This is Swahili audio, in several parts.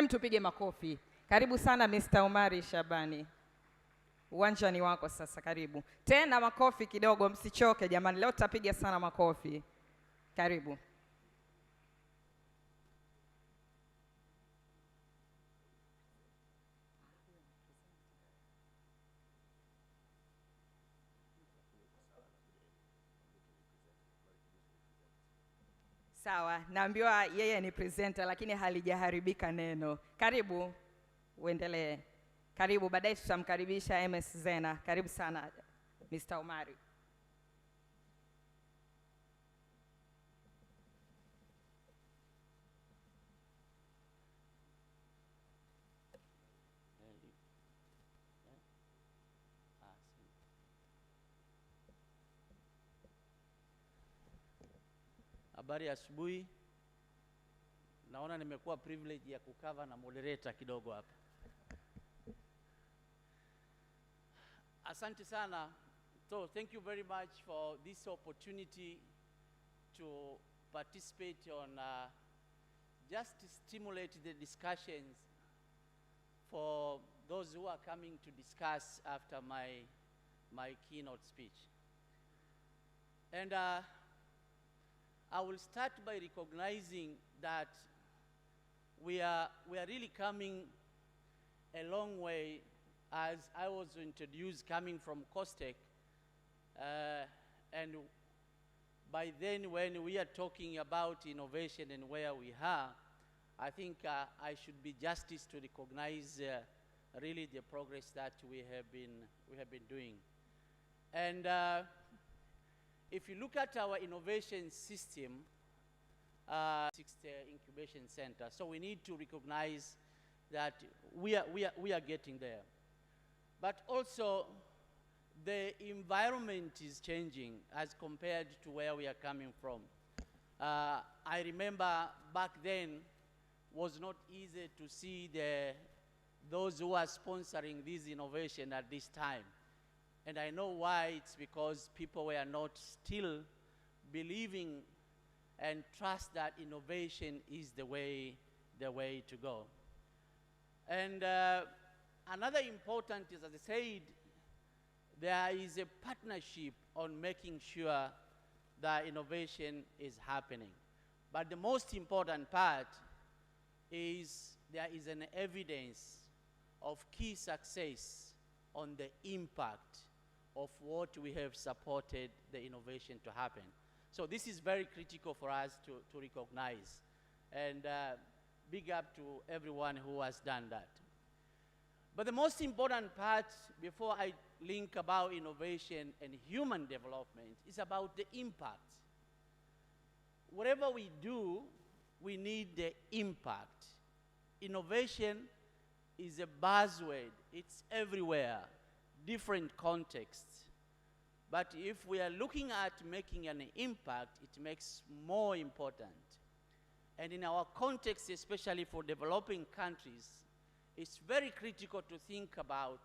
tupige makofi. Karibu sana Mr. Omari Shabani. Uwanja ni wako sasa, karibu. Tena makofi kidogo, msichoke jamani. Leo tutapiga sana makofi. Karibu. Sawa, naambiwa yeye ni presenter lakini halijaharibika neno. Karibu, uendelee. Karibu, baadaye tutamkaribisha MS Zena. Karibu sana Mr. Omari. Habari ya asubuhi. Naona nimekuwa privilege ya kukava na moderator kidogo hapa. Asante sana. So thank you very much for this opportunity to participate on just to stimulate the discussions for those who are coming to discuss after my keynote speech. And I will start by recognizing that we are really coming a long way. As I was introduced coming from COSTECH, and by then when we are talking about innovation and where we are, I think I should be justice to recognize really the progress that we have been doing. And if you look at our innovation system, 60 incubation center, so we need to recognize that we are getting there. But also, the environment is changing as compared to where we are coming from. I remember back then was not easy to see those who are sponsoring this innovation at this time. And I know why. It's because people were not still believing and trust that innovation is the way to go. And another important is, as I said, there is a partnership on making sure that innovation is happening. But the most important part is there is an evidence of key success on the impact of what we have supported the innovation to happen. So this is very critical for us to recognize. And big up to everyone who has done that. But the most important part, before I link about innovation and human development, is about the impact. Whatever we do, we need the impact. Innovation is a buzzword. It's everywhere, different contexts. But if we are looking at making an impact, it makes more important. And in our context, especially for developing countries, it's very critical to think about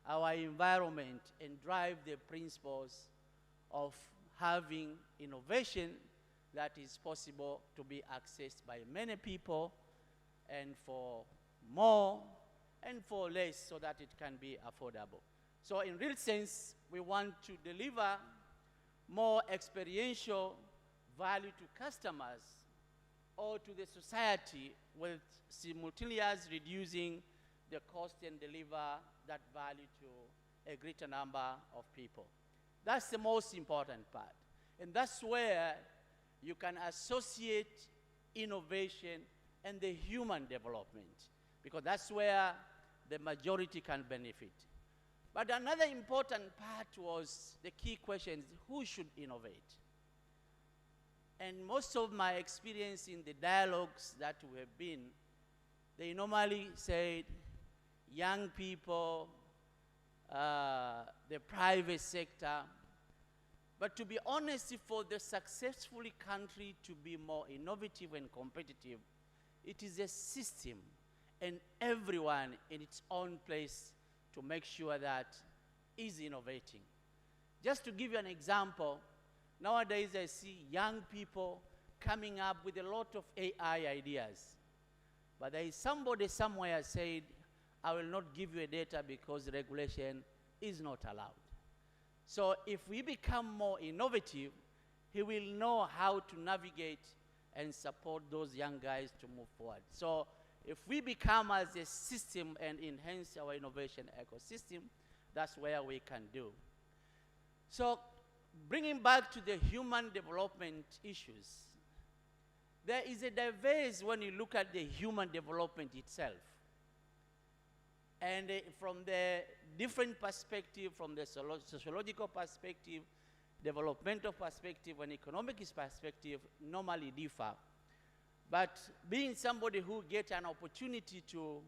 our environment and drive the principles of having innovation that is possible to be accessed by many people and for more and for less so that it can be affordable. So in real sense, we want to deliver more experiential value to customers or to the society with simultaneously reducing the cost and deliver that value to a greater number of people. That's the most important part. And that's where you can associate innovation and the human development, because that's where the majority can benefit. But another important part was the key question is who should innovate? And most of my experience in the dialogues that we have been, they normally said young people, the private sector. But to be honest, for the successful country to be more innovative and competitive, it is a system and everyone in its own place to make sure that is innovating. Just to give you an example, nowadays I see young people coming up with a lot of AI ideas. But there is somebody somewhere said, I will not give you a data because regulation is not allowed. So if we become more innovative, he will know how to navigate and support those young guys to move forward. So if we become as a system and enhance our innovation ecosystem, that's where we can do. So bringing back to the human development issues, there is a diverse when you look at the human development itself. And from the different perspective, from the sociological perspective, developmental perspective, and economic perspective, normally differ. But being somebody who gets an opportunity to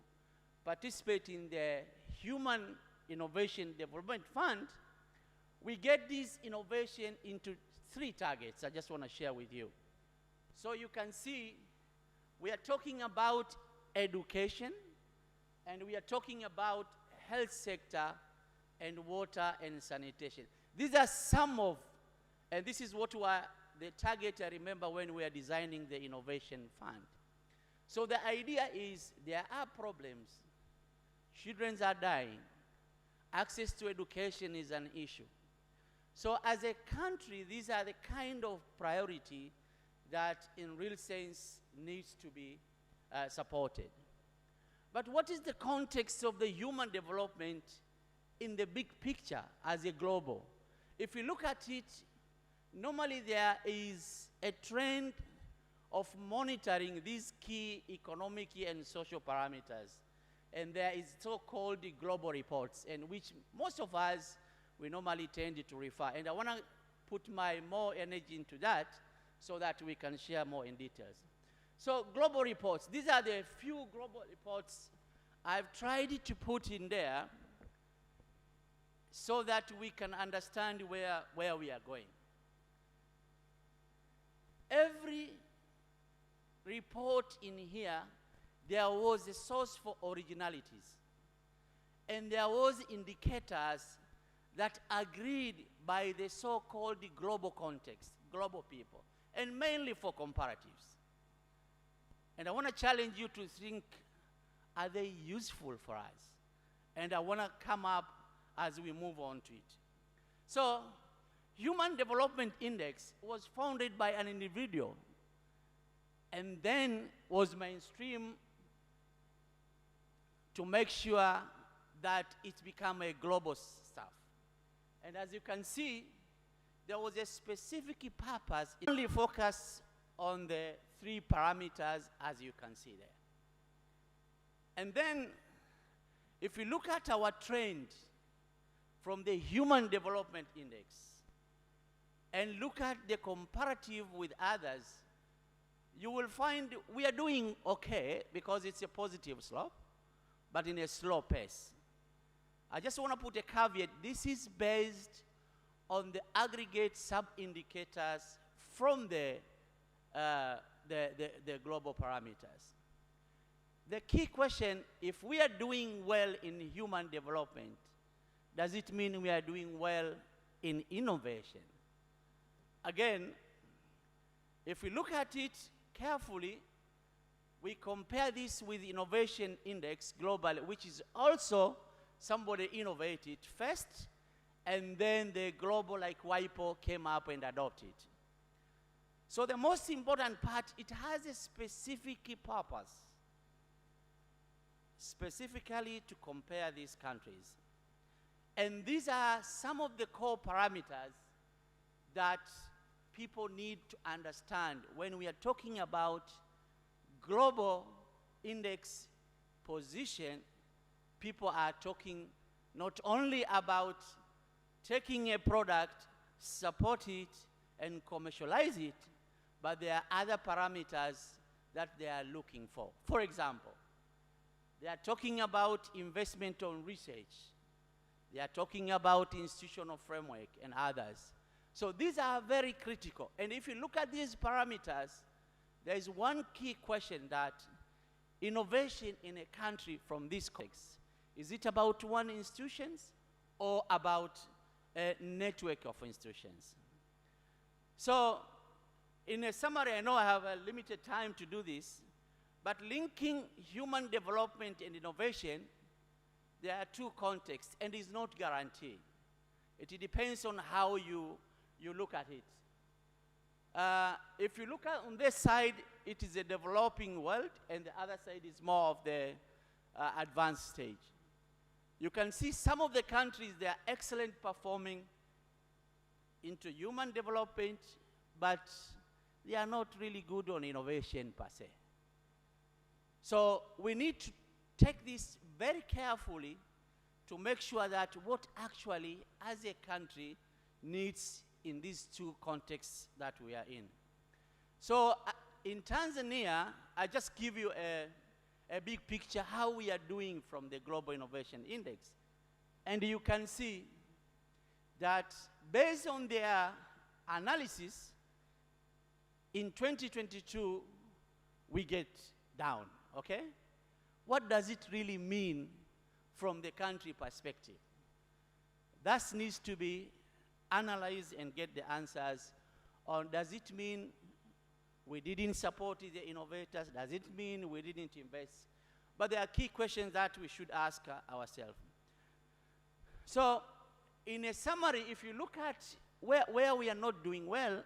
participate in the Human Innovation Development Fund, we get this innovation into 3 targets I just want to share with you. So you can see we are talking about education, and we are talking about health sector and water and sanitation. These are some of, and this is what were the target I remember when we are designing the innovation fund. So the idea is there are problems. Children are dying. Access to education is an issue. So as a country, these are the kind of priority that in real sense needs to be supported. But what is the context of the human development in the big picture as a global? If you look at it, normally there is a trend of monitoring these key economic and social parameters. And there is so-called the global reports, in which most of us, we normally tend to refer. And I want to put my more energy into that so that we can share more in details. So global reports, these are the few global reports I've tried to put in there so that we can understand where we are going. Every report in here, there was a source for originalities. And there was indicators that agreed by the so-called global context, global people, and mainly for comparatives. And I want to challenge you to think, are they useful for us? And I want to come up as we move on to it. So, Human Development Index was founded by an individual and then was mainstream to make sure that it became a global stuff. And as you can see, there was a specific purpose. It only focused on the 3 parameters as you can see there. And then, if you look at our trend from the Human Development Index and look at the comparative with others, you will find we are doing okay because it's a positive slope, but in a slow pace. I just want to put a caveat. This is based on the aggregate sub-indicators from the global parameters. The key question, if we are doing well in human development, does it mean we are doing well in innovation? Again, if we look at it carefully, we compare this with innovation index globally, which is also somebody innovated first, and then the global like WIPO came up and adopted. So the most important part, it has a specific purpose, specifically to compare these countries. And these are some of the core parameters that people need to understand when we are talking about global index position. People are talking not only about taking a product, support it, and commercialize it, but there are other parameters that they are looking for. For example, they are talking about investment on research. They are talking about institutional framework and others. So these are very critical. And if you look at these parameters, there is one key question that innovation in a country from this context, is it about one institutions or about a network of institutions? So in a summary, I know I have a limited time to do this, But linking human development and innovation, there are two contexts, and it's not guaranteed. It depends on how you look at it. If you look at on this side, it is a developing world, and the other side is more of the advanced stage. You can see some of the countries, they are excellent performing into human development, but they are not really good on innovation per se. So we need to take this very carefully to make sure that what actually, as a country, needs in these two contexts that we are in. So in Tanzania, I just give you a big picture how we are doing from the Global Innovation Index. And you can see that based on their analysis, in 2022, we get down, okay? What does it really mean from the country perspective? That needs to be analyzed and get the answers on, does it mean we didn't support the innovators? Does it mean we didn't invest? But there are key questions that we should ask ourselves. So in a summary, if you look at where we are not doing well,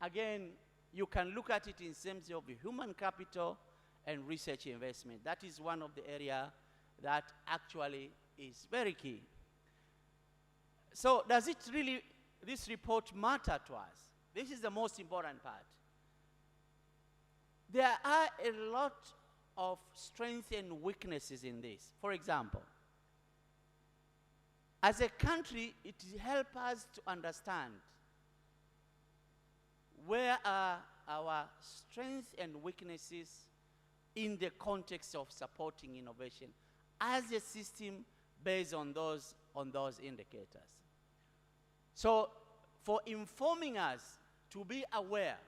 again, you can look at it in terms of human capital and research investment. That is one of the areas that actually is very key. So does it really, this report matter to us? This is the most important part. There are a lot of strengths and weaknesses in this. For example, as a country, it helps us to understand where are our strengths and weaknesses in the context of supporting innovation as a system based on those indicators. So for informing us to be aware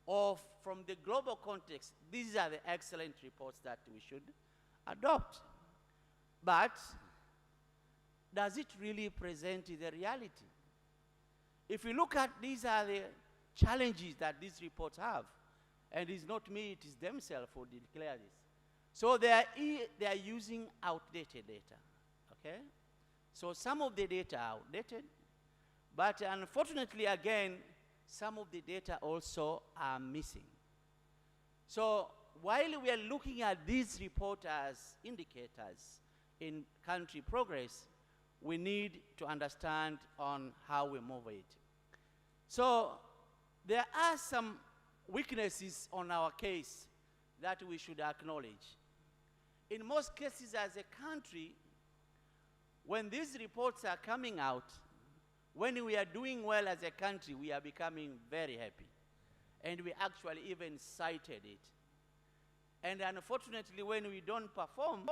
of, from the global context, these are the excellent reports that we should adopt. But does it really present the reality? If we look at, these are the challenges that these reports have, and it's not me, it is themselves who declare this. So they are using outdated data, okay? So some of the data are outdated, but unfortunately, again, some of the data also are missing. So while we are looking at these reports as indicators in country progress, we need to understand on how we move it. So there are some weaknesses on our case that we should acknowledge. In most cases as a country, when these reports are coming out, when we are doing well as a country, we are becoming very happy. And we actually even cited it. And unfortunately, when we don't perform,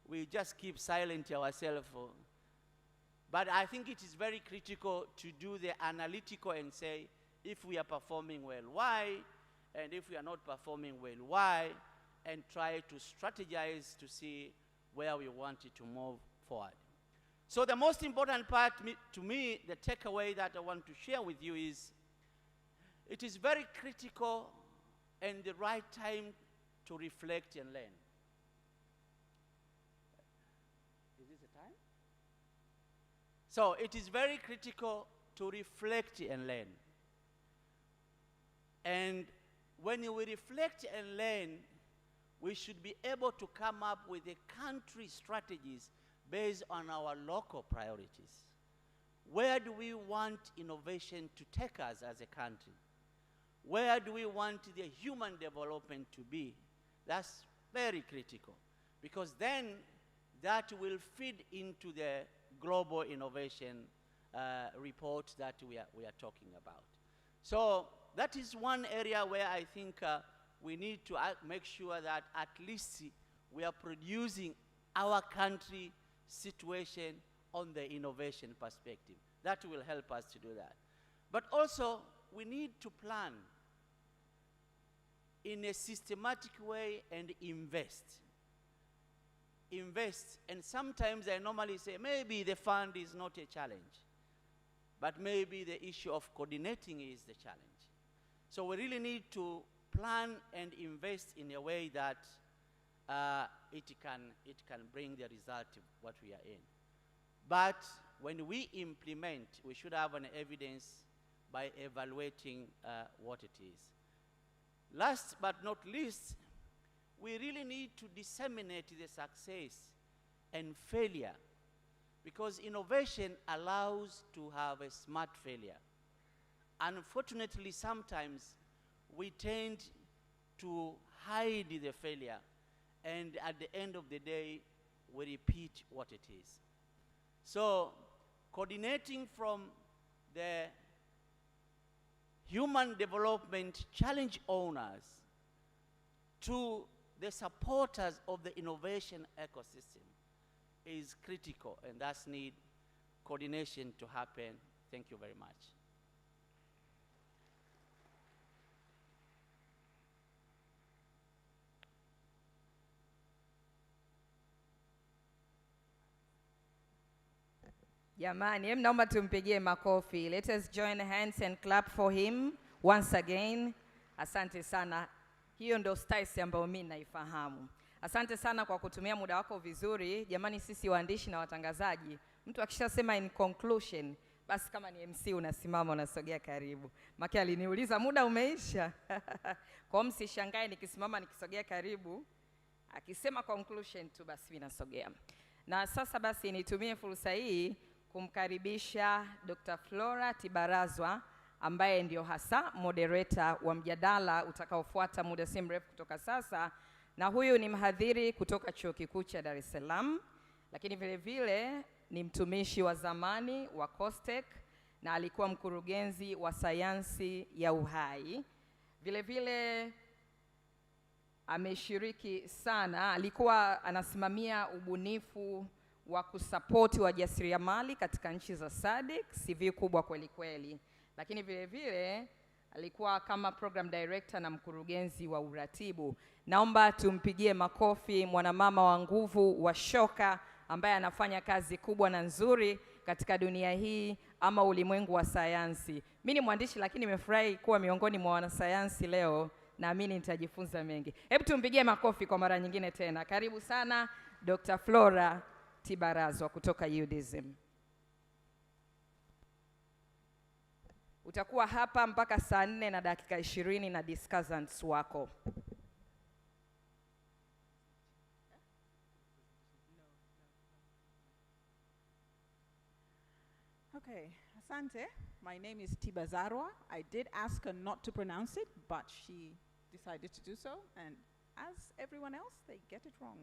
we just keep silent ourselves. But I think it is very critical to do the analytical and say, if we are performing well, why? And if we are not performing well, why? And try to strategize to see where we want it to move forward. So the most important part to me, the takeaway that I want to share with you is, it is very critical and the right time to reflect and learn. Is this the time? So it is very critical to reflect and learn. And when we reflect and learn, we should be able to come up with a country strategies based on our local priorities. Where do we want innovation to take us as a country? Where do we want the human development to be? That's very critical, because then that will feed into the global innovation report that we are talking about. So that is one area where I think we need to make sure that at least we are producing our country situation on the innovation perspective. That will help us to do that. But also, we need to plan in a systematic way and invest. Invest, and sometimes I normally say, maybe the fund is not a challenge, but maybe the issue of coordinating is the challenge. So we really need to plan and invest in a way that it can bring the result of what we are in. But when we implement, we should have an evidence by evaluating what it is. Last but not least, we really need to disseminate the success and failure, because innovation allows to have a smart failure. Unfortunately, sometimes we tend to hide the failure, and at the end of the day, we repeat what it is. So, coordinating from the human development challenge owners to the supporters of the innovation ecosystem is critical, and that's need coordination to happen. Thank you very much. Jamani, naomba tumpigie makofi. Let us join hands and clap for him once again. Asante sana. Hiyo ndo Stice ambayo mimi naifahamu. Asante sana kwa kutumia muda wako vizuri. Jamani, sisi waandishi na watangazaji, mtu akishasema in conclusion, basi kama ni MC unasimama unasogea karibu. Maki aliniuliza muda umeisha. Kwa msishangae nikisimama nikisogea karibu. Akisema conclusion tu basi mimi nasogea. Na sasa basi nitumie fursa hii kumkaribisha Dr. Flora Tibarazwa ambaye ndio hasa moderator wa mjadala utakaofuata muda si mrefu kutoka sasa, na huyu ni mhadhiri kutoka Chuo Kikuu cha Dar es Salaam, lakini vile vile ni mtumishi wa zamani wa COSTECH na alikuwa mkurugenzi wa sayansi ya uhai. Vile vile ameshiriki sana, alikuwa anasimamia ubunifu wa kusapoti wajasiriamali katika nchi za SADC, CV kubwa kweli kweli. Lakini vile vile alikuwa kama program director na mkurugenzi wa uratibu. Naomba tumpigie makofi mwanamama wa nguvu wa shoka ambaye anafanya kazi kubwa na nzuri katika dunia hii ama ulimwengu wa sayansi. Mimi ni mwandishi lakini nimefurahi kuwa miongoni mwa wanasayansi leo. Naamini nitajifunza mengi. Hebu tumpigie makofi kwa mara nyingine tena. Karibu sana Dr. Flora Tibarazwa kutoka UDSM. Utakuwa hapa mpaka saa 4 na dakika 20 na discussants wako. Okay, asante. My name is Tibazarwa. I did ask her not to pronounce it, but she decided to do so, and as everyone else, they get it wrong.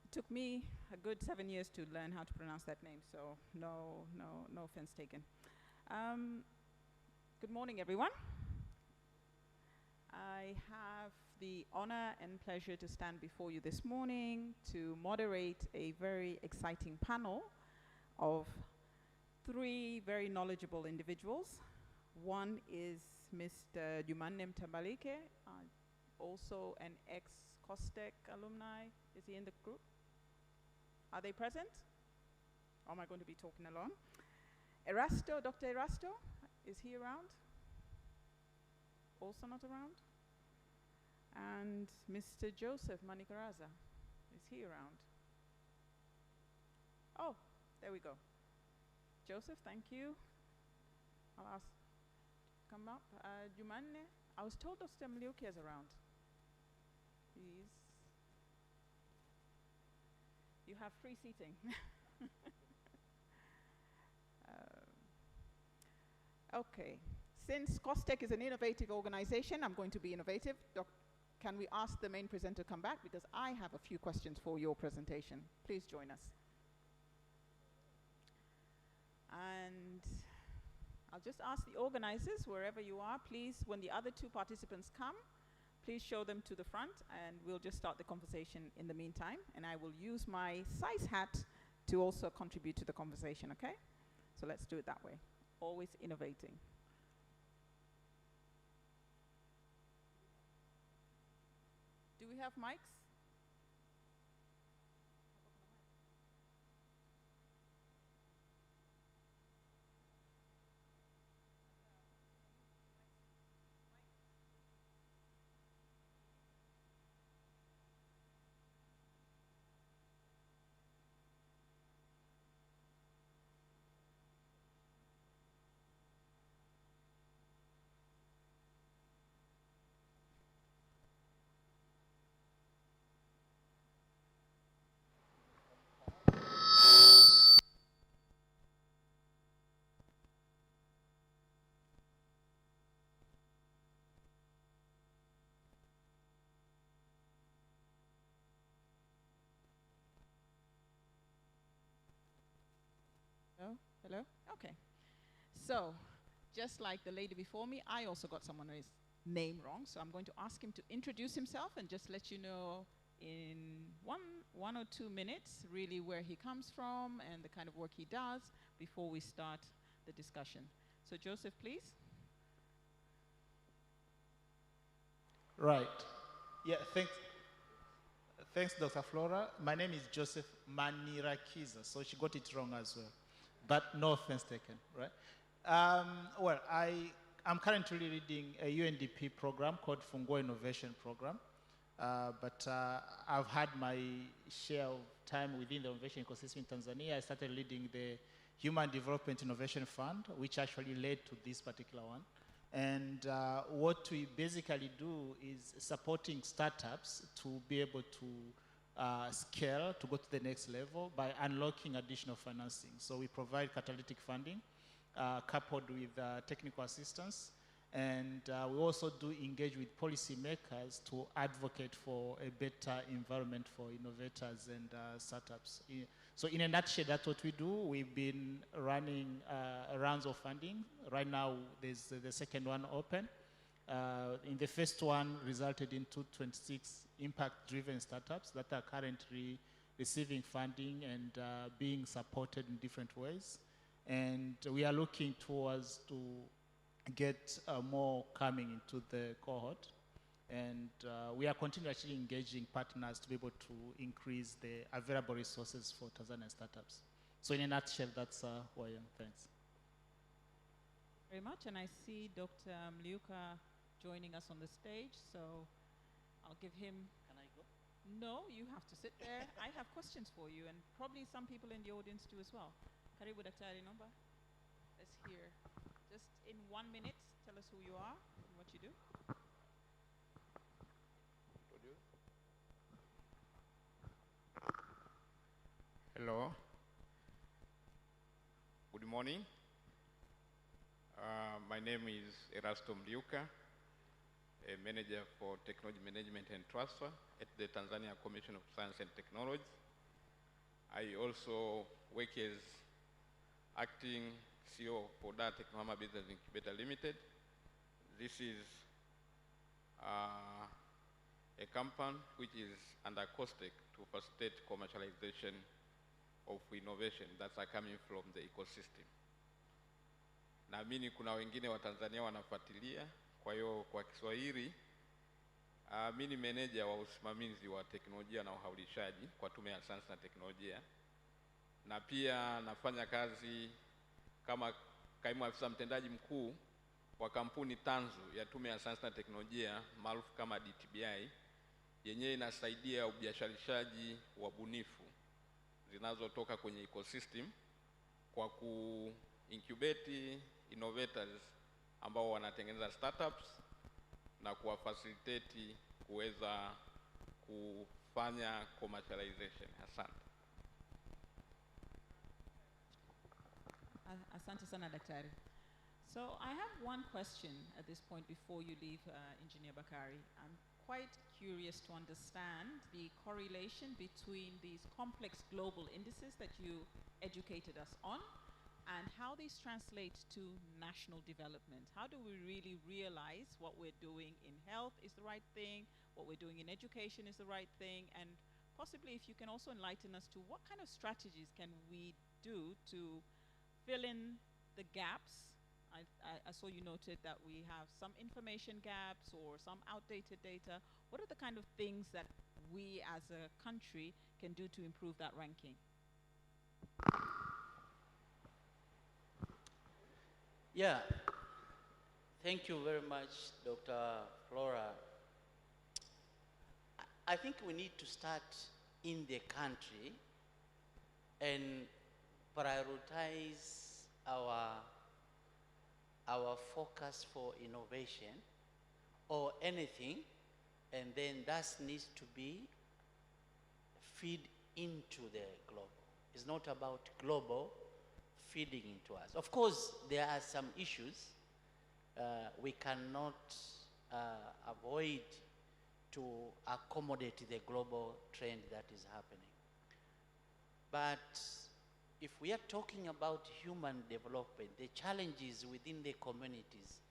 It took me a good 7 years to learn how to pronounce that name, so no offense taken. Good morning, everyone. I have the honor and pleasure to stand before you this morning to moderate a very exciting panel of 3 very knowledgeable individuals. One is Mr. Jumanne Mtambalike, also an ex-COSTECH alumni. Is he in the group? Are they present? Or am I going to be talking alone? Erasto, Dr. Erasto, is he around? Also not around? And Mr. Joseph Manikaraza, is he around? Oh, there we go. Joseph, thank you. I'll ask, come up. Jumanne, I was told Dr. Mliuki is around. Please. You have free seating. Okay. Since COSTECH is an innovative organization, I'm going to be innovative. Can we ask the main presenter to come back? Because I have a few questions for your presentation. Please join us. And I'll just ask the organizers, wherever you are, please, when the other 2 participants come, please show them to the front, and we'll just start the conversation in the meantime. And I will use my size hat to also contribute to the conversation, okay? So let's do it that way. Always innovating. Do we have mics? Hello? Hello? Okay. So, just like the lady before me, I also got someone's name wrong, so I'm going to ask him to introduce himself and just let you know in one or 2 minutes really where he comes from and the kind of work he does before we start the discussion. So Joseph, please. Right. Yeah, thanks, Dr. Flora. My name is Joseph Manirakiza, so she got it wrong as well. But no offense taken, right? Well, I'm currently reading a UNDP program called Fungo Innovation Program. But I've had my share of time within the innovation ecosystem in Tanzania. I started leading the Human Development Innovation Fund, which actually led to this particular one. And what we basically do is supporting startups to be able to scale, to go to the next level by unlocking additional financing. So we provide catalytic funding coupled with technical assistance. And we also do engage with policymakers to advocate for a better environment for innovators and startups. So in a nutshell, that's what we do. We've been running rounds of funding. Right now, there's the second one open. In the first one, resulted in 226 impact-driven startups that are currently receiving funding and being supported in different ways. And we are looking towards to get more coming into the cohort. And we are continuously engaging partners to be able to increase the available resources for Tanzanian startups. So in a nutshell, that's who I am. Thanks. Very much, and I see Dr. Mliuka joining us on the stage, so I'll give him. Can I go? No, you have to sit there. I have questions for you, and probably some people in the audience do as well. Karibu Daktari Nomba. Let's hear. Just in 1 minute, tell us who you are and what you do. Hello. Good morning. My name is Erasto Mliuka, a manager for technology management and transfer at the Tanzania Commission of Science and Technology. I also work as acting CEO for DA Technomama Business Incubator Limited. This is a company which is under COSTECH to facilitate commercialization of innovation that are coming from the ecosystem. Naamini kuna wengine wa Tanzania wanafuatilia, kwa hiyo kwa Kiswahili mimi ni meneja wa usimamizi wa teknolojia na uhaulishaji kwa Tume ya Sayansi na Teknolojia, na pia nafanya kazi kama kaimu afisa mtendaji mkuu wa kampuni tanzu ya Tume ya Sayansi na Teknolojia maarufu kama DTBI, yenyewe inasaidia ubiasharishaji wa bunifu zinazotoka kwenye ecosystem kwa ku-incubate innovators ambao wanatengeneza startups na kuwafacilitate kuweza kufanya commercialization. Asante. Asante sana Daktari. So I have one question at this point before you leave, Engineer Bakari. I'm quite curious to understand the correlation between these complex global indices that you educated us on and how these translate to national development. How do we really realize what we're doing in health is the right thing, what we're doing in education is the right thing, and possibly if you can also enlighten us to what kind of strategies can we do to fill in the gaps. I saw you noted that we have some information gaps or some outdated data. What are the kind of things that we as a country can do to improve that ranking? Yeah, thank you very much, Dr. Flora. I think we need to start in the country and prioritize our focus for innovation or anything, and then that needs to be feed into the global. It's not about global feeding into us. Of course, there are some issues we cannot avoid to accommodate the global trend that is happening. But if we are talking about human development, the challenges within the communities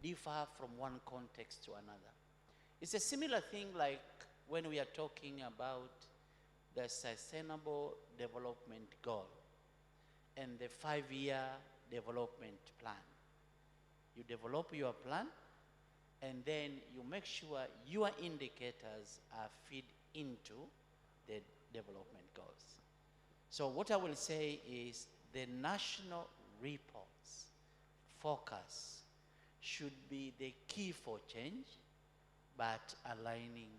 differ from one context to another. It's a similar thing like when we are talking about the Sustainable Development Goal and the 5-year development plan. You develop your plan, and then you make sure your indicators are feed into the development goals. So what I will say is the national reports focus should be the key for change, but aligning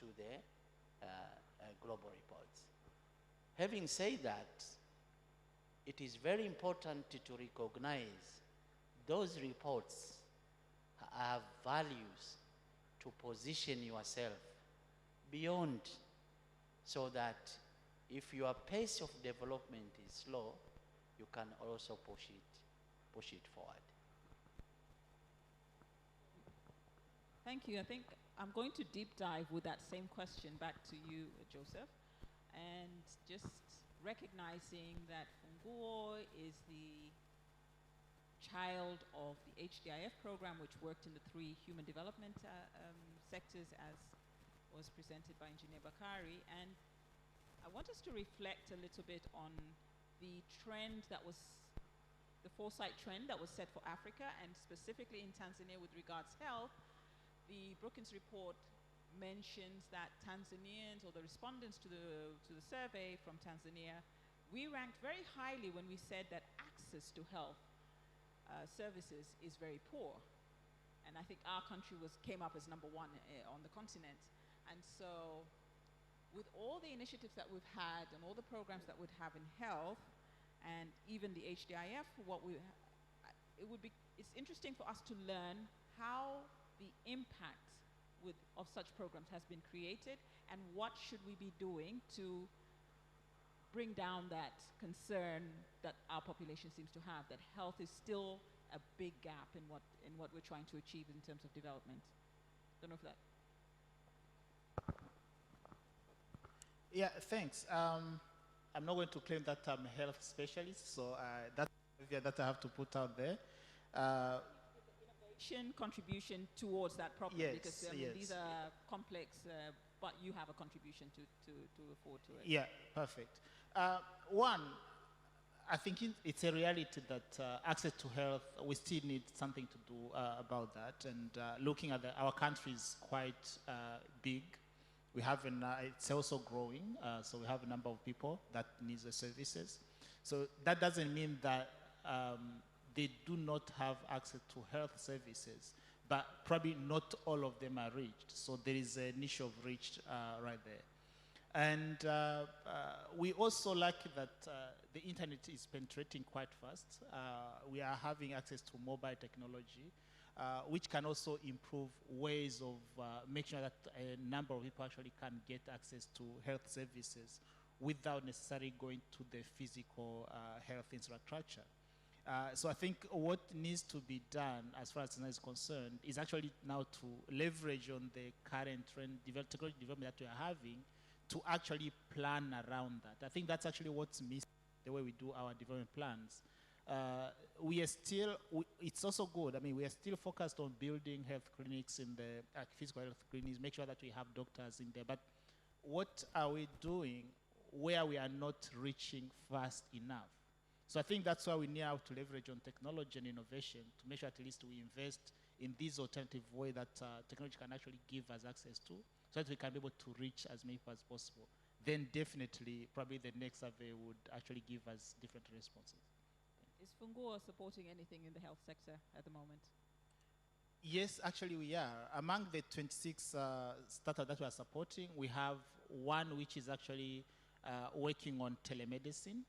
to the global reports. Having said that, it is very important to recognize those reports have values to position yourself beyond, so that if your pace of development is slow, you can also push it forward. Thank you. I think I'm going to deep dive with that same question back to you, Joseph, and just recognizing that Funguo is the child of the HDIF program, which worked in the 3 human development sectors, as was presented by Engineer Bakari. And I want us to reflect a little bit on the trend that was, the foresight trend that was set for Africa, and specifically in Tanzania with regards to health. The Brookings report mentions that Tanzanians, or the respondents to the survey from Tanzania, we ranked very highly when we said that access to health services is very poor. And I think our country came up as number 1 on the continent. And so with all the initiatives that we've had and all the programs that we'd have in health, and even the HDIF, it's interesting for us to learn how the impact of such programs has been created, and what should we be doing to bring down that concern that our population seems to have, that health is still a big gap in what we're trying to achieve in terms of development. Don't know if that. Yeah, thanks. I'm not going to claim that I'm a health specialist, so that's that I have to put out there. Innovation contribution towards that problem, Yes, because yes. these are complex, but you have a contribution to afford to it. Yeah, perfect. One, I think it's a reality that access to health, we still need something to do about that. And looking at our country is quite big. We have it's also growing, so we have a number of people that need the services. So that doesn't mean that they do not have access to health services, but probably not all of them are reached. So there is a niche of reach right there. And we also like that the internet is penetrating quite fast. We are having access to mobile technology, which can also improve ways of making sure that a number of people actually can get access to health services without necessarily going to the physical health infrastructure. So I think what needs to be done as far as Tanzania is concerned is actually now to leverage on the current trend, technology development that we are having, to actually plan around that. I think that's actually what's missing the way we do our development plans. We are still, it's also good, I mean, we are still focused on building health clinics in the physical health clinics, make sure that we have doctors in there, but what are we doing where we are not reaching fast enough? So I think that's why we need to leverage on technology and innovation to make sure at least we invest in this alternative way that technology can actually give us access to, so that we can be able to reach as many people as possible. Then definitely, probably the next survey would actually give us different responses. Is Funguo supporting anything in the health sector at the moment? Yes, actually we are. Among the 26 startups that we are supporting, we have one which is actually working on telemedicine,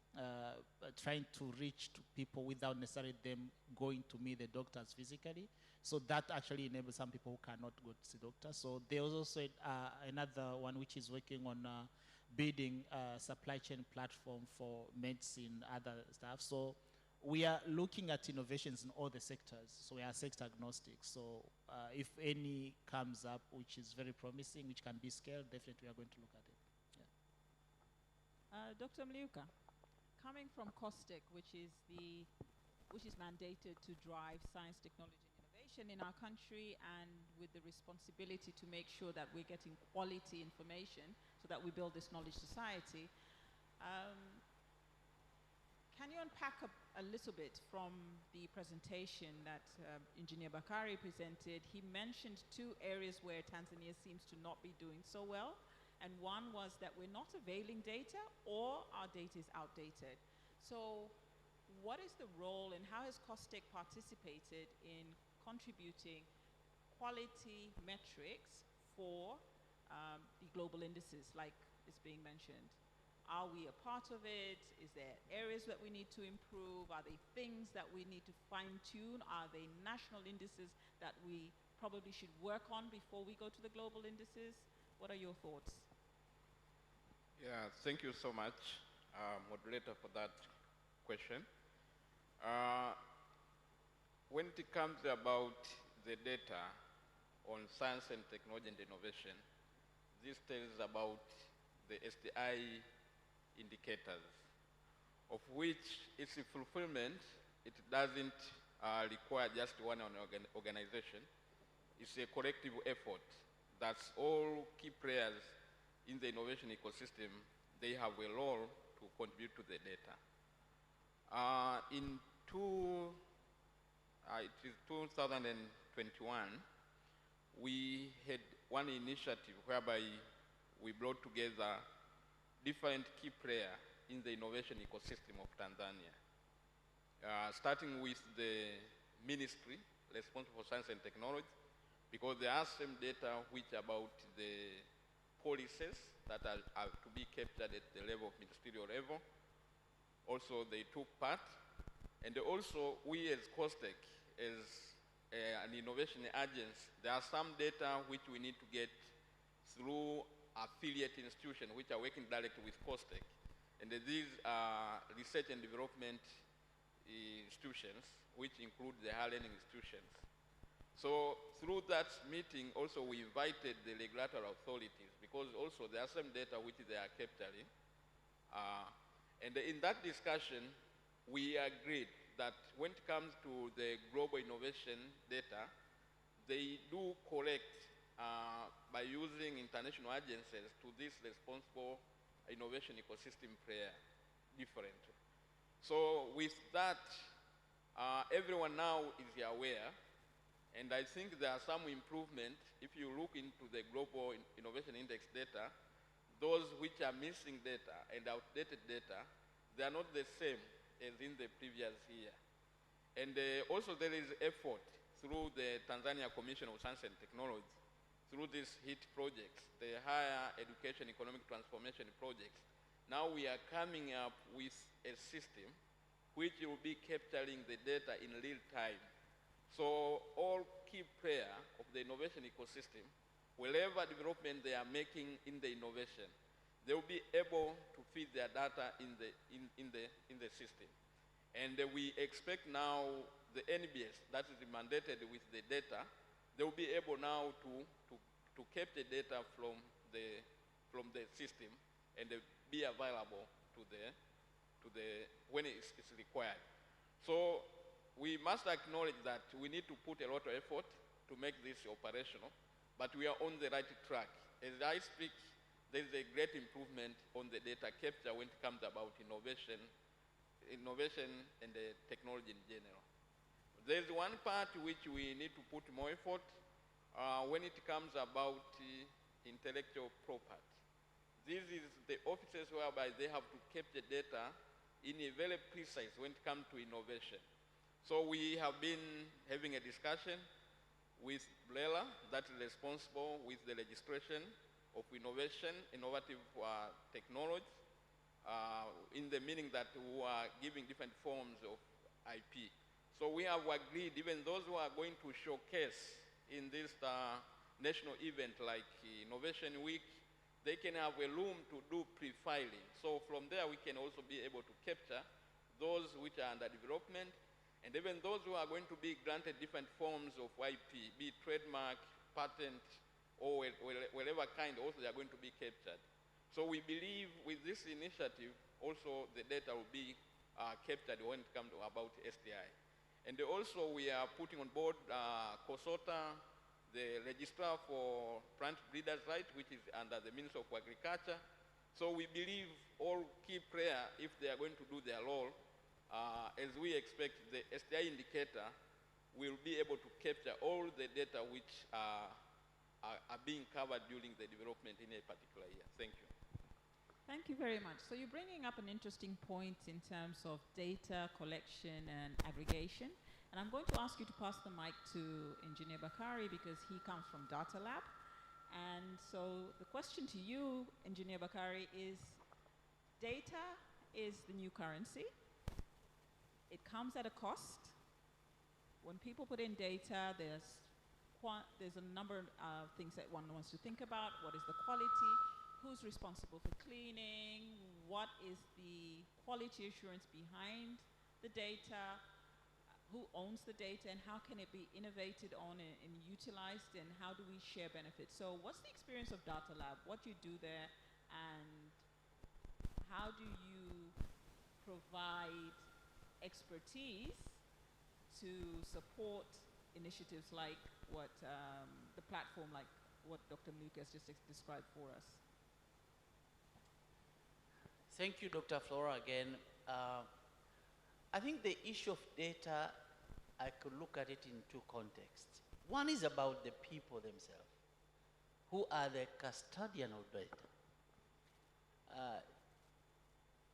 trying to reach to people without necessarily them going to meet the doctors physically. So that actually enables some people who cannot go to see doctors. So there was also another one which is working on building a supply chain platform for medicine, other stuff. So we are looking at innovations in all the sectors. So we are sector agnostic. So if any comes up which is very promising, which can be scaled, definitely we are going to look at it. Dr. Mliuka, coming from COSTEC, which is mandated to drive science, technology, and innovation in our country, and with the responsibility to make sure that we're getting quality information so that we build this knowledge society. Can you unpack a little bit from the presentation that Engineer Bakari presented? He mentioned two areas where Tanzania seems to not be doing so well, and one was that we're not availing data or our data is outdated. So what is the role and how has COSTEC participated in contributing quality metrics for the global indices like is being mentioned? Are we a part of it? Is there areas that we need to improve? Are there things that we need to fine-tune? Are there national indices that we probably should work on before we go to the global indices? What are your thoughts? Yeah, thank you so much, moderator, for that question. When it comes about the data on science and technology and innovation, this tells about the STI indicators, of which its fulfillment, it doesn't require just one organization. It's a collective effort. That's all key players in the innovation ecosystem, they have a role to contribute to the data. It is 2021, we had one initiative whereby we brought together different key players in the innovation ecosystem of Tanzania. Starting with the ministry responsible for science and technology, because there are some data which about the policies that are to be captured at the level of ministerial level. Also, they took part. And also, we as COSTEC, as an innovation agency, there are some data which we need to get through affiliate institutions which are working directly with COSTEC. And these are research and development institutions, which include the higher learning institutions. So through that meeting, also we invited the regulatory authorities, because also there are some data which they are capturing. And in that discussion, we agreed that when it comes to the global innovation data, they do collect by using international agencies to this responsible innovation ecosystem player differently. So with that, everyone now is aware, and I think there are some improvement. If you look into the global innovation index data, those which are missing data and outdated data, they are not the same as in the previous year. And also there is effort through the Tanzania Commission of Science and Technology, through these HIT projects, the Higher Education Economic Transformation projects. Now we are coming up with a system which will be capturing the data in real time. So all key players of the innovation ecosystem, whatever development they are making in the innovation, they will be able to feed their data in the system. And we expect now the NBS that is mandated with the data, they will be able now to capture data from the system and be available to the when it's required. So we must acknowledge that we need to put a lot of effort to make this operational, but we are on the right track. As I speak, there is a great improvement on the data capture when it comes about innovation and the technology in general. There's one part which we need to put more effort when it comes about intellectual property. This is the offices whereby they have to capture data in a very precise when it comes to innovation. So we have been having a discussion with BRELA, that is responsible with the registration of innovative technology, in the meaning that we are giving different forms of IP. So we have agreed, even those who are going to showcase in this national event like Innovation Week, they can have a room to do pre-filing. So from there we can also be able to capture those which are under development, and even those who are going to be granted different forms of IP, be it trademark, patent, or whatever kind, also they are going to be captured. So we believe with this initiative, also the data will be captured when it comes about STI. And also we are putting on board COSOTA, the Registrar for Plant Breeders' Rights, which is under the Ministry of Agriculture. So we believe all key players, if they are going to do their role, as we expect, the STI indicator will be able to capture all the data which are being covered during the development in a particular year. Thank you. Thank you very much. So you're bringing up an interesting point in terms of data collection and aggregation. And I'm going to ask you to pass the mic to Engineer Bakari because he comes from Data Lab. And so the question to you, Engineer Bakari, is data is the new currency. It comes at a cost. When people put in data, there's a number of things that one wants to think about. What is the quality? Who's responsible for cleaning? What is the quality assurance behind the data? Who owns the data, and how can it be innovated on and utilized, and how do we share benefits? So what's the experience of Data Lab? What do you do there, and how do you provide expertise to support initiatives like what the platform, like what Dr. Mnuke has just described for us? Thank you, Dr. Flora, again. I think the issue of data, I could look at it in two contexts. One is about the people themselves, who are the custodian of data.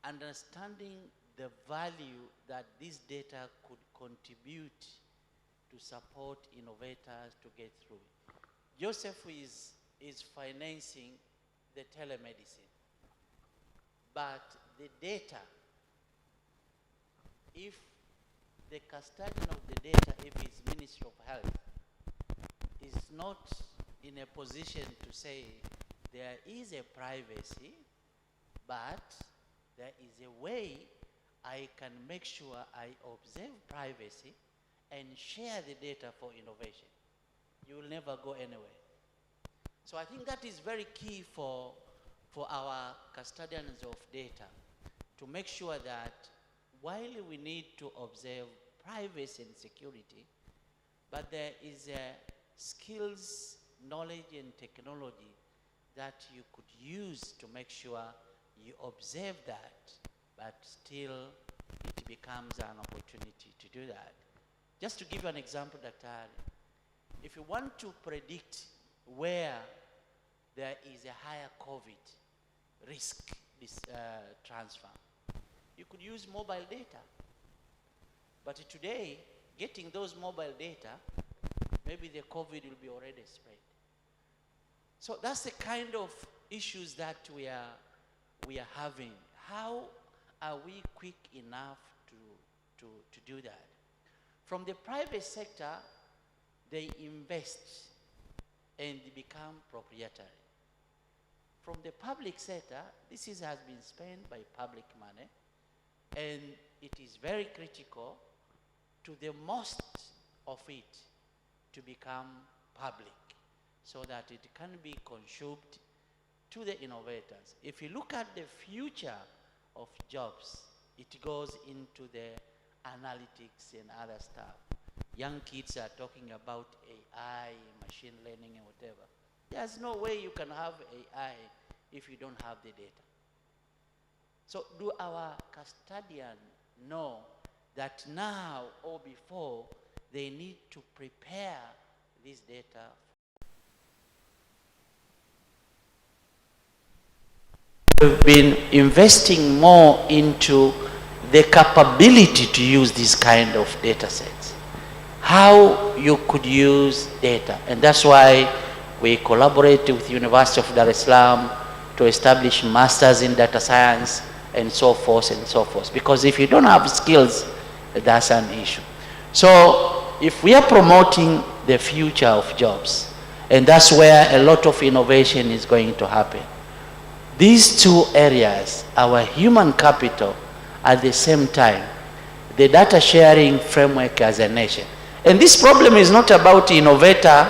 Understanding the value that this data could contribute to support innovators to get through. Joseph is financing the telemedicine, but the data, if the custodian of the data, if it's Ministry of Health, is not in a position to say there is a privacy, but there is a way I can make sure I observe privacy and share the data for innovation, you will never go anywhere. So I think that is very key for our custodians of data, to make sure that while we need to observe privacy and security, but there is skills, knowledge, and technology that you could use to make sure you observe that, but still it becomes an opportunity to do that. Just to give you an example, Dr. Ali, if you want to predict where there is a higher COVID risk transfer, you could use mobile data. But today, getting those mobile data, maybe the COVID will be already spread. So that's the kind of issues that we are having. How are we quick enough to do that? From the private sector, they invest and become proprietary. From the public sector, this has been spent by public money, and it is very critical to the most of it to become public so that it can be consumed to the innovators. If you look at the future of jobs, it goes into the analytics and other stuff. Young kids are talking about AI, machine learning, and whatever. There's no way you can have AI if you don't have the data. So do our custodians know that now or before they need to prepare this data? We've been investing more into the capability to use these kind of data sets. How you could use data. And that's why we collaborate with the University of Dar es Salaam to establish masters in data science and so forth and so forth. Because if you don't have skills, that's an issue. So if we are promoting the future of jobs, and that's where a lot of innovation is going to happen, these two areas, our human capital, at the same time, the data sharing framework as a nation. And this problem is not about innovator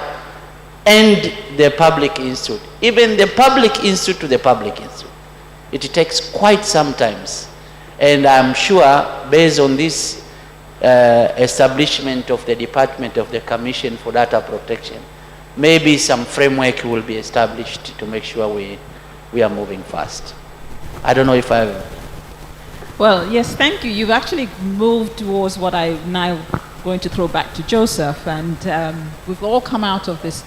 and the public institute, even the public institute to the public institute. It takes quite some times. And I'm sure, based on this establishment of the Department of the Commission for Data Protection, maybe some framework will be established to make sure we are moving fast. I don't know if I've... Well, yes, thank you. You've actually moved towards what I'm now going to throw back to Joseph. And we've all come out of this,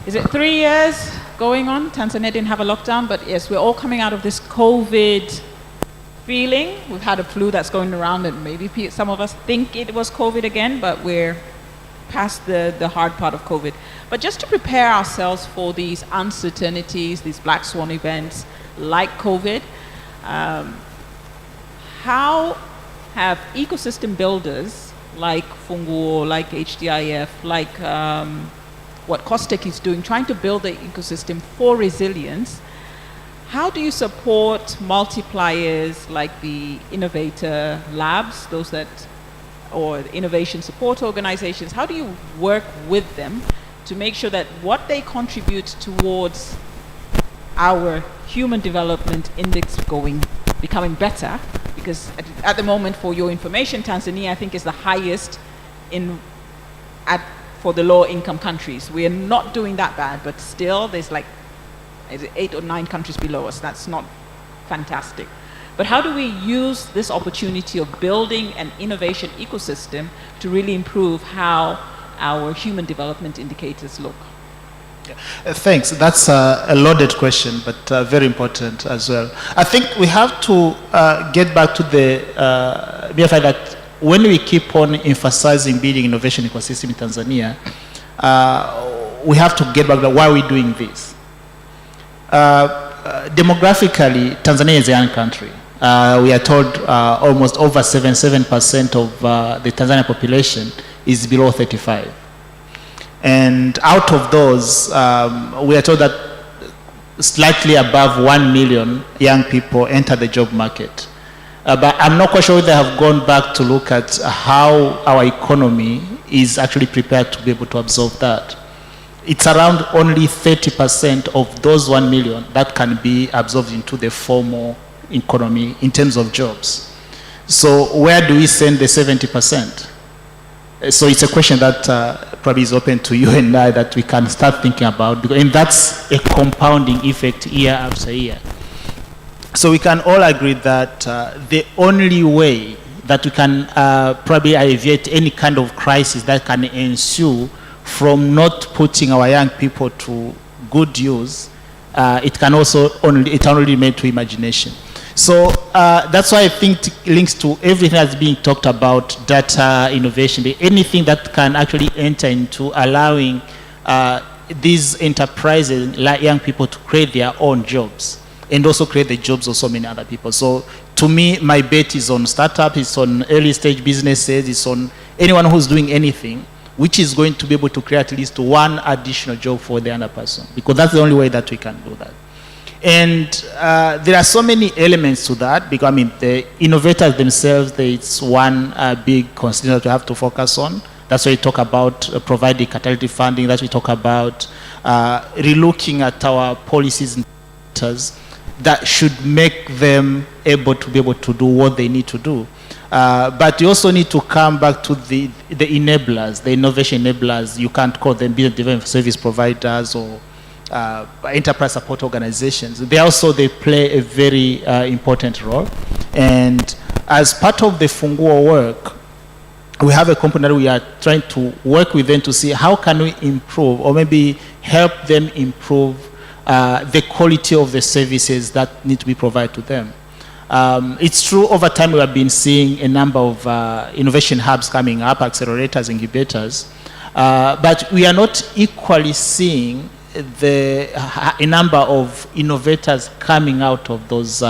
is it 3 years going on? Tanzania didn't have a lockdown, but yes, we're all coming out of this COVID feeling. We've had a flu that's going around, and maybe some of us think it was COVID again, but we're past the hard part of COVID. But just to prepare ourselves for these uncertainties, these black swan events like COVID, how have ecosystem builders like Funguo, like HDIF, like what Costec is doing, trying to build the ecosystem for resilience, how do you support multipliers like the innovator labs, those that, or innovation support organizations? How do you work with them to make sure that what they contribute towards our human development index becoming better? Because at the moment, for your information, Tanzania, I think, is the highest for the low-income countries. We are not doing that bad, but still, there's like 8 or 9 countries below us. That's not fantastic. But how do we use this opportunity of building an innovation ecosystem to really improve how our human development indicators look? Thanks. That's a loaded question, but very important as well. I think we have to get back to the mere fact that when we keep on emphasizing building innovation ecosystem in Tanzania, we have to get back to why we're doing this. Demographically, Tanzania is a young country. We are told almost over 77% of the Tanzanian population is below 35. And out of those, we are told that slightly above 1 million young people enter the job market. But I'm not quite sure whether they have gone back to look at how our economy is actually prepared to be able to absorb that. It's around only 30% of those 1 million that can be absorbed into the formal economy in terms of jobs. So where do we send the 70%? So it's a question that probably is open to you and I that we can start thinking about, because, and that's a compounding effect year after year. So we can all agree that the only way that we can probably alleviate any kind of crisis that can ensue from not putting our young people to good use, it can only remain to imagination. So that's why I think it links to everything that's being talked about, data, innovation, anything that can actually enter into allowing these enterprises, like young people, to create their own jobs and also create the jobs of so many other people. So to me, my bet is on startups, it's on early stage businesses, it's on anyone who's doing anything which is going to be able to create at least one additional job for the other person, because that's the only way that we can do that. And there are so many elements to that, because I mean, the innovators themselves, it's one big constituent we have to focus on. That's why we talk about providing catalytic funding, that's why we talk about relooking at our policies and sectors that should make them able to be able to do what they need to do. But you also need to come back to the enablers, the innovation enablers. You can't call them business development service providers or enterprise support organizations. They play a very important role. And as part of the Funguo work, we have a company that we are trying to work with them to see how can we improve or maybe help them improve the quality of the services that need to be provided to them. It's true, over time we have been seeing a number of innovation hubs coming up, accelerators, incubators, but we are not equally seeing a number of innovators coming out of those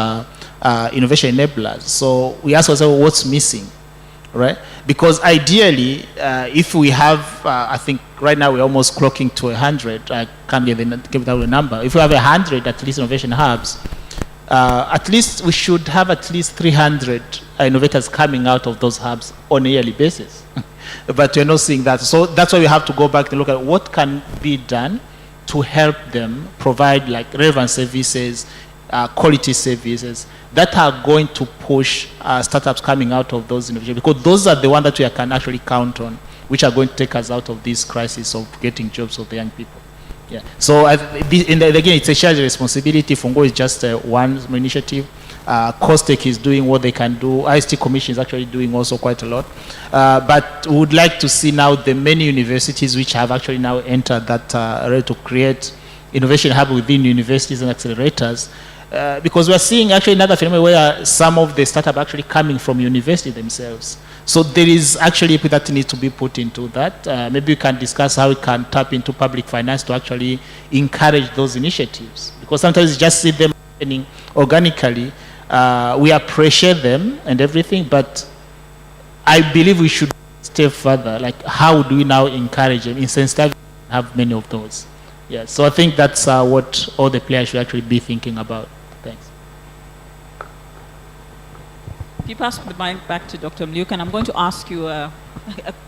innovation enablers. So we ask ourselves what's missing, right? Because ideally, if we have, I think right now we're almost clocking to 100, I can't give the number. If we have 100 at least innovation hubs, at least we should have at least 300 innovators coming out of those hubs on a yearly basis. But we're not seeing that. So that's why we have to go back and look at what can be done to help them provide like relevant services quality services that are going to push startups coming out of those innovations, because those are the ones that we can actually count on, which are going to take us out of this crisis of getting jobs for the young people. Yeah. So again, it's a shared responsibility. Fungo is just one initiative. COSTECH is doing what they can do. IST Commission is actually doing also quite a lot. But we would like to see now the many universities which have actually now entered that ready to create innovation hub within universities and accelerators. Because we're seeing actually another phenomenon where some of the startups are actually coming from university themselves. So there is actually that needs to be put into that. Maybe we can discuss how we can tap into public finance to actually encourage those initiatives. Because sometimes you just see them happening organically. We appreciate them and everything, but I believe we should step further. Like, how do we now encourage them? Instead of have many of those. Yeah, so I think that's what all the players should actually be thinking about. Thanks. If you pass the mic back to Dr. Mluke, and I'm going to ask you a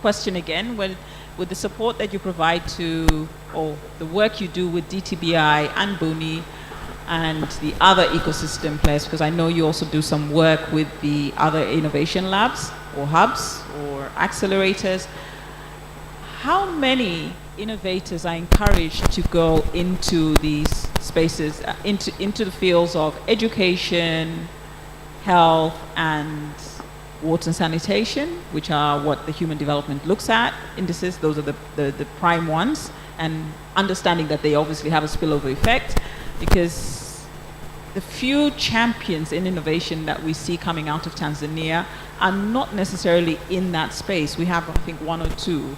question again. Well, with the support that you provide to, or the work you do with DTBI and Buni and the other ecosystem players, because I know you also do some work with the other innovation labs or hubs or accelerators, how many innovators are encouraged to go into these spaces, into the fields of education, health, and water and sanitation, which are what the human development looks at indices? Those are the prime ones, and understanding that they obviously have a spillover effect, because the few champions in innovation that we see coming out of Tanzania are not necessarily in that space. We have, I think, one or two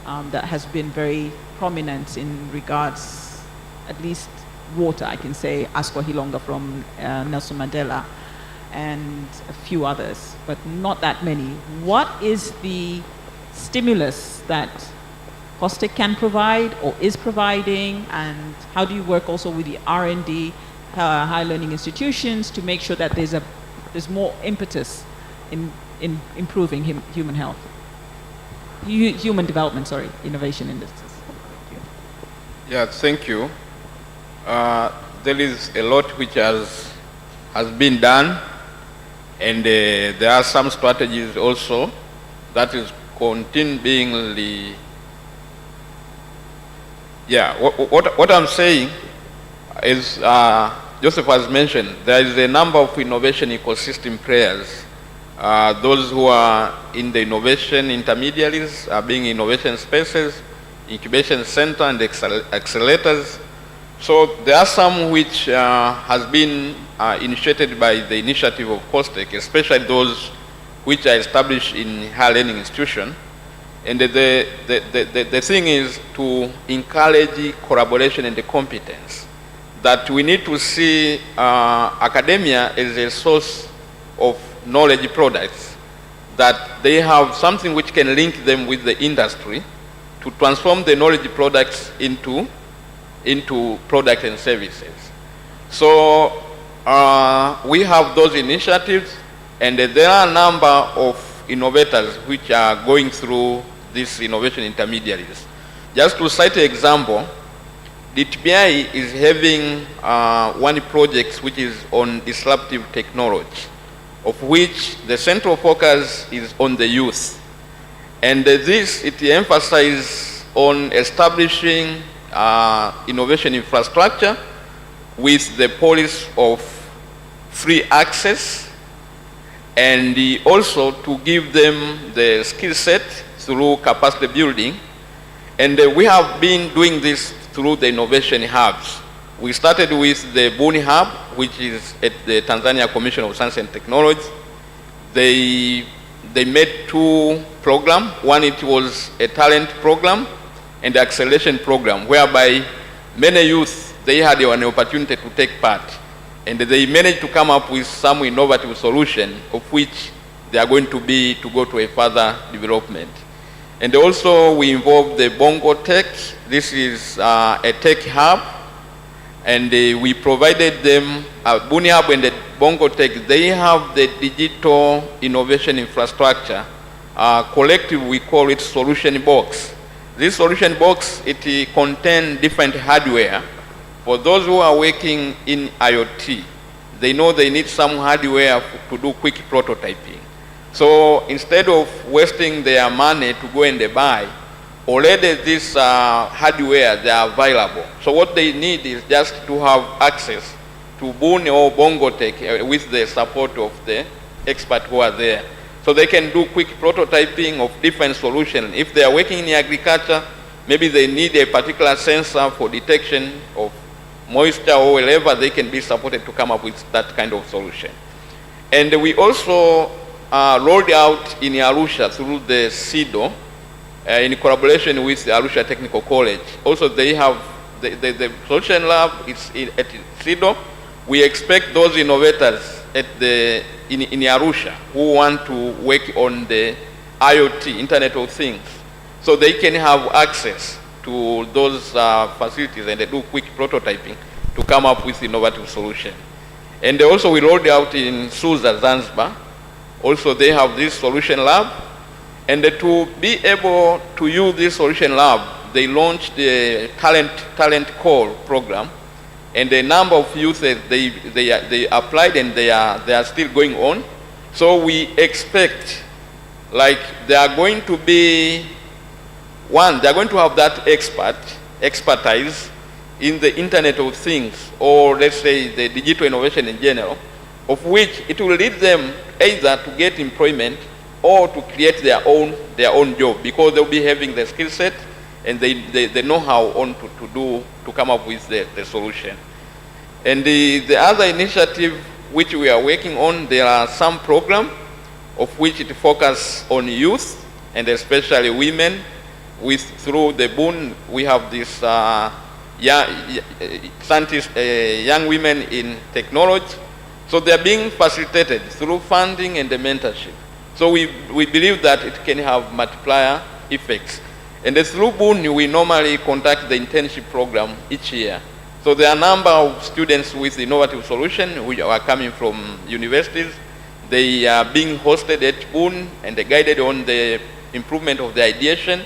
that has been very prominent in regards, at least water, I can say, Asqua Hilonga from Nelson Mandela, and a few others, but not that many. What is the stimulus that COSTECH can provide or is providing, and how do you work also with the R&D, high learning institutions, to make sure that there's more impetus in improving human health? Human development, sorry, innovation industries. Yeah, thank you. There is a lot which has been done, and there are some strategies also that is continually. Yeah, what I'm saying is, Joseph has mentioned, there is a number of innovation ecosystem players. Those who are in the innovation intermediaries, being innovation spaces, incubation center, and accelerators. So there are some which has been initiated by the initiative of COSTECH, especially those which are established in higher learning institutions. And the thing is to encourage collaboration and the competence. That we need to see academia as a source of knowledge products, that they have something which can link them with the industry to transform the knowledge products into products and services. So we have those initiatives, and there are a number of innovators which are going through these innovation intermediaries. Just to cite an example, DTBI is having one project which is on disruptive technology, of which the central focus is on the youth. And it emphasizes on establishing innovation infrastructure with the policy of free access, and also to give them the skill set through capacity building. And we have been doing this through the innovation hubs. We started with the Buni Hub, which is at the Tanzania Commission of Science and Technology. They made two programs. One, it was a talent program and the acceleration program, whereby many youth, they had an opportunity to take part. And they managed to come up with some innovative solution, of which they are going to go to a further development. And also we involved the Bongo Tech. This is a tech hub, and we provided them, Buni Hub and the Bongo Tech, they have the digital innovation infrastructure. Collectively, we call it solution box. This solution box, it contains different hardware for those who are working in IoT. they know they need some hardware to do quick prototyping. So instead of wasting their money to go and buy, already this hardware, they are available. So what they need is just to have access to Boon or Bongo Tech with the support of the experts who are there. So they can do quick prototyping of different solutions. If they are working in agriculture, maybe they need a particular sensor for detection of moisture or wherever, they can be supported to come up with that kind of solution. And we also rolled out in Arusha through the CIDO, in collaboration with the Arusha Technical College. Also, they have the solution lab at CIDO. We expect those innovators in Arusha who want to work on the IoT, Internet of Things, so they can have access to those facilities and they do quick prototyping to come up with innovative solution. And also we rolled out in Suza, Zanzibar. Also they have this solution lab. And to be able to use this solution lab, they launched the talent call program. And a number of youth, they applied and they are still going on. So we expect, like, they are going to be, one, they are going to have that expertise in the Internet of Things, or let's say the digital innovation in general, of which it will lead them either to get employment or to create their own job, because they'll be having the skill set and the know-how to come up with the solution. And the other initiative which we are working on, there are some programs of which it focuses on youth and especially women. Through the Boon, we have this young women in technology. So they are being facilitated through funding and the mentorship. So we believe that it can have multiplier effects. And through Boon, we normally conduct the internship program each year. So there are a number of students with innovative solutions who are coming from universities. They are being hosted at Boon and they're guided on the improvement of the ideation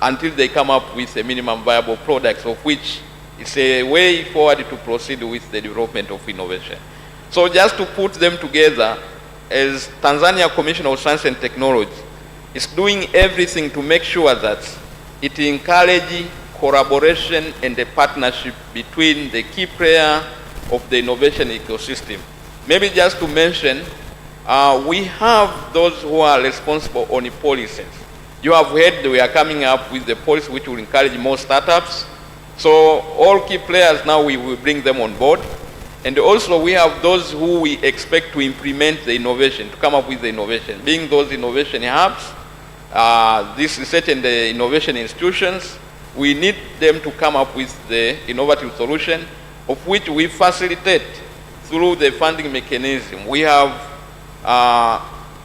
until they come up with a minimum viable products, of which is a way forward to proceed with the development of innovation. So just to put them together, as Tanzania Commission of Science and Technology is doing everything to make sure that it encourages collaboration and the partnership between the key player of the innovation ecosystem. Maybe just to mention, we have those who are responsible on the policies. You have heard that we are coming up with the policy which will encourage more startups. So all key players now, we will bring them on board. And also we have those who we expect to implement the innovation, to come up with the innovation, being those innovation hubs, this research and the innovation institutions. We need them to come up with the innovative solution, of which we facilitate through the funding mechanism. We have,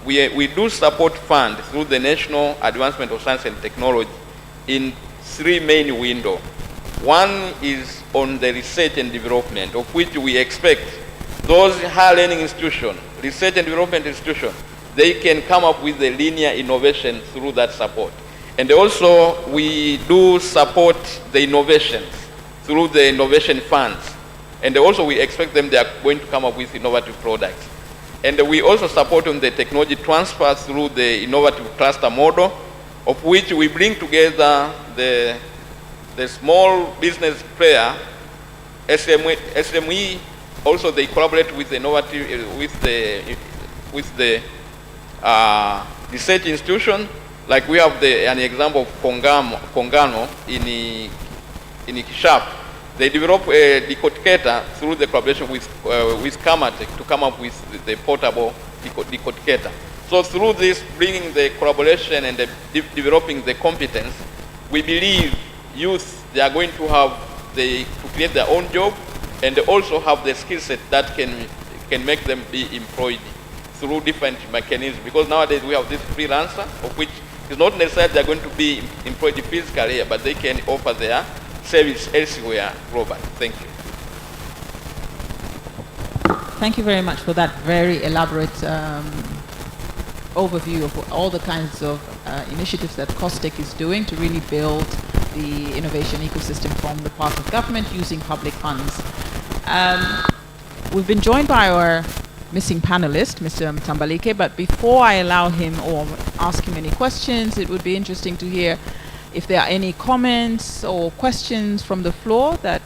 we do support fund through the National Advancement of Science and Technology in 3 main windows. One is on the research and development, of which we expect those higher learning institutions, research and development institutions, they can come up with the linear innovation through that support. And also we do support the innovations through the innovation funds. And also we expect them, they are going to come up with innovative products. And we also support on the technology transfer through the innovative cluster model, of which we bring together the small business player, SME, also they collaborate with the innovative, with the research institution. Like we have an example of Kongano in Kishap. They develop a decodicator through the collaboration with Kamatech to come up with the portable decodicator. So through this, bringing the collaboration and developing the competence, we believe youth, they are going to have to create their own job and also have the skill set that can make them be employed through different mechanisms. Because nowadays we have this freelancer, of which it's not necessarily they're going to be employed physically here, but they can offer their service elsewhere globally. Thank you. Thank you very much for that very elaborate overview of all the kinds of initiatives that COSTECH is doing to really build the innovation ecosystem from the part of government using public funds. We've been joined by our missing panelist, Mr. Mtambalike, but before I allow him or ask him any questions, it would be interesting to hear if there are any comments or questions from the floor, that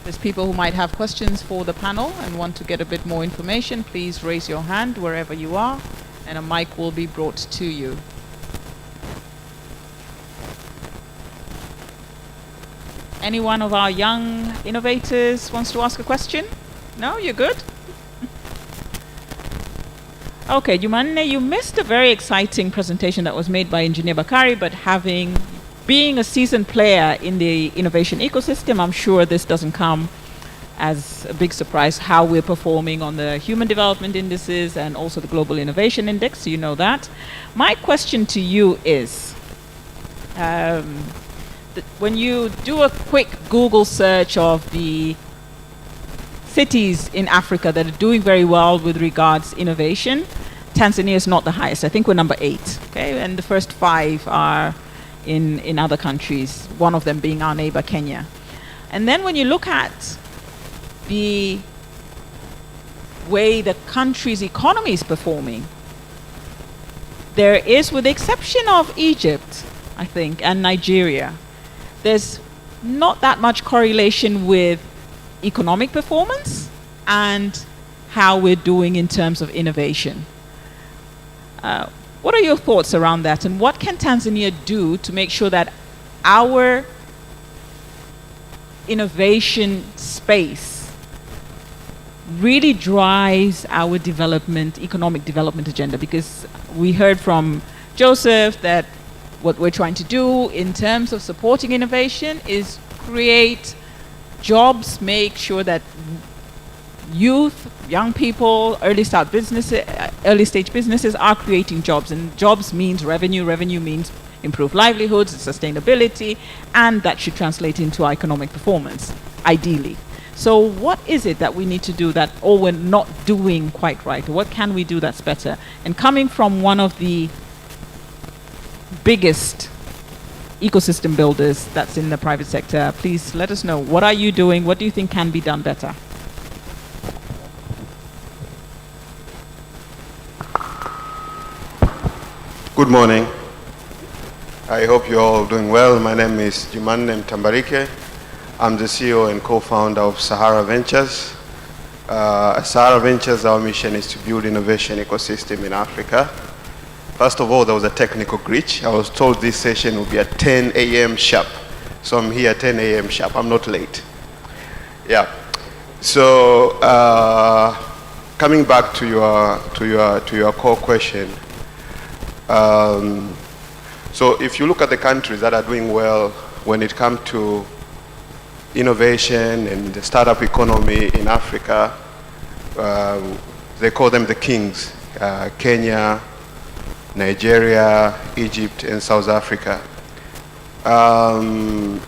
there's people who might have questions for the panel and want to get a bit more information. Please raise your hand wherever you are, and a mic will be brought to you. Any one of our young innovators wants to ask a question? No, you're good? Okay, Jumanne, you missed a very exciting presentation that was made by Engineer Bakari, but being a seasoned player in the innovation ecosystem, I'm sure this doesn't come as a big surprise how we're performing on the human development indices and also the global innovation index, so you know that. My question to you is, when you do a quick Google search of the cities in Africa that are doing very well with regards innovation, Tanzania is not the highest. I think we're number 8, okay? And the first 5 are in other countries, one of them being our neighbor Kenya. And then when you look at the way the country's economy is performing, there is, with the exception of Egypt, I think, and Nigeria, there's not that much correlation with economic performance and how we're doing in terms of innovation. What are your thoughts around that, and what can Tanzania do to make sure that our innovation space really drives our economic development agenda? Because we heard from Joseph that what we're trying to do in terms of supporting innovation is create jobs, make sure that youth, young people, early stage businesses are creating jobs, and jobs means revenue means improved livelihoods, sustainability, and that should translate into our economic performance, ideally. So what is it that we need to do that, or we're not doing quite right? What can we do that's better? And coming from one of the biggest ecosystem builders that's in the private sector, please let us know, what are you doing? What do you think can be done better? Good morning. I hope you're all doing well. My name is Jumanne Mtambalike. I'm the CEO and co-founder of Sahara Ventures. At Sahara Ventures, our mission is to build innovation ecosystem in Africa. First of all, there was a technical glitch. I was told this session will be at 10 a.m. sharp. So I'm here at 10 a.m. sharp. I'm not late. Yeah. So coming back to your core question. So if you look at the countries that are doing well when it comes to innovation and the startup economy in Africa, they call them the kings: Kenya, Nigeria, Egypt, and South Africa.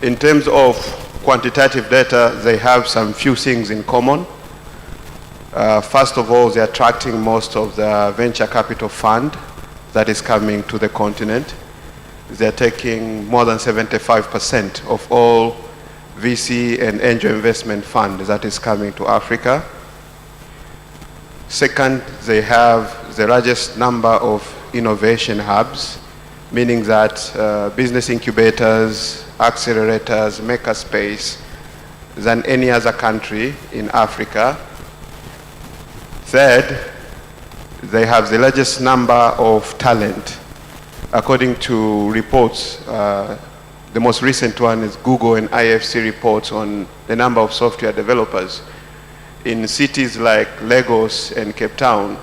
In terms of quantitative data, they have some few things in common. First of all, they're attracting most of the venture capital fund that is coming to the continent. They're taking more than 75% of all VC and angel investment fund that is coming to Africa. Second, they have the largest number of innovation hubs, meaning that business incubators, accelerators, makerspace than any other country in Africa. Third, they have the largest number of talent. According to reports, the most recent one is Google and IFC reports on the number of software developers. In cities like Lagos and Cape Town,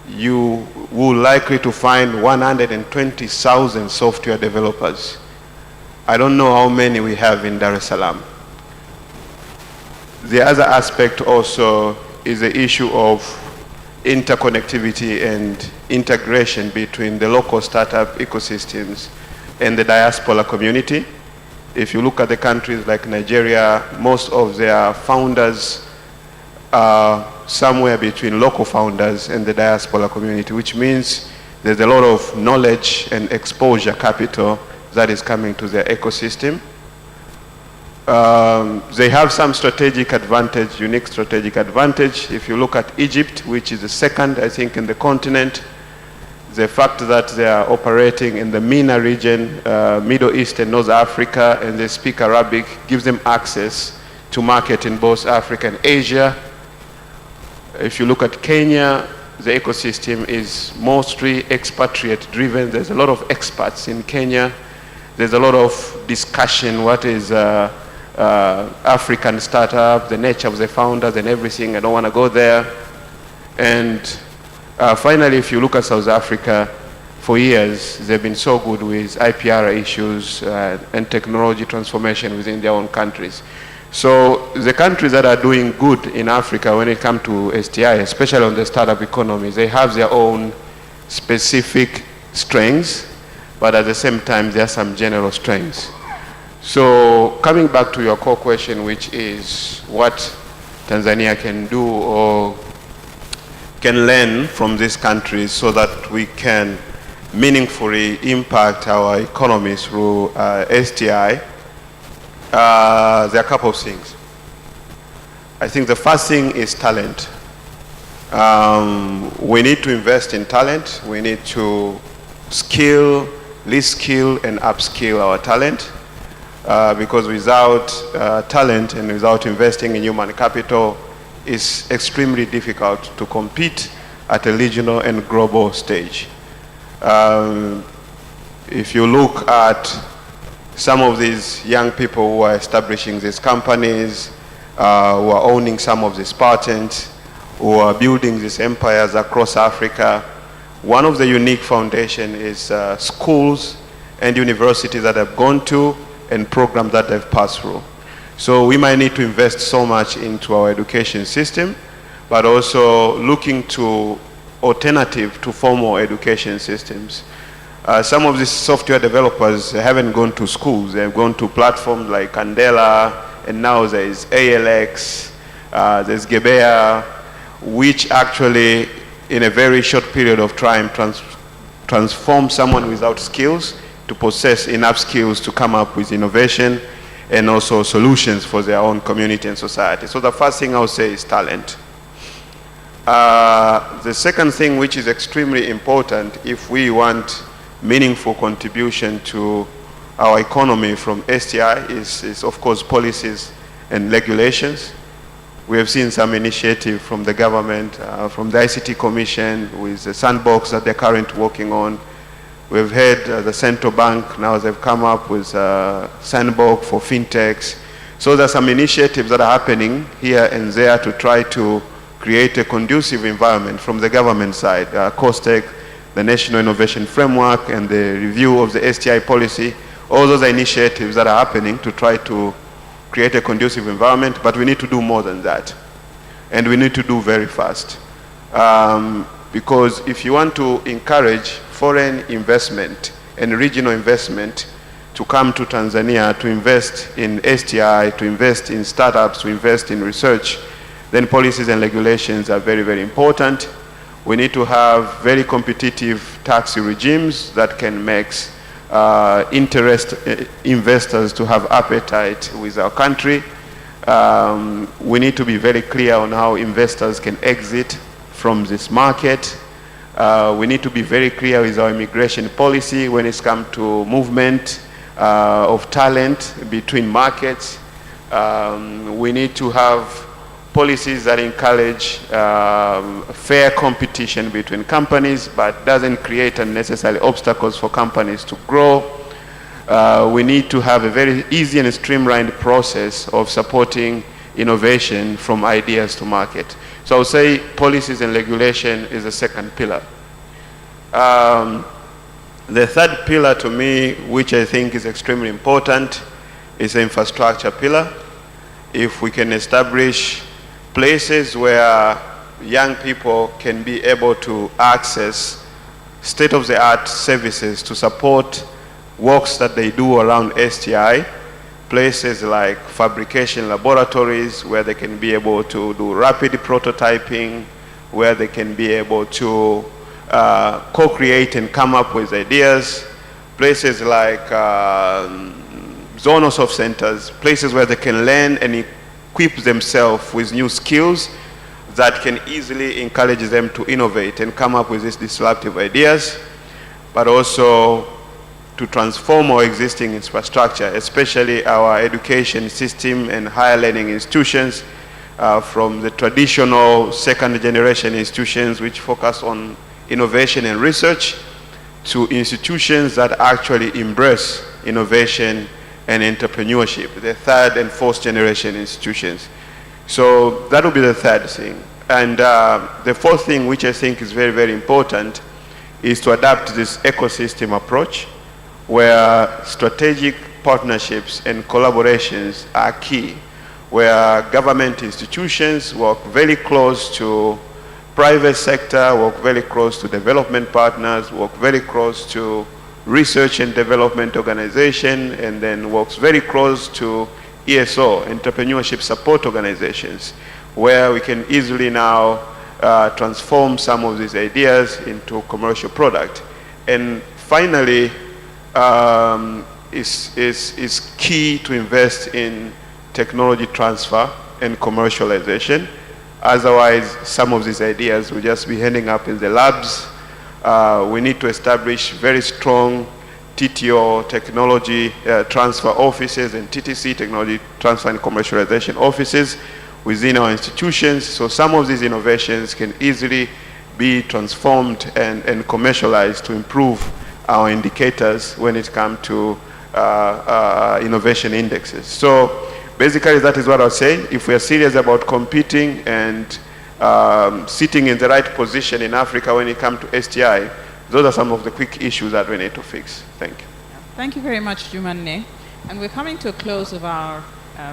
you will likely to find 120,000 software developers. I don't know how many we have in Dar es Salaam. The other aspect also is the issue of interconnectivity and integration between the local startup ecosystems and the diaspora community. If you look at the countries like Nigeria, most of their founders are somewhere between local founders and the diaspora community, which means there's a lot of knowledge and exposure capital that is coming to their ecosystem. They have some strategic advantage, unique strategic advantage. If you look at Egypt, which is the second, I think, in the continent, the fact that they are operating in the MENA region, Middle East and North Africa, and they speak Arabic, gives them access to market in both Africa and Asia. If you look at Kenya, the ecosystem is mostly expatriate driven. There's a lot of expats in Kenya. There's a lot of discussion, what is African startup, the nature of the founders and everything. I don't want to go there. And finally, if you look at South Africa, for years, they've been so good with IPR issues and technology transformation within their own countries. So the countries that are doing good in Africa when it comes to STI, especially on the startup economy, they have their own specific strengths, but at the same time, there are some general strengths. So coming back to your core question, which is what Tanzania can do or can learn from these countries so that we can meaningfully impact our economy through STI, there are a couple of things. I think the first thing is talent. We need to invest in talent. We need to skill, reskill, and upskill our talent. Because without talent and without investing in human capital, it's extremely difficult to compete at a regional and global stage. If you look at some of these young people who are establishing these companies, who are owning some of these patents, who are building these empires across Africa, one of the unique foundations is schools and universities that have gone to and programs that they've passed through. So we might need to invest so much into our education system, but also looking to alternative to formal education systems. Some of these software developers haven't gone to schools. They've gone to platforms like Candela, and now there's ALX, there's Gebea, which actually, in a very short period of time, transform someone without skills to possess enough skills to come up with innovation and also solutions for their own community and society. So the first thing I would say is talent. The second thing, which is extremely important if we want meaningful contribution to our economy from STI, is of course policies and regulations. We have seen some initiative from the government, from the ICT Commission with the sandbox that they're currently working on. We've had the central bank, now they've come up with a sandbox for fintechs. So there's some initiatives that are happening here and there to try to create a conducive environment from the government side. COSTECH, the National Innovation Framework, and the review of the STI policy. All those are initiatives that are happening to try to create a conducive environment, but we need to do more than that. And we need to do very fast. Because if you want to encourage foreign investment and regional investment to come to Tanzania to invest in STI, to invest in startups, to invest in research, then policies and regulations are very, very important. We need to have very competitive tax regimes that can make investors to have appetite with our country. We need to be very clear on how investors can exit from this market. We need to be very clear with our immigration policy when it's come to movement of talent between markets. We need to have policies that encourage fair competition between companies, but doesn't create unnecessary obstacles for companies to grow. We need to have a very easy and streamlined process of supporting innovation from ideas to market. So I would say policies and regulation is the second pillar. The third pillar to me, which I think is extremely important, is the infrastructure pillar. If we can establish places where young people can be able to access state-of-the-art services to support works that they do around STI, places like fabrication laboratories where they can be able to do rapid prototyping, where they can be able to co-create and come up with ideas, places like zonal soft centers, places where they can learn and equip themselves with new skills that can easily encourage them to innovate and come up with these disruptive ideas, but also to transform our existing infrastructure, especially our education system and higher learning institutions, from the traditional second generation institutions which focus on innovation and research to institutions that actually embrace innovation and entrepreneurship, the third and fourth generation institutions. So that will be the third thing. And the fourth thing, which I think is very, very important, is to adapt this ecosystem approach where strategic partnerships and collaborations are key, where government institutions work very close to private sector, work very close to development partners, work very close to research and development organization, and then works very close to ESO, entrepreneurship support organizations, where we can easily now transform some of these ideas into commercial product. And finally, is key to invest in technology transfer and commercialization. Otherwise, some of these ideas will just be ending up in the labs. We need to establish very strong TTO, technology transfer offices, and TTC, technology transfer and commercialization offices within our institutions. So some of these innovations can easily be transformed and commercialized to improve our indicators when it comes to innovation indexes. So basically, that is what I'll say. If we are serious about competing and sitting in the right position in Africa when it comes to STI, those are some of the quick issues that we need to fix. Thank you. Thank you very much, Jumanne. And we're coming to a close of our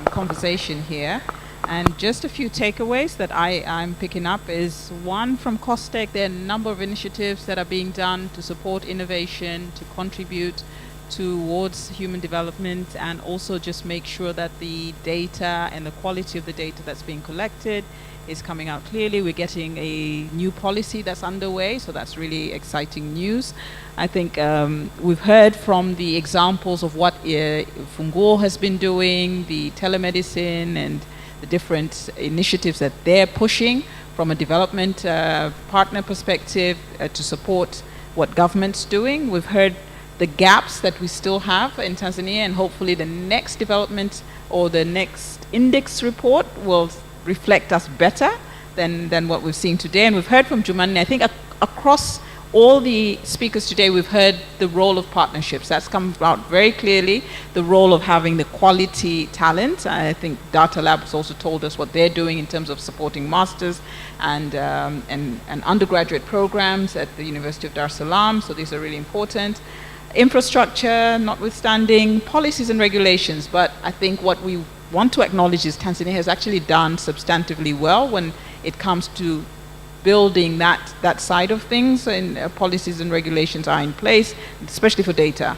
conversation here. And just a few takeaways that I'm picking up is, one, from COSTECH, there are a number of initiatives that are being done to support innovation, to contribute towards human development, and also just make sure that the data and the quality of the data that's being collected is coming out clearly. We're getting a new policy that's underway, so that's really exciting news. I think we've heard from the examples of what Funguo has been doing, the telemedicine and the different initiatives that they're pushing from a development partner perspective to support what government's doing. We've heard the gaps that we still have in Tanzania, and hopefully the next development or the next index report will reflect us better than what we've seen today. And we've heard from Jumanne, I think across all the speakers today, we've heard the role of partnerships. That's come out very clearly, the role of having the quality talent. I think Data Lab has also told us what they're doing in terms of supporting masters and undergraduate programs at the University of Dar es Salaam, so these are really important. Infrastructure, notwithstanding, policies and regulations, but I think what we want to acknowledge is Tanzania has actually done substantively well when it comes to building that side of things, and policies and regulations are in place, especially for data.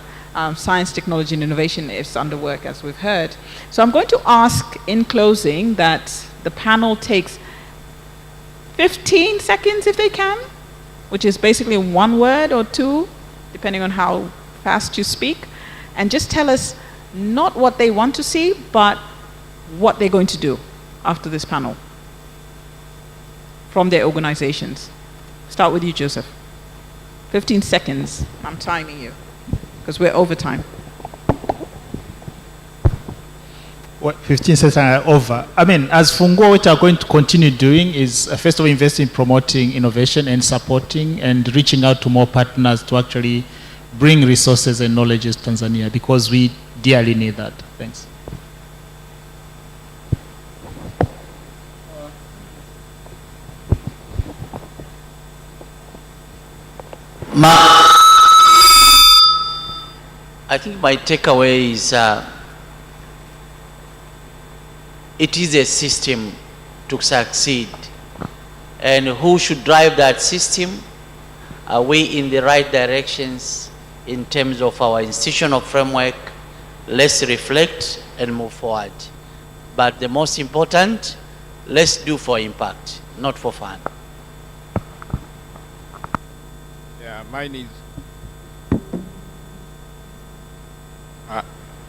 Science, technology, and innovation is under work, as we've heard. So I'm going to ask in closing that the panel takes 15 seconds, if they can, which is basically one word or two, depending on how fast you speak, and just tell us not what they want to see, but what they're going to do after this panel from their organizations. Start with you, Joseph. 15 seconds. I'm timing you because we're over time. What, 15 seconds are over. I mean, as Funguo, what we are going to continue doing is, first of all, invest in promoting innovation and supporting and reaching out to more partners to actually bring resources and knowledge to Tanzania, because we dearly need that. Thanks. I think my takeaway is it is a system to succeed. And who should drive that system? Are we in the right directions in terms of our institutional framework? Let's reflect and move forward. But the most important, let's do for impact, not for fun. Yeah, mine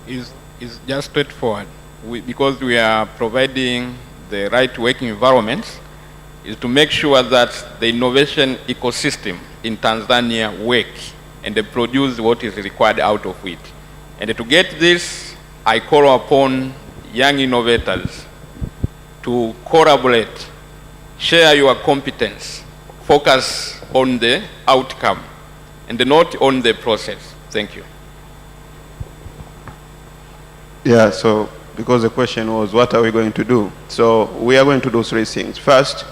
is is just straightforward. Because we are providing the right working environments, is to make sure that the innovation ecosystem in Tanzania work and they produce what is required out of it. And to get this, I call upon young innovators to collaborate, share your competence, focus on the outcome, and not on the process. Thank you. Yeah, so because the question was, what are we going to do? So we are going to do 3 things. First,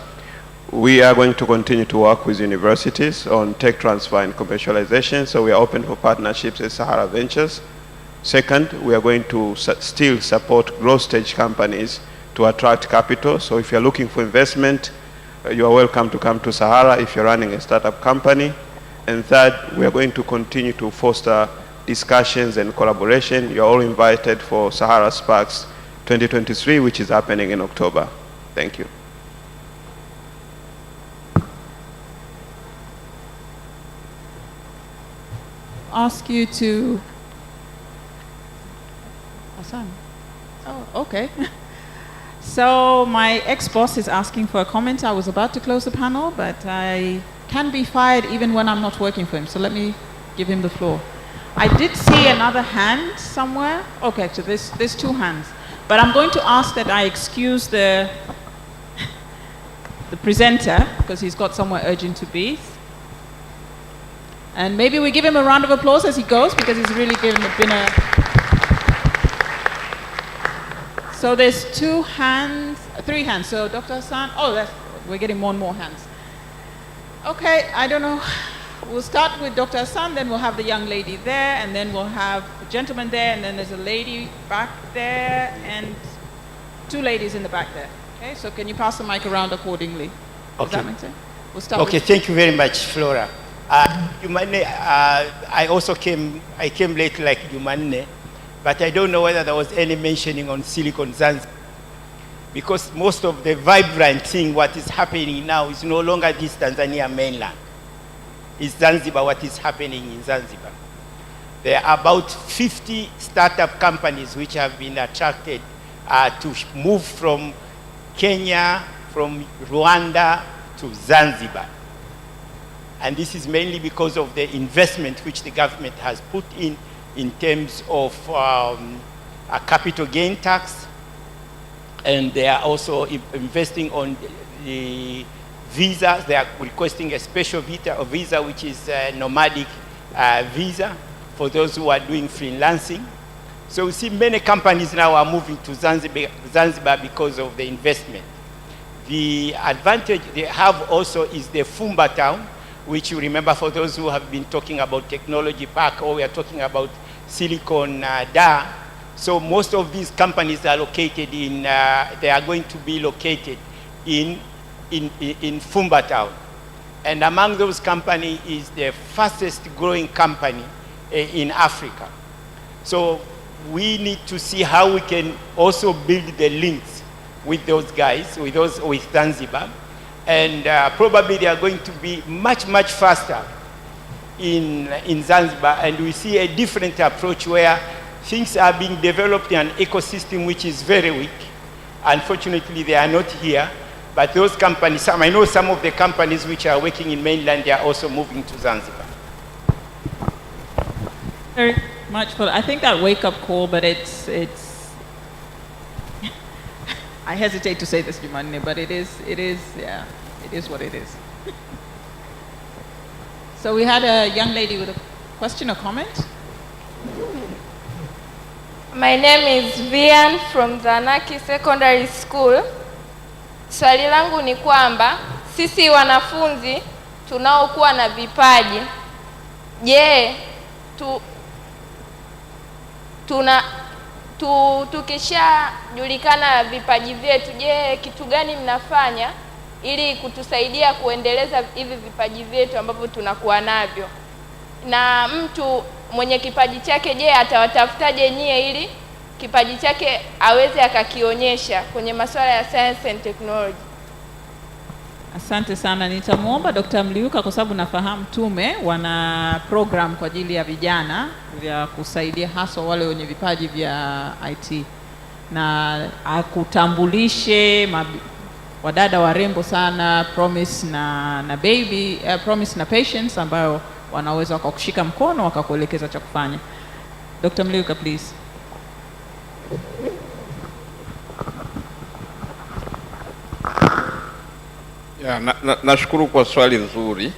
we are going to continue to work with universities on tech transfer and commercialization, so we are open for partnerships with Sahara Ventures. Second, we are going to still support growth stage companies to attract capital. So if you're looking for investment, you are welcome to come to Sahara if you're running a startup company. And third, we are going to continue to foster discussions and collaboration. You're all invited for Sahara Sparks 2023, which is happening in October. Thank you. Ask you to... Hassan. Oh, okay. So my ex-boss is asking for a comment. I was about to close the panel, but I can be fired even when I'm not working for him. So let me give him the floor. I did see another hand somewhere. Okay, so there's 2 hands. But I'm going to ask that I excuse the presenter because he's got somewhere urgent to be. And maybe we give him a round of applause as he goes because he's really been a... So there's 2 hands, 3 hands. So Dr. Hassan, we're getting more and more hands. Okay, I don't know. We'll start with Dr. Hassan, then we'll have the young lady there, and then we'll have the gentleman there, and then there's a lady back there, and 2 ladies in the back there. Okay, so can you pass the mic around accordingly? Does that make sense? We'll start with... Thank you very much, Flora. Jumanne, I came late like Jumanne, but I don't know whether there was any mentioning on Silicon Zanzibar, because most of the vibrant thing, what is happening now, is no longer this Tanzania mainland. It's Zanzibar, what is happening in Zanzibar. There are about 50 startup companies which have been attracted to move from Kenya, from Rwanda to Zanzibar. And this is mainly because of the investment which the government has put in terms of a capital gain tax. And they are also investing on the visas. They are requesting a special visa which is a nomadic visa for those who are doing freelancing. So we see many companies now are moving to Zanzibar because of the investment. The advantage they have also is the Fumba town, which you remember for those who have been talking about technology park, or we are talking about Silicon Dar. So most of these companies are located in, they are going to be located in Fumba town. And among those companies is the fastest growing company in Africa. So we need to see how we can also build the links with those guys, with Zanzibar. And probably they are going to be much, much faster in Zanzibar. And we see a different approach where things are being developed in an ecosystem which is very weak. Unfortunately, they are not here. But those companies, I know some of the companies which are working in mainland, they are also moving to Zanzibar. Very much for, I think that wake-up call, but it's I hesitate to say this, Jumanne, but it is, yeah, it is what it is. So we had a young lady with a question or comment. My name is Vian from Zanaki Secondary School. Swali langu ni kwamba sisi wanafunzi tunaokuwa na vipaji, je, tukishajulikana vipaji vyetu, je, kitu gani mnafanya ili kutusaidia kuendeleza hivi vipaji vyetu ambavyo tunakuwa navyo? Na mtu mwenye kipaji chake, je, atawatafutaje nyie ili kipaji chake aweze akakionyesha kwenye masuala ya science and technology? Asante sana. Nitamwomba Dr. Mliuka kwa sababu nafahamu tume wana program kwa ajili ya vijana vya kusaidia hasa wale wenye vipaji vya IT, na akutambulishe wadada warembo sana Promise na Baby, Promise na Patience, ambayo wanaweza wakakushika mkono wakakuelekeza cha kufanya. Dr. Mliuka, please. Nashukuru kwa swali nzuri.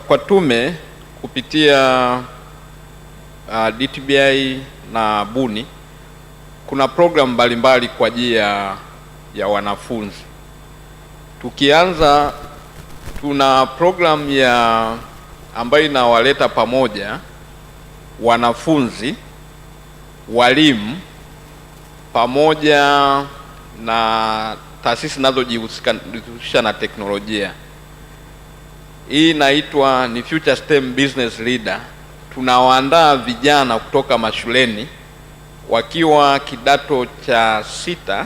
Kwa tume kupitia DTBI na Buni kuna program mbalimbali kwa ajili ya wanafunzi. Tukianza, tuna program ambayo inawaleta pamoja wanafunzi, walimu pamoja na taasisi zinazojihusisha na teknolojia. Hii inaitwa ni Future STEM Business Leader. Tunawaandaa vijana kutoka mashuleni wakiwa kidato cha 6,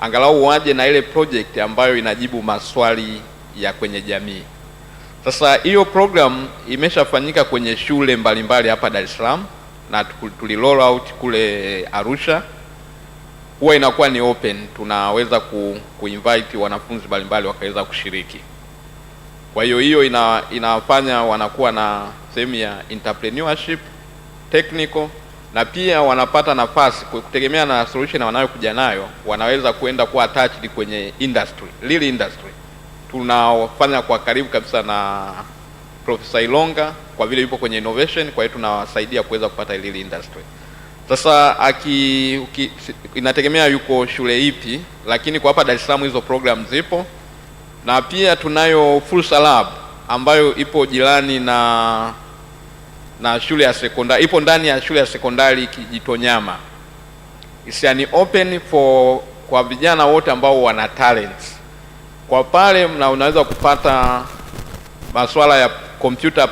angalau waje na ile project ambayo inajibu maswali ya kwenye jamii. Sasa hiyo program imeshafanyika kwenye shule mbalimbali hapa Dar es Salaam na tuli roll out kule Arusha. Huwa inakuwa ni open, tunaweza kuinvite wanafunzi mbalimbali wakaweza kushiriki. Kwa hiyo inafanya wanakuwa na sehemu ya entrepreneurship, technical, na pia wanapata nafasi kutegemea na solution wanayokuja nayo, wanaweza kuenda kuwa attached kwenye industry, real industry. Tunafanya kwa karibu kabisa na Professor Ilonga kwa vile yupo kwenye innovation, kwa hiyo tunawasaidia kuweza kupata real industry. Sasa inategemea yuko shule ipi, lakini kwa hapa Dar es Salaam hizo program zipo. Na pia tunayo Fursa Lab ambayo ipo jirani na shule ya sekondari, ipo ndani ya shule ya sekondari Kijitonyama. Ni open kwa vijana wote ambao wana talents. Kwa pale unaweza kupata masuala ya computer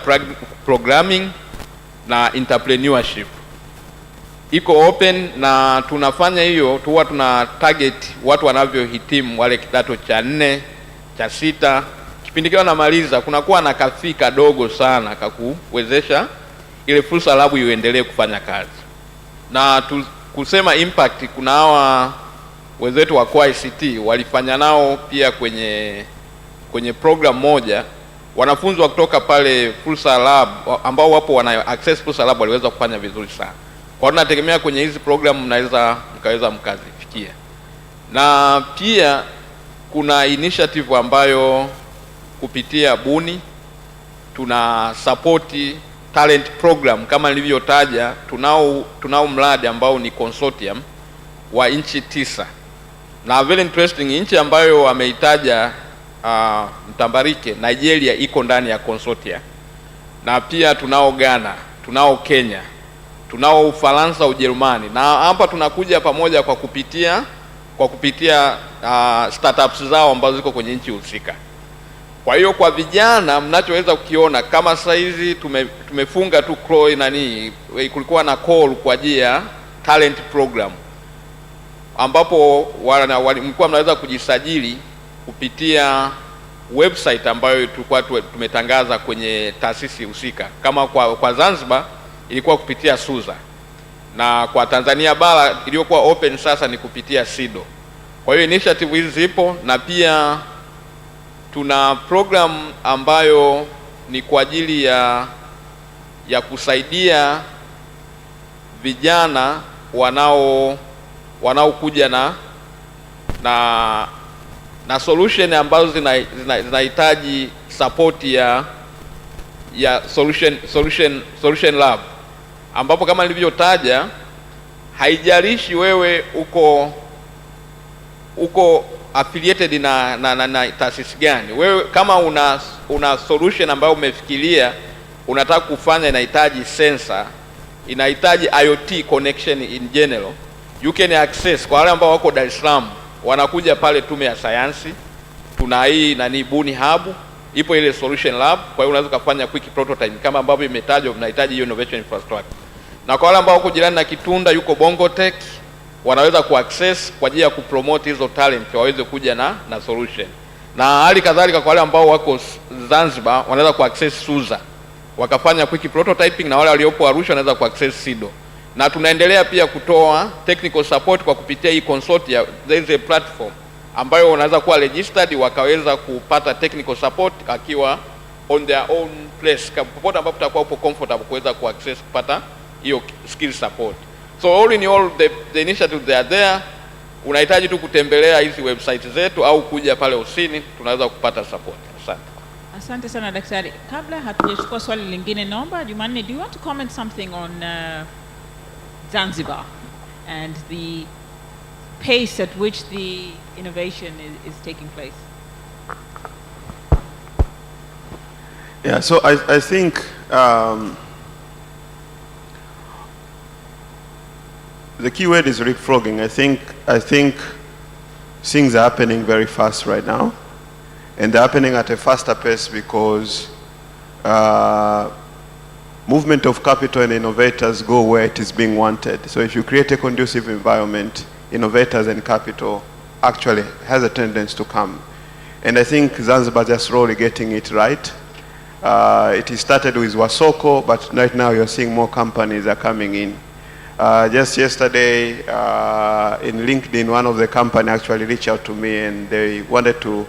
programming na entrepreneurship. Iko open na tunafanya hiyo, huwa tuna target watu wanavyohitimu wale kidato cha 4, cha 6. Kipindi kile wanamaliza kunakuwa na kafi kadogo sana kakuwezesha ile Fursa Lab iendelee kufanya kazi. Na kusema impact, kuna hawa wenzetu wa ICT walifanya nao pia kwenye program moja. Wanafunzi kutoka pale Fursa Lab ambao wapo wana access Fursa Lab waliweza kufanya vizuri sana. Kwa hiyo tunategemea kwenye hizi program mkaweza mkazifikia. Na pia kuna initiative ambayo kupitia Buni tuna support talent program kama nilivyotaja. Tunao mradi ambao ni consortium wa nchi 9. Na very interesting, nchi ambayo ameitaja Mtambarike, Nigeria iko ndani ya consortium. Na pia tunao Ghana, tunao Kenya, tunao Ufaransa, Ujerumani. Na hapa tunakuja pamoja kwa kupitia startups zao ambazo ziko kwenye nchi husika. Kwa hiyo kwa vijana mnachoweza kukiona kama sasa hizi tumefunga tu kulikuwa na call kwa ajili ya talent program ambapo mlikuwa mnaweza kujisajili kupitia website ambayo tulikuwa tumetangaza kwenye taasisi husika. Kama kwa Zanzibar ilikuwa kupitia Suza, na kwa Tanzania bara iliyokuwa open sasa ni kupitia SIDO. Kwa hiyo initiative hizi zipo, na pia tuna program ambayo ni kwa ajili ya kusaidia vijana wanaokuja na solution ambazo zinahitaji support ya solution lab, ambapo kama nilivyotaja, haijalishi wewe uko affiliated na taasisi gani. Wewe kama una solution ambayo umefikiria unataka kufanya, inahitaji sensor, inahitaji IoT connection in general, you can access. Kwa wale ambao wako Dar es Salaam wanakuja pale Tume ya Sayansi, tuna hii Buni Hub, ipo ile solution lab. Kwa hiyo unaweza kufanya quick prototype kama ambavyo imetajwa, unahitaji hiyo innovation infrastructure. Na kwa wale ambao wako jirani na Kitunda, yuko Bongo Tech, wanaweza kuaccess kwa ajili ya kupromote hizo talent waweze kuja na solution. Na hali kadhalika kwa wale ambao wako Zanzibar wanaweza kuaccess SUZA wakafanya quick prototyping, na wale waliopo Arusha wanaweza kuaccess SIDO. Na tunaendelea pia kutoa technical support kwa kupitia hii consortia. There is a platform ambayo wanaweza kuwa registered wakaweza kupata technical support akiwa on their own place, popote ambapo utakuwa upo comfortable kuweza kuaccess kupata hiyo skill support. So all in all, the initiatives they are there. Unahitaji tu kutembelea hizi website zetu au kuja pale ofisini, tunaweza kupata support. Asante. Asante sana daktari. Kabla hatujachukua swali lingine, naomba Jumanne, do you want to comment something on Zanzibar and the pace at which the innovation is taking place? Yeah, so I think the key word is leapfrogging. I think things are happening very fast right now, and they're happening at a faster pace because movement of capital and innovators go where it is being wanted. So if you create a conducive environment, innovators and capital actually has a tendency to come. And I think Zanzibar is slowly getting it right. It started with Wasoko, but right now you're seeing more companies are coming in. Just yesterday in LinkedIn, one of the company actually reached out to me and they wanted to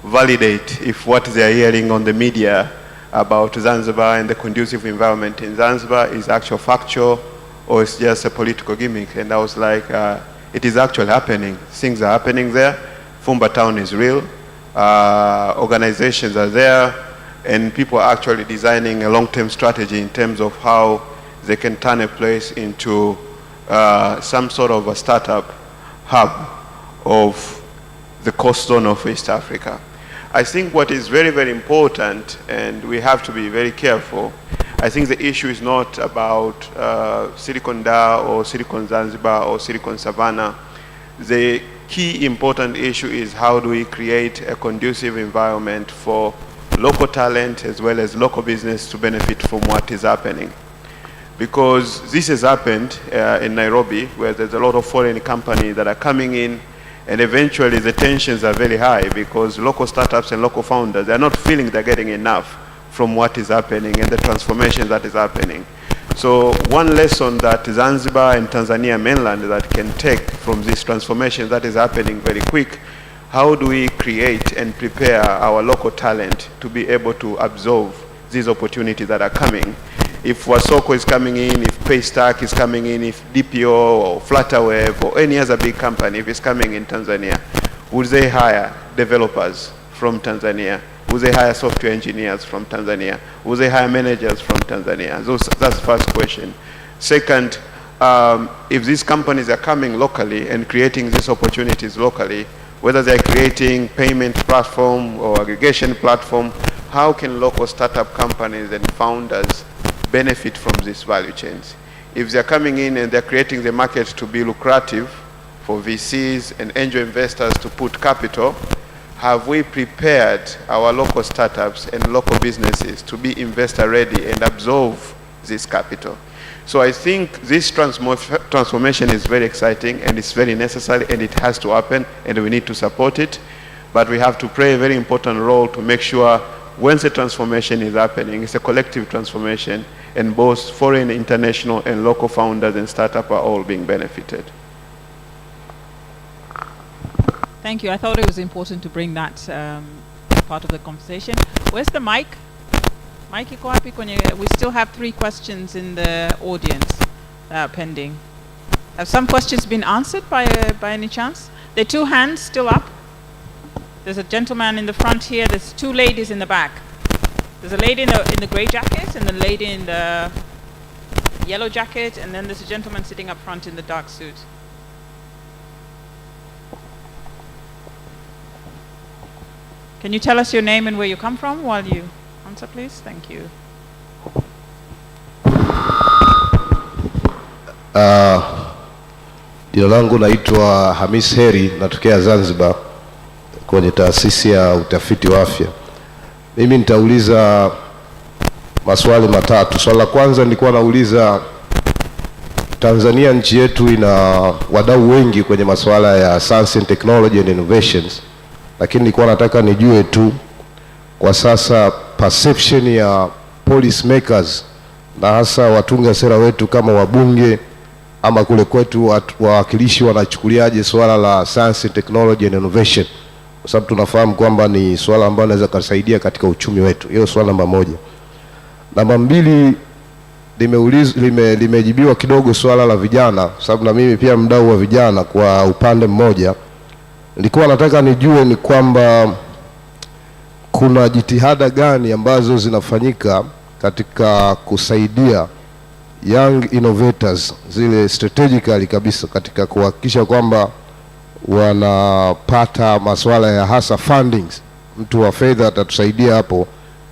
validate if what they are hearing on the media about Zanzibar and the conducive environment in Zanzibar is actual factual or it's just a political gimmick. And I was like, it is actually happening. Things are happening there. Fumba Town is real. Organizations are there, and people are actually designing a long-term strategy in terms of how they can turn a place into some sort of a startup hub of the coast zone of East Africa. I think what is very, very important, and we have to be very careful, I think the issue is not about Silicon Dar or Silicon Zanzibar or Silicon Savannah. The key important issue is how do we create a conducive environment for local talent as well as local business to benefit from what is happening. Because this has happened in Nairobi, where there's a lot of foreign companies that are coming in, and eventually the tensions are very high because local startups and local founders, they're not feeling they're getting enough from what is happening and the transformation that is happening. So one lesson that Zanzibar and Tanzania mainland that can take from this transformation that is happening very quick, how do we create and prepare our local talent to be able to absorb these opportunities that are coming? If Wasoko is coming in, if Paystack is coming in, if DPO or Flutterwave or any other big company, if it's coming in Tanzania, would they hire developers from Tanzania? Would they hire software engineers from Tanzania? Would they hire managers from Tanzania? That's the first question. Second, if these companies are coming locally and creating these opportunities locally, whether they're creating payment platform or aggregation platform, how can local startup companies and founders benefit from these value chains? If they're coming in and they're creating the market to be lucrative for VCs and angel investors to put capital, have we prepared our local startups and local businesses to be investor ready and absorb this capital? So I think this transformation is very exciting and it's very necessary and it has to happen and we need to support it. But we have to play a very important role to make sure once the transformation is happening, it's a collective transformation and both foreign, international and local founders and startups are all being benefited. Thank you. I thought it was important to bring that part of the conversation. Where's the mic? Mic iko wapi kwenye? We still have 3 questions in the audience pending. Have some questions been answered by any chance? There are 2 hands still up. There's a gentleman in the front here. There's 2 ladies in the back. There's a lady in the gray jacket and a lady in the yellow jacket, and then there's a gentleman sitting up front in the dark suit. Can you tell us your name and where you come from while you answer, please? Thank you. Jina langu naitwa Hamis Heri, natokea Zanzibar kwenye taasisi ya utafiti wa afya. Mimi nitauliza maswali matatu. Swali la kwanza nilikuwa nauliza Tanzania nchi yetu ina wadau wengi kwenye masuala ya science and technology and innovations, lakini nilikuwa nataka nijue tu kwa sasa perception ya policy makers na hasa watunga sera wetu kama wabunge ama kule kwetu wawakilishi wanachukuliaje swala la science and technology and innovation, kwa sababu tunafahamu kwamba ni swala ambalo linaweza kusaidia katika uchumi wetu. Hiyo swala namba moja. Namba mbili, limejibiwa kidogo swala la vijana, sababu na mimi pia mdau wa vijana kwa upande mmoja. Nilikuwa nataka nijue ni kwamba kuna jitihada gani ambazo zinafanyika katika kusaidia young innovators zile strategically kabisa katika kuhakikisha kwamba wanapata masuala ya hasa fundings. Mtu wa fedha atatusaidia hapo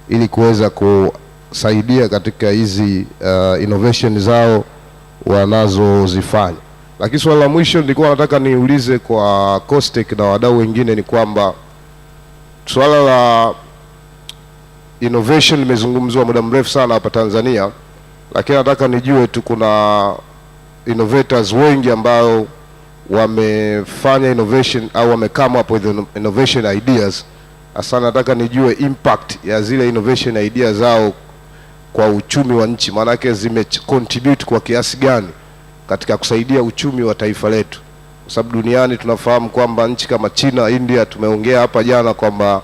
ili kuweza kusaidia katika hizi innovation zao wanazozifanya. Lakini swala la mwisho nilikuwa nataka niulize kwa COSTECH na wadau wengine ni kwamba swala la innovation limezungumzwa muda mrefu sana hapa Tanzania, lakini nataka nijue tu kuna innovators wengi ambao wamefanya innovation au wamekama up with innovation ideas. Hasa nataka nijue impact ya zile innovation ideas zao kwa uchumi wa nchi, maana yake contribute kwa kiasi gani katika kusaidia uchumi wa taifa letu, kwa sababu duniani tunafahamu kwamba nchi kama China, India, tumeongea hapa jana kwamba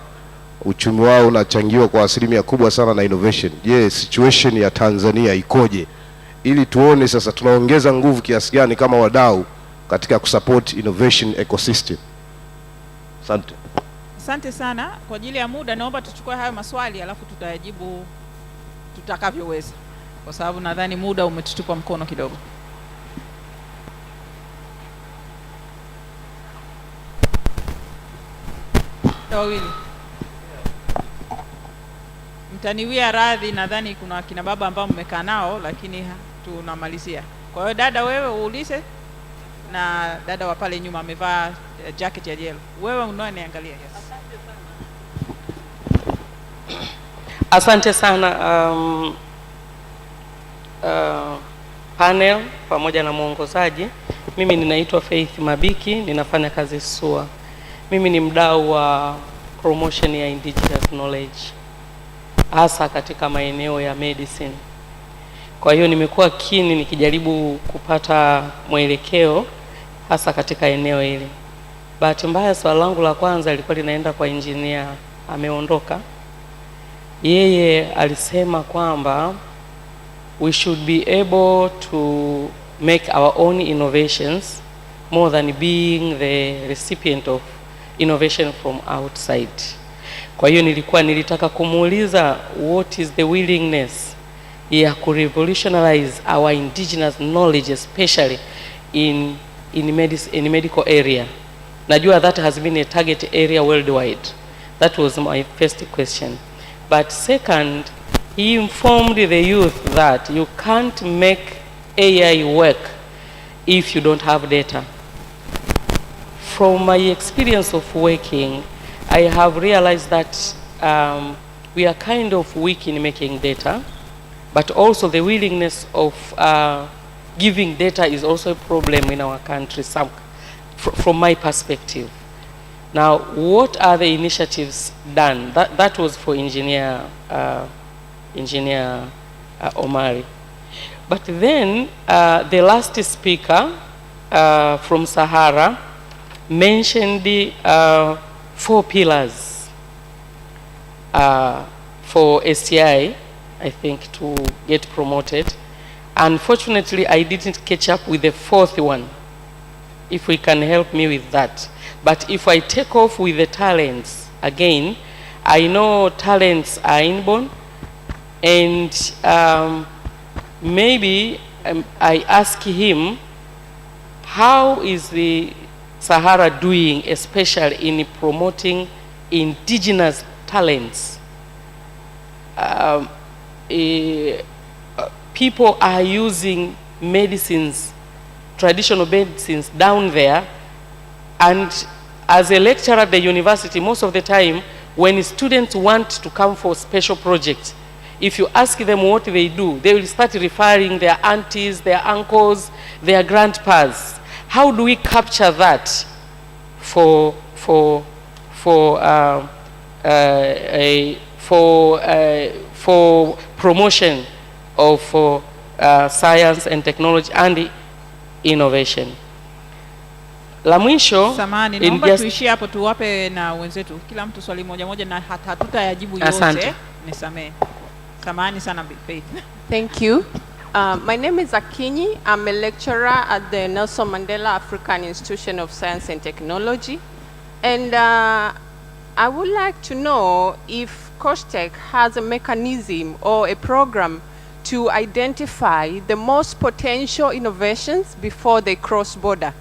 uchumi wao unachangiwa kwa asilimia kubwa sana na innovation. Je, situation ya Tanzania ikoje ili tuone sasa tunaongeza nguvu kiasi gani kama wadau katika kusupport innovation ecosystem? Asante. Asante sana. Kwa ajili ya muda naomba tuchukue hayo maswali alafu tutayajibu tutakavyoweza, kwa sababu nadhani muda umetutupa mkono kidogo. Wawili. Mtaniwia radhi, nadhani kuna kina baba ambao mmekaa nao, lakini tunamalizia. Kwa hiyo dada, wewe uulize, na dada wa pale nyuma amevaa jacket ya yellow. Wewe unaoniangalia. Yes. Asante sana panel pamoja na mwongozaji. Mimi ninaitwa Faith Mabiki, ninafanya kazi SUA. Mimi ni mdau wa promotion ya indigenous knowledge hasa katika maeneo ya medicine. Kwa hiyo nimekuwa kini nikijaribu kupata mwelekeo hasa katika eneo hili. Bahati mbaya swali langu la kwanza lilikuwa linaenda kwa engineer, ameondoka. Yeye alisema kwamba we should be able to make our own innovations more than being the recipient of innovation from outside. Kwa hiyo nilitaka kumuuliza what is the willingness ya kurevolutionize our indigenous knowledge, especially in medical area. Najua that has been a target area worldwide. That was my first question. But second, he informed the youth that you can't make AI work if you don't have data. From my experience of working, I have realized that we are kind of weak in making data, but also the willingness of giving data is also a problem in our country, from my perspective. Now, what are the initiatives done? That was for Engineer Omari. But then the last speaker from Sahara mentioned the 4 pillars for STI, I think, to get promoted. Unfortunately, I didn't catch up with the 4th one. If we can help me with that. But if I take off with the talents, again, I know talents are inborn, and maybe I ask him, how is the Sahara doing, especially in promoting indigenous talents? People are using medicines, traditional medicines down there, and as a lecturer at the university, most of the time, when students want to come for special projects, if you ask them what they do, they will start referring their aunties, their uncles, their grandpas. How do we capture that for promotion of science and technology and innovation? La mwisho, Samahani, naomba tuishie hapo, tuwape na wenzetu kila mtu swali moja moja na hatutayajibu yote. Asante. Nisamee. Samahani sana Faith. Thank you. My name is Akinyi. I'm a lecturer at the Nelson Mandela African Institution of Science and Technology. And I would like to know if COSTECH has a mechanism or a program to identify the most potential innovations before they cross border.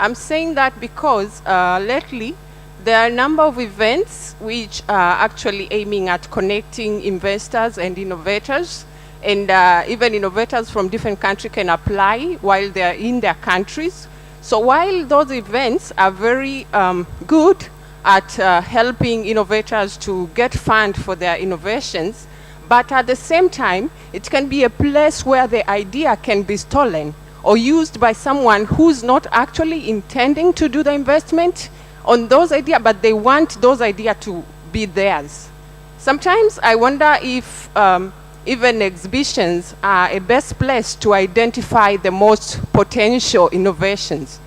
I'm saying that because lately there are a number of events which are actually aiming at connecting investors and innovators, and even innovators from different countries can apply while they're in their countries. So while those events are very good at helping innovators to get funds for their innovations, but at the same time, it can be a place where the idea can be stolen or used by someone who's not actually intending to do the investment on those ideas, but they want those ideas to be theirs. Sometimes I wonder if even exhibitions are a best place to identify the most potential innovations.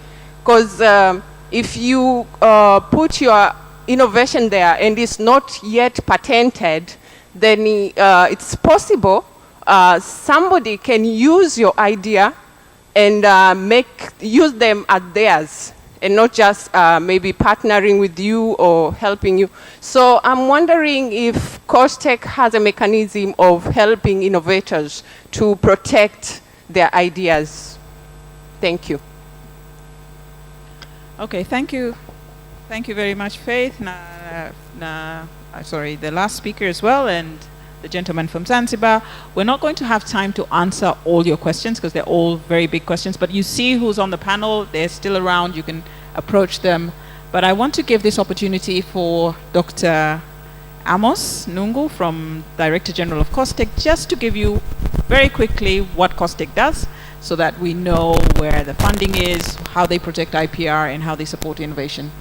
Because if you put your innovation there and it's not yet patented, then it's possible somebody can use your idea and use them as theirs, and not just maybe partnering with you or helping you. So I'm wondering if COSTECH has a mechanism of helping innovators to protect their ideas. Thank you. Okay, thank you. Thank you very much, Faith. Sorry, the last speaker as well, and the gentleman from Zanzibar. We're not going to have time to answer all your questions because they're all very big questions, but you see who's on the panel. They're still around. You can approach them. But I want to give this opportunity for Dr. Amos Nungu, from Director General of COSTECH, just to give you very quickly what COSTECH does so that we know where the funding is, how they protect IPR, and how they support innovation.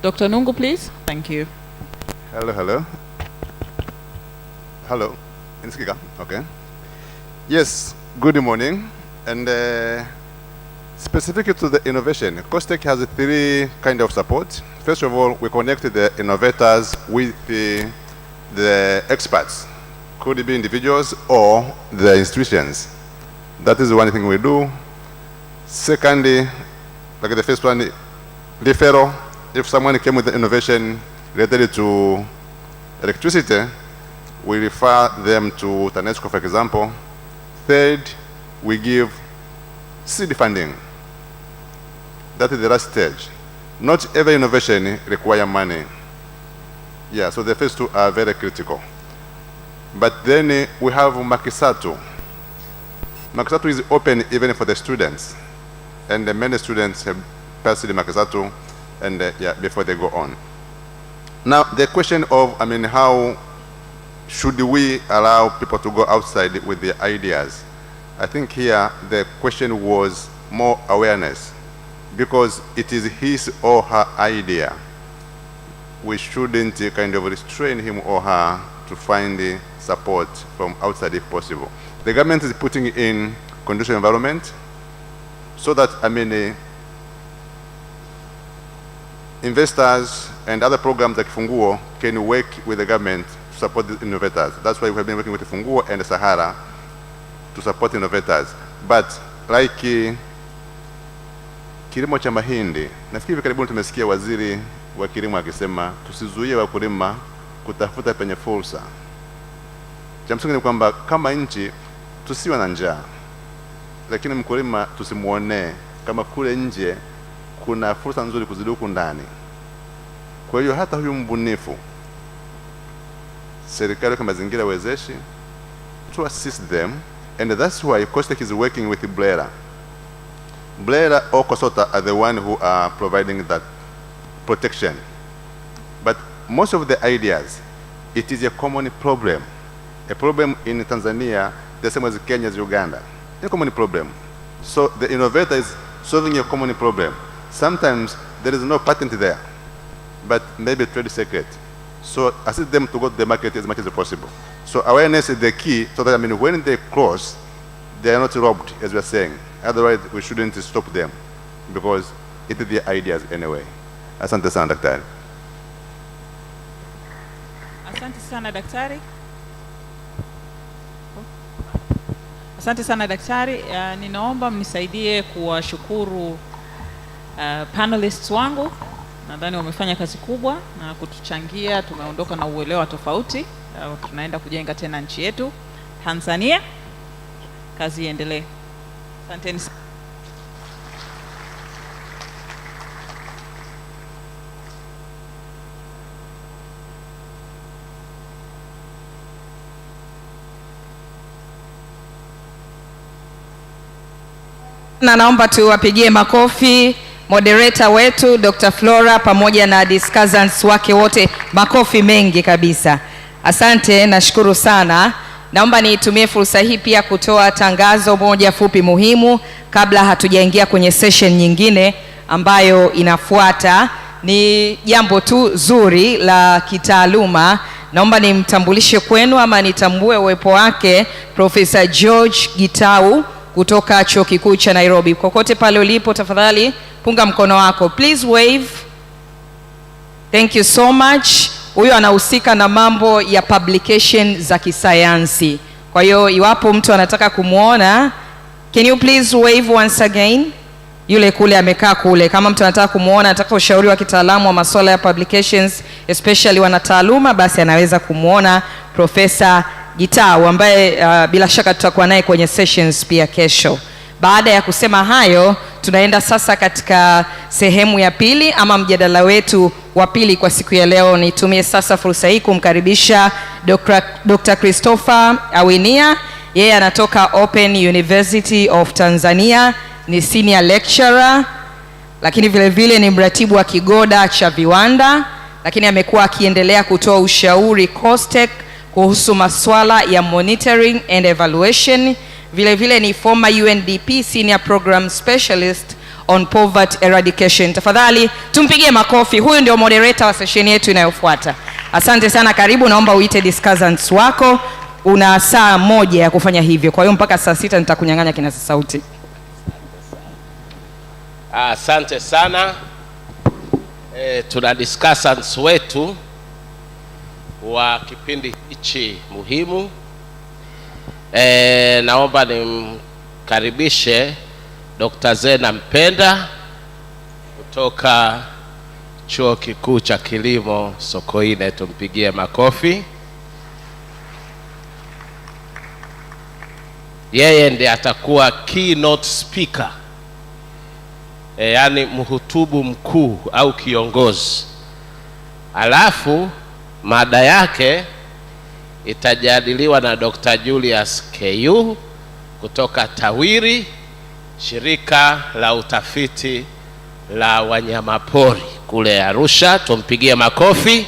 Dr. Nungu, please. Thank you. Hello. Hello, Inskika, okay. Yes, good morning. And specific to the innovation, COSTECH has three kinds of support. First of all, we connect the innovators with the experts. Could be individuals or the institutions. That is one thing we do. Secondly, like the first one, referral. If someone came with the innovation related to electricity, we refer them to TANESCO, for example. Third, we give seed funding. That is the last stage. Not every innovation requires money. Yeah, so the first two are very critical. But then we have Makisato. Makisato is open even for the students. And many students have passed the Makisato and before they go on. Now, the question of, how should we allow people to go outside with their ideas? I think here the question was more awareness, because it is his or her idea. We shouldn't kind of restrain him or her to find the support from outside if possible. The government is putting in conducive environment so that, investors and other programs like Funguo can work with the government to support the innovators. That's why we have been working with Funguo and Sahara to support innovators. But like kilimo cha mahindi, nafikiri karibuni tumesikia waziri wa kilimo akisema tusizuie wakulima kutafuta penye fursa. Cha msingi ni kwamba kama nchi tusiwe na njaa, lakini mkulima tusimuone kama kule nje kuna fursa nzuri kuzidi huku ndani. Kwa hiyo hata huyu mbunifu, serikali kama mazingira wezeshi to assist them, and that's why COSTECH is working with BLERA. BLERA or COSOTA are the one who are providing that protection. But most of the ideas, it is a common problem. A problem in Tanzania, the same as Kenya, as Uganda. A common problem. So the innovator is solving a common problem. Sometimes there is no patent there, but maybe trade secret. So assist them to go to the market as much as possible. So awareness is the key, so that, I mean, when they cross, they are not robbed, as we are saying. Otherwise, we shouldn't stop them, because it is their ideas anyway. Asante sana daktari. Asante sana daktari. Asante sana daktari. Ninaomba mnisaidie kuwashukuru panelists wangu. Nadhani wamefanya kazi kubwa na kutuchangia, tumeondoka na uelewa tofauti. Tunaenda kujenga tena nchi yetu Tanzania. Kazi iendelee. Asanteni sana. Na naomba tuwapigie makofi moderator wetu Dr. Flora pamoja na discussants wake wote, makofi mengi kabisa. Asante, nashukuru sana. Naomba nitumie fursa hii pia kutoa tangazo moja fupi muhimu kabla hatujaingia kwenye session nyingine ambayo inafuata. Ni jambo tu zuri la kitaaluma. Naomba nimtambulishe kwenu ama nitambue uwepo wake Professor George Gitau kutoka Chuo Kikuu cha Nairobi. Kokote pale ulipo, tafadhali punga mkono wako. Please wave. Thank you so much. Huyo anahusika na mambo ya publication za kisayansi. Kwa hiyo iwapo mtu anataka kumuona, can you please wave once again? Yule kule amekaa kule. Kama mtu anataka kumuona, anataka ushauri wa kitaalamu wa masuala ya publications, especially wanataaluma, basi anaweza kumuona Professor Gitau ambaye bila shaka tutakuwa naye kwenye sessions pia kesho. Baada ya kusema hayo, tunaenda sasa katika sehemu ya pili ama mjadala wetu wa pili kwa siku ya leo. Nitumie sasa fursa hii kumkaribisha Dr. Christopher Awinia. Yeye anatoka Open University of Tanzania, ni senior lecturer, lakini vile vile ni mratibu wa kigoda cha viwanda, lakini amekuwa akiendelea kutoa ushauri COSTECH kuhusu masuala ya monitoring and evaluation. Vile vile ni former UNDP senior program specialist on poverty eradication. Tafadhali tumpigie makofi. Huyu ndio moderator wa session yetu inayofuata. Asante sana, karibu. Naomba uite discussants wako. Una saa moja ya kufanya hivyo. Kwa hiyo mpaka saa 6 nitakunyang'anya kinasa sauti. Asante sana. Tuna discussants wetu wa kipindi hichi muhimu. Naomba nimkaribishe Dr. Zena Mpenda kutoka Chuo Kikuu cha Kilimo Sokoine. Tumpigie makofi. Yeye ndiye atakuwa keynote speaker, yani mhutubu mkuu au kiongozi. Alafu mada yake itajadiliwa na Dr. Julius Ku kutoka TAWIRI, shirika la utafiti la wanyamapori kule Arusha. Tumpigie makofi.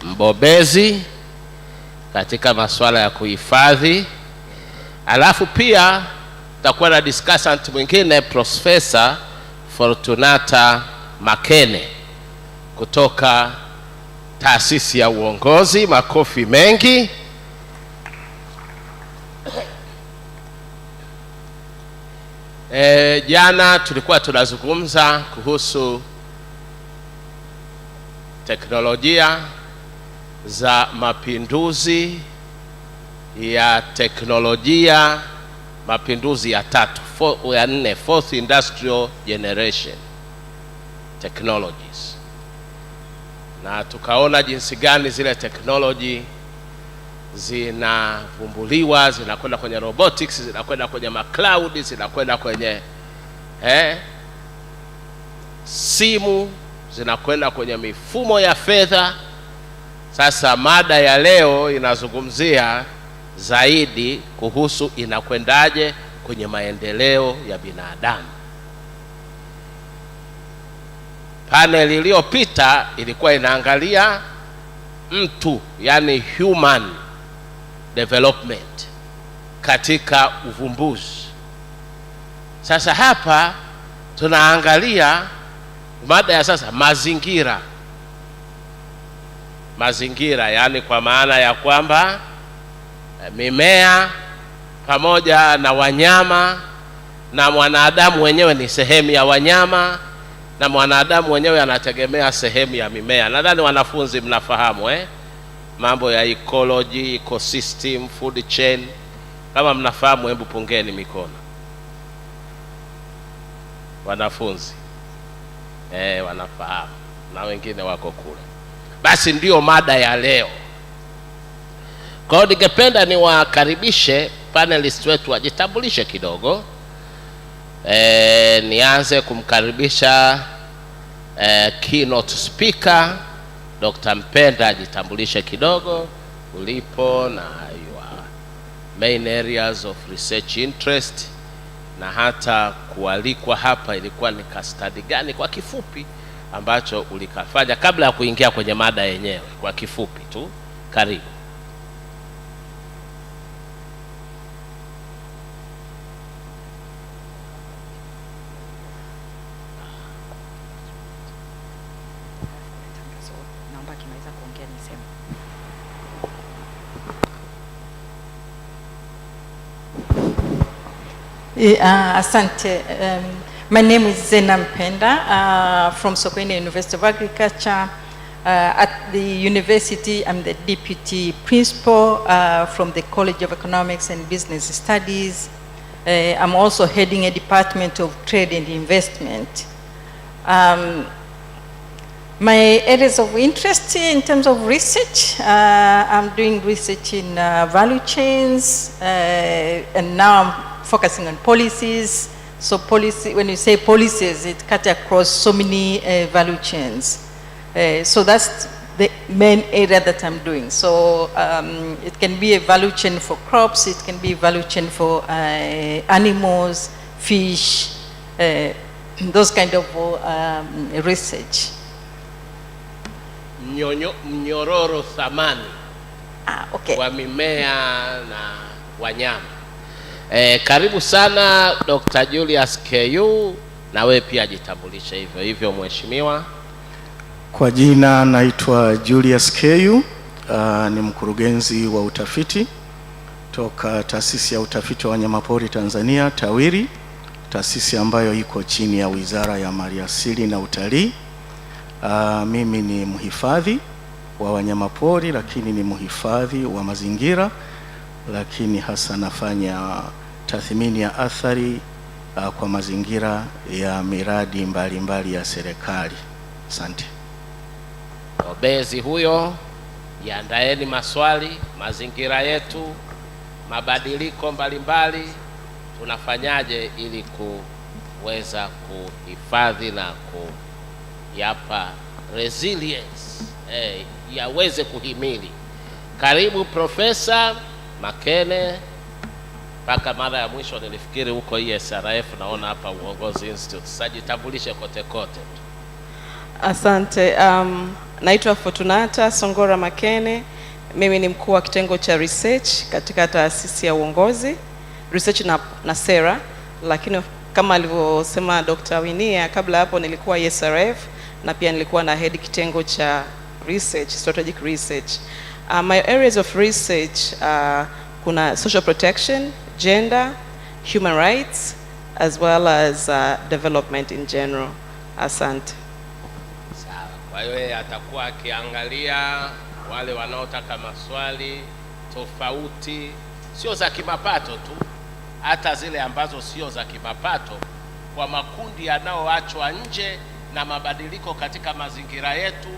Mbobezi katika masuala ya kuhifadhi. Alafu pia tutakuwa na discussant mwingine, Professor Fortunata Makene kutoka taasisi ya uongozi. Makofi mengi. Jana tulikuwa tunazungumza kuhusu teknolojia za mapinduzi ya teknolojia, mapinduzi ya tatu, ya 4, fourth industrial generation technologies. Na tukaona jinsi gani zile technology zinavumbuliwa, zinakwenda kwenye robotics, zinakwenda kwenye macloud, zinakwenda kwenye simu, zinakwenda kwenye mifumo ya fedha. Sasa mada ya leo inazungumzia zaidi kuhusu inakwendaje kwenye maendeleo ya binadamu. Panel iliyopita ilikuwa inaangalia mtu, yani human development katika uvumbuzi. Sasa hapa tunaangalia mada ya sasa, mazingira. Mazingira yani kwa maana ya kwamba mimea pamoja na wanyama na mwanadamu wenyewe ni sehemu ya wanyama na mwanadamu wenyewe anategemea sehemu ya mimea. Nadhani wanafunzi mnafahamu mambo ya ecology, ecosystem, food chain. Kama mnafahamu hebu pungeni mikono. Wanafunzi wanafahamu na wengine wako kule. Basi ndio mada ya leo. Kwa hiyo ningependa niwakaribishe panelists wetu wajitambulishe kidogo. Nianze kumkaribisha keynote speaker Dr. Mpenda ajitambulishe kidogo ulipo na your main areas of research interest, na hata kualikwa hapa ilikuwa ni study gani kwa kifupi ambacho ulikafanya kabla ya kuingia kwenye mada yenyewe. Kwa kifupi tu, karibu. Asante. My name is Zena Mpenda from Sokoine University of Agriculture. At the university, I'm the deputy principal from the College of Economics and Business Studies. I'm also heading a department of trade and investment. My areas of interest in terms of research, I'm doing research in value chains, and now I'm focusing on policies. So policy, when you say policies, it cuts across so many value chains. So that's the main area that I'm doing. So it can be a value chain for crops, it can be a value chain for animals, fish, those kind of research. Mnyororo thamani okay. Wa mimea na wanyama. Karibu sana Dr. Julius KU, na wewe pia jitambulisha hivyo hivyo mheshimiwa. Kwa jina naitwa Julius KU, ni mkurugenzi wa utafiti toka taasisi ya utafiti wa wanyamapori Tanzania TAWIRI, taasisi ambayo iko chini ya Wizara ya Maliasili na Utalii. Mimi ni mhifadhi wa wanyamapori, lakini ni mhifadhi wa mazingira, lakini hasa nafanya tathmini ya athari kwa mazingira ya miradi mbalimbali ya serikali. Asante. Obezi huyo, jiandaeni maswali. Mazingira yetu, mabadiliko mbalimbali, tunafanyaje ili kuweza kuhifadhi na kuyapa resilience, yaweze kuhimili. Karibu Profesa Makene. Mpaka mara ya mwisho nilifikiri huko ESRF, naona hapa Uongozi Institute. Sajitambulishe kote kote. Asante. Naitwa Fortunata Songora Makene. Mimi ni mkuu wa kitengo cha research katika taasisi ya uongozi, research na sera, lakini kama alivyosema Dr. Winia, kabla hapo nilikuwa ESRF na pia nilikuwa na head kitengo cha research, strategic research. My areas of research kuna social protection, gender, human rights, as well as development in general. Asante. Sawa. Kwa hiyo atakuwa akiangalia wale wanaotaka maswali tofauti, sio za kimapato tu, hata zile ambazo sio za kimapato, kwa makundi yanayoachwa nje na mabadiliko katika mazingira yetu,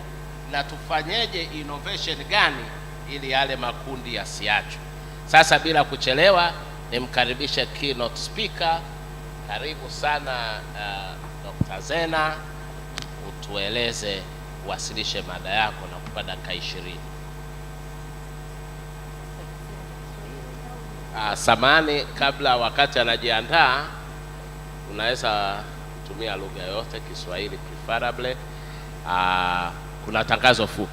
na tufanyeje innovation gani ili yale makundi yasiachwe. Sasa bila kuchelewa, nimkaribishe keynote speaker. Karibu sana Dr. Zena, utueleze, wasilishe mada yako na kupa dakika 20. Samani, kabla wakati anajiandaa, unaweza kutumia lugha yote, Kiswahili preferably. Kuna tangazo fupi.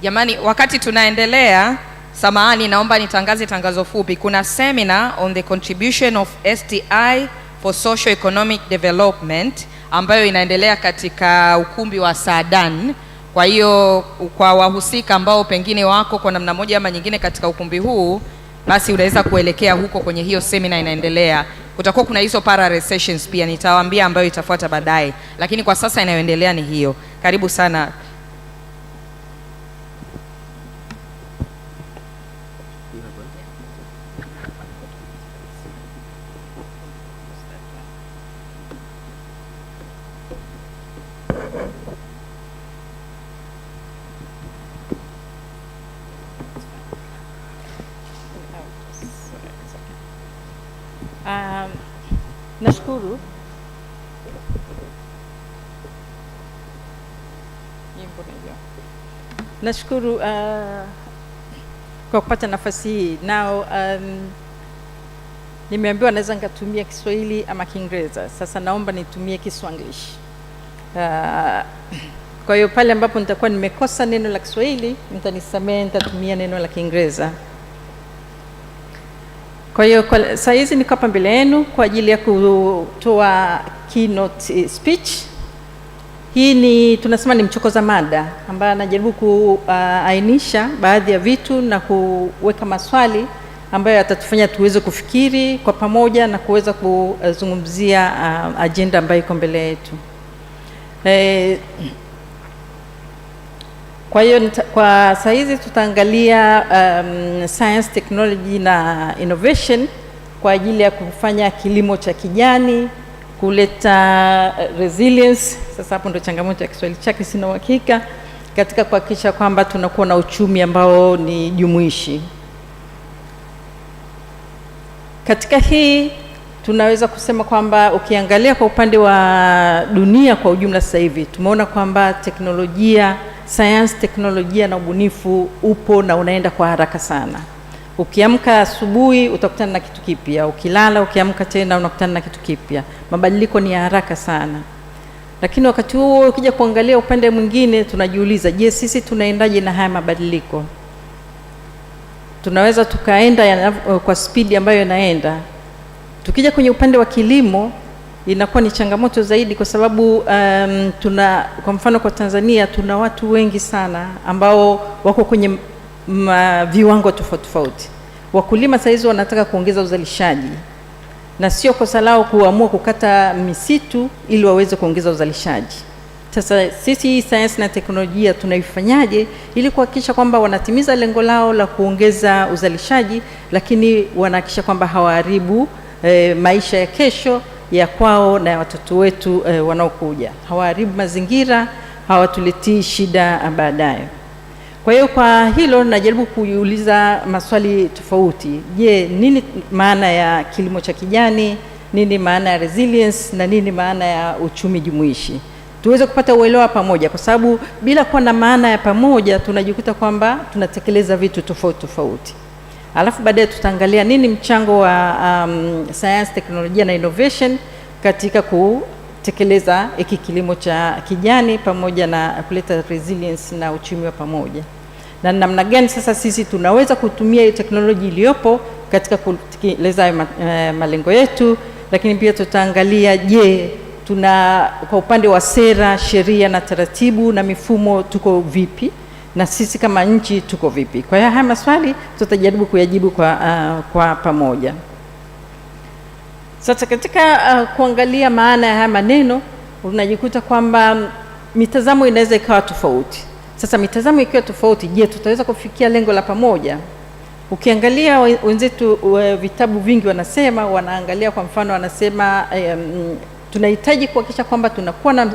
Jamani, wakati tunaendelea, Samahani, naomba nitangaze tangazo fupi. Kuna seminar on the contribution of STI for socio-economic development ambayo inaendelea katika ukumbi wa Saadan. Kwa hiyo kwa wahusika ambao pengine wako kwa namna moja ama nyingine katika ukumbi huu, basi unaweza kuelekea huko kwenye hiyo seminar inaendelea. Kutakuwa kuna hizo parallel sessions pia, nitawaambia ambayo itafuata baadaye, lakini kwa sasa inayoendelea ni hiyo. Karibu sana. Nashukuru nashukuru kwa kupata nafasi hii. Now nimeambiwa naweza nikatumia Kiswahili ama Kiingereza. Sasa naomba nitumie Kiswanglish. Kwa hiyo pale ambapo nitakuwa nimekosa neno la Kiswahili mtanisamehe, nitatumia neno la Kiingereza. Kwa hiyo saa hizi niko hapa mbele yenu kwa ajili ya kutoa keynote speech. Hii ni tunasema ni mchokoza mada ambaye anajaribu kuainisha baadhi ya vitu na kuweka maswali ambayo yatatufanya tuweze kufikiri kwa pamoja na kuweza kuzungumzia agenda ambayo iko mbele yetu. Kwa hiyo kwa saa hizi tutaangalia science, technology na innovation kwa ajili ya kufanya kilimo cha kijani, kuleta resilience. Sasa hapo ndo changamoto ya Kiswahili chake sina uhakika, katika kuhakikisha kwamba tunakuwa na uchumi ambao ni jumuishi. Katika hii tunaweza kusema kwamba ukiangalia kwa upande wa dunia kwa ujumla sasa hivi tumeona kwamba teknolojia, science, teknolojia na ubunifu upo na unaenda kwa haraka sana. Ukiamka asubuhi utakutana na kitu kipya, ukilala ukiamka tena unakutana na kitu kipya. Mabadiliko ni ya haraka sana. Lakini wakati huo ukija kuangalia upande mwingine tunajiuliza, je, sisi tunaendaje na haya mabadiliko? Tunaweza tukaenda kwa speed ambayo inaenda. Tukija kwenye upande wa kilimo inakuwa ni changamoto zaidi kwa sababu kwa mfano kwa Tanzania tuna watu wengi sana ambao wako kwenye viwango tofauti tofauti. Wakulima saizi wanataka kuongeza uzalishaji na sio kosa lao kuamua kukata misitu ili waweze kuongeza uzalishaji. Sasa sisi hii science na teknolojia tunaifanyaje ili kuhakikisha kwamba wanatimiza lengo lao la kuongeza uzalishaji, lakini wanahakikisha kwamba hawaharibu maisha ya kesho ya kwao na watoto wetu wanaokuja, hawaharibu mazingira, hawatuletii shida baadaye. Kwa hiyo kwa hilo najaribu kuuliza maswali tofauti. Je, nini maana ya kilimo cha kijani? Nini maana ya resilience? Na nini maana ya uchumi jumuishi? Tuweze kupata uelewa pamoja, kwa sababu bila kuwa na maana ya pamoja tunajikuta kwamba tunatekeleza vitu tofauti tofauti. Alafu baadaye tutaangalia nini mchango wa science, teknolojia na innovation katika kutekeleza hiki kilimo cha kijani pamoja na kuleta resilience na uchumi wa pamoja. Na namna gani sasa sisi tunaweza kutumia hiyo teknolojia iliyopo katika kutekeleza malengo yetu, lakini pia tutaangalia je, kwa upande wa sera, sheria na taratibu na mifumo tuko vipi? Na sisi kama nchi tuko vipi? Kwa hiyo haya maswali tutajaribu kuyajibu kwa pamoja. Sasa katika kuangalia maana ya haya maneno unajikuta kwamba mitazamo inaweza ikawa tofauti. Sasa mitazamo ikiwa tofauti, je, tutaweza kufikia lengo la pamoja? Ukiangalia wenzetu vitabu vingi wanaangalia kwa mfano wanasema tunahitaji kuhakikisha kwamba tunakuwa na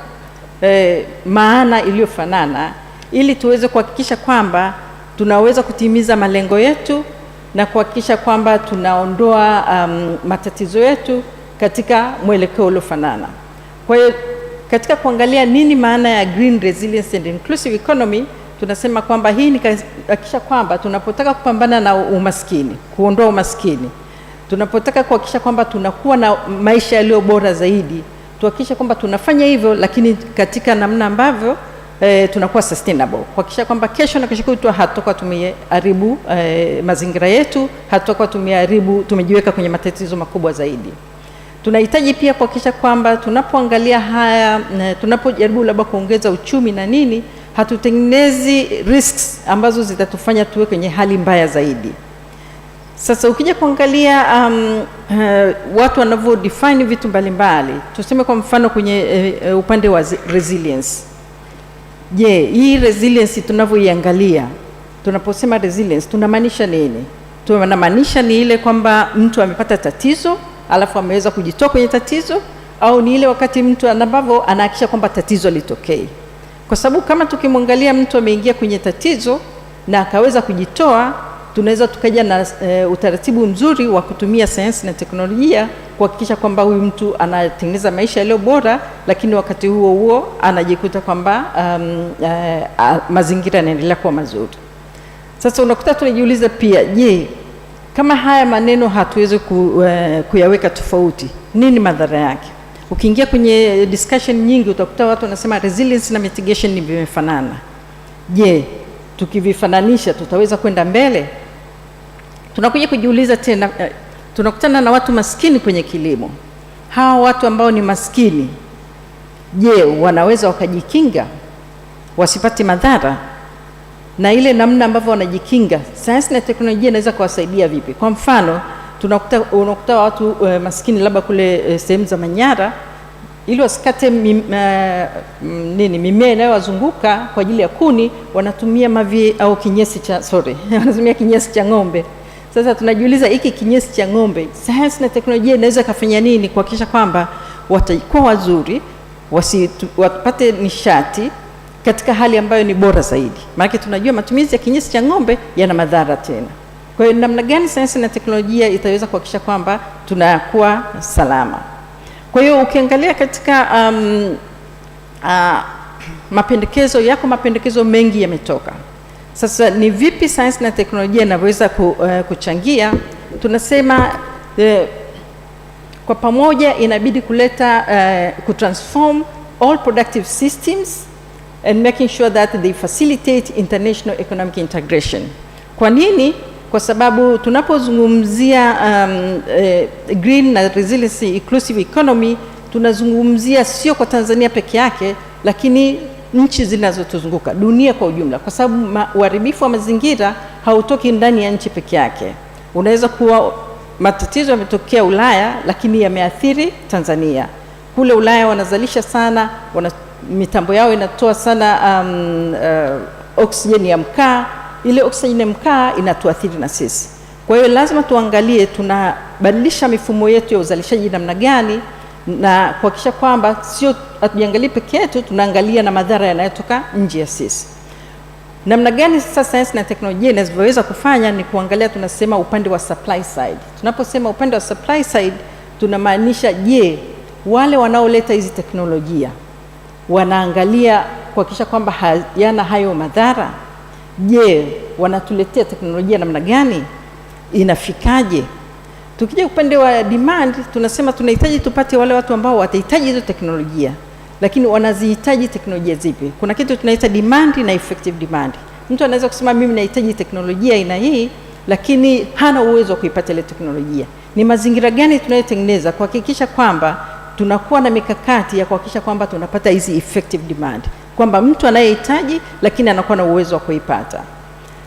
maana iliyofanana ili tuweze kuhakikisha kwamba tunaweza kutimiza malengo yetu na kuhakikisha kwamba tunaondoa matatizo yetu katika mwelekeo uliofanana. Kwa hiyo katika kuangalia nini maana ya green resilience and inclusive economy, tunasema kwamba hii ni kuhakikisha kwamba tunapotaka kupambana na umaskini, kuondoa umaskini, tunapotaka kuhakikisha kwamba tunakuwa na maisha yaliyo bora zaidi, tuhakikishe kwamba tunafanya hivyo, lakini katika namna ambavyo tunakuwa sustainable, kuhakikisha kwamba kesho na kesho kutwa hatutakuwa tumeharibu mazingira yetu, hatutakuwa tumejiweka kwenye matatizo makubwa zaidi. Tunahitaji pia kuhakikisha kwamba tunapoangalia haya, tunapojaribu labda kuongeza uchumi na nini, hatutengenezi risks ambazo zitatufanya tuwe kwenye hali mbaya zaidi. Sasa ukija kuangalia watu wanavyo define vitu mbalimbali, tuseme kwa mfano kwenye upande wa resilience. Je, hii resilience tunavyoiangalia, tunaposema resilience tunamaanisha nini? Tunamaanisha ni ile kwamba mtu amepata tatizo alafu ameweza kujitoa kwenye tatizo, au ni ile wakati mtu ambavyo anahakikisha kwamba tatizo litokee? Kwa sababu kama tukimwangalia mtu ameingia kwenye tatizo na akaweza kujitoa, tunaweza tukaja na utaratibu mzuri wa kutumia sayansi na teknolojia kuhakikisha kwamba huyu mtu anatengeneza maisha yaliyo bora, lakini wakati huo huo anajikuta kwamba mazingira yanaendelea kuwa mazuri. Sasa unakuta tunajiuliza pia, je, kama haya maneno hatuwezi kuyaweka tofauti, nini madhara yake? Ukiingia kwenye discussion nyingi utakuta watu wanasema resilience na mitigation ni vimefanana. Je, tukivifananisha tutaweza kwenda mbele? Tunakuja kujiuliza tena, tunakutana na watu maskini kwenye kilimo. Hawa watu ambao ni maskini, je, wanaweza wakajikinga wasipate madhara? Na ile namna ambavyo wanajikinga, sayansi na teknolojia inaweza kuwasaidia vipi? Kwa mfano, unakuta watu maskini labda kule sehemu za Manyara, ili wasikate mimea inayowazunguka kwa ajili ya kuni, wanatumia mavi au kinyesi cha wanatumia kinyesi cha ng'ombe. Sasa tunajiuliza, hiki kinyesi cha ng'ombe, sayansi na teknolojia inaweza kufanya nini kuhakikisha kwamba watakuwa wazuri, wapate nishati katika hali ambayo ni bora zaidi? Maana tunajua matumizi ya kinyesi cha ng'ombe yana madhara tena. Kwa hiyo namna gani sayansi na teknolojia itaweza kuhakikisha kwamba tunakuwa salama? Kwa hiyo ukiangalia katika mapendekezo mengi yametoka. Sasa ni vipi sayansi na teknolojia inaweza kuchangia? Tunasema kwa pamoja inabidi kuleta kutransform all productive systems and making sure that they facilitate international economic integration. Kwa nini? Kwa sababu tunapozungumzia green na resilience inclusive economy, tunazungumzia sio kwa Tanzania peke yake, lakini nchi zinazotuzunguka, dunia kwa ujumla, kwa sababu uharibifu wa mazingira hautoki ndani ya nchi peke yake. Unaweza kuwa matatizo yametokea Ulaya lakini yameathiri Tanzania. Kule Ulaya wanazalisha sana, mitambo yao inatoa sana oksijeni ya mkaa. Ile oksijeni ya mkaa inatuathiri na sisi. Kwa hiyo lazima tuangalie tunabadilisha mifumo yetu ya uzalishaji namna gani, na kuhakikisha kwamba sio hatujiangalie peke yetu, tunaangalia na madhara yanayotoka nje ya sisi. Namna gani sasa sayansi na teknolojia inaweza kufanya ni kuangalia, tunasema upande wa supply side. Tunaposema upande wa supply side, tunamaanisha je, wale wanaoleta hizi teknolojia wanaangalia kuhakikisha kwamba hayana hayo madhara? Je, wanatuletea teknolojia namna gani? Inafikaje? Tukija upande wa demand, tunasema tunahitaji tupate wale watu ambao watahitaji hizo teknolojia, lakini wanazihitaji teknolojia zipi? Kuna kitu tunaita demand na effective demand. Mtu anaweza kusema mimi nahitaji teknolojia aina hii, lakini hana uwezo wa kuipata ile teknolojia. Ni mazingira gani tunayotengeneza kuhakikisha kwamba tunakuwa na mikakati ya kuhakikisha kwamba tunapata hizi effective demand, kwamba mtu anayehitaji lakini anakuwa na uwezo wa kuipata.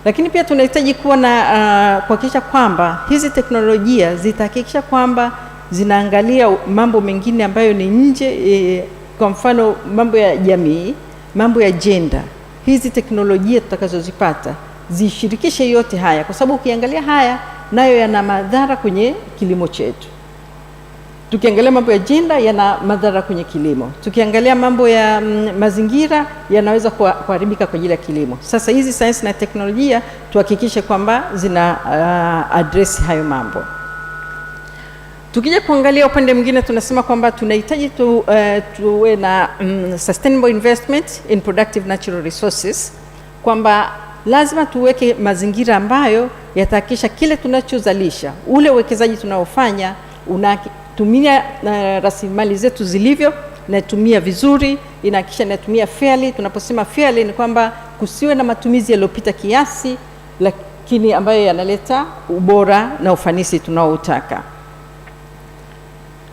Lakini pia tunahitaji kuwa na kuhakikisha kwamba hizi teknolojia zitahakikisha kwamba zinaangalia mambo mengine ambayo ni nje, kwa mfano mambo ya jamii, mambo ya gender. Hizi teknolojia tutakazozipata zishirikishe yote haya, kwa sababu ukiangalia haya nayo yana madhara kwenye kilimo chetu. Tukiangalia mambo ya gender yana madhara kwenye kilimo. Tukiangalia mambo ya mazingira yanaweza kuharibika kwa ajili ya kilimo. Sasa hizi sayansi na teknolojia tuhakikishe kwamba zina address hayo mambo. Tukija kuangalia upande mwingine, tunasema kwamba tunahitaji tuwe na sustainable investment in productive natural resources, kwamba lazima tuweke mazingira ambayo yatahakikisha kile tunachozalisha, ule uwekezaji tunaofanya unatumia rasilimali zetu zilivyo, natumia vizuri, inahakikisha natumia fairly. Tunaposema fairly ni kwamba kusiwe na matumizi yaliyopita kiasi, lakini ambayo yanaleta ubora na ufanisi tunaoutaka.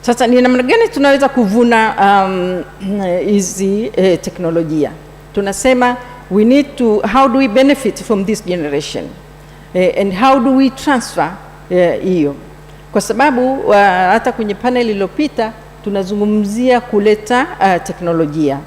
Sasa ni namna gani tunaweza kuvuna hizi teknolojia? Tunasema we need to, how do we benefit from this generation? And how do we transfer hiyo? Kwa sababu hata kwenye panel iliyopita tunazungumzia kuleta teknolojia.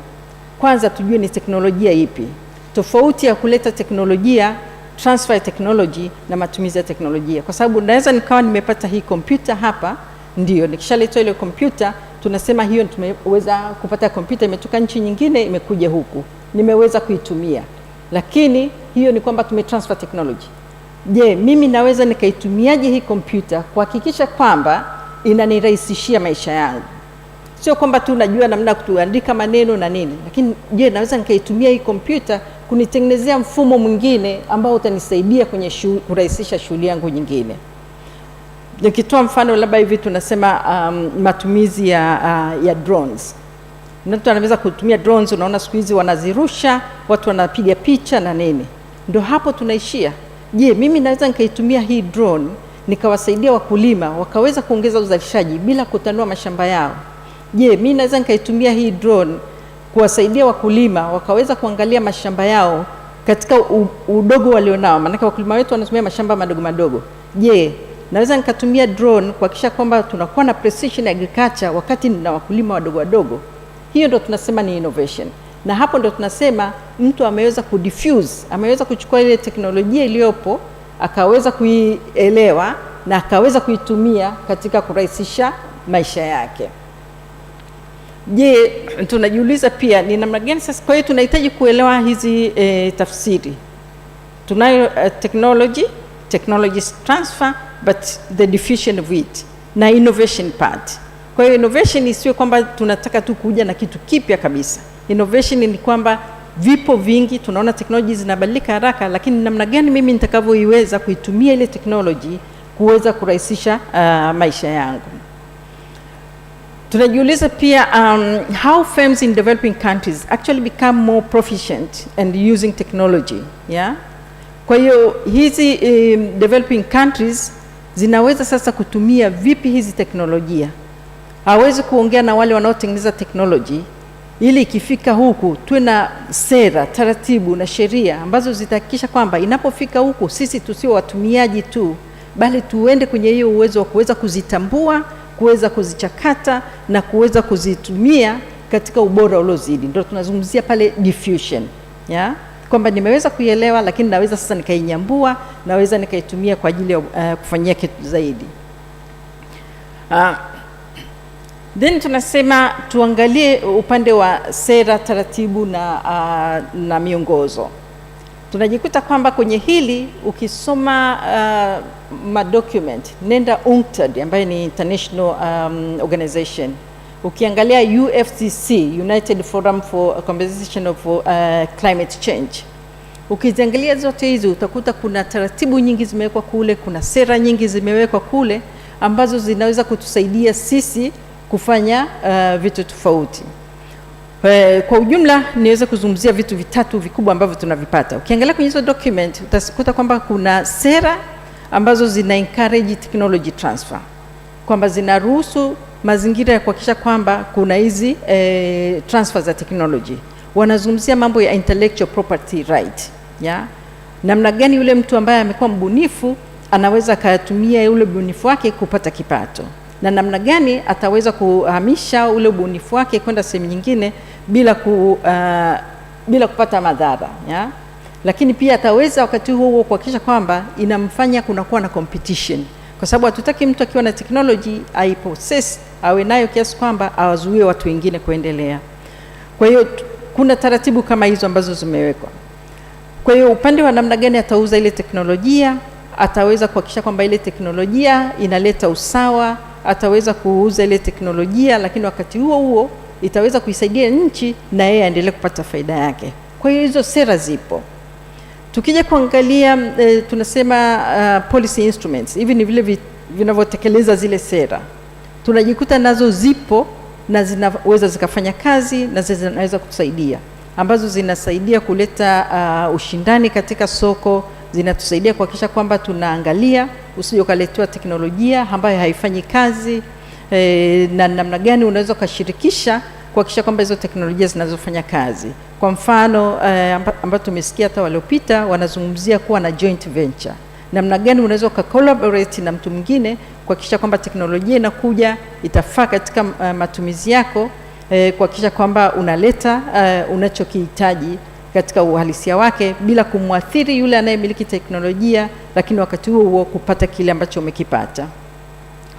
Kwanza tujue ni teknolojia ipi. Tofauti ya kuleta teknolojia, transfer technology na matumizi ya teknolojia. Kwa sababu naweza nikawa nimepata hii kompyuta hapa, ndio nikishaleta ile kompyuta tunasema hiyo tumeweza kupata kompyuta imetoka nchi nyingine imekuja huku, nimeweza kuitumia. Lakini hiyo ni kwamba tumetransfer technology. Je, mimi naweza nikaitumiaje hii kompyuta kuhakikisha kwamba inanirahisishia maisha yangu? Sio kwamba tu najua namna kuandika maneno na nini, lakini je, naweza nikaitumia hii kompyuta kunitengenezea mfumo mwingine ambao utanisaidia kwenye kurahisisha shughuli yangu nyingine. Nikitoa mfano labda hivi tunasema matumizi ya drones. Mtu anaweza kutumia drones, unaona siku hizi wanazirusha, watu wanapiga picha na nini. Ndio hapo tunaishia. Je, mimi naweza nikaitumia hii drone nikawasaidia wakulima wakaweza kuongeza uzalishaji bila kutanua mashamba yao? Je, mimi naweza nikaitumia hii drone kuwasaidia wakulima wakaweza kuangalia mashamba yao katika udogo walionao? Maana wakulima wetu wanatumia mashamba madogo madogo. Je, naweza nikatumia drone kuhakikisha kwamba tunakuwa na precision agriculture wakati na wakulima wadogo wadogo? Hiyo ndo tunasema ni innovation. Na hapo ndo tunasema mtu ameweza kudiffuse, ameweza kuchukua ile teknolojia iliyopo, akaweza kuielewa na akaweza kuitumia katika kurahisisha maisha yake. Je, tunajiuliza pia ni namna gani sasa? Kwa hiyo tunahitaji kuelewa hizi tafsiri. Tunayo technology transfer, but the diffusion of it na innovation part. Kwa hiyo innovation isiwe kwamba tunataka tu kuja na kitu kipya kabisa. Innovation ni kwamba vipo vingi, tunaona technology zinabadilika haraka, lakini namna gani mimi nitakavyoiweza kuitumia ile technology kuweza kurahisisha maisha yangu. Tunajiuliza pia how firms in developing countries actually become more proficient and using technology, yeah? Kwa hiyo hizi developing countries zinaweza sasa kutumia vipi hizi teknolojia? Hawezi kuongea na wale wanaotengeneza technology ili ikifika huku tuwe na sera, taratibu na sheria ambazo zitahakikisha kwamba inapofika huku sisi tusio watumiaji tu, bali tuende kwenye hiyo uwezo wa kuweza kuzitambua, kuweza kuzichakata na kuweza kuzitumia katika ubora uliozidi. Ndio tunazungumzia pale diffusion, yeah? Kwamba nimeweza kuielewa, lakini naweza sasa nikainyambua, naweza nikaitumia kwa ajili ya kufanyia kitu zaidi. Then tunasema tuangalie upande wa sera, taratibu na miongozo. Tunajikuta kwamba kwenye hili ukisoma madocument, nenda UNCTAD ambayo ni international organization, ukiangalia UFCC, United Forum for Conservation of Climate Change, ukiziangalia zote hizi utakuta kuna taratibu nyingi zimewekwa kule, kuna sera nyingi zimewekwa kule ambazo zinaweza kutusaidia sisi kufanya vitu tofauti. Kwa ujumla niweza kuzungumzia vitu vitatu vikubwa ambavyo tunavipata. Ukiangalia kwenye hizo document utakuta kwamba kuna sera ambazo zina encourage technology transfer, kwamba zinaruhusu mazingira ya kuhakikisha kwamba kuna hizi transfer za technology. Wanazungumzia mambo ya intellectual property right, yeah? Namna gani yule mtu ambaye amekuwa mbunifu anaweza kutumia ule ubunifu wake kupata kipato, na namna gani ataweza kuhamisha ule ubunifu wake kwenda sehemu nyingine bila kupata madhara, yeah? Lakini pia ataweza wakati huo kuhakikisha kwamba inamfanya kunakuwa na competition, kwa sababu hatutaki mtu akiwa na technology aipossess awe nayo kiasi kwamba awazuie watu wengine kuendelea. Kwa hiyo kuna taratibu kama hizo ambazo zimewekwa. Kwa hiyo upande wa namna gani atauza ile teknolojia, ataweza kuhakikisha kwamba ile teknolojia inaleta usawa, ataweza kuuza ile teknolojia, lakini wakati huo huo itaweza kuisaidia nchi na yeye aendelee kupata faida yake. Kwa hiyo hizo sera zipo. Tukija kuangalia tunasema policy instruments, hivi ni vile vinavyotekeleza zile sera. Tunajikuta nazo zipo na zinaweza zikafanya kazi na zinaweza kutusaidia, ambazo zinasaidia kuleta ushindani katika soko, zinatusaidia kuhakikisha kwamba tunaangalia usije ukaletewa teknolojia ambayo haifanyi kazi, na namna gani unaweza kushirikisha kuhakikisha kwamba hizo teknolojia zinazofanya kazi. Kwa mfano ambayo tumesikia hata waliopita wanazungumzia kuwa na joint venture. Namna gani unaweza collaborate na mtu mwingine kuhakikisha kwamba teknolojia inakuja itafaa katika matumizi yako, kuhakikisha kwamba unaleta unachokihitaji katika uhalisia wake bila kumwathiri yule anayemiliki teknolojia, lakini wakati huo kupata kile ambacho umekipata.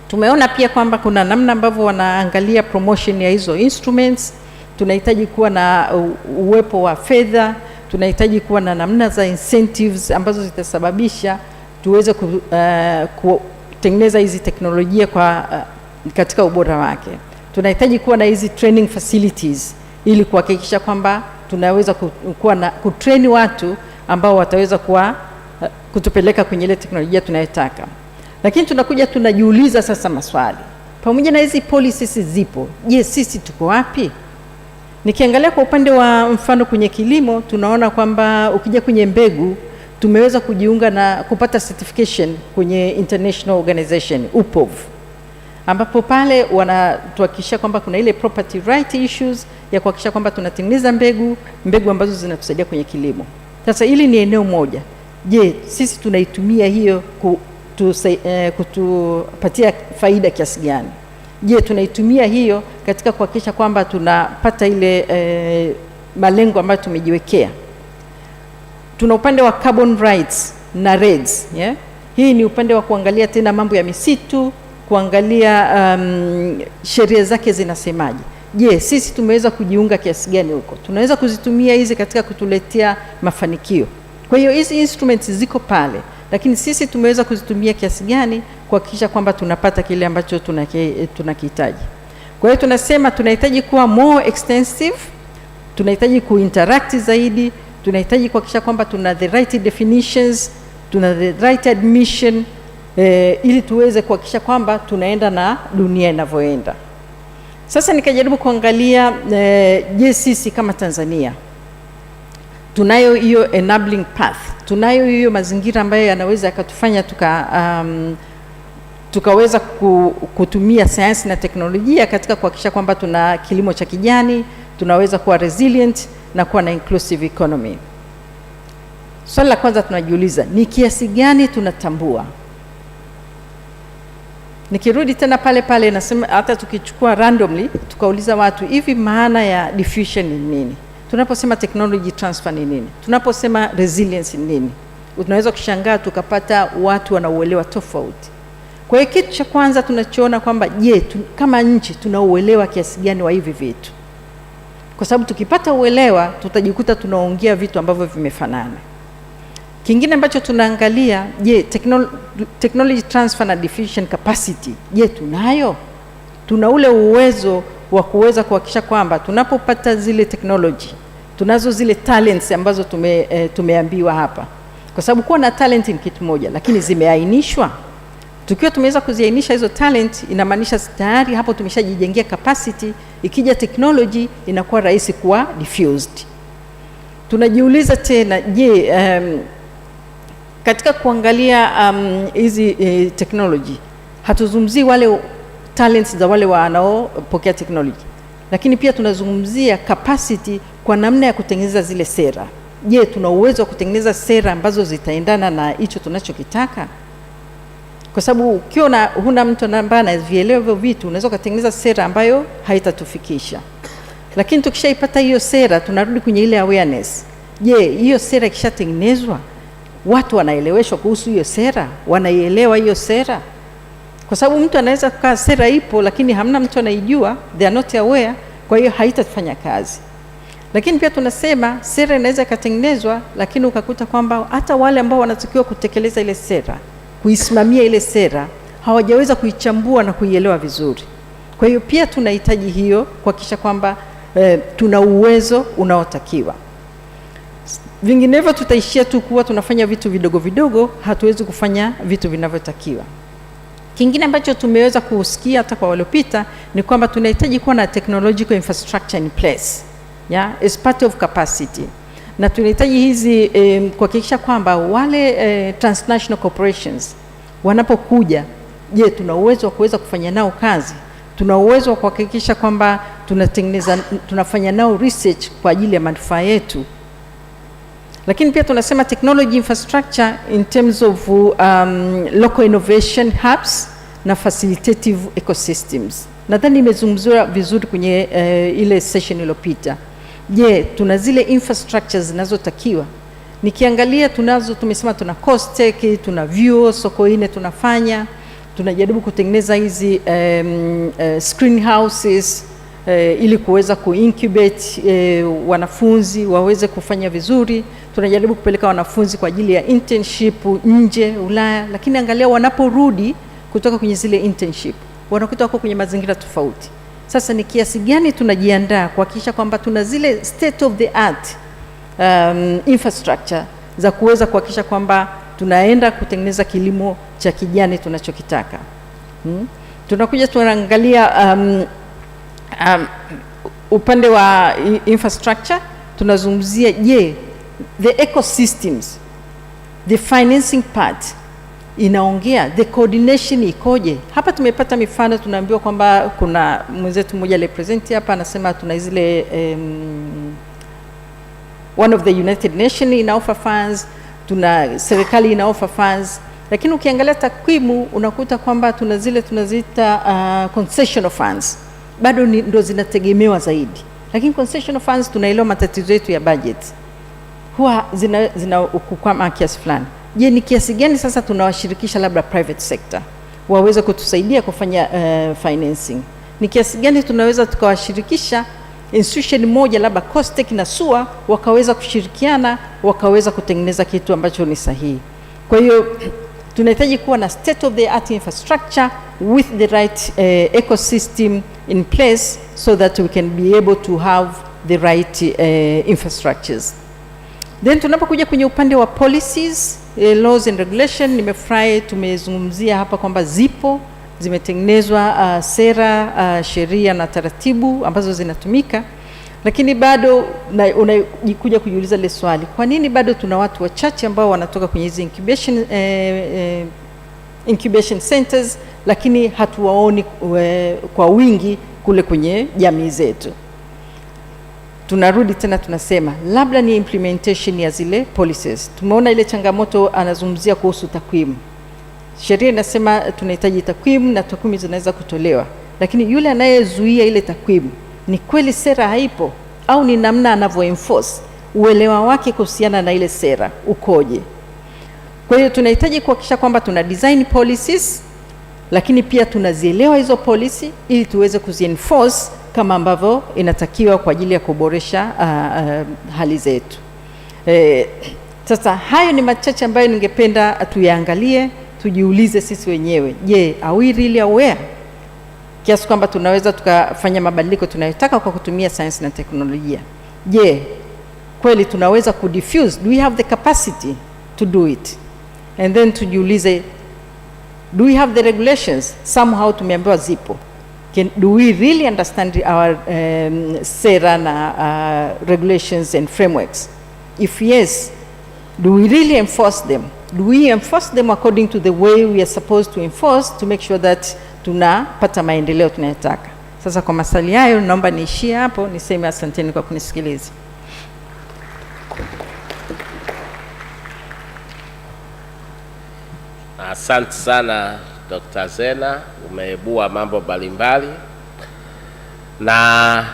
Tumeona pia kwamba kuna namna ambavyo wanaangalia promotion ya hizo instruments. Tunahitaji kuwa na uwepo wa fedha, tunahitaji kuwa na namna za incentives ambazo zitasababisha tuweze kutengeneza hizi teknolojia katika ubora wake. Tunahitaji kuwa na hizi training facilities ili kuhakikisha kwamba tunaweza kuwa na kutrain watu ambao wataweza kutupeleka kwenye ile teknolojia tunayotaka. Lakini tunajiuliza sasa maswali. Pamoja na hizi policies zipo, je, sisi tuko wapi? Nikiangalia kwa upande wa mfano kwenye kilimo, tunaona kwamba ukija kwenye mbegu tumeweza kujiunga na kupata certification kwenye international organization UPOV, ambapo pale wanatuhakikishia kwamba kuna ile property right issues ya kuhakikisha kwamba tunatengeneza mbegu ambazo zinatusaidia kwenye kilimo. Sasa hili ni eneo moja. Je, sisi tunaitumia hiyo kutupatia faida kiasi gani? Je, tunaitumia hiyo katika kuhakikisha kwamba tunapata ile malengo ambayo tumejiwekea? Tuna upande wa carbon rights na REDS, yeah? Hii ni upande wa kuangalia tena mambo ya misitu, kuangalia sheria zake zinasemaje. Je, sisi tumeweza kujiunga kiasi gani huko? Tunaweza kuzitumia hizi katika kutuletea mafanikio. Kwa hiyo hizi instruments ziko pale, lakini sisi tumeweza kuzitumia kiasi gani kuhakikisha kwamba tunapata kile ambacho tunakihitaji. Kwa hiyo tunasema tunahitaji kuwa more extensive, tunahitaji kuinteract zaidi, tunahitaji kuhakikisha kwamba tuna the right definitions, tuna the right admission, ili tuweze kuhakikisha kwamba tunaenda na dunia inavyoenda. Sasa nikajaribu kuangalia je, sisi kama Tanzania tunayo hiyo enabling path, tunayo hiyo mazingira ambayo yanaweza yakatufanya tukaweza kutumia sayansi na teknolojia katika kuhakikisha kwamba tuna kilimo cha kijani, tunaweza kuwa resilient na kuwa na inclusive economy. Swali la kwanza tunajiuliza, ni kiasi gani tunatambua? Nikirudi tena pale nasema, hata tukichukua randomly tukauliza watu, hivi maana ya diffusion ni nini? Tunaposema technology transfer ni nini? Tunaposema resilience ni nini? Tunaweza kushangaa tukapata watu wanauelewa tofauti. Kwa hiyo kitu cha kwanza tunachoona kwamba je, kama nchi tunauelewa kiasi gani wa hivi vitu? Kwa sababu tukipata uelewa tutajikuta tunaongea vitu ambavyo vimefanana. Kingine ambacho tunaangalia, je, technology transfer na diffusion capacity, je, tunayo? Tuna ule uwezo wa kuweza kuhakikisha kwamba tunapopata zile technology, tunazo zile talents ambazo tumeambiwa hapa. Kwa sababu kuwa na talent ni kitu moja, lakini zimeainishwa. Tukiwa tumeweza kuziainisha hizo talent, inamaanisha tayari hapo tumeshajijengea capacity, ikija technology inakuwa rahisi kuwa diffused. Tunajiuliza tena, je, katika kuangalia hizi technology, hatuzungumzii wale talents za wale wanaopokea technology, lakini pia tunazungumzia capacity kwa namna ya kutengeneza zile sera. Je, tuna uwezo wa kutengeneza sera ambazo zitaendana na hicho tunachokitaka? Kwa sababu ukiona huna mtu ambaye anavielewa hivyo vitu, unaweza kutengeneza sera ambayo haitatufikisha. Lakini tukishaipata hiyo sera, tunarudi kwenye ile awareness. Je, hiyo sera ikishatengenezwa, watu wanaeleweshwa kuhusu hiyo sera? Wanaielewa hiyo sera? Kwa sababu mtu anaweza kukaa sera ipo lakini hamna mtu anaijua, they are not aware, kwa hiyo haitafanya kazi. Lakini pia tunasema sera inaweza ikatengenezwa lakini ukakuta kwamba hata wale ambao wanatakiwa kutekeleza ile sera, kuisimamia ile sera, hawajaweza kuichambua na kuielewa vizuri. Kwa hiyo pia tunahitaji hiyo kuhakikisha kwamba tuna uwezo unaotakiwa. Vinginevyo tutaishia tu kuwa tunafanya vitu vidogo vidogo, hatuwezi kufanya vitu vinavyotakiwa. Kingine ambacho tumeweza kusikia hata kwa waliopita ni kwamba tunahitaji kuwa na technological infrastructure in place, yeah, as part of capacity. Na tunahitaji hizi kuhakikisha kwamba wale transnational corporations wanapokuja, je, tuna uwezo wa kuweza kufanya nao kazi? Tuna uwezo wa kuhakikisha kwamba tunafanya nao research kwa ajili ya manufaa yetu? Lakini pia tunasema technology infrastructure in terms of local innovation hubs na facilitative ecosystems. Nadhani imezungumziwa vizuri kwenye ile session iliyopita. Je, tuna zile infrastructures zinazotakiwa? Nikiangalia tumesema tuna COSTECH, tuna vyuo Sokoine tunafanya, tunajaribu kutengeneza hizi screen houses ili kuweza kuincubate wanafunzi waweze kufanya vizuri. Tunajaribu kupeleka wanafunzi kwa ajili ya internship nje Ulaya, lakini angalia wanaporudi kutoka kwenye zile internship wanakuta wako kwenye mazingira tofauti. Sasa ni kiasi gani tunajiandaa kuhakikisha kwamba tuna zile state of the art infrastructure za kuweza kuhakikisha kwamba tunaenda kutengeneza kilimo cha kijani tunachokitaka. Tunakuja tunaangalia upande wa infrastructure, tunazungumzia je, the ecosystems, the financing part inaongea, the coordination ikoje? Hapa tumepata mifano, tunaambiwa kwamba kuna mwenzetu mmoja represent hapa anasema tuna zile one of the United Nations ina offer funds, tuna serikali ina offer funds, lakini ukiangalia takwimu unakuta kwamba tuna zile tunaziita concessional funds bado ndo zinategemewa zaidi. Lakini concessional funds tunaelewa matatizo yetu ya budget huwa zina ukukwama kiasi fulani. Je, ni kiasi gani sasa tunawashirikisha labda private sector waweze kutusaidia kufanya financing? Ni kiasi gani tunaweza tukawashirikisha institution moja labda COSTECH na SUA wakaweza kushirikiana wakaweza kutengeneza kitu ambacho ni sahihi? Kwa hiyo tunahitaji kuwa na state of the art infrastructure with the right ecosystem in place so that we can be able to have the right infrastructures. Then tunapokuja kwenye upande wa policies, laws and regulation, nimefurahi tumezungumzia hapa kwamba zimetengenezwa sera, sheria na taratibu ambazo zinatumika, lakini bado unakuja kujiuliza ile swali, kwa nini bado tuna watu wachache ambao wanatoka kwenye hizi incubation centers lakini hatuwaoni kwa wingi kule kwenye jamii zetu? Tunarudi tena tunasema labda ni implementation ya zile policies. Tumeona ile changamoto anazungumzia kuhusu takwimu. Sheria inasema tunahitaji takwimu na takwimu zinaweza kutolewa, lakini yule anayezuia ile takwimu, ni kweli sera haipo au ni namna anavyo enforce, uelewa wake kuhusiana na ile sera ukoje? Kwa hiyo tunahitaji kuhakikisha kwamba tuna design policies, lakini pia tunazielewa hizo policy ili tuweze kuzienforce kama ambavyo inatakiwa kwa ajili ya kuboresha hali zetu. Sasa hayo ni machache ambayo ningependa tuyaangalie, tujiulize sisi wenyewe. Je, are we really aware kiasi kwamba tunaweza tukafanya mabadiliko tunayotaka kwa kutumia science na teknolojia? Je, kweli tunaweza kudifuse? Do we have the capacity to do it? And then tujiulize, do we have the regulations? Somehow tumeambiwa zipo. Do we really understand our sera na regulations and frameworks? If yes, do we really enforce them? Do we enforce them according to the way we are supposed to enforce to make sure that tunapata maendeleo tunayotaka? Sasa kwa maswali hayo naomba niishie hapo, niseme asanteni kwa kunisikiliza. Asante sana Dr. Zena, umeibua mambo mbalimbali. Na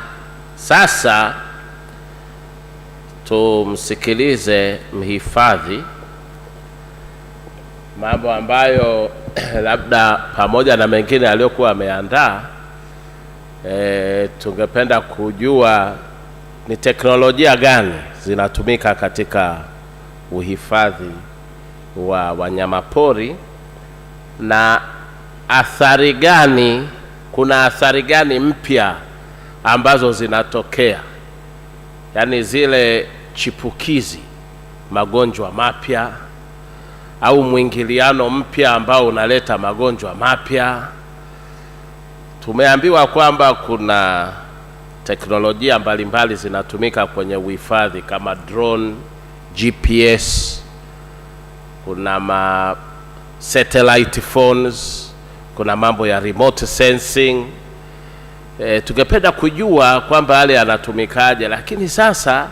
sasa tumsikilize mhifadhi, mambo ambayo labda pamoja na mengine aliyokuwa ameandaa, tungependa kujua ni teknolojia gani zinatumika katika uhifadhi wa wanyamapori na athari gani, kuna athari gani mpya ambazo zinatokea, yaani zile chipukizi, magonjwa mapya au mwingiliano mpya ambao unaleta magonjwa mapya. Tumeambiwa kwamba kuna teknolojia mbalimbali zinatumika kwenye uhifadhi kama drone, GPS, kuna satellite phones, kuna mambo ya remote sensing. Tungependa kujua kwamba yale yanatumikaje, lakini sasa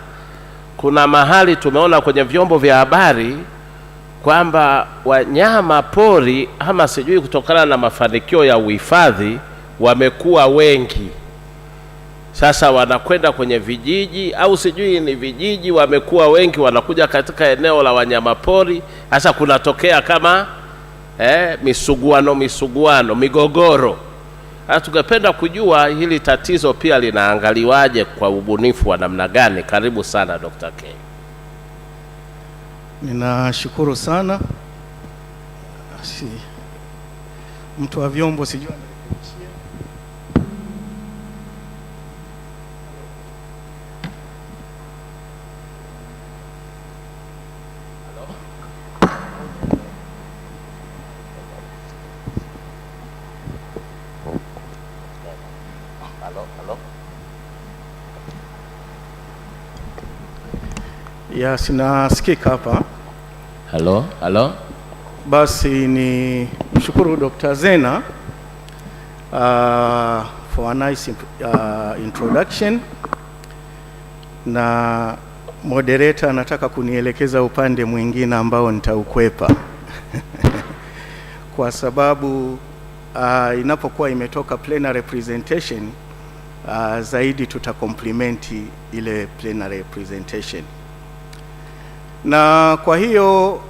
kuna mahali tumeona kwenye vyombo vya habari kwamba wanyama pori ama sijui kutokana na mafanikio ya uhifadhi wamekuwa wengi. Sasa wanakwenda kwenye vijiji au sijui ni vijiji, wamekuwa wengi, wanakuja katika eneo la wanyama pori. Sasa kunatokea kama misuguano, migogoro. Sasa tungependa kujua hili tatizo pia linaangaliwaje kwa ubunifu wa namna gani. Karibu sana Dr. K. Ninashukuru sana. Mtu wa vyombo sijui ya sinasikika hapa. Halo. Basi ni mshukuru Dr. Zena for a nice introduction, na moderator anataka kunielekeza upande mwingine ambao nitaukwepa kwa sababu inapokuwa imetoka plenary presentation zaidi tutakomplimenti ile plenary presentation. Na kwa hiyo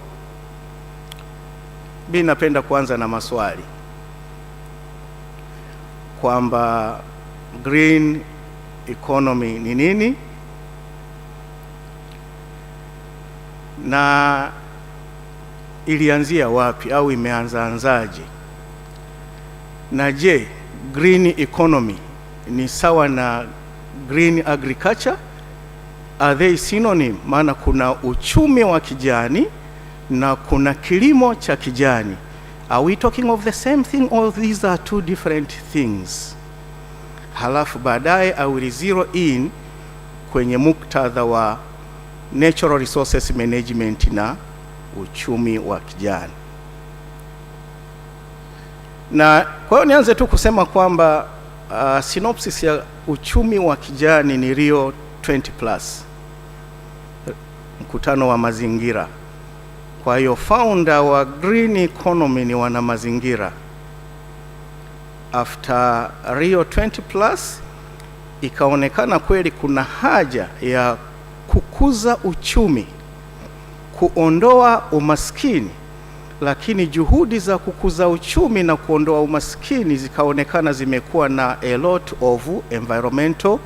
mimi napenda kuanza na maswali kwamba green economy ni nini na ilianzia wapi au imeanzaje, na je, green economy ni sawa na green agriculture? Are they synonym? Maana kuna uchumi wa kijani na kuna kilimo cha kijani. Are we talking of the same thing or these are two different things? Halafu baadaye I will zero in kwenye muktadha wa natural resources management na uchumi wa kijani. Na kwa hiyo nianze tu kusema kwamba synopsis ya uchumi wa kijani ni Rio 20+, mkutano wa mazingira. Kwa hiyo founder wa green economy ni wana mazingira. After Rio 20+, ikaonekana kweli kuna haja ya kukuza uchumi, kuondoa umaskini, lakini juhudi za kukuza uchumi na kuondoa umaskini zikaonekana zimekuwa na a lot of environmental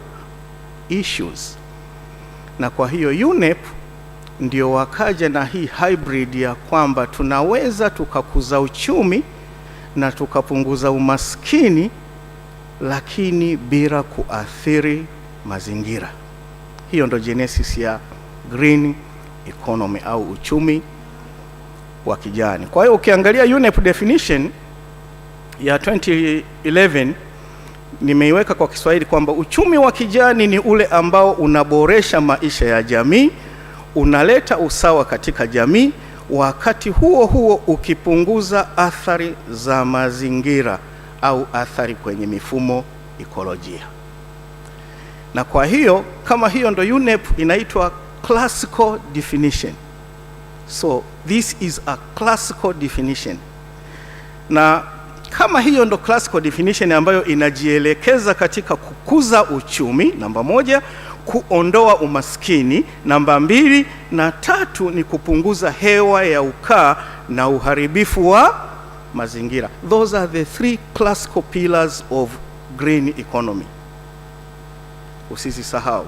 issues. Na kwa hiyo UNEP ndio wakaja na hii hybrid ya kwamba tunaweza tukakuza uchumi na tukapunguza umaskini lakini bila kuathiri mazingira. Hiyo ndo genesis ya green economy au uchumi wa kijani. Kwa hiyo ukiangalia UNEP definition ya 2011 nimeiweka kwa Kiswahili kwamba uchumi wa kijani ni ule ambao unaboresha maisha ya jamii, unaleta usawa katika jamii, wakati huo huo ukipunguza athari za mazingira au athari kwenye mifumo ekolojia. Na kwa hiyo kama hiyo ndo UNEP inaitwa classical definition. So this is a classical definition. Na kama hiyo ndo classical definition ambayo inajielekeza katika kukuza uchumi, namba moja, kuondoa umaskini, namba mbili, na tatu ni kupunguza hewa ya ukaa na uharibifu wa mazingira. Those are the three classical pillars of green economy. Usisahau.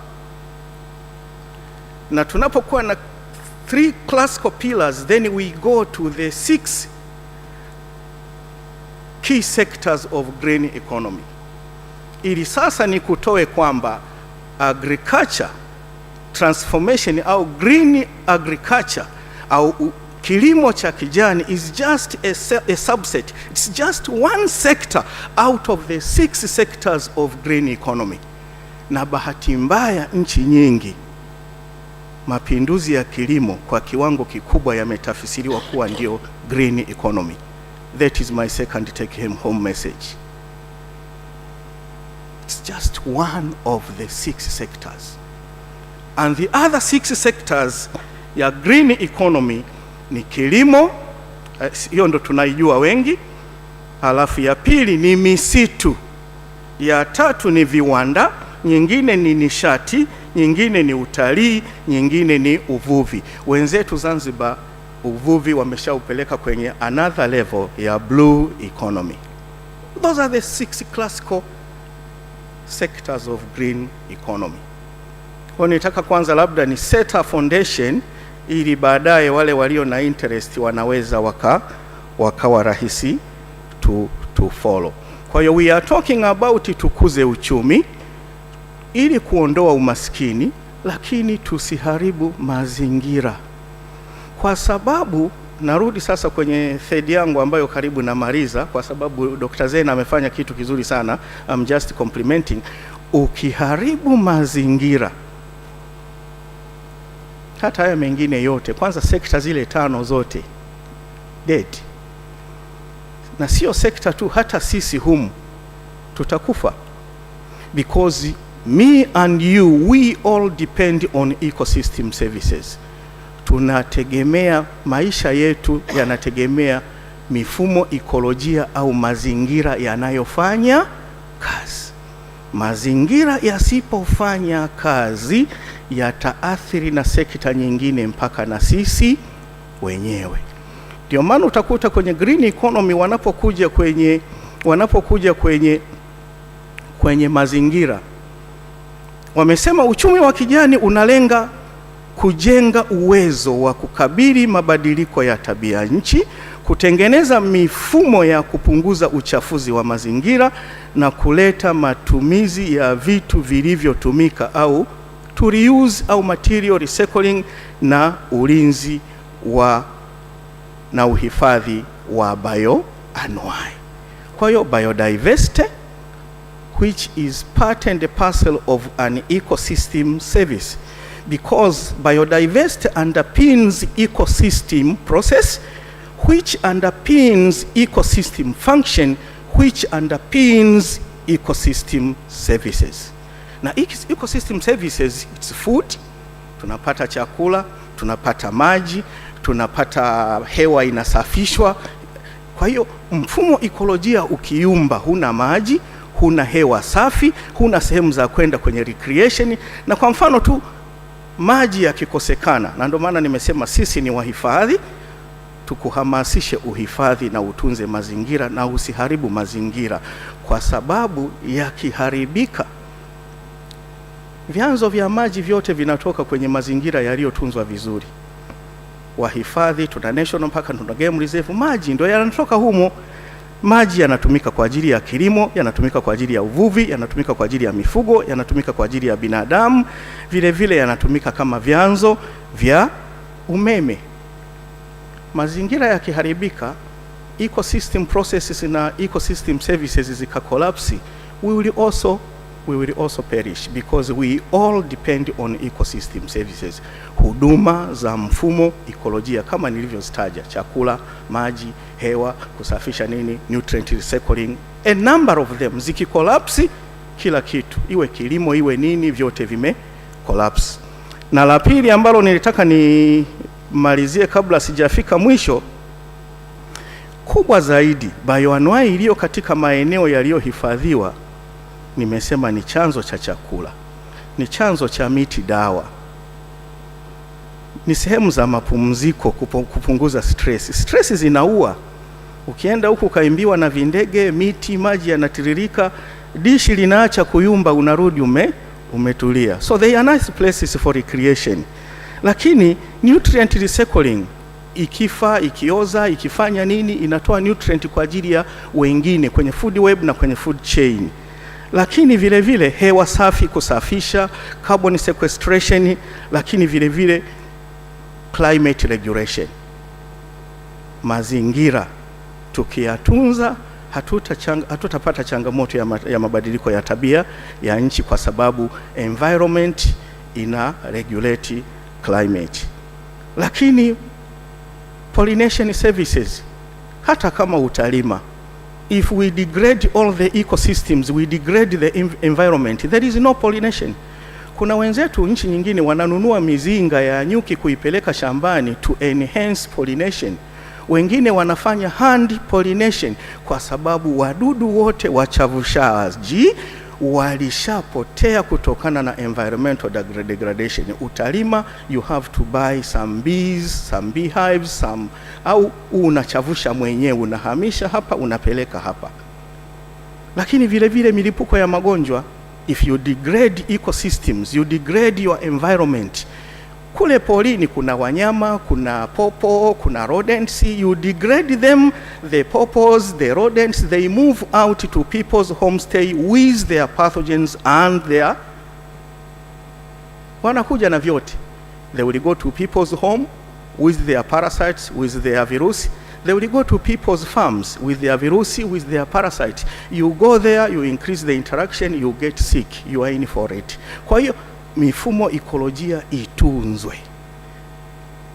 Na tunapokuwa na three classical pillars, then we go to the 6 key sectors of green economy. Ili sasa ni kutoe kwamba agriculture transformation au green agriculture au kilimo cha kijani is just a subset. It's just one sector out of the 6 sectors of green economy. Na bahati mbaya nchi nyingi, mapinduzi ya kilimo kwa kiwango kikubwa yametafsiriwa kuwa ndio green economy. That is my second take home message. It's just one of the 6 sectors. And the other 6 sectors ya green economy ni kilimo, hiyo ndo tunaijua wengi. Halafu ya pili ni misitu. Ya tatu ni viwanda, nyingine ni nishati, nyingine ni utalii, nyingine ni uvuvi. Wenzetu Zanzibar uvuvi wameshaupeleka kwenye another level ya blue economy. Those are the 6 classical sectors of green economy. Kwa nitaka kwanza labda ni set a foundation ili baadaye wale walio na interest wanaweza wakawa rahisi to follow. Kwa hiyo we are talking about tukuze uchumi ili kuondoa umaskini, lakini tusiharibu mazingira. Kwa sababu narudi sasa kwenye third yangu ambayo karibu namaliza, kwa sababu Dr. Zena amefanya kitu kizuri sana. I'm just complimenting. Ukiharibu mazingira, hata haya mengine yote, kwanza sekta zile 5 zote dead. Na sio sekta tu, hata sisi humu tutakufa, because me and you, we all depend on ecosystem services. Tunategemea, maisha yetu yanategemea mifumo ekolojia au mazingira yanayofanya kazi. Mazingira yasipofanya kazi yataathiri na sekta nyingine mpaka na sisi wenyewe. Ndio maana utakuta kwenye green economy wanapokuja kwenye mazingira, wamesema uchumi wa kijani unalenga kujenga uwezo wa kukabili mabadiliko ya tabia nchi, kutengeneza mifumo ya kupunguza uchafuzi wa mazingira na kuleta matumizi ya vitu vilivyotumika au to reuse au material recycling na ulinzi na uhifadhi wa bioanuai. Kwa hiyo biodiversity, which is part and parcel of an ecosystem service, because biodiversity underpins ecosystem process, which underpins ecosystem function, which underpins ecosystem services. Na ecosystem services, it's food, tunapata chakula, tunapata maji, tunapata hewa inasafishwa. Kwa hiyo mfumo ekolojia ukiyumba, huna maji, huna hewa safi, huna sehemu za kwenda kwenye recreation. Na kwa mfano tu maji yakikosekana, na ndio maana nimesema sisi ni wahifadhi, tukuhamasishe uhifadhi na utunze mazingira na usiharibu mazingira, kwa sababu yakiharibika, vyanzo vya maji vyote vinatoka kwenye mazingira yaliyotunzwa vizuri. Wahifadhi, tuna national park, tuna game reserve, maji ndio yanatoka humo. Maji yanatumika kwa ajili ya kilimo, yanatumika kwa ajili ya uvuvi, yanatumika kwa ajili ya mifugo, yanatumika kwa ajili ya binadamu, vile vile yanatumika kama vyanzo vya umeme. Mazingira yakiharibika, ecosystem processes na ecosystem services zikakolapsi, we will also perish, because we all depend on ecosystem services. Huduma za mfumo ekolojia kama nilivyozitaja: chakula, maji, hewa, kusafisha nutrient recycling, a number of them zikikolapsi, kila kitu, iwe kilimo iwe nini, vyote vime collapse. Na la pili ambalo nilitaka nimalizie kabla sijafika mwisho, kubwa zaidi, bioanuai iliyo katika maeneo yaliyohifadhiwa, nimesema ni chanzo cha chakula, ni chanzo cha miti dawa, ni sehemu za mapumziko, kupunguza stress. Stress zinaua. Ukienda huku kaimbiwa na vindege, miti, maji yanatiririka, dishi linaacha kuyumba, unarudi umetulia. So they are nice places for recreation. Lakini nutrient recycling, ikifa, ikioza, ikifanya nini, inatoa nutrient kwa ajili ya wengine kwenye food web na kwenye food chain. Lakini vile vile hewa safi, kusafisha, carbon sequestration, lakini vile vile climate regulation. mazingira tukiyatunza hatutapata changamoto ya mabadiliko ya tabia ya nchi, kwa sababu environment ina regulate climate. Lakini pollination services, hata kama utalima, if we degrade all the ecosystems, we degrade the environment, there is no pollination. Kuna wenzetu nchi nyingine wananunua mizinga ya nyuki kuipeleka shambani to enhance pollination. Wengine wanafanya hand pollination kwa sababu wadudu wote wachavushaji walishapotea kutokana na environmental degradation. Utalima, you have to buy some bees, some beehives, au unachavusha mwenyewe, unahamisha hapa, unapeleka hapa. Lakini vile vile milipuko ya magonjwa, if you degrade ecosystems, you degrade your environment. Kule polini kuna wanyama, kuna popo, kuna rodents, you degrade them, the popos, the rodents, they move out to people's homestay with their pathogens and their, wanakuja na vyote. They will go to people's home with their parasites, with their virus. They will go to people's farms with their virus, with their parasites. You go there, you increase the interaction, you get sick, you are in for it. Kwa hiyo mifumo ekolojia itunzwe,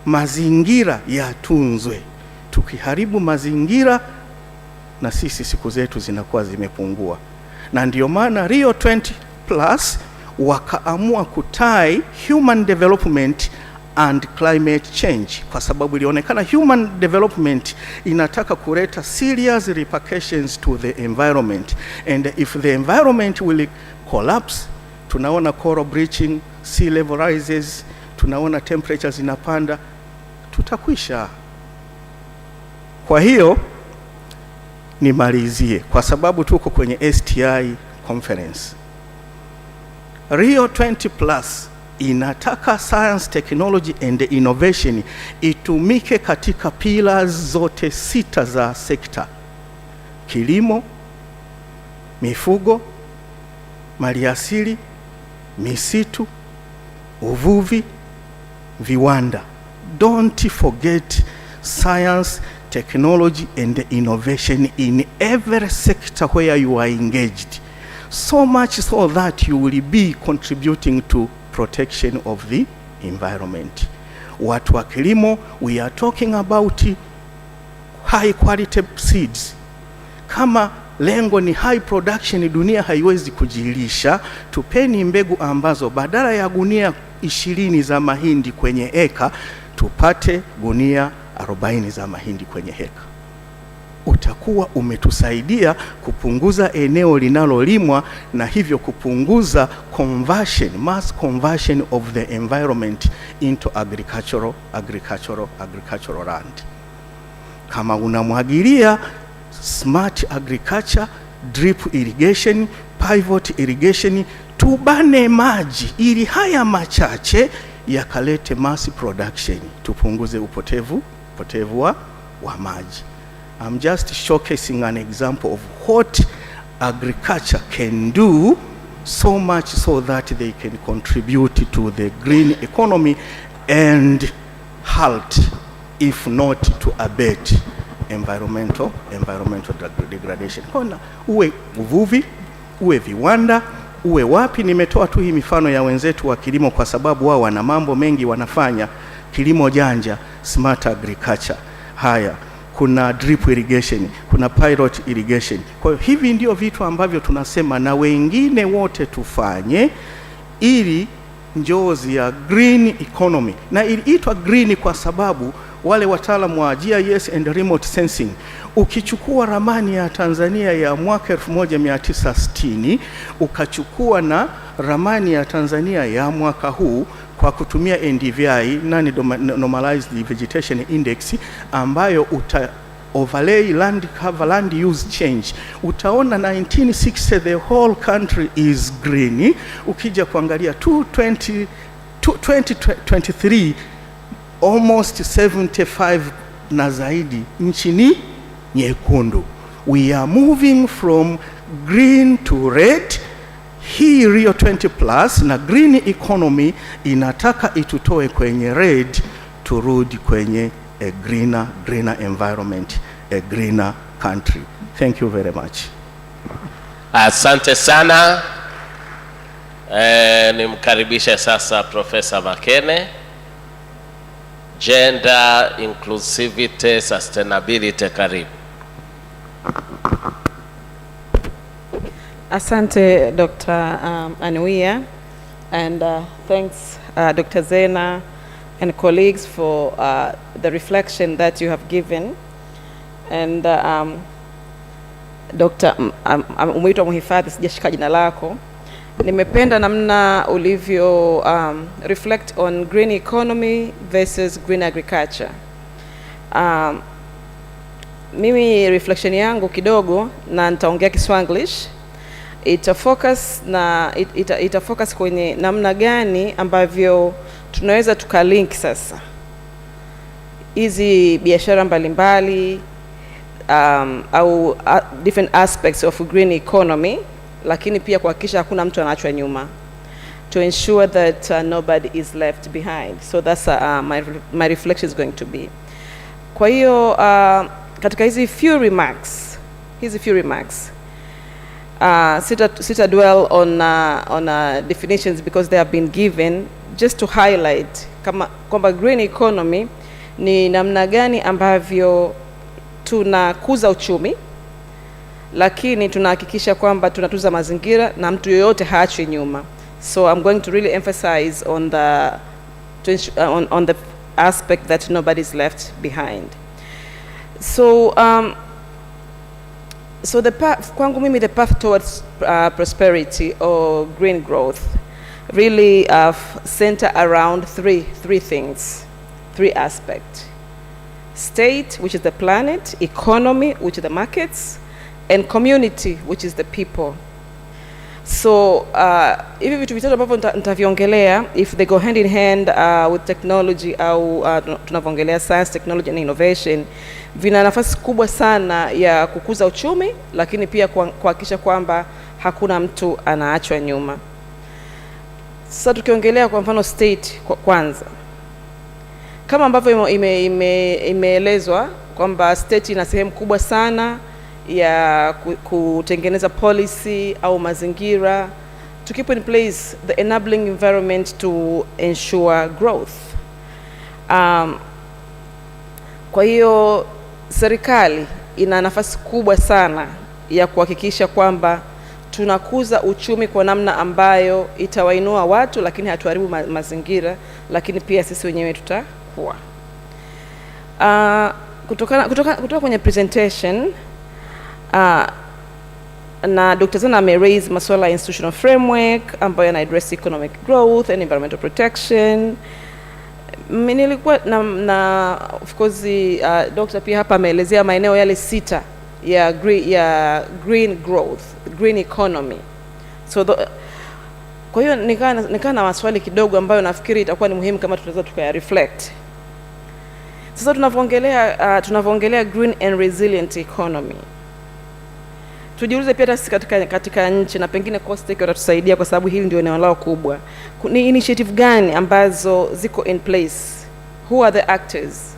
mazingira yatunzwe. Tukiharibu mazingira, na sisi siku zetu zinakuwa zimepungua. Na ndio maana Rio 20+ wakaamua kutie human development and climate change, kwa sababu ilionekana human development inataka kuleta serious repercussions to the environment, and if the environment will collapse, tunaona coral bleaching, sea level rises, tunaona temperatures inapanda, tutakwisha. Kwa hiyo nimalizie, kwa sababu tuko kwenye STI conference. Rio 20+ inataka science, technology and innovation itumike katika pillars zote 6 za sekta: kilimo, mifugo, maliasili, misitu, uvuvi, viwanda. Don't forget science, technology and innovation in every sector where you are engaged. So much so that you will be contributing to protection of the environment. Watu wa kilimo, we are talking about high quality seeds. Kama lengo ni high production, dunia haiwezi kujilisha, tupeni mbegu ambazo badala ya gunia 20 za mahindi kwenye eka, tupate gunia 40 za mahindi kwenye eka. Utakuwa umetusaidia kupunguza eneo linalolimwa, na hivyo kupunguza conversion, mass conversion of the environment into agricultural land. Kama unamwagilia, smart agriculture, drip irrigation, pivot irrigation, tubane maji ili haya machache yakalete mass production, tupunguze upotevu wa maji. I'm just showcasing an example of what agriculture can do, so much so that they can contribute to the green economy and halt, if not to abate, environmental degradation. Kona uwe uvuvi, uwe viwanda, uwe wapi. Nimetoa tu hii mifano ya wenzetu wa kilimo kwa sababu wao wana mambo mengi wanafanya, kilimo janja, smart agriculture. Haya, kuna drip irrigation, kuna pilot irrigation. Kwa hiyo hivi ndio vitu ambavyo tunasema na wengine wote tufanye, ili njozi ya green economy. Na iliitwa green kwa sababu wale wataalamu wa GIS and remote sensing, ukichukua ramani ya Tanzania ya mwaka 1960 ukachukua na ramani ya Tanzania ya mwaka huu kwa kutumia NDVI, normalized vegetation index, ambayo uta overlay land cover, land use change, utaona 1960 the whole country is green. Ukija kuangalia 2023 almost 75 na zaidi nchi ni nyekundu. We are moving from green to red. Hii Rio 20+ na green economy inataka itutoe kwenye red turudi kwenye a greener environment, a greener country. Thank you very much. Asante sana. Nimkaribishe sasa Profesa Makene. Gender inclusivity, sustainability, karibu. Asante Dr. Anuia, and thanks Dr. Zena and colleagues for the reflection that you have given. And Dr. umeitwa mhifadhi, sijashika jina lako. Nimependa namna ulivyo reflect on green economy versus green agriculture. Mimi reflection yangu kidogo, na nitaongea Kiswanglish, ita focus kwenye namna gani ambavyo tunaweza tukalink sasa hizi biashara mbalimbali au different aspects of green economy, lakini pia kuhakikisha hakuna mtu anaachwa nyuma, to ensure that nobody is left behind. So that's my reflection is going to be. Kwa hiyo katika hizi few remarks sita dwell on definitions because they have been given, just to highlight kama kwamba green economy ni namna gani ambavyo tunakuza uchumi, lakini tunahakikisha kwamba tunatuza mazingira na mtu yoyote haachwi nyuma. So I'm going to really emphasize on the aspect that nobody is left behind. So so kwangu mimi the path towards prosperity or green growth really center around three things, three aspects: state, which is the planet; economy, which is the markets; and community, which is the people. So hivi vitu vitatu ambavyo nitaviongelea, if they go hand in hand with technology au tunavyoongelea science, technology and innovation, vina nafasi kubwa sana ya kukuza uchumi, lakini pia kuhakikisha kwamba hakuna mtu anaachwa nyuma. Sasa tukiongelea kwa mfano state kwanza, kama ambavyo imeelezwa kwamba state ina sehemu kubwa sana ya kutengeneza policy au mazingira, to keep in place the enabling environment to ensure growth. Kwa hiyo serikali ina nafasi kubwa sana ya kuhakikisha kwamba tunakuza uchumi kwa namna ambayo itawainua watu, lakini hatuharibu mazingira, lakini pia sisi wenyewe tutakuwa. Kutoka kwenye presentation na Dr. Zena raise masuala ya institutional framework ambayo yana address economic growth and environmental protection. Nilikuwa na of course Dr. pia hapa ameelezea maeneo yale 6 ya green growth, green economy. So kwa hiyo nikaa na maswali kidogo ambayo nafikiri itakuwa ni muhimu kama tunaweza tukaya reflect. Sasa tunavyoongelea green and resilient economy, tujiulize pia sisi katika nchi, na pengine COSTECH watatusaidia kwa sababu hili ndio eneo lao kubwa. Ni initiative gani ambazo ziko in place? Who are the actors?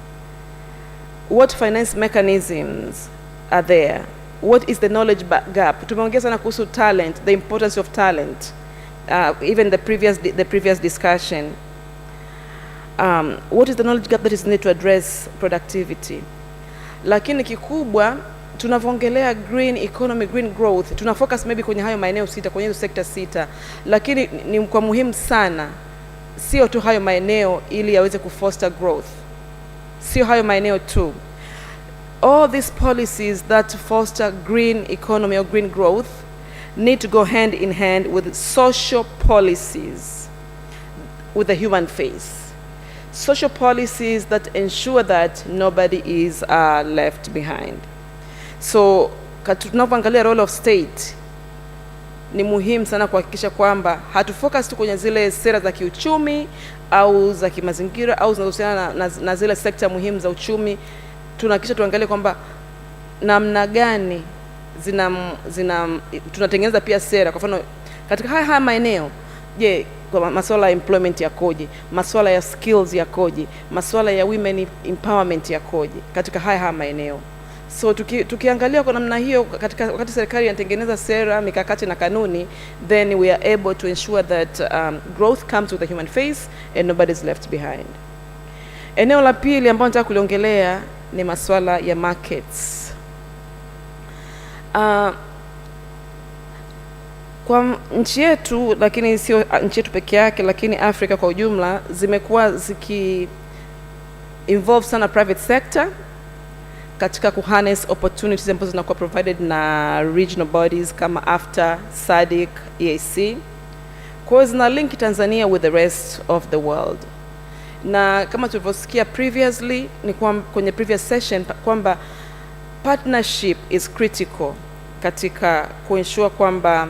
What finance mechanisms are there? What is the knowledge gap? Tumeongea sana kuhusu talent, the importance of talent, even the previous discussion. What is the knowledge gap that is needed to address productivity? Lakini kikubwa tunavyoongelea green economy, green growth, tuna focus maybe kwenye hayo maeneo 6, kwenye hizo sector 6, lakini ni kwa muhimu sana sio tu hayo maeneo ili yaweze kufoster growth. Sio hayo maeneo tu. All these policies that foster green economy or green growth need to go hand in hand with social policies with the human face. Social policies that ensure that nobody is left behind. So tunapoangalia role of state, ni muhimu sana kuhakikisha kwamba hatufocus tu kwenye zile sera za kiuchumi au za kimazingira au zinazohusiana na zile sekta muhimu za uchumi. Tunahakikisha tuangalie kwamba namna gani tunatengeneza pia sera. Kwa mfano katika haya maeneo, je, kwa masuala ya employment yakoje, masuala ya skills yakoje, masuala ya women empowerment yakoje katika haya maeneo. So tukiangalia kwa namna hiyo wakati serikali inatengeneza sera, mikakati na kanuni, then we are able to ensure that growth comes with a human face and nobody is left behind. Eneo la pili ambalo nataka kuliongelea ni masuala ya markets. Kwa nchi yetu, lakini sio nchi yetu peke yake, lakini Afrika kwa ujumla, zimekuwa ziki involve sana private sector katika kuharness opportunities ambazo zinakuwa provided na regional bodies kama AfTA, SADC, EAC. Kwa hiyo zina link Tanzania with the rest of the world. Na kama tulivyosikia previously, ni kwenye previous session kwamba partnership is critical katika kuensure kwamba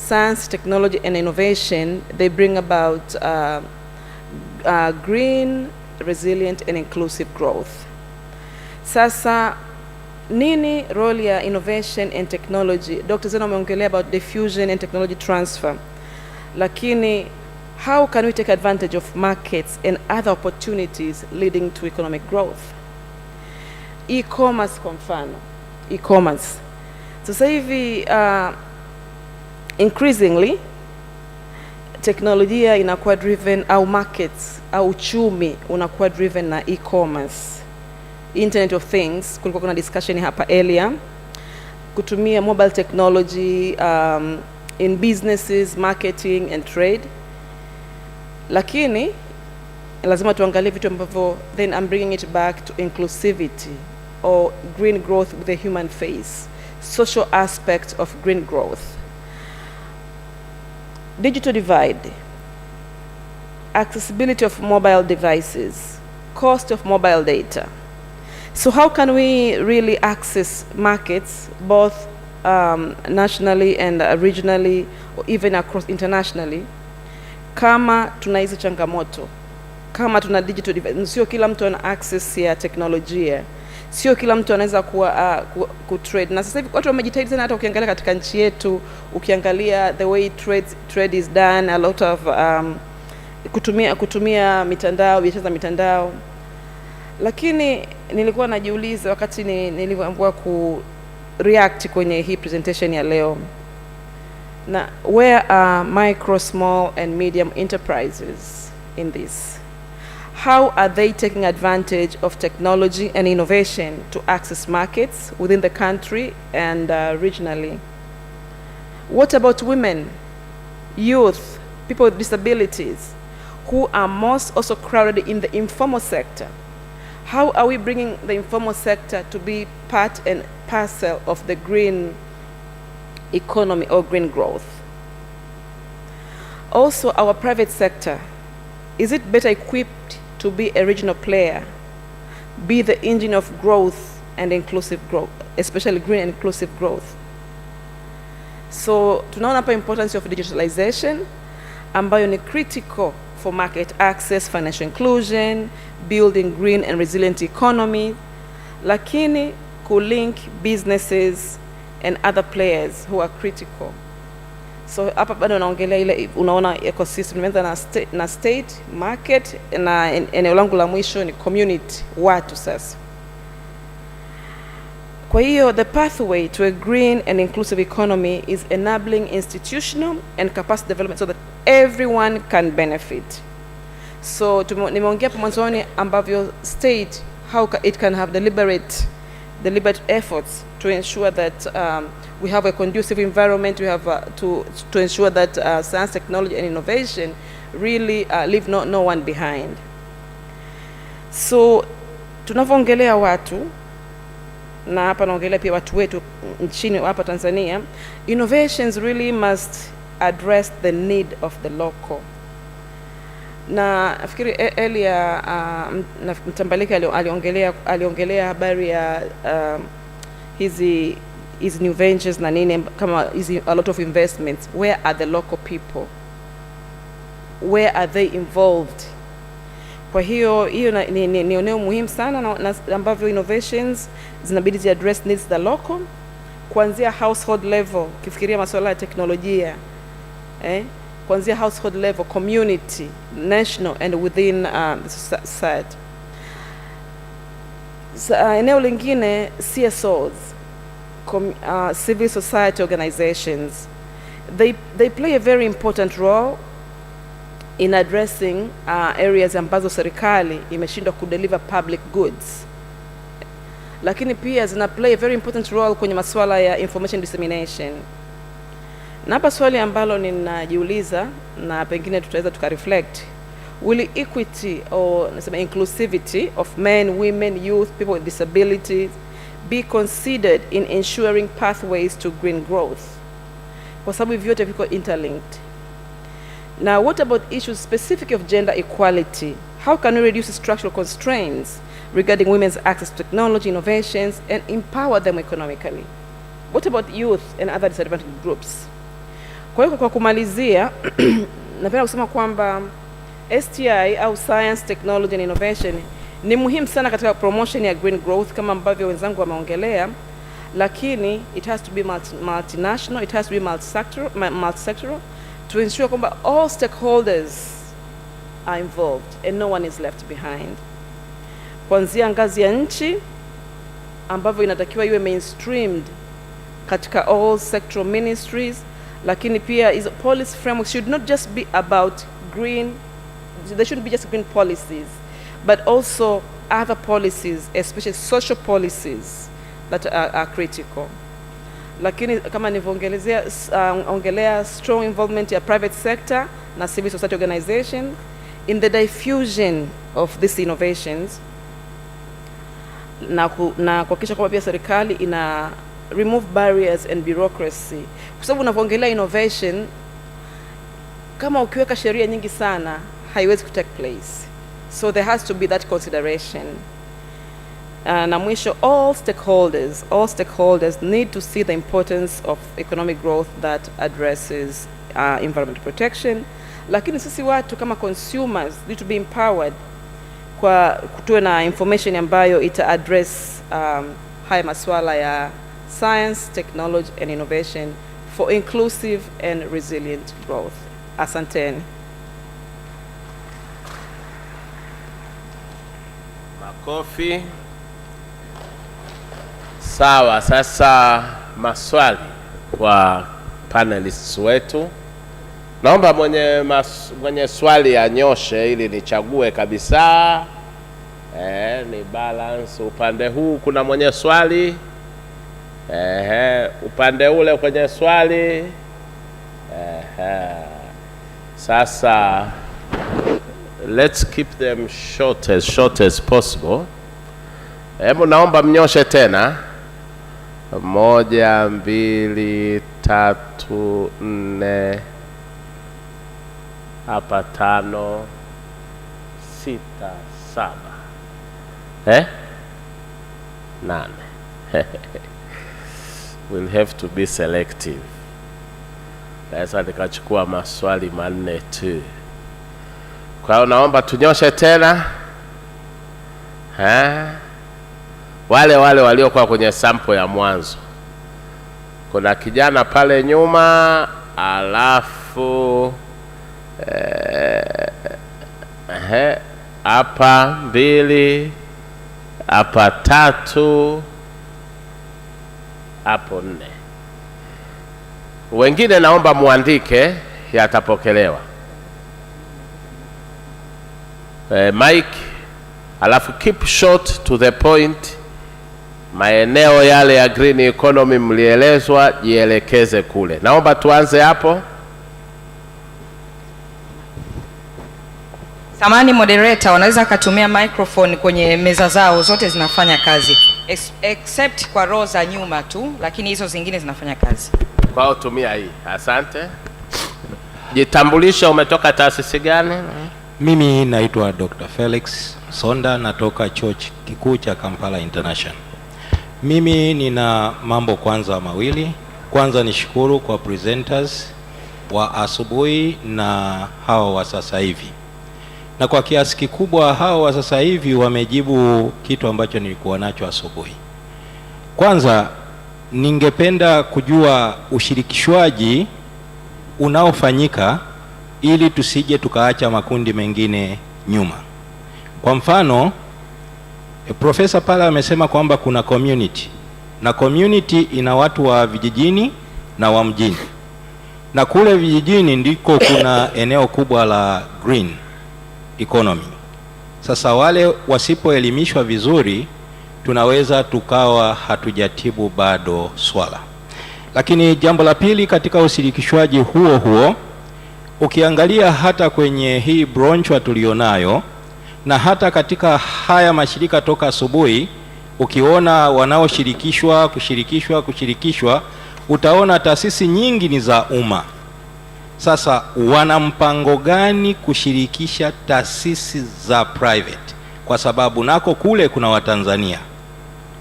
science, technology and innovation, they bring about green, resilient and inclusive growth. Sasa nini role ya innovation and technology? Dr. Zena ameongelea about diffusion and technology transfer. Lakini how can we take advantage of markets and other opportunities leading to economic growth? E-commerce kwa mfano. E-commerce. Sasa hivi increasingly teknolojia inakuwa driven, au markets au uchumi unakuwa driven na e-commerce. Internet of Things, kulikuwa kuna discussion hapa earlier, kutumia mobile technology in businesses, marketing and trade. Lakini lazima tuangalie vitu ambavyo, then I'm bringing it back to inclusivity or green growth with a human face, social aspect of green growth. Digital divide, accessibility of mobile devices, cost of mobile data. So how can we really access markets both nationally and regionally or even across internationally kama tuna hizo changamoto, kama tuna digital divide? Sio kila mtu ana access ya teknolojia, sio kila mtu anaweza kutrade. Na sasa hivi watu wamejitahidi sana, hata ukiangalia katika nchi yetu, ukiangalia the way trade is done, a lot of kutumia mitandao, biashara za mitandao. Lakini nilikuwa najiuliza wakati nilivyoambiwa react kwenye hii presentation ya leo, na where are micro, small and medium enterprises in this? How are they taking advantage of technology and innovation to access markets within the country and regionally? What about women, youth, people with disabilities, who are most also crowded in the informal sector? How are we bringing the informal sector to be part and parcel of the green economy or green growth? Also, our private sector, is it better equipped to be a regional player, be the engine of growth and inclusive growth, especially green and inclusive growth? So tunaona hapa importance of digitalization ambayo ni critical for market access, financial inclusion, building green and resilient economy, lakini kulink businesses and other players who are critical. So hapa bado naongelea ile, unaona ecosystem, nimeanza na state, market, na eneo langu la mwisho ni community, watu sasa. Kwa hiyo the pathway to a green and inclusive economy is enabling institutional and capacity development so that everyone can benefit. So nimeongea hapo mwanzoni ambavyo state, how it can have deliberate efforts to ensure that we have a conducive environment. We have to ensure that science, technology and innovation really leave no one behind. So tunavyoongelea watu, na hapa naongelea pia watu wetu nchini hapa Tanzania, innovations really must address the need of the local. Na nafikiri earlier Mtambalike aliongelea habari ya hizi new ventures na nini, kama hizi a lot of investments. Where are the local people? Where are they involved? Kwa hiyo ni eneo muhimu sana na ambavyo innovations zinabidi zi address needs the local, kuanzia household level, kifikiria masuala ya teknolojia, kuanzia household level, community, national and within the society. Eneo lingine, CSOs, civil society organizations, they play a very important role in addressing areas ambazo serikali imeshindwa kudeliver public goods, lakini pia zina play a very important role kwenye masuala ya information dissemination. Na hapa swali ambalo ninajiuliza na pengine tutaweza tukareflect, will equity or nasema inclusivity of men, women, youth, people with disabilities be considered in ensuring pathways to green growth? Kwa sababu vyote viko interlinked. Now, what about issues specific of gender equality? How can we reduce structural constraints regarding women's access to technology, innovations, and empower them economically? What about youth and other disadvantaged groups? Kwa hiyo kwa kumalizia, napenda kusema kwamba STI au Science, Technology and Innovation ni muhimu sana katika promotion ya green growth kama ambavyo wenzangu wameongelea, lakini it has to be multinational, it has to be multisectoral to ensure kwamba all stakeholders are involved and no one is left behind. Kuanzia ngazi ya nchi ambavyo inatakiwa iwe mainstreamed katika all sectoral ministries, lakini pia is policy framework should not just be about green, they shouldn't be just green policies, but also other policies, especially social policies that are critical. Lakini kama nilivyoongelea strong involvement ya private sector na civil society organization in the diffusion of these innovations, na kuhakikisha kwamba pia serikali ina remove barriers and bureaucracy, kwa sababu unavyoongelea innovation, kama ukiweka sheria nyingi sana haiwezi take place, so there has to be that consideration. Na mwisho, all stakeholders need to see the importance of economic growth that addresses environmental protection, lakini sisi watu kama consumers need to be empowered kwa kutuwe na information ambayo ita address haya masuala ya science, technology and innovation for inclusive and resilient growth. Asanteni. Makofi. Sawa, sasa maswali kwa panelists wetu. Naomba mwenye swali anyoshe ili nichague kabisa. Ni balance upande huu, kuna mwenye swali? Upande ule kwenye swali? Sasa let's keep them short as possible. Hebu naomba mnyoshe tena. 1, 2, 3, 4 hapa 5, 6, 7. 8. We'll have to be selective. Sasa nikachukua maswali 4 tu. Kwa hiyo naomba tunyoshe tena. Wale waliokuwa kwenye sample ya mwanzo. Kuna kijana pale nyuma, alafu hapa 2, hapa 3, hapo 4. Wengine naomba muandike, yatapokelewa. Mike, alafu keep short to the point. Maeneo yale ya green economy mlielezwa, jielekeze kule. Naomba tuanze hapo. Samani moderator, wanaweza kutumia microphone kwenye meza zao, zote zinafanya kazi except kwa row za nyuma tu, lakini hizo zingine zinafanya kazi. Kwa hiyo tumia hii. Asante. Jitambulisha, umetoka taasisi gani? Mimi naitwa Dr. Felix Sonda, natoka chuo kikuu cha Kampala International. Mimi nina mambo kwanza mawili. Kwanza nishukuru kwa presenters wa asubuhi na hao wa sasa hivi. Na kwa kiasi kikubwa hao wa sasa hivi wamejibu kitu ambacho nilikuwa nacho asubuhi. Kwanza ningependa kujua ushirikishwaji unaofanyika ili tusije tukaacha makundi mengine nyuma. Kwa mfano, profesa pale amesema kwamba kuna community, na community ina watu wa vijijini na wa mjini, na kule vijijini ndiko kuna eneo kubwa la green economy. Sasa wale wasipoelimishwa vizuri, tunaweza tukawa hatujatibu bado swala. Lakini jambo la pili, katika ushirikishwaji huo ukiangalia hata kwenye hii bronchwa tulionayo na hata katika haya mashirika toka asubuhi, ukiona kushirikishwa, utaona taasisi nyingi ni za umma. Sasa wana mpango gani kushirikisha taasisi za private? Kwa sababu nako kule kuna Watanzania.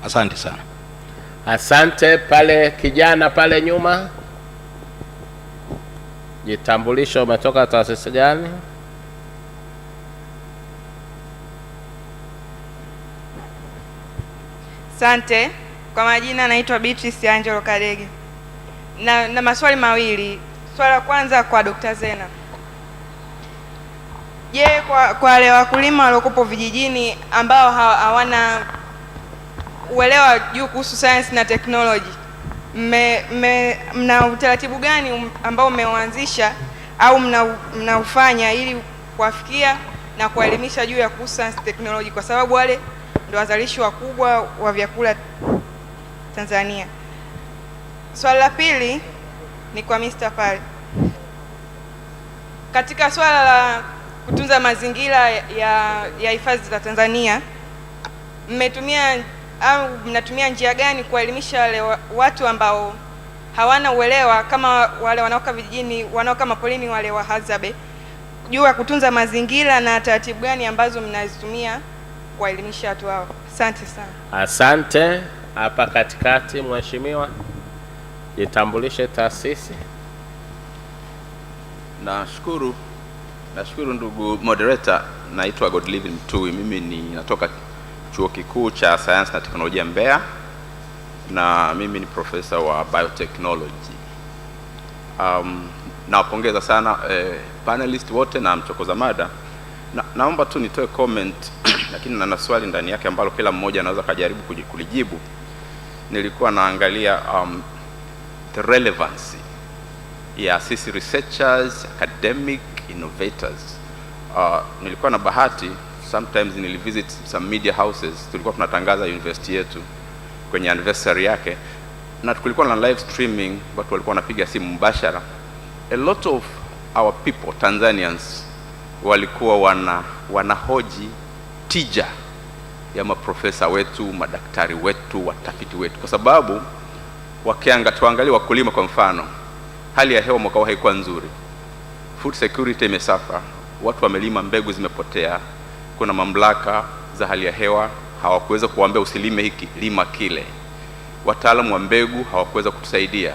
Asante sana. Asante. Pale kijana pale nyuma, jitambulisho, umetoka taasisi gani? Asante. Kwa majina naitwa Beatrice Angelo Kadege. Na maswali mawili. Swali la kwanza kwa Dr. Zena. Je, kwa wale wakulima waliokupo vijijini ambao hawana uelewa juu kuhusu science na technology, mna utaratibu gani ambao umeuanzisha au mnaufanya ili kuwafikia na kuelimisha juu ya kuhusu science technology, kwa sababu wale ndio wazalishi wakubwa wa vyakula Tanzania? Swali la pili ni kwa Mr. pale. Katika swala la kutunza mazingira ya hifadhi za Tanzania, mnatumia njia gani kuelimisha wale watu ambao hawana uelewa, kama wale wanaokaa vijijini, wanaokaa mapolini, wale wa Hadzabe, juu ya kutunza mazingira, na taratibu gani ambazo mnazitumia kuelimisha watu hao? Asante sana. Asante. Hapa katikati, mheshimiwa, jitambulishe taasisi. Nashukuru ndugu moderator. Naitwa Godlive Mtui. Mimi natoka Chuo Kikuu cha Sayansi na Teknolojia Mbeya, na mimi ni profesa wa biotechnology. Nawapongeza sana panelist wote na mchokoza mada. Naomba tu nitoe comment lakini na swali ndani yake ambalo kila mmoja anaweza kujaribu kulijibu. Nilikuwa naangalia the relevance ya sisi researchers, academic innovators. Nilikuwa na bahati, sometimes nilivisit some media houses, tulikuwa tunatangaza university yetu kwenye anniversary yake, na kulikuwa na live streaming, watu walikuwa wanapiga simu mbashara. A lot of our people, Tanzanians, walikuwa wanahoji tija ya maprofesa wetu, madaktari wetu, watafiti wetu, kwa sababu tuangalie wakulima kwa mfano, hali ya hewa mwaka huu haikuwa nzuri, food security imesafa, watu wamelima, mbegu zimepotea, kuna mamlaka za hali ya hewa hawakuweza kuambia usilime hiki, lima kile, wataalamu wa mbegu hawakuweza kutusaidia.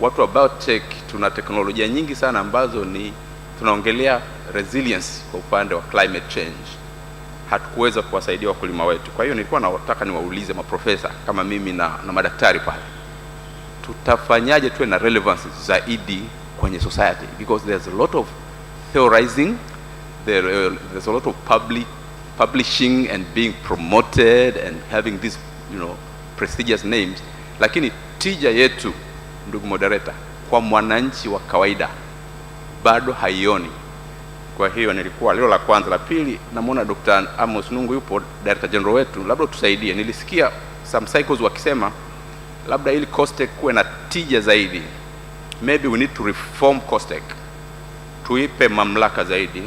Watu wa biotech tuna teknolojia nyingi sana ambazo tunaongelea resilience kwa upande wa climate change, hatukuweza kuwasaidia wakulima wetu. Kwa hiyo nilikuwa nataka niwaulize maprofesa kama mimi na madaktari pale, tutafanyaje tuwe na relevance zaidi kwenye society, because there's a lot of theorizing, there's a lot of publishing and being promoted and having these prestigious names, lakini tija yetu, ndugu moderator, kwa mwananchi wa kawaida bado haioni. Kwa hiyo nilikuwa leo la kwanza. La pili, namuona Dr. Amos Nungu yupo, Director General wetu, labda tusaidie. Nilisikia some cycles wakisema labda ili COSTECH kuwe na tija zaidi, maybe we need to reform COSTECH, tuipe mamlaka zaidi,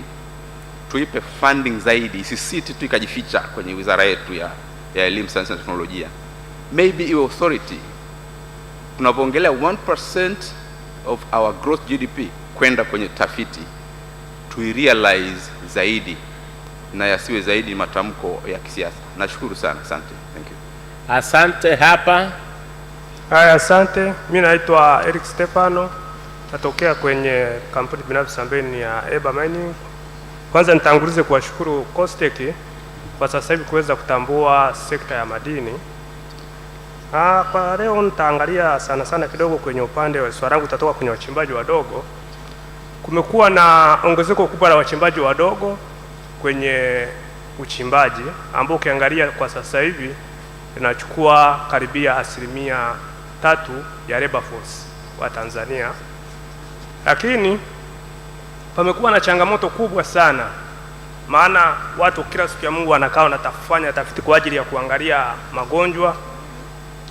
tuipe funding zaidi, isisiti tu ikajificha kwenye wizara yetu ya elimu, sayansi na teknolojia. Maybe iwe authority, tunapoongelea 1% of our gross GDP kwenda kwenye tafiti, realize zaidi na yasiwe zaidi matamko ya kisiasa. Nashukuru sana, asante. Thank you. Asante. Hapa haya, asante. Mimi naitwa Eric Stefano, natokea kwenye kampuni binafsi ambayo ni ya Eba Mining. Kwanza nitangulize kuwashukuru COSTECH kwa sasa hivi kuweza kutambua sekta ya madini. Kwa leo nitaangalia sana kidogo kwenye upande wa swali langu, tutatoka kwenye wachimbaji wadogo. kumekuwa na ongezeko kubwa la wachimbaji wadogo kwenye uchimbaji ambao ukiangalia kwa sasa hivi inachukua karibia 3% ya labor force wa Tanzania, lakini pamekuwa na changamoto kubwa sana, maana watu kila siku ya Mungu wanakaa wanatafanya tafiti kwa ajili ya kuangalia magonjwa,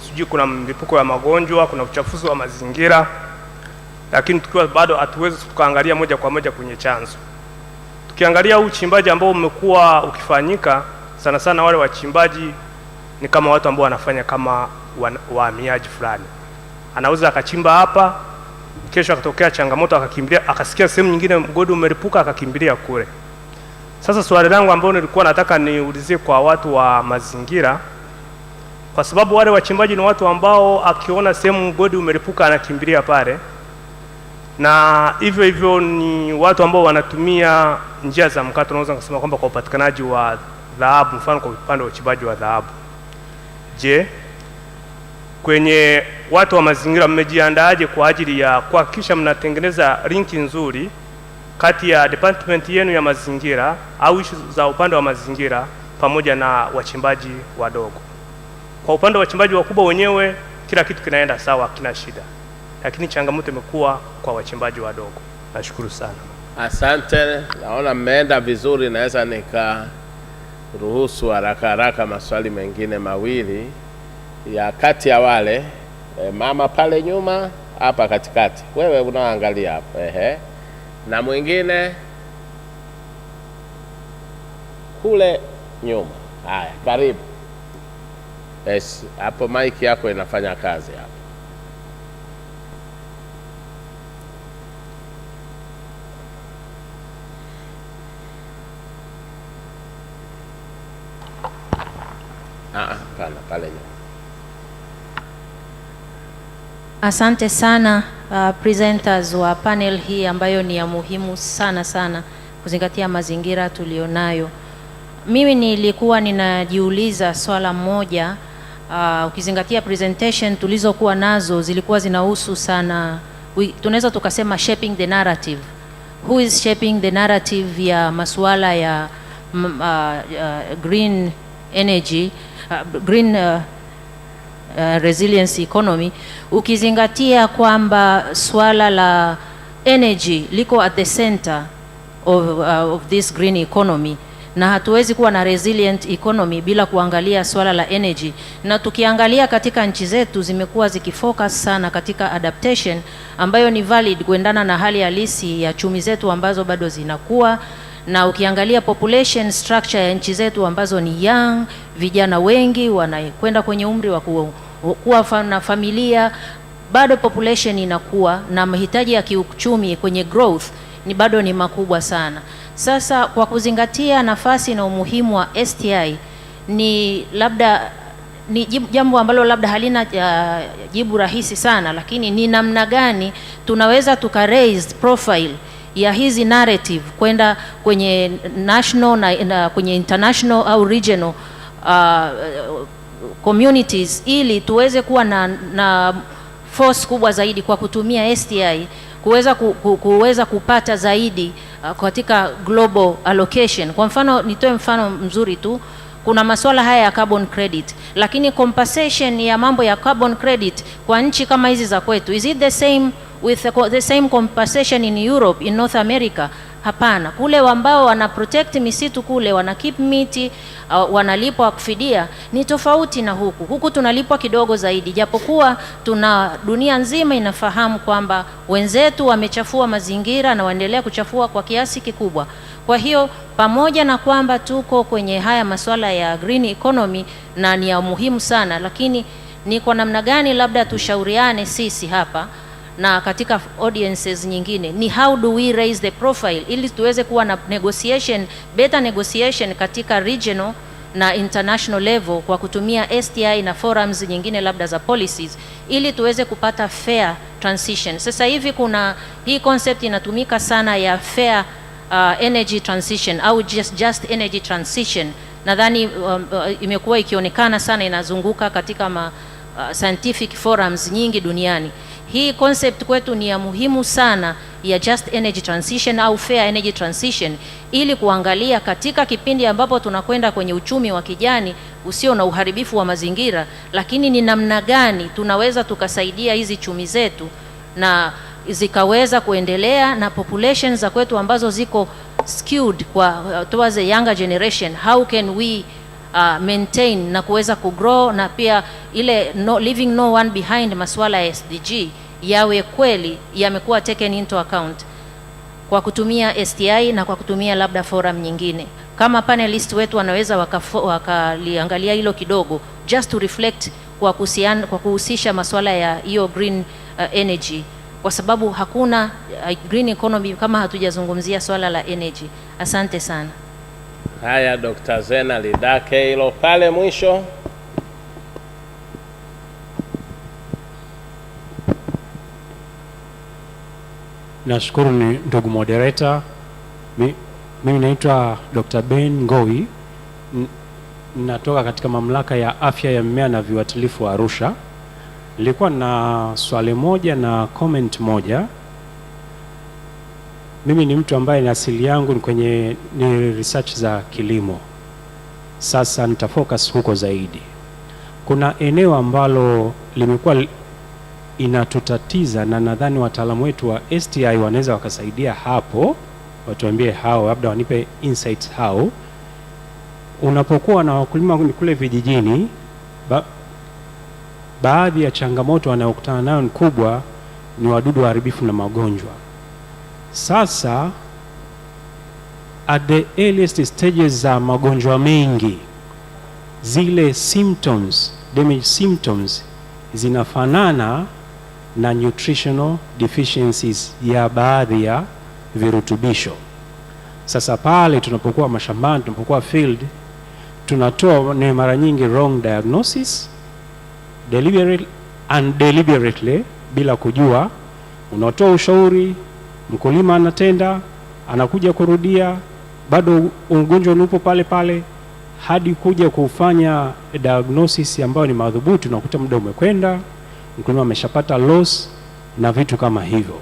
sijui kuna mlipuko wa magonjwa, kuna uchafuzi wa mazingira, lakini tukiwa bado hatuwezi tukaangalia moja kwa moja kwenye chanzo. Tukiangalia uchimbaji ambao umekuwa ukifanyika, sana sana wale wachimbaji ni kama watu ambao wanafanya kama wahamiaji fulani. Anaweza akachimba hapa, kesho akatokea changamoto akakimbilia, akasikia sehemu nyingine mgodi umelipuka akakimbilia kule. Sasa swali langu ambalo nilikuwa nataka niulizie kwa watu wa mazingira, kwa sababu wale wachimbaji ni watu ambao akiona sehemu mgodi umelipuka anakimbilia pale, na hivyo hivyo ni watu ambao wanatumia njia za mkato, naweza kusema kwamba kwa upatikanaji wa dhahabu, mfano kwa upande wa uchimbaji wa dhahabu. Je, kwenye watu wa mazingira mmejiandaaje kwa ajili ya kuhakikisha mnatengeneza linki nzuri kati ya department yenu ya mazingira au issue za upande wa mazingira pamoja na wachimbaji wadogo? Kwa upande wa wachimbaji wakubwa wenyewe kila kitu kinaenda sawa, kina shida, lakini changamoto imekuwa kwa wachimbaji wadogo. Nashukuru sana. Asante, naona mmeenda vizuri. Naweza nikaruhusu haraka maswali mengine mawili ya kati ya wale mama pale nyuma, hapa katikati, wewe unaangalia hapo, na mwingine kule nyuma. Haya, karibu. Yes, hapo mic yako inafanya kazi hapo. Pale nyuma. Asante sana presenters wa panel hii ambayo ni ya muhimu sana kuzingatia mazingira tulionayo. Mimi nilikuwa ninajiuliza swala moja, ukizingatia presentation tulizokuwa nazo zilikuwa zinahusu sana, tunaweza tukasema shaping the narrative. Who is shaping the narrative ya masuala ya green energy, green resilience economy, ukizingatia swala la energy liko at the center of this green economy, na hatuwezi kuwa na resilient economy bila kuangalia swala la energy. Na tukiangalia katika nchi zetu zimekuwa zikifocus sana katika adaptation ambayo ni valid kuendana na hali halisi ya chumi zetu ambazo bado zinakuwa, na ukiangalia population structure ya nchi zetu ambazo ni young, vijana wengi wanakwenda kwenye umri wa kuwa na familia, bado population inakuwa na mahitaji ya kiuchumi kwenye growth ni bado ni makubwa sana. Sasa kwa kuzingatia nafasi na umuhimu wa STI, ni labda ni jambo ambalo labda halina jibu rahisi sana, lakini ni namna gani tunaweza raise profile ya hizi narrative kwenda kwenye national na kwenye international au regional communities, ili tuweze kuwa na force kubwa zaidi kwa kutumia STI kuweza kupata zaidi katika global allocation. Kwa mfano, nitoe mfano mzuri tu, kuna masuala haya ya carbon credit, lakini compensation ya mambo ya carbon credit kwa nchi kama hizi za kwetu, is it the same with the same compensation in Europe, in North America? Hapana. Kule ambao wana protect misitu kule, wana keep miti, wanalipwa kufidia, ni tofauti na huku tunalipwa kidogo zaidi, japokuwa dunia nzima inafahamu kwamba wenzetu wamechafua mazingira na waendelea kuchafua kwa kiasi kikubwa. Kwa hiyo pamoja na kwamba tuko kwenye haya masuala ya green economy na ni ya muhimu sana, lakini ni kwa namna gani labda tushauriane sisi hapa na katika audiences nyingine, ni how do we raise the profile ili tuweze kuwa na better negotiation katika regional na international level kwa kutumia STI na forums nyingine labda za policies, ili tuweze kupata fair transition. Sasa hivi kuna hii concept inatumika sana ya fair energy transition au just energy transition. Nadhani imekuwa ikionekana sana, inazunguka katika scientific forums nyingi duniani. Hii concept kwetu ni ya muhimu sana ya just energy transition au fair energy transition, ili kuangalia katika kipindi ambapo tunakwenda kwenye uchumi wa kijani usio na uharibifu wa mazingira, lakini ni namna gani tunaweza tukasaidia hizi chumi zetu na zikaweza kuendelea, na populations za kwetu ambazo ziko skewed kwa towards a younger generation, how can we maintain na kuweza kugrow, na pia ile leaving no one behind, masuala ya SDG yawe kweli yamekuwa taken into account kwa kutumia STI na kwa kutumia labda forum nyingine. Kama panelist wetu wanaweza wakaliangalia hilo kidogo, just to reflect kwa kuhusisha masuala ya hiyo green energy, kwa sababu hakuna green economy kama hatujazungumzia swala la energy. Asante sana. Haya, Dr. Zena lidake hilo pale mwisho. Nashukuru ni ndugu moderator. Mimi naitwa Dr. Ben Ngoi. Natoka katika mamlaka ya afya ya mimea na viuatilifu wa Arusha. Nilikuwa na swali moja na comment moja. Mimi ni mtu ambaye asili yangu ni research za kilimo. Sasa nitafocus huko zaidi. Kuna eneo ambalo limekuwa inatutatiza, na nadhani wataalamu wetu wa STI wanaweza wakasaidia hapo, watuambie hao, labda wanipe insights hao. Unapokuwa na wakulima kule vijijini, baadhi ya changamoto wanayokutana nayo ni kubwa, ni wadudu waharibifu na magonjwa. Sasa at the earliest stages za magonjwa mengi, zile symptoms, damage symptoms zinafanana na nutritional deficiencies ya baadhi ya virutubisho. Sasa pale tunapokuwa mashambani, tunapokuwa field, tunatoa ni mara nyingi wrong diagnosis, deliberately bila kujua. Unatoa ushauri, mkulima anatenda, anakuja kurudia, bado ugonjwa upo pale pale, hadi kuja kufanya diagnosis ambayo ni madhubuti, unakuta muda umekwenda, mkulima ameshapata loss na vitu kama hivyo.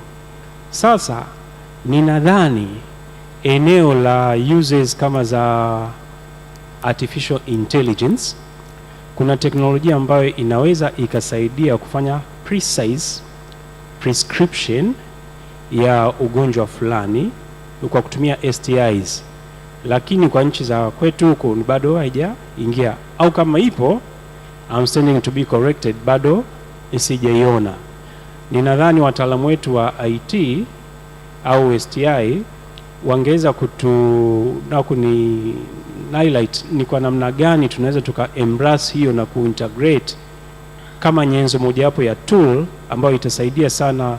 Sasa ninadhani eneo la uses kama za artificial intelligence, kuna teknolojia ambayo inaweza ikasaidia kufanya precise prescription ya ugonjwa fulani kwa kutumia STIs, lakini kwa nchi za kwetu huko bado haijaingia, au kama ipo, I'm standing to be corrected, bado isijaiona. Ninadhani wataalamu wetu wa IT au STI wangeweza kuni highlight ni kwa namna gani tunaweza tuka embrace hiyo na kuintegrate kama nyenzo mojawapo ya tool ambayo itasaidia sana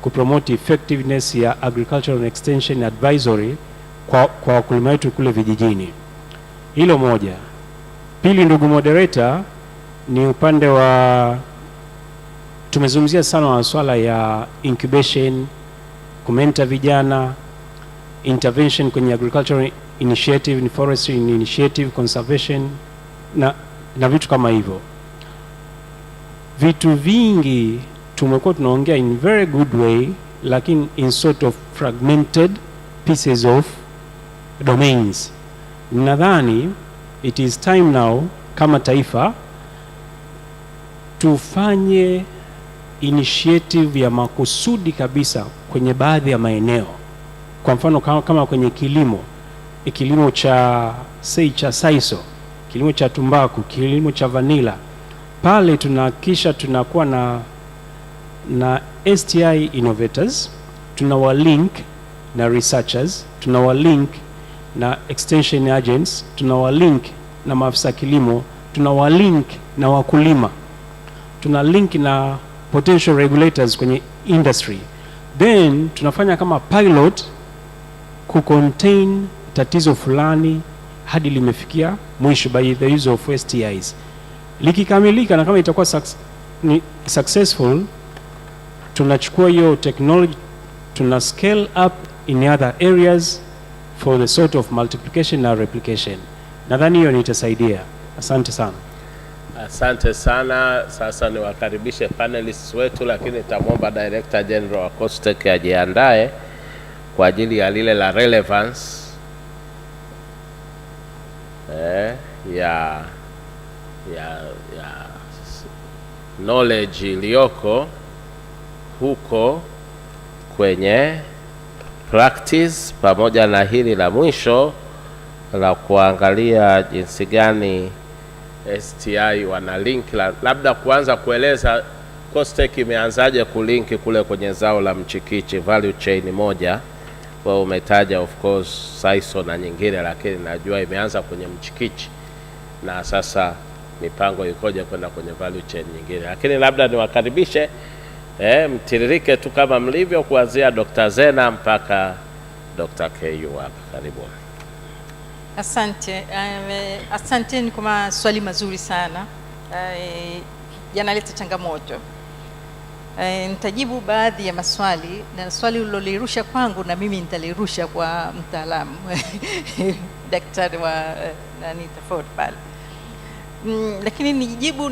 kupromote effectiveness ya agricultural extension advisory kwa wakulima wetu kule vijijini. Hilo moja. Pili, ndugu moderator, ni upande wa tumezungumzia sana masuala ya incubation, kumenta vijana, intervention kwenye agricultural initiative, forestry initiative, conservation na vitu kama hivyo. Vitu vingi tumekuwa tunaongea in very good way, lakini in sort of fragmented pieces of domains. Nadhani it is time now kama taifa tufanye initiative ya makusudi kabisa kwenye baadhi ya maeneo. Kwa mfano kama kwenye kilimo cha saiso, kilimo cha tumbaku, kilimo cha vanilla, pale tunahakisha tunakuwa na STI innovators, tunawalink na researchers, tunawalink na extension agents, tunawalink na maafisa kilimo, tunawalink na wakulima, tunalink na potential regulators kwenye industry. Then tunafanya kama pilot kucontain tatizo fulani hadi limefikia mwisho by the use of STIs. Likikamilika na kama itakuwa successful, tunachukua hiyo technology, tuna scale up in other areas for the sort of multiplication na replication. Nadhani hiyo nitasaidia. Asante sana. Asante sana. Sasa niwakaribishe panelists wetu, lakini nitamwomba Director General wa COSTECH ajiandae kwa ajili ya lile la relevance ya knowledge iliyoko huko kwenye practice, pamoja na hili la mwisho la kuangalia jinsi gani STI wana link, labda kuanza kueleza COSTECH imeanzaje kulinki kule kwenye zao la mchikichi, value chain moja. Kwa umetaja of course saiso na nyingine, lakini najua imeanza kwenye mchikichi na sasa mipango ikoje kwenda kwenye value chain nyingine. Lakini labda niwakaribishe mtiririke tu kama mlivyo, kuanzia Dr. Zena mpaka Dr. KU hapa. Karibu. Asante. Asanteni kwa maswali mazuri sana. Yanaleta changamoto. Nitajibu baadhi ya maswali, na swali ulilolirusha kwangu na mimi nitalirusha kwa mtaalamu daktari wa nani tofauti pale. Lakini nijibu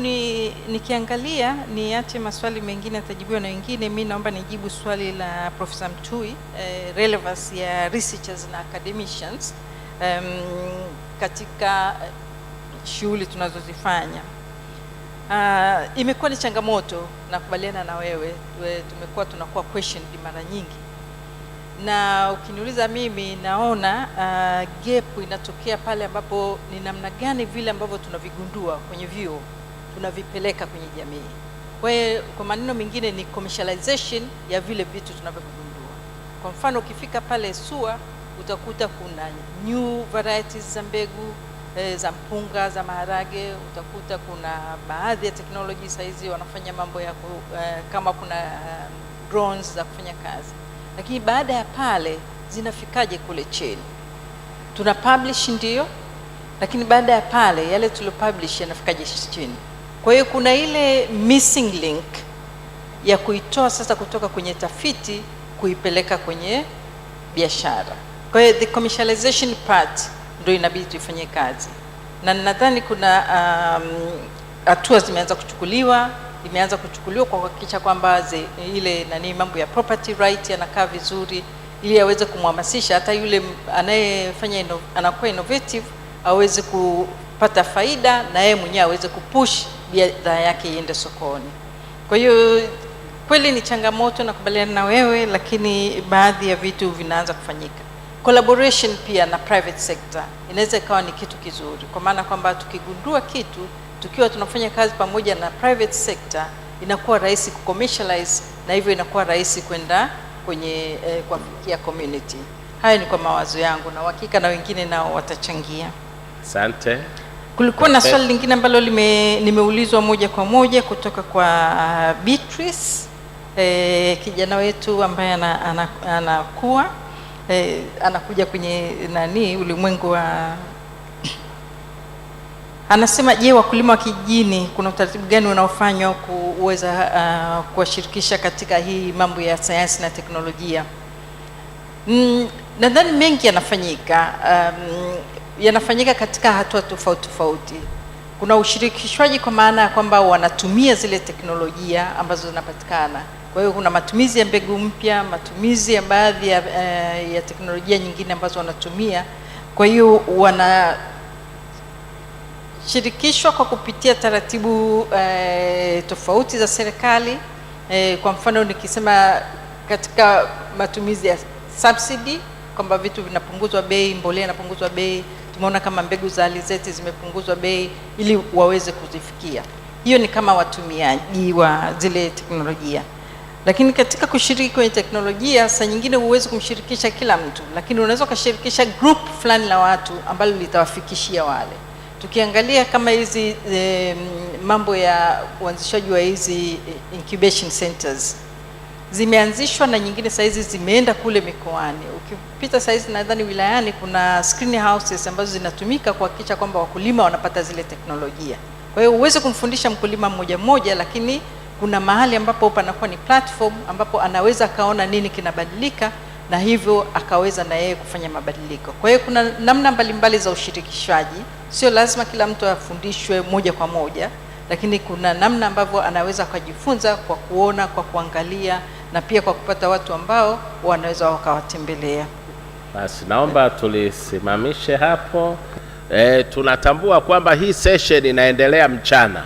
nikiangalia niache maswali mengine yatajibiwa na wengine. Mimi naomba nijibu swali la Professor Mtui, relevance ya researchers na academicians katika shughuli tunazozifanya. Imekuwa ni changamoto, nakubaliana na wewe, tunakuwa questioned mara nyingi, na ukiniuliza mimi naona gap inatokea pale ambapo ni namna gani vile ambavyo tunavigundua kwenye vyuo tunavipeleka kwenye jamii. Kwa hiyo kwa maneno mengine ni commercialization ya vile vitu tunavyovigundua. Kwa mfano ukifika pale SUA utakuta kuna new varieties za mbegu za mpunga, za maharage. Utakuta kuna baadhi ya technology saizi wanafanya mambo ya kama kuna drones za kufanya kazi. Lakini baada ya pale zinafikaje kule chini? Tuna publish ndio, lakini baada ya pale yale tulio publish yanafikaje chini? Kwa hiyo kuna ile missing link ya kuitoa sasa kutoka kwenye tafiti kuipeleka kwenye biashara. Kwa hiyo the commercialization part ndio inabidi tuifanye kazi, na nadhani kuna hatua zimeanza kuchukuliwa kwa kuhakikisha kwamba ile mambo ya property right yanakaa vizuri, ili aweze kumhamasisha hata yule anayefanya anakuwa innovative aweze kupata faida na yeye mwenyewe aweze kupush bidhaa yake iende sokoni. Kwa hiyo kweli ni changamoto, nakubaliana na wewe, lakini baadhi ya vitu vinaanza kufanyika. Collaboration pia na private sector inaweza ikawa ni kitu kizuri, kwa maana kwamba tukigundua kitu tukiwa tunafanya kazi pamoja na private sector inakuwa rahisi kucommercialize, na hivyo inakuwa rahisi kwenda kwenye kufikia community. Haya ni kwa mawazo yangu, na uhakika na wengine nao watachangia. Asante. Kulikuwa na swali lingine ambalo nimeulizwa moja kwa moja kutoka kwa Beatrice, kijana wetu ambaye anakuwa anakuja kwenye ulimwengu wa anasema, je, wakulima wa kijijini kuna utaratibu gani unaofanywa kuweza kuwashirikisha katika hii mambo ya sayansi na teknolojia? Nadhani mengi yanafanyika katika hatua tofauti. Kuna ushirikishwaji kwa maana ya kwamba wanatumia zile teknolojia ambazo zinapatikana. Kwa hiyo kuna matumizi ya mbegu mpya, matumizi ya baadhi ya teknolojia nyingine ambazo wanatumia. Kwa hiyo wanashirikishwa kwa kupitia taratibu tofauti za serikali. Kwa mfano nikisema katika matumizi ya subsidy, kwamba vitu vinapunguzwa bei, mbolea inapunguzwa bei, tumeona kama mbegu za alizeti zimepunguzwa bei ili waweze kuzifikia. Hiyo ni kama watumiaji wa zile teknolojia. Lakini katika kushiriki kwenye teknolojia, saa nyingine huwezi kumshirikisha kila mtu, lakini unaweza kushirikisha group fulani la watu ambalo litawafikishia wale. Tukiangalia kama hizi mambo ya uanzishaji wa hizi incubation centers zimeanzishwa, na nyingine saizi zimeenda kule mikoani. Ukipita saizi nadhani wilayani kuna screen houses ambazo zinatumika kuhakikisha kwamba wakulima wanapata zile teknolojia. Kwa hiyo uweze kumfundisha mkulima mmoja, lakini kuna mahali ambapo panakuwa ni platform ambapo anaweza kaona nini kinabadilika, na hivyo akaweza na yeye kufanya mabadiliko. Kwa hiyo kuna namna mbalimbali za ushirikishwaji, sio lazima kila mtu afundishwe moja kwa moja, lakini kuna namna ambavyo anaweza kujifunza kwa kuona, kwa kuangalia, na pia kwa kupata watu ambao wanaweza wakawatembelea. Basi naomba tulisimamishe hapo. Tunatambua kwamba hii session inaendelea mchana.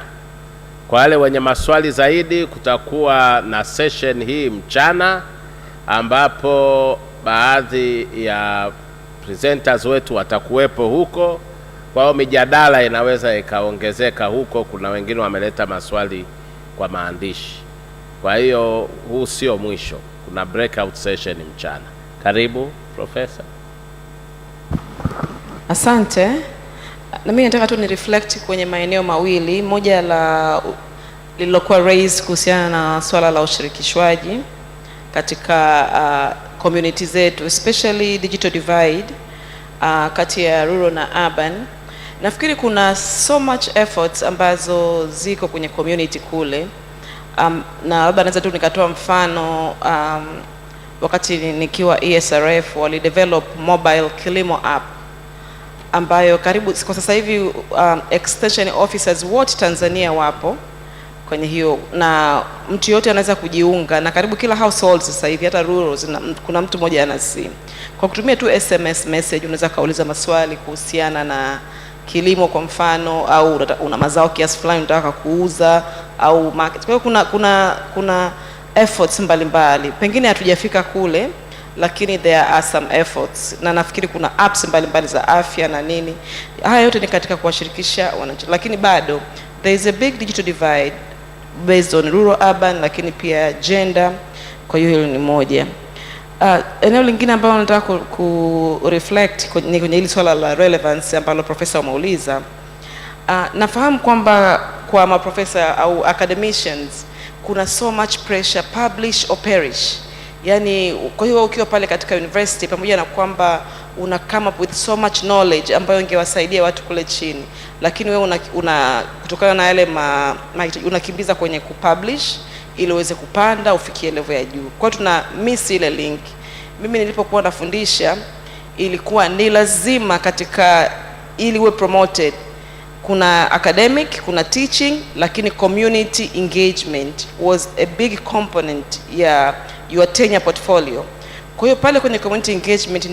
Kwa wale wenye maswali zaidi, kutakuwa na session hii mchana ambapo baadhi ya presenters wetu watakuwepo huko. Kwa hiyo mijadala inaweza ikaongezeka huko. Kuna wengine wameleta maswali kwa maandishi. Kwa hiyo huu sio mwisho, kuna breakout session mchana. Karibu Profesa. Asante. Na mimi nataka tu ni reflect kwenye maeneo mawili. Moja la lililokuwa raised kuhusiana na swala la ushirikishwaji katika community zetu, especially digital divide kati ya rural na urban. Nafikiri kuna so much efforts ambazo ziko kwenye community kule. Na labda naweza tu nikatoa mfano, wakati nikiwa ESRF wali develop mobile kilimo app ambayo karibu kwa sasa hivi extension officers wote Tanzania wapo kwenye hiyo, na mtu yote anaweza kujiunga, na karibu kila household sasa hivi hata rural kuna mtu mmoja ana simu. Kwa kutumia tu SMS message unaweza kauliza maswali kuhusiana na kilimo kwa mfano, au una mazao kiasi fulani unataka kuuza au market. Kwa hiyo kuna efforts mbalimbali. Pengine hatujafika kule, lakini there are some efforts, na nafikiri kuna apps mbalimbali za afya na nini. Haya yote ni katika kuwashirikisha wananchi, lakini bado there is a big digital divide based on rural urban, lakini pia gender. Kwa hiyo hilo ni moja. Eneo lingine ambalo nataka ku reflect kwenye hili swala la relevance ambalo profesa umeuliza. Nafahamu kwamba kwa maprofesa au academicians kuna so much pressure, publish or perish. Yani kwa hiyo ukiwa pale katika university, pamoja na kwamba una come up with so much knowledge ambayo ingewasaidia watu kule chini, lakini wewe kutokana na yale unakimbiza kwenye kupublish ili uweze kupanda ufikie level ya juu. Kwa hiyo tuna miss ile link. Mimi nilipokuwa nafundisha ilikuwa ni lazima katika ili uwe promoted, kuna academic, kuna teaching, lakini community engagement was a big component ya your tenure portfolio. Kwa hiyo pale kwenye community engagement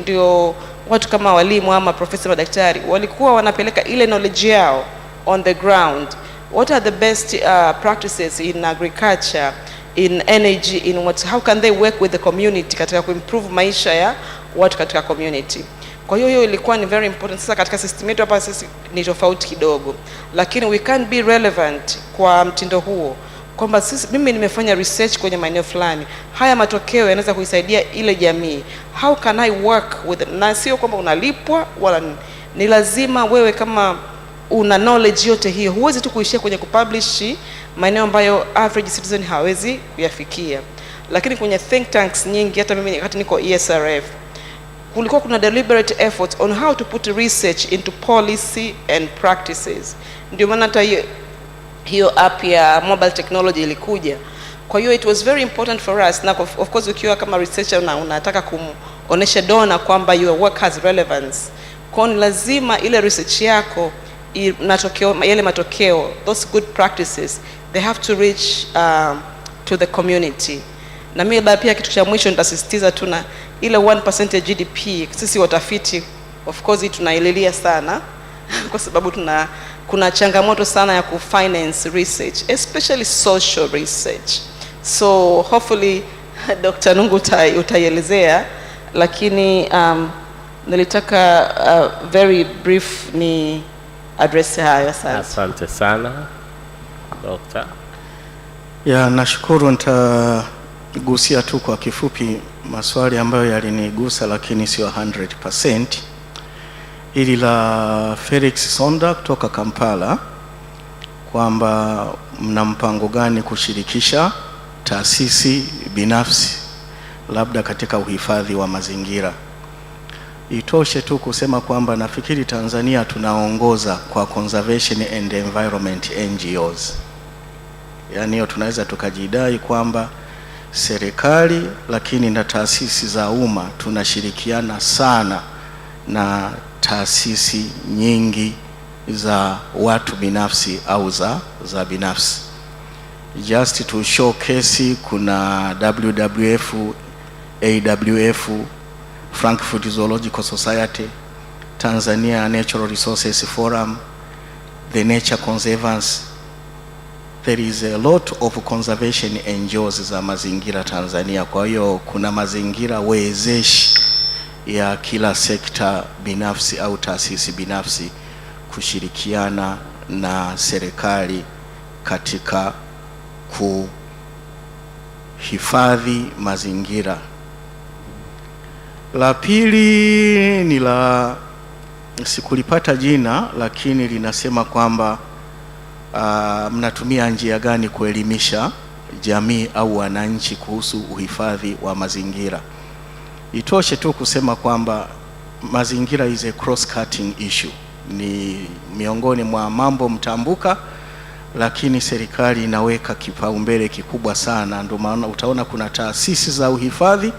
ndio watu kama walimu ama profesa, madaktari walikuwa wanapeleka ile knowledge yao on the ground. What are the best practices in agriculture, in energy, in how can they work with the community katika kuimprove maisha ya watu katika community. Kwa hiyo ilikuwa ni very important. Sasa katika system yetu hapa sisi ni tofauti kidogo, lakini we can be relevant kwa mtindo huo, kwamba mimi nimefanya research kwenye maeneo fulani, haya matokeo yanaweza kuisaidia ile jamii. How can I work with them? Na sio kwamba unalipwa wala ni lazima wewe kama una knowledge yote hiyo, huwezi tu kuishia kwenye kupublish maeneo ambayo average citizen hawezi kuyafikia. Lakini kwenye think tanks nyingi, hata mimi wakati niko ESRF, kulikuwa kuna deliberate effort on how to put research into policy and practices. Ndio maana hata hiyo app ya mobile technology ilikuja. Kwa hiyo it was very important for us, na of course ukiwa kama researcher na unataka kuonesha donor kwamba your work has relevance, kwa hiyo lazima ile research yako yale matokeo, those good practices, they have to reach to the community. Na mimi pia kitu cha mwisho nitasisitiza tu na ile 1% ya GDP, sisi watafiti of course tunaililia sana kwa sababu kuna changamoto sana ya kufinance research, especially social research. So hopefully Dr. Nungu utaielezea, lakini nilitaka very brief ni address hayo. Asante sana Dr. Ya, nashukuru. Nitagusia tu kwa kifupi maswali ambayo yalinigusa lakini sio 100%. Ili la Felix Sonda kutoka Kampala, kwamba mna mpango gani kushirikisha taasisi binafsi labda katika uhifadhi wa mazingira. Itoshe tu kusema kwamba nafikiri Tanzania tunaongoza kwa conservation and environment NGOs. Yaani hiyo tunaweza tukajidai kwamba serikali lakini na taasisi za umma tunashirikiana sana na taasisi nyingi za watu binafsi au za binafsi. Just to showcase, kuna WWF, AWF, Frankfurt Zoological Society, Tanzania Natural Resources Forum, the Nature Conservancy. There is a lot of conservation NGOs za mazingira Tanzania. Kwa hiyo kuna mazingira wezeshi ya kila sekta binafsi au taasisi binafsi kushirikiana na serikali katika kuhifadhi mazingira. La pili ni la sikulipata jina, lakini linasema kwamba mnatumia njia gani kuelimisha jamii au wananchi kuhusu uhifadhi wa mazingira. Itoshe tu kusema kwamba mazingira is a cross-cutting issue, ni miongoni mwa mambo mtambuka, lakini serikali inaweka kipaumbele kikubwa sana. Ndio maana utaona kuna taasisi za uhifadhi,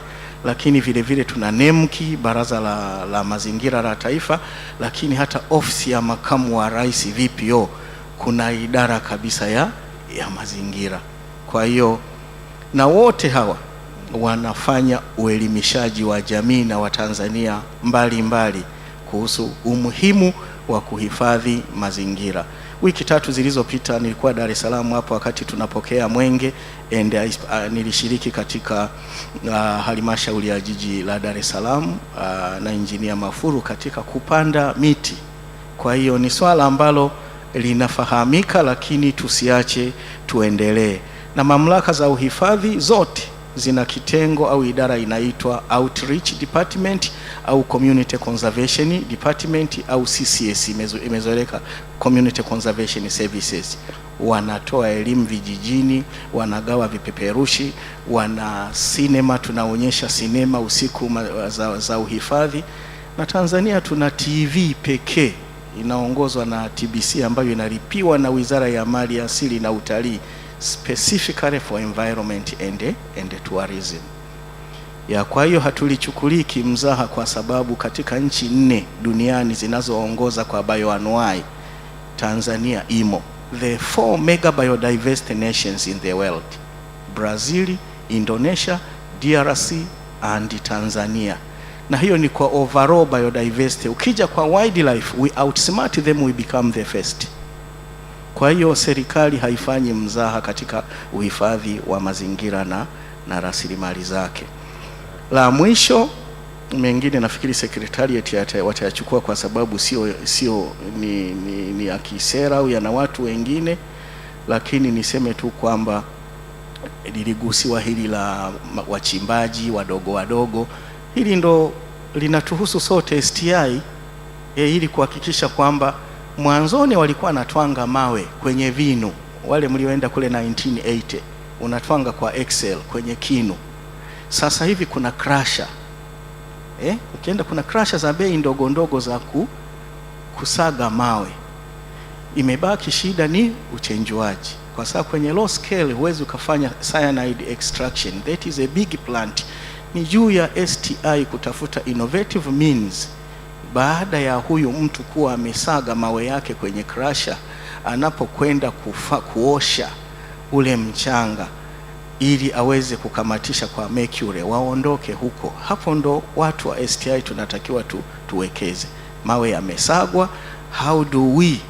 lakini vile vile tuna NEMKI, Baraza la Mazingira la Taifa, lakini hata ofisi ya makamu wa rais VPO kuna idara kabisa ya mazingira. Kwa hiyo na wote hawa wanafanya uelimishaji wa jamii na Watanzania mbalimbali kuhusu umuhimu wa kuhifadhi mazingira. Wiki 3 zilizopita nilikuwa Dar es Salaam hapo wakati tunapokea mwenge, and nilishiriki katika halmashauri ya jiji la Dar es Salaam na Engineer Mafuru katika kupanda miti. Kwa hiyo ni swala ambalo linafahamika, lakini tusiache, tuendelee. Na mamlaka za uhifadhi zote zina kitengo au idara inaitwa Outreach Department au Community Conservation Department au CCS, imezoeleka Community Conservation Services. Wanatoa elimu vijijini, wanagawa vipeperushi, wana sinema, tunaonyesha sinema usiku za uhifadhi. Na Tanzania tuna TV pekee inaongozwa na TBC ambayo inalipiwa na Wizara ya Mali Asili na Utalii, specifically for environment and tourism. Kwa hiyo hatulichukulii kimzaha, kwa sababu katika nchi 4 duniani zinazoongoza kwa bioanuai, Tanzania imo. The 4 mega biodiversity nations in the world: Brazil, Indonesia, DRC and Tanzania. Na hiyo ni kwa overall biodiversity. Ukija kwa wildlife, we outsmart them, we become the first. Kwa hiyo serikali haifanyi mzaha katika uhifadhi wa mazingira na rasilimali zake. La mwisho, mengine nafikiri secretariat watayachukua kwa sababu sio ni ya kisera au yana watu wengine, lakini niseme tu kwamba liligusiwa hili la wachimbaji wadogo. Hili ndo linatuhusu sote STI, ili kuhakikisha kwamba mwanzoni walikuwa natwanga mawe kwenye vinu. Wale mlioenda kule 1980 unatwanga kwa Excel kwenye kinu. Sasa hivi kuna crusher. Ukienda kuna crusher za bei ndogo za kusaga mawe. Imebaki shida ni uchenjuaji. Kwa sababu kwenye low scale huwezi ukafanya cyanide extraction. That is a big plant. Ni juu ya STI kutafuta innovative means. Baada ya huyu mtu kuwa amesaga mawe yake kwenye crusher, anapokwenda kuosha ule mchanga ili aweze kukamatisha kwa mercury, waondoke huko. Hapo ndo watu wa STI tunatakiwa tuwekeze. Mawe yamesagwa, how do we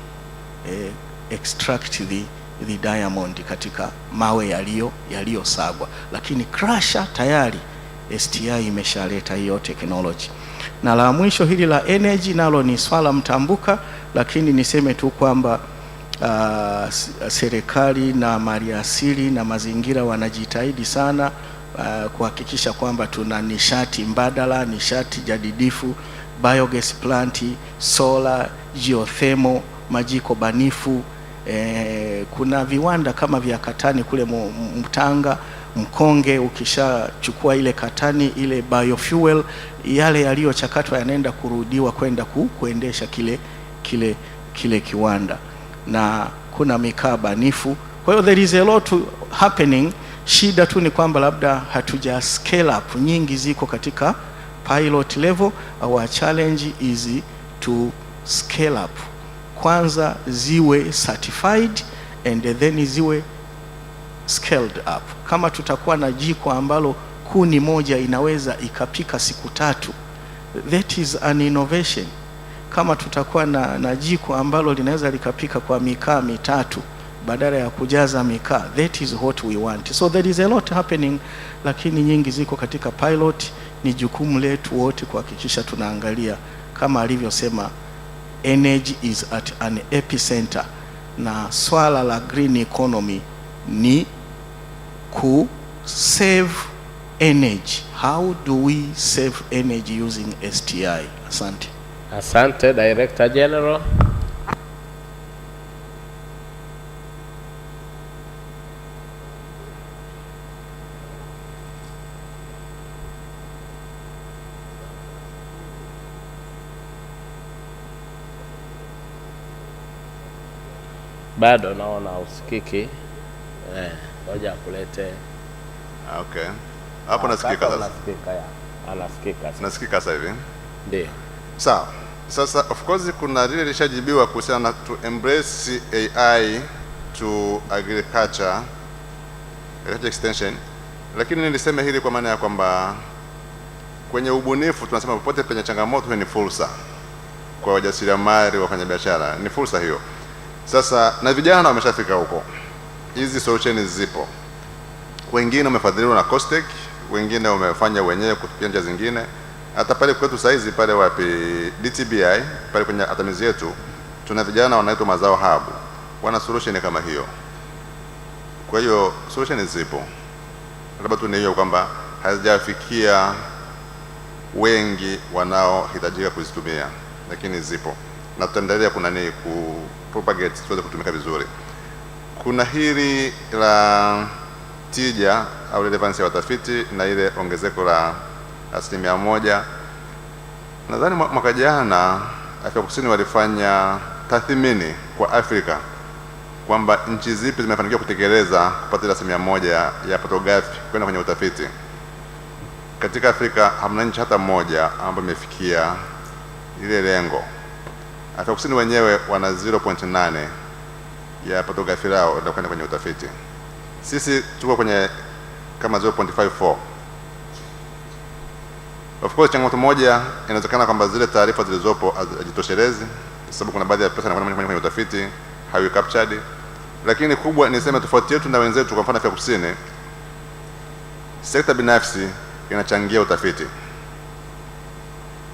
extract the diamond katika mawe yaliyosagwa? Lakini crusher tayari STI imeshaleta hiyo technology. Na la mwisho hili la energy nalo ni swala mtambuka, lakini niseme tu kwamba serikali na maliasili na mazingira wanajitahidi sana kuhakikisha kwamba tuna nishati mbadala, nishati jadidifu, biogas plant, solar, geothermal, majiko banifu. Kuna viwanda kama vya katani kule Mtanga, Mkonge. Ukishachukua ile katani, ile biofuel, yale yaliyochakatwa yanaenda kurudiwa kwenda kuendesha kile kiwanda, na kuna mikaa banifu. Kwa hiyo there is a lot happening. Shida tu ni kwamba labda hatuja scale up. Nyingi ziko katika pilot level. Our challenge is to scale up kwanza ziwe certified and then ziwe scaled up. Kama tutakuwa na jiko ambalo kuni moja inaweza ikapika siku 3, that is an innovation. Kama tutakuwa na jiko ambalo linaweza likapika kwa mikaa 3 badala ya kujaza mikaa, that is what we want. So there is a lot happening, lakini nyingi ziko katika pilot. Ni jukumu letu wote kuhakikisha tunaangalia, kama alivyosema, energy is at an epicenter, na swala la green economy ni ku save energy. How do we save energy using STI? Asante. Asante Director General. Bado naona usikiki. Ngoja kulete. Okay. Hapo nasikika sasa. Nasikika ya. Anasikika. Nasikika sasa hivi. Ndio. Sawa. Sasa of course kuna lile lishajibiwa kuhusiana na to embrace AI to agriculture extension, lakini nilisema hili kwa maana ya kwamba kwenye ubunifu tunasema popote penye changamoto ni fursa kwa wajasiriamali, wafanyabiashara, ni fursa hiyo. Sasa na vijana wameshafika huko, hizi solutions zipo, wengine wamefadhiliwa na COSTECH, wengine wamefanya wenyewe kupitia njia zingine. Hata pale kwetu saizi pale wapi DTBI pale kwenye atamizi yetu tuna vijana wanaitwa mazao hub, wana solution kama hiyo. Kwa hiyo solution zipo, labda tu ni hiyo kwamba hazijafikia wengi wanaohitajika kuzitumia, lakini zipo na tutaendelea kuna ni ku propagate tuweze kutumika vizuri. Kuna hili la tija au relevance ya watafiti na ile ongezeko la 100%. Nadhani mwaka jana Afrika Kusini walifanya tathmini kwa Afrika kwamba nchi zipi zimefanikiwa kutekeleza kupata 100% ya pato ghafi kwenda kwenye utafiti. Katika Afrika hamna nchi hata moja ambayo imefikia ile lengo. Afrika Kusini wenyewe wana 0.8 ya pato ghafi lao kwenda kwenye utafiti. Sisi tuko kwenye kama 0.54. Of course changamoto moja inawezekana kwamba zile taarifa zilizopo hazitoshelezi, kwa sababu kuna baadhi ya pesa inakwenda kwenye utafiti hawi captured. Lakini kubwa niseme tofauti yetu na wenzetu, kwa mfano Afrika Kusini, sekta binafsi inachangia utafiti.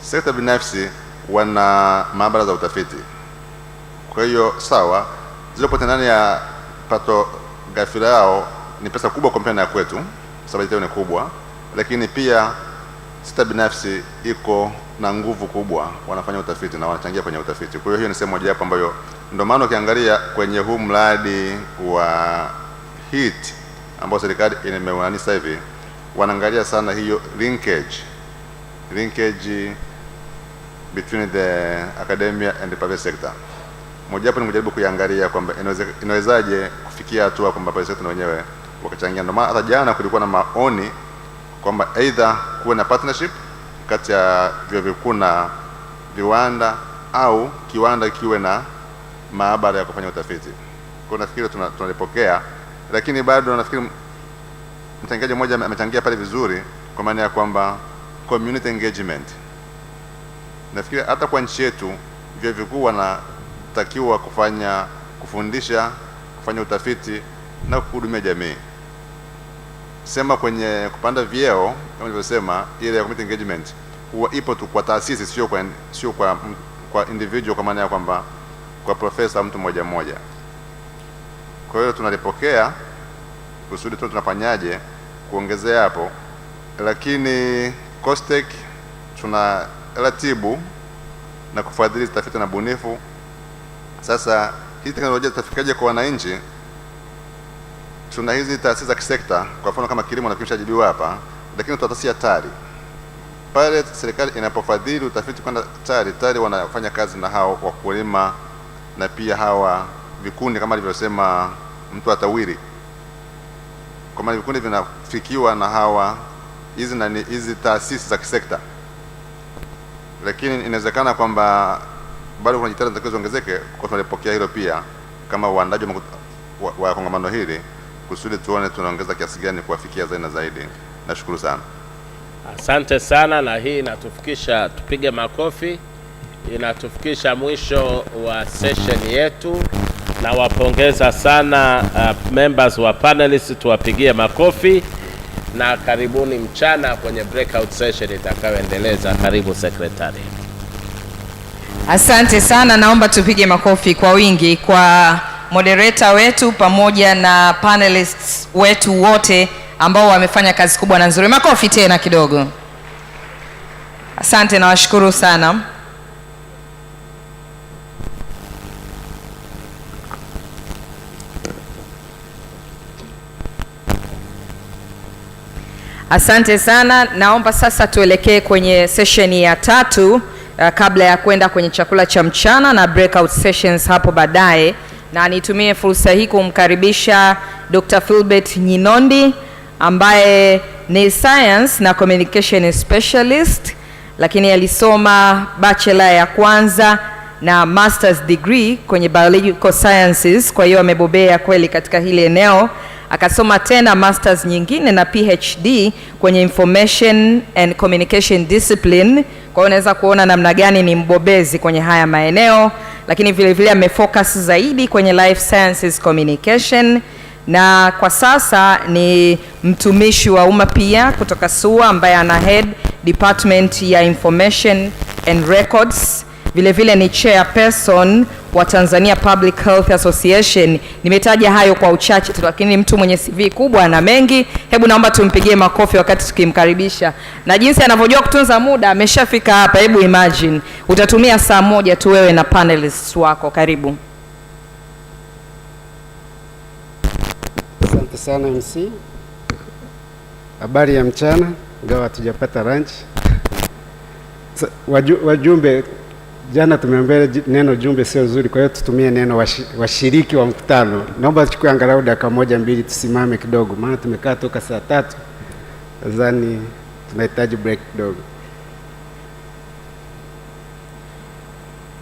Sekta binafsi wana maabara za utafiti. Kwa hiyo sawa, 0.8 ya pato ghafi lao ni pesa kubwa compare na kwetu, sababu hiyo ni kubwa, lakini pia sekta binafsi iko na nguvu kubwa, wanafanya utafiti na wanachangia kwenye utafiti. Kwa hiyo ni sehemu moja hapo ambayo ndio maana ukiangalia kwenye huu mradi wa HIT ambao serikali imeuanisha hivi, wanaangalia sana hiyo linkage between the academia and the private sector. Moja hapo ni kujaribu kuiangalia kwamba inawezaje kufikia hatua kwamba private sector na wenyewe wakachangia. Ndio maana hata jana kulikuwa na maoni kwamba either kuwe na partnership kati ya vyuo vikuu na viwanda au kiwanda kiwe na maabara ya kufanya utafiti. Kwa nafikiri tunalipokea, lakini bado nafikiri mchangiaji mmoja amechangia pale vizuri kwa maana ya kwamba community engagement. Nafikiri hata kwa nchi yetu vyuo vikuu wanatakiwa kufundisha, kufanya utafiti na kuhudumia jamii. Sema kwenye kupanda vyeo kama nilivyosema, ile ya community engagement huwa ipo tu kwa taasisi, sio kwa individual, kwa maana ya kwamba kwa profesa mtu mmoja mmoja. Kwa hiyo tunalipokea kusudi tunafanyaje kuongezea hapo, lakini COSTECH tuna ratibu na kufadhili tafiti na bunifu. Sasa hizi teknolojia zitafikaje kwa wananchi? Tuna hizi taasisi za kisekta, kwa mfano kama kilimo na kimeshajibiwa hapa, lakini tuna taasisi ya TARI. Pale serikali inapofadhili utafiti kwenda TARI wanafanya kazi na hao wakulima na pia hawa vikundi kama alivyosema mtu atawiri, kwa maana vikundi vinafikiwa na hawa hizi taasisi za kisekta. Lakini inawezekana kwamba bado kuna jitihada zitakiwa ziongezeke, kwa tunalipokea hilo pia kama waandaji wa kongamano hili, kusudi tuone tunaongeza kiasi gani kuwafikia zaidi na zaidi. Nashukuru sana. Asante sana, na hii inatufikisha, tupige makofi, inatufikisha mwisho wa session yetu. Na wapongeza sana members wa panelists, tuwapigie makofi, na karibuni mchana kwenye breakout session itakayoendeleza. Karibu secretary. Asante sana, naomba tupige makofi kwa wingi kwa moderator wetu pamoja na panelists wetu wote ambao wamefanya kazi kubwa na nzuri. Makofi tena kidogo. Asante na washukuru sana. Asante sana. Naomba sasa tuelekee kwenye session ya 3 kabla ya kwenda kwenye chakula cha mchana na breakout sessions hapo baadaye, na nitumie fursa hii kumkaribisha Dr. Philbert Nyinondi ambaye ni science na communication specialist, lakini alisoma bachelor ya kwanza na master's degree kwenye biological sciences, kwa hiyo amebobea kweli katika hili eneo. Akasoma tena masters nyingine na PhD kwenye information and communication discipline. Kwa hiyo unaweza kuona namna gani ni mbobezi kwenye haya maeneo, lakini vile vile amefocus zaidi kwenye life sciences communication, na kwa sasa ni mtumishi wa umma pia kutoka SUA ambaye ana head department ya information and records. Vile vile ni chairperson wa Tanzania Public Health Association. Nimetaja hayo kwa uchache tu, lakini mtu mwenye CV kubwa na mengi. Hebu naomba tumpigie makofi wakati tukimkaribisha. Na jinsi anavyojua kutunza muda, ameshafika hapa. Hebu imagine utatumia saa moja tu wewe na panelists wako. Karibu. Asante sana MC. Habari ya mchana, ingawa hatujapata lunch. Wajumbe, jana tumeambia neno jumbe sio nzuri, kwa hiyo tutumie neno washiriki wa mkutano. Naomba tuchukue angalau dakika moja mbili tusimame kidogo, maana tumekaa toka saa 3. Nadhani tunahitaji break kidogo.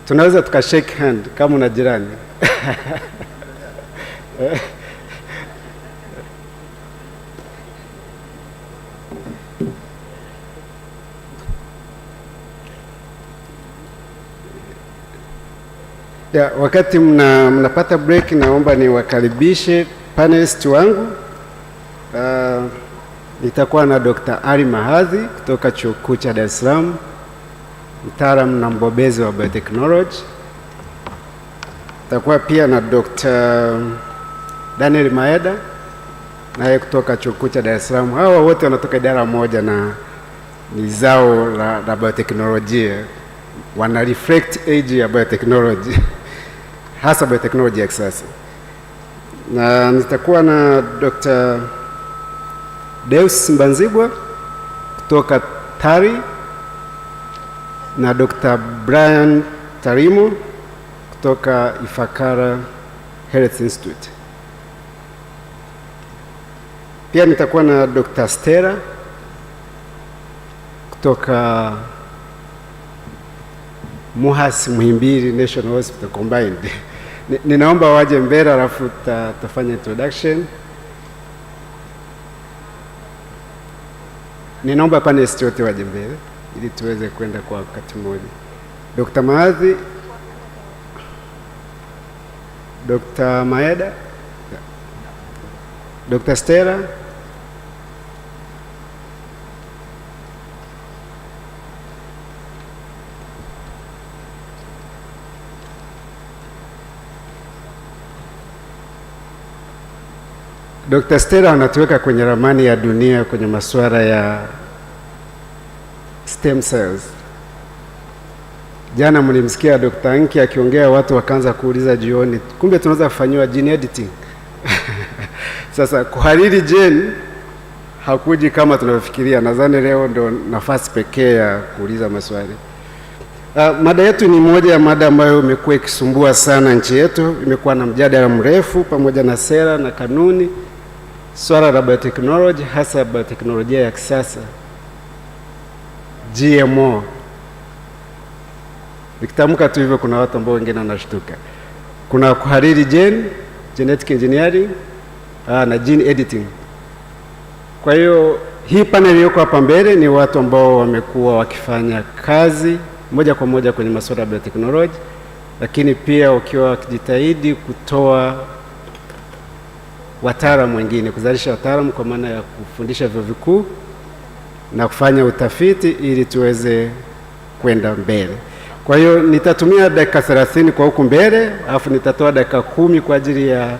Tunaweza tukashake hand kama una jirani. Ya, wakati mnapata break, naomba niwakaribishe panelists wangu. Nitakuwa na Dr. Ali Mahadhi kutoka Chuo Kikuu cha Dar es Salaam, mtaalamu na mbobezi wa biotechnology. Nitakuwa pia na Dr. Daniel Maeda naye kutoka Chuo Kikuu cha Dar es Salaam. Hawa wote wanatoka idara moja na ni zao la biotechnology, wana reflect age ya biotechnology hasa biotechnology ya kisasa. Na nitakuwa na Dr. Deus Mbanzibwa kutoka TARI na Dr. Brian Tarimo kutoka Ifakara Health Institute. Pia nitakuwa na Dr. Stella kutoka Muhasi Muhimbili National Hospital Combined. Ninaomba waje mbele alafu tafanya introduction. Ninaomba panelists wote waje mbele ili tuweze kwenda kwa wakati mmoja. Dr. Mahadhi, Dr. Maeda, Dr. Stella, Dr. Stella anatuweka kwenye ramani ya dunia kwenye masuala ya stem cells. Jana mlimsikia Dr. Anki akiongea, watu wakaanza kuuliza jioni, kumbe tunaweza kufanywa gene editing. Sasa kuhariri gene hakuji kama tunavyofikiria. Nadhani leo ndo nafasi pekee ya kuuliza maswali. Mada yetu ni moja ya mada ambayo imekuwa ikisumbua sana nchi yetu. Imekuwa na mjadala mrefu pamoja na sera na kanuni, swala la biotechnology, hasa bioteknolojia ya kisasa, GMO. Nikitamka tu hivyo kuna watu ambao wengine wanashtuka. Kuna kuhariri genetic engineering, na gene editing. Kwa hiyo hii panel iliyoko hapa mbele ni watu ambao wamekuwa wakifanya kazi moja kwa moja kwenye masuala ya biotechnology, lakini pia wakiwa wakijitahidi kutoa wataalamu wengine, kuzalisha wataalamu kwa maana ya kufundisha vyuo vikuu na kufanya utafiti ili tuweze kwenda mbele. Kwa hiyo nitatumia dakika 30 kwa huku mbele, alafu nitatoa dakika 10 kwa ajili ya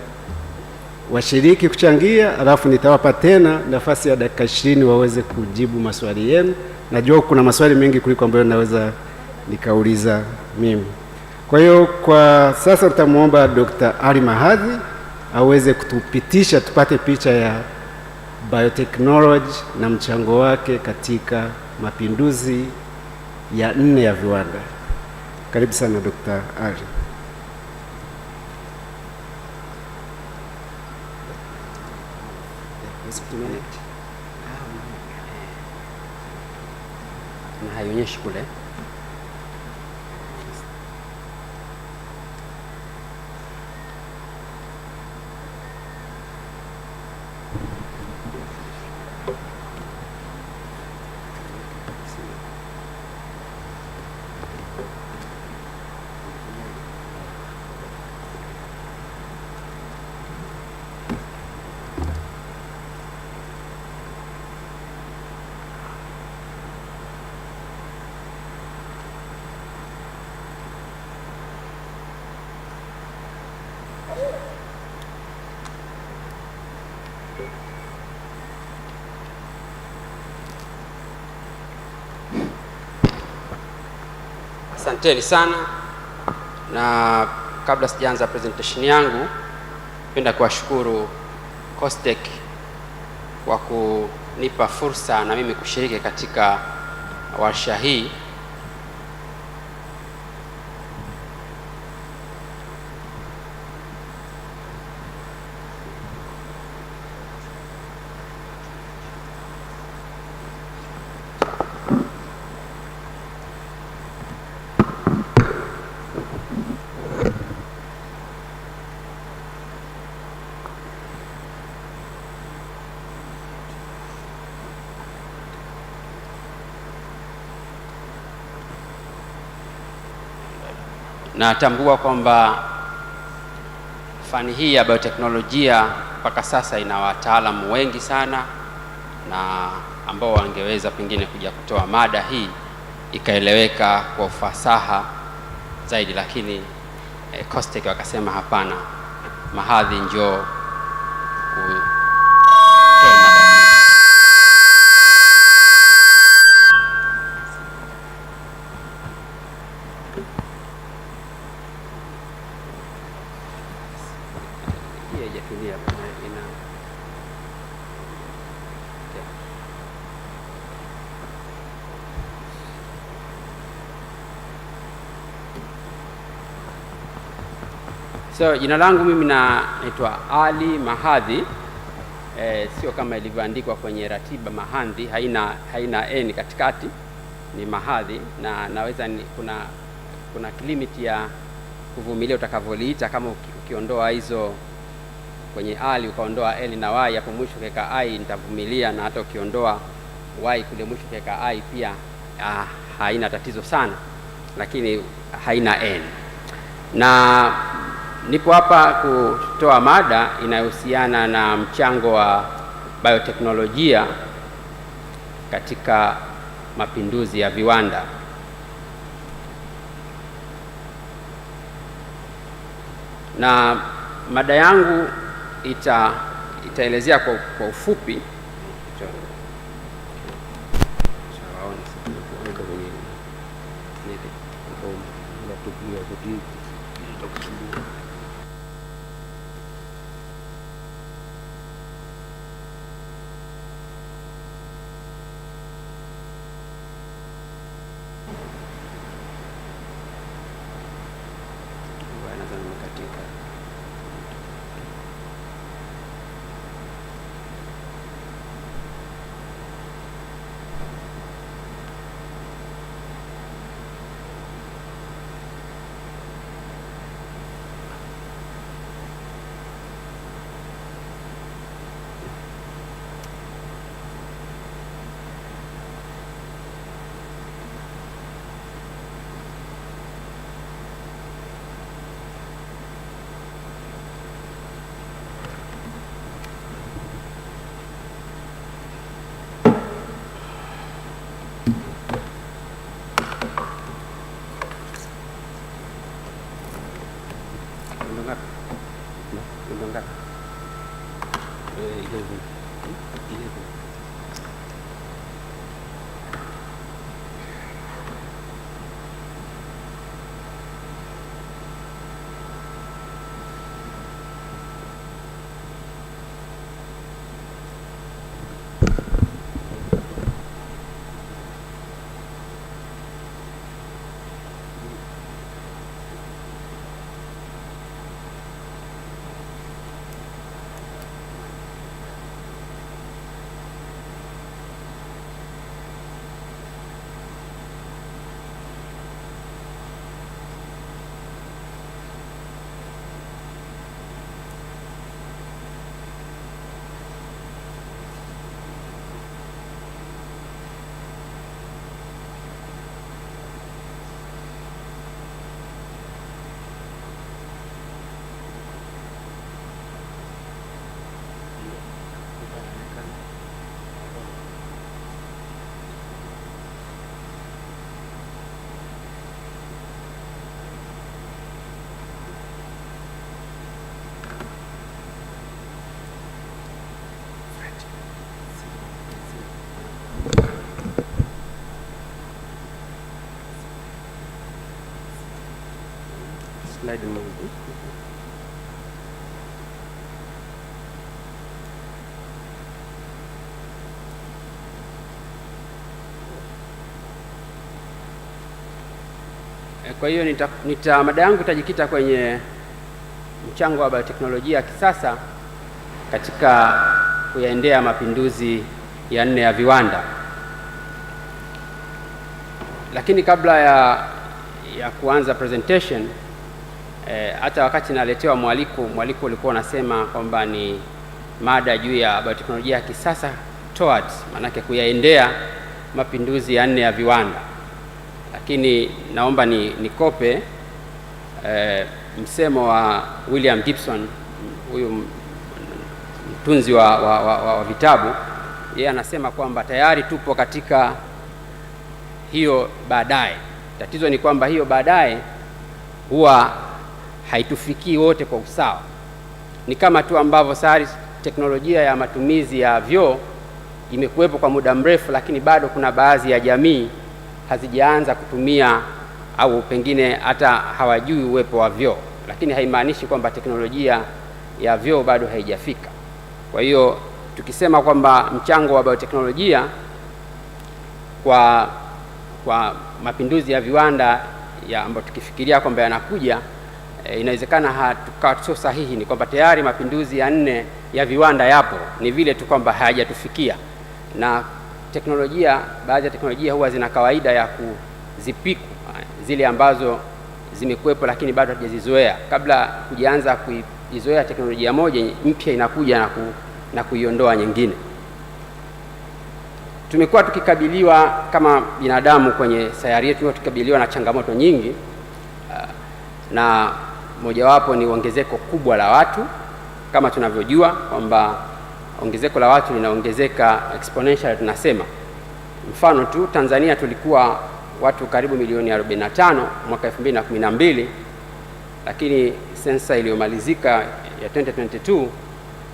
washiriki kuchangia, alafu nitawapa tena nafasi ya dakika 20 waweze kujibu maswali yenu. Najua kuna maswali mengi kuliko ambayo naweza nikauliza mimi. Kwa hiyo kwa sasa tutamuomba Dr. Ali Mahadhi aweze kutupitisha tupate picha ya biotechnology na mchango wake katika mapinduzi ya 4 ya viwanda. Karibu sana Dr. Ali. Na haionyeshi kule. Asanteni sana, na kabla sijaanza presentation yangu, napenda kuwashukuru COSTECH kwa kunipa fursa na mimi kushiriki katika warsha hii. Natambua kwamba fani hii ya bioteknolojia mpaka sasa ina wataalamu wengi sana na ambao wangeweza pengine kuja kutoa mada hii ikaeleweka kwa ufasaha zaidi, lakini COSTECH wakasema hapana, Mahadhi njoo So jina langu mimi naitwa Ali Mahadhi. Sio kama ilivyoandikwa kwenye ratiba Mahadhi, haina n katikati, ni Mahadhi, na naweza kuna limit ya kuvumilia utakavyoliita. Kama ukiondoa hizo kwenye Ali ukaondoa L na Y hapo mwisho keka I, nitavumilia, na hata ukiondoa Y kule mwisho keka I pia haina tatizo sana, lakini haina n. Na nipo hapa kutoa mada inayohusiana na mchango wa bioteknolojia katika mapinduzi ya viwanda. Na mada yangu itaelezea kwa ufupi Slide moja. Kwa hiyo mada yangu itajikita kwenye mchango wa bioteknolojia ya kisasa katika kuyaendea mapinduzi ya 4 ya viwanda. Lakini kabla ya kuanza presentation, hata wakati naletewa mwaliko ulikuwa unasema kwamba ni mada juu ya bioteknolojia ya kisasa towards, manake kuyaendea mapinduzi ya 4 ya viwanda. Lakini naomba nikope msemo wa William Gibson, huyu mtunzi wa vitabu. Yeye anasema kwamba tayari tupo katika hiyo baadaye. Tatizo ni kwamba hiyo baadaye huwa haitufikii wote kwa usawa. Ni kama tu ambavyo sasa teknolojia ya matumizi ya vyoo imekuwepo kwa muda mrefu, lakini bado kuna baadhi ya jamii hazijaanza kutumia au pengine hata hawajui uwepo wa vyoo, lakini haimaanishi kwamba teknolojia ya vyoo bado haijafika. Kwa hiyo tukisema kwamba mchango wa bioteknolojia kwa mapinduzi ya viwanda ambayo tukifikiria kwamba yanakuja, inawezekana sio sahihi. Ni kwamba tayari mapinduzi ya 4 ya viwanda yapo, ni vile tu kwamba hayajatufikia. Na teknolojia, baadhi ya teknolojia huwa zina kawaida ya kuzipiku zile ambazo zimekuwepo lakini bado hatujazizoea. Kabla kujianza kuizoea teknolojia moja, mpya inakuja na kuiondoa nyingine. Tumekuwa tukikabiliwa kama binadamu kwenye sayari yetu, tukikabiliwa na changamoto nyingi, na mojawapo ni ongezeko kubwa la watu. Kama tunavyojua kwamba ongezeko la watu linaongezeka exponential, tunasema. Mfano tu, Tanzania tulikuwa watu karibu milioni 45 mwaka 2012, lakini sensa iliyomalizika ya 2022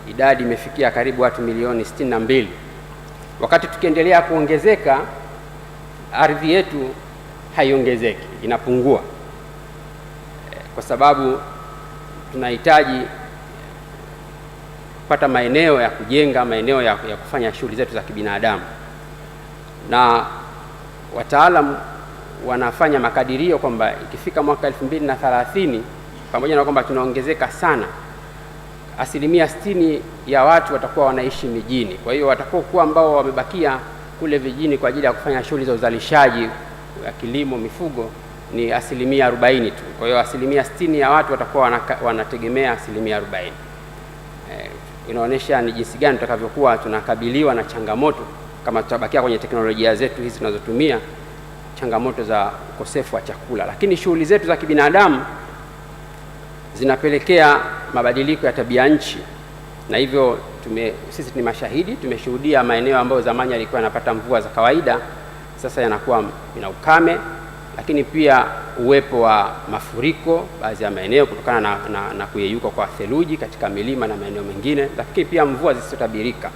idadi imefikia karibu watu milioni 62. Wakati tukiendelea kuongezeka, ardhi yetu haiongezeki, inapungua, kwa sababu tunahitaji kupata maeneo ya kujenga, maeneo ya kufanya shughuli zetu za kibinadamu. Na wataalamu wanafanya makadirio kwamba ikifika mwaka 2030, pamoja na kwamba tunaongezeka sana, 60% ya watu watakuwa wanaishi mijini. Kwa hiyo watakuwa ambao wamebakia kule vijijini kwa ajili ya kufanya shughuli za uzalishaji ya kilimo, mifugo ni 40% tu. Kwa hiyo 60% ya watu watakuwa wanategemea 40%. Inaonyesha ni jinsi gani tutakavyokuwa tunakabiliwa na changamoto kama tutabakia kwenye teknolojia zetu hizi tunazotumia, changamoto za ukosefu wa chakula. Lakini shughuli zetu za kibinadamu zinapelekea mabadiliko ya tabia nchi, na hivyo sisi ni mashahidi. Tumeshuhudia maeneo ambayo zamani yalikuwa yanapata mvua za kawaida, sasa yanakuwa ina ukame, lakini pia uwepo wa mafuriko baadhi ya maeneo kutokana na kuyeyuka kwa theluji katika milima na maeneo mengine, lakini pia mvua zisizotabirika.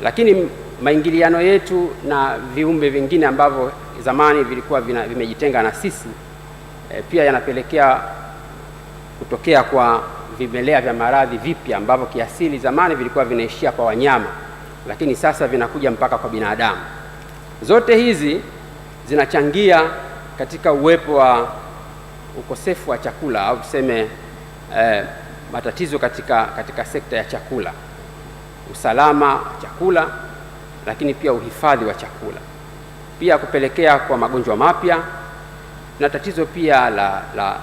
lakini maingiliano yetu na viumbe vingine ambavyo zamani vilikuwa vimejitenga na sisi pia yanapelekea kutokea kwa vimelea vya maradhi vipya ambavyo kiasili zamani vilikuwa vinaishia kwa wanyama, lakini sasa vinakuja mpaka kwa binadamu. Zote hizi zinachangia katika uwepo wa ukosefu wa chakula au tuseme matatizo katika sekta ya chakula, usalama wa chakula, lakini pia uhifadhi wa chakula, pia kupelekea kwa magonjwa mapya na tatizo pia la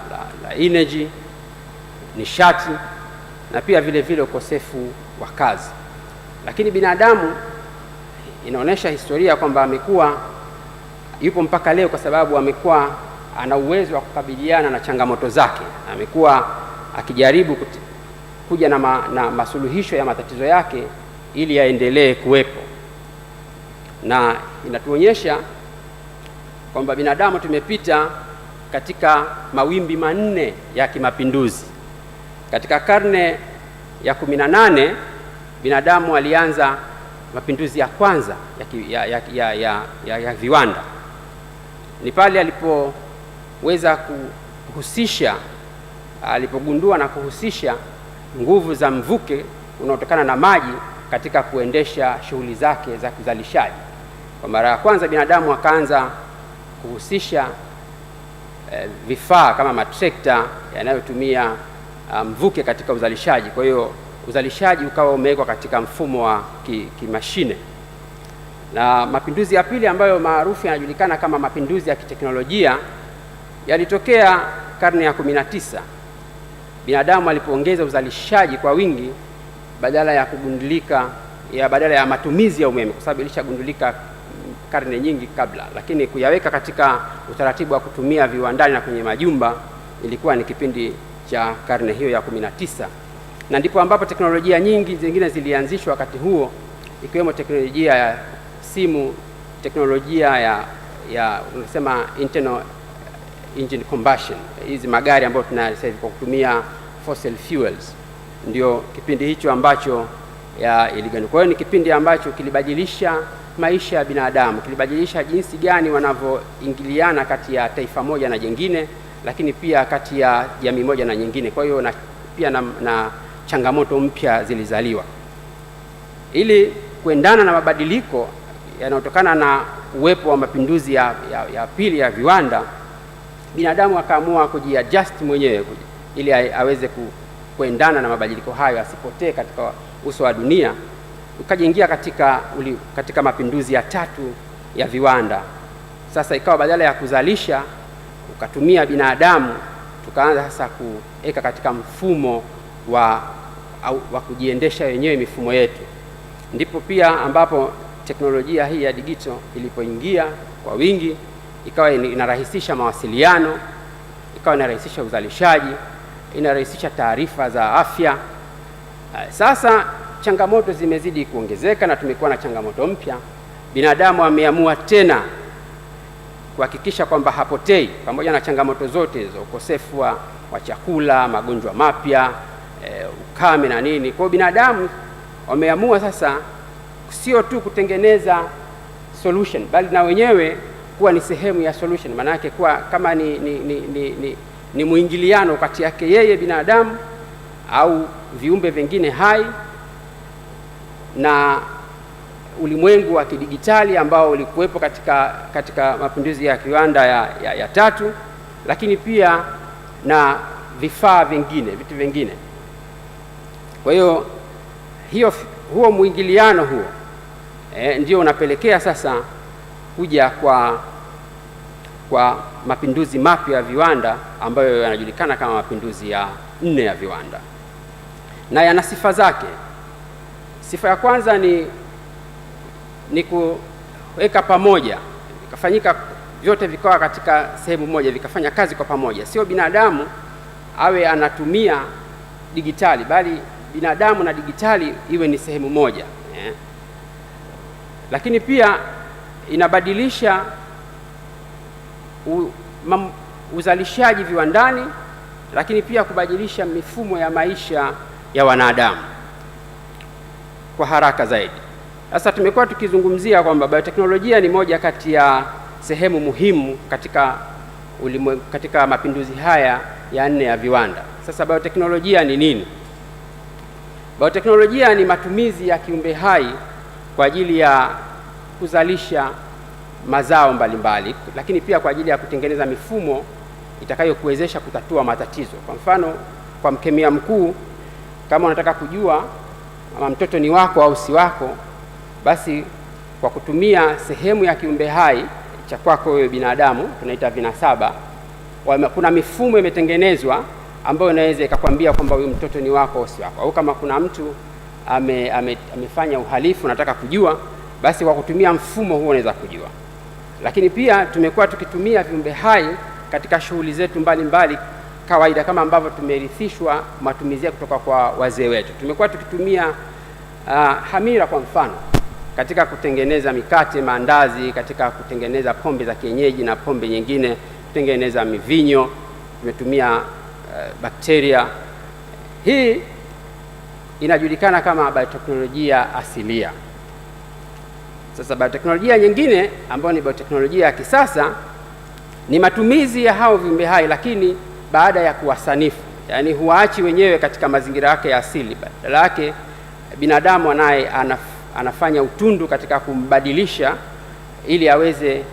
energy, nishati, na pia vile vile ukosefu wa kazi. Lakini binadamu inaonyesha historia kwamba amekuwa yupo mpaka leo kwa sababu amekuwa ana uwezo wa kukabiliana na changamoto zake. Amekuwa akijaribu kuja na masuluhisho ya matatizo yake ili yaendelee kuwepo, na inatuonyesha kwamba binadamu tumepita katika mawimbi manne ya kimapinduzi. Katika karne ya 18 binadamu alianza mapinduzi ya kwanza ya viwanda. Ni pale alipoweza kuhusisha, alipogundua na kuhusisha nguvu za mvuke unaotokana na maji katika kuendesha shughuli zake za kuzalishaji. Kwa mara ya kwanza binadamu akaanza kuhusisha vifaa kama matrekta yanayotumia mvuke katika uzalishaji. Kwa hiyo uzalishaji ukawa umewekwa katika mfumo wa kimashine. Na mapinduzi ya pili ambayo maarufu yanajulikana kama mapinduzi ya kiteknolojia yalitokea karne ya 19. Binadamu alipoongeza uzalishaji kwa wingi badala ya matumizi ya umeme, kwa sababu ilishagundulika karne nyingi kabla, lakini kuyaweka katika utaratibu wa kutumia viwandani na kwenye majumba ilikuwa ni kipindi cha karne hiyo ya 19. Na ndipo ambapo teknolojia nyingi zingine zilianzishwa wakati huo, ikiwemo teknolojia ya simu, teknolojia ya unasema internal engine combustion, hizi magari ambayo tunasema kwa kutumia fossil fuels. Ndio kipindi hicho ambacho iligani. Kwa hiyo ni kipindi ambacho kilibadilisha maisha ya binadamu, kilibadilisha jinsi gani wanavyoingiliana kati ya taifa moja na jingine, lakini pia kati ya jamii moja na nyingine. Kwa hiyo pia na changamoto mpya zilizaliwa. Ili kuendana na mabadiliko yanayotokana na uwepo wa mapinduzi ya pili ya viwanda, binadamu akaamua kujiadjust mwenyewe ili aweze kuendana na mabadiliko hayo, asipotee katika uso wa dunia. Ukajiingia katika mapinduzi ya tatu ya viwanda. Sasa ikawa badala ya kuzalisha ukatumia binadamu, tukaanza sasa kuweka katika mfumo wa kujiendesha wenyewe mifumo yetu. Ndipo pia ambapo teknolojia hii ya digital ilipoingia kwa wingi, ikawa inarahisisha mawasiliano, ikawa inarahisisha uzalishaji, inarahisisha taarifa za afya. Sasa changamoto zimezidi kuongezeka na tumekuwa na changamoto mpya. Binadamu ameamua tena kuhakikisha kwamba hapotei pamoja na changamoto zote hizo, ukosefu wa chakula, magonjwa mapya, ukame na nini. Kwa binadamu wameamua sasa sio tu kutengeneza solution, bali na wenyewe kuwa ni sehemu ya solution. Maana yake kuwa kama ni muingiliano kati yake yeye binadamu au viumbe vingine hai na ulimwengu wa kidigitali ambao ulikuwepo katika mapinduzi ya viwanda ya tatu, lakini pia na vifaa vingine, vitu vingine. Kwa hiyo huo muingiliano huo ndio unapelekea sasa kuja kwa mapinduzi mapya ya viwanda ambayo yanajulikana kama mapinduzi ya 4 ya viwanda, na yana sifa zake. Sifa ya kwanza ni kuweka pamoja, vikafanyika vyote vikawa katika sehemu moja, vikafanya kazi kwa pamoja. Sio binadamu awe anatumia digitali, bali binadamu na digitali iwe ni sehemu moja. Lakini pia inabadilisha uzalishaji viwandani, lakini pia kubadilisha mifumo ya maisha ya wanadamu kwa haraka zaidi. Sasa tumekuwa tukizungumzia kwamba bioteknolojia ni moja kati ya sehemu muhimu katika mapinduzi haya ya 4 ya viwanda. Sasa bioteknolojia ni nini? Bioteknolojia ni matumizi ya kiumbe hai kwa ajili ya kuzalisha mazao mbalimbali, lakini pia kwa ajili ya kutengeneza mifumo itakayokuwezesha kutatua matatizo. Kwa mfano, kwa mkemia mkuu, kama unataka kujua ama mtoto ni wako au si wako, basi kwa kutumia sehemu ya kiumbe hai cha kwako wewe binadamu, tunaita vinasaba, kuna mifumo imetengenezwa ambayo inaweza ikakwambia kwamba huyu mtoto ni wako au si wako. Au kama kuna mtu amefanya uhalifu unataka kujua, basi kwa kutumia mfumo huo unaweza kujua. Lakini pia tumekuwa tukitumia viumbe hai katika shughuli zetu mbalimbali kawaida, kama ambavyo tumerithishwa matumizi kutoka kwa wazee wetu. Tumekuwa tukitumia hamira kwa mfano katika kutengeneza mikate, maandazi, katika kutengeneza pombe za kienyeji na pombe nyingine, kutengeneza mivinyo. Tumetumia bakteria. Hii inajulikana kama bioteknolojia asilia. Sasa bioteknolojia nyingine ambayo ni bioteknolojia ya kisasa ni matumizi ya hao viumbe hai, lakini baada ya kuwasanifu, yani huwaachi wenyewe katika mazingira yake ya asili, badala yake binadamu naye anafanya utundu katika kumbadilisha ili aweze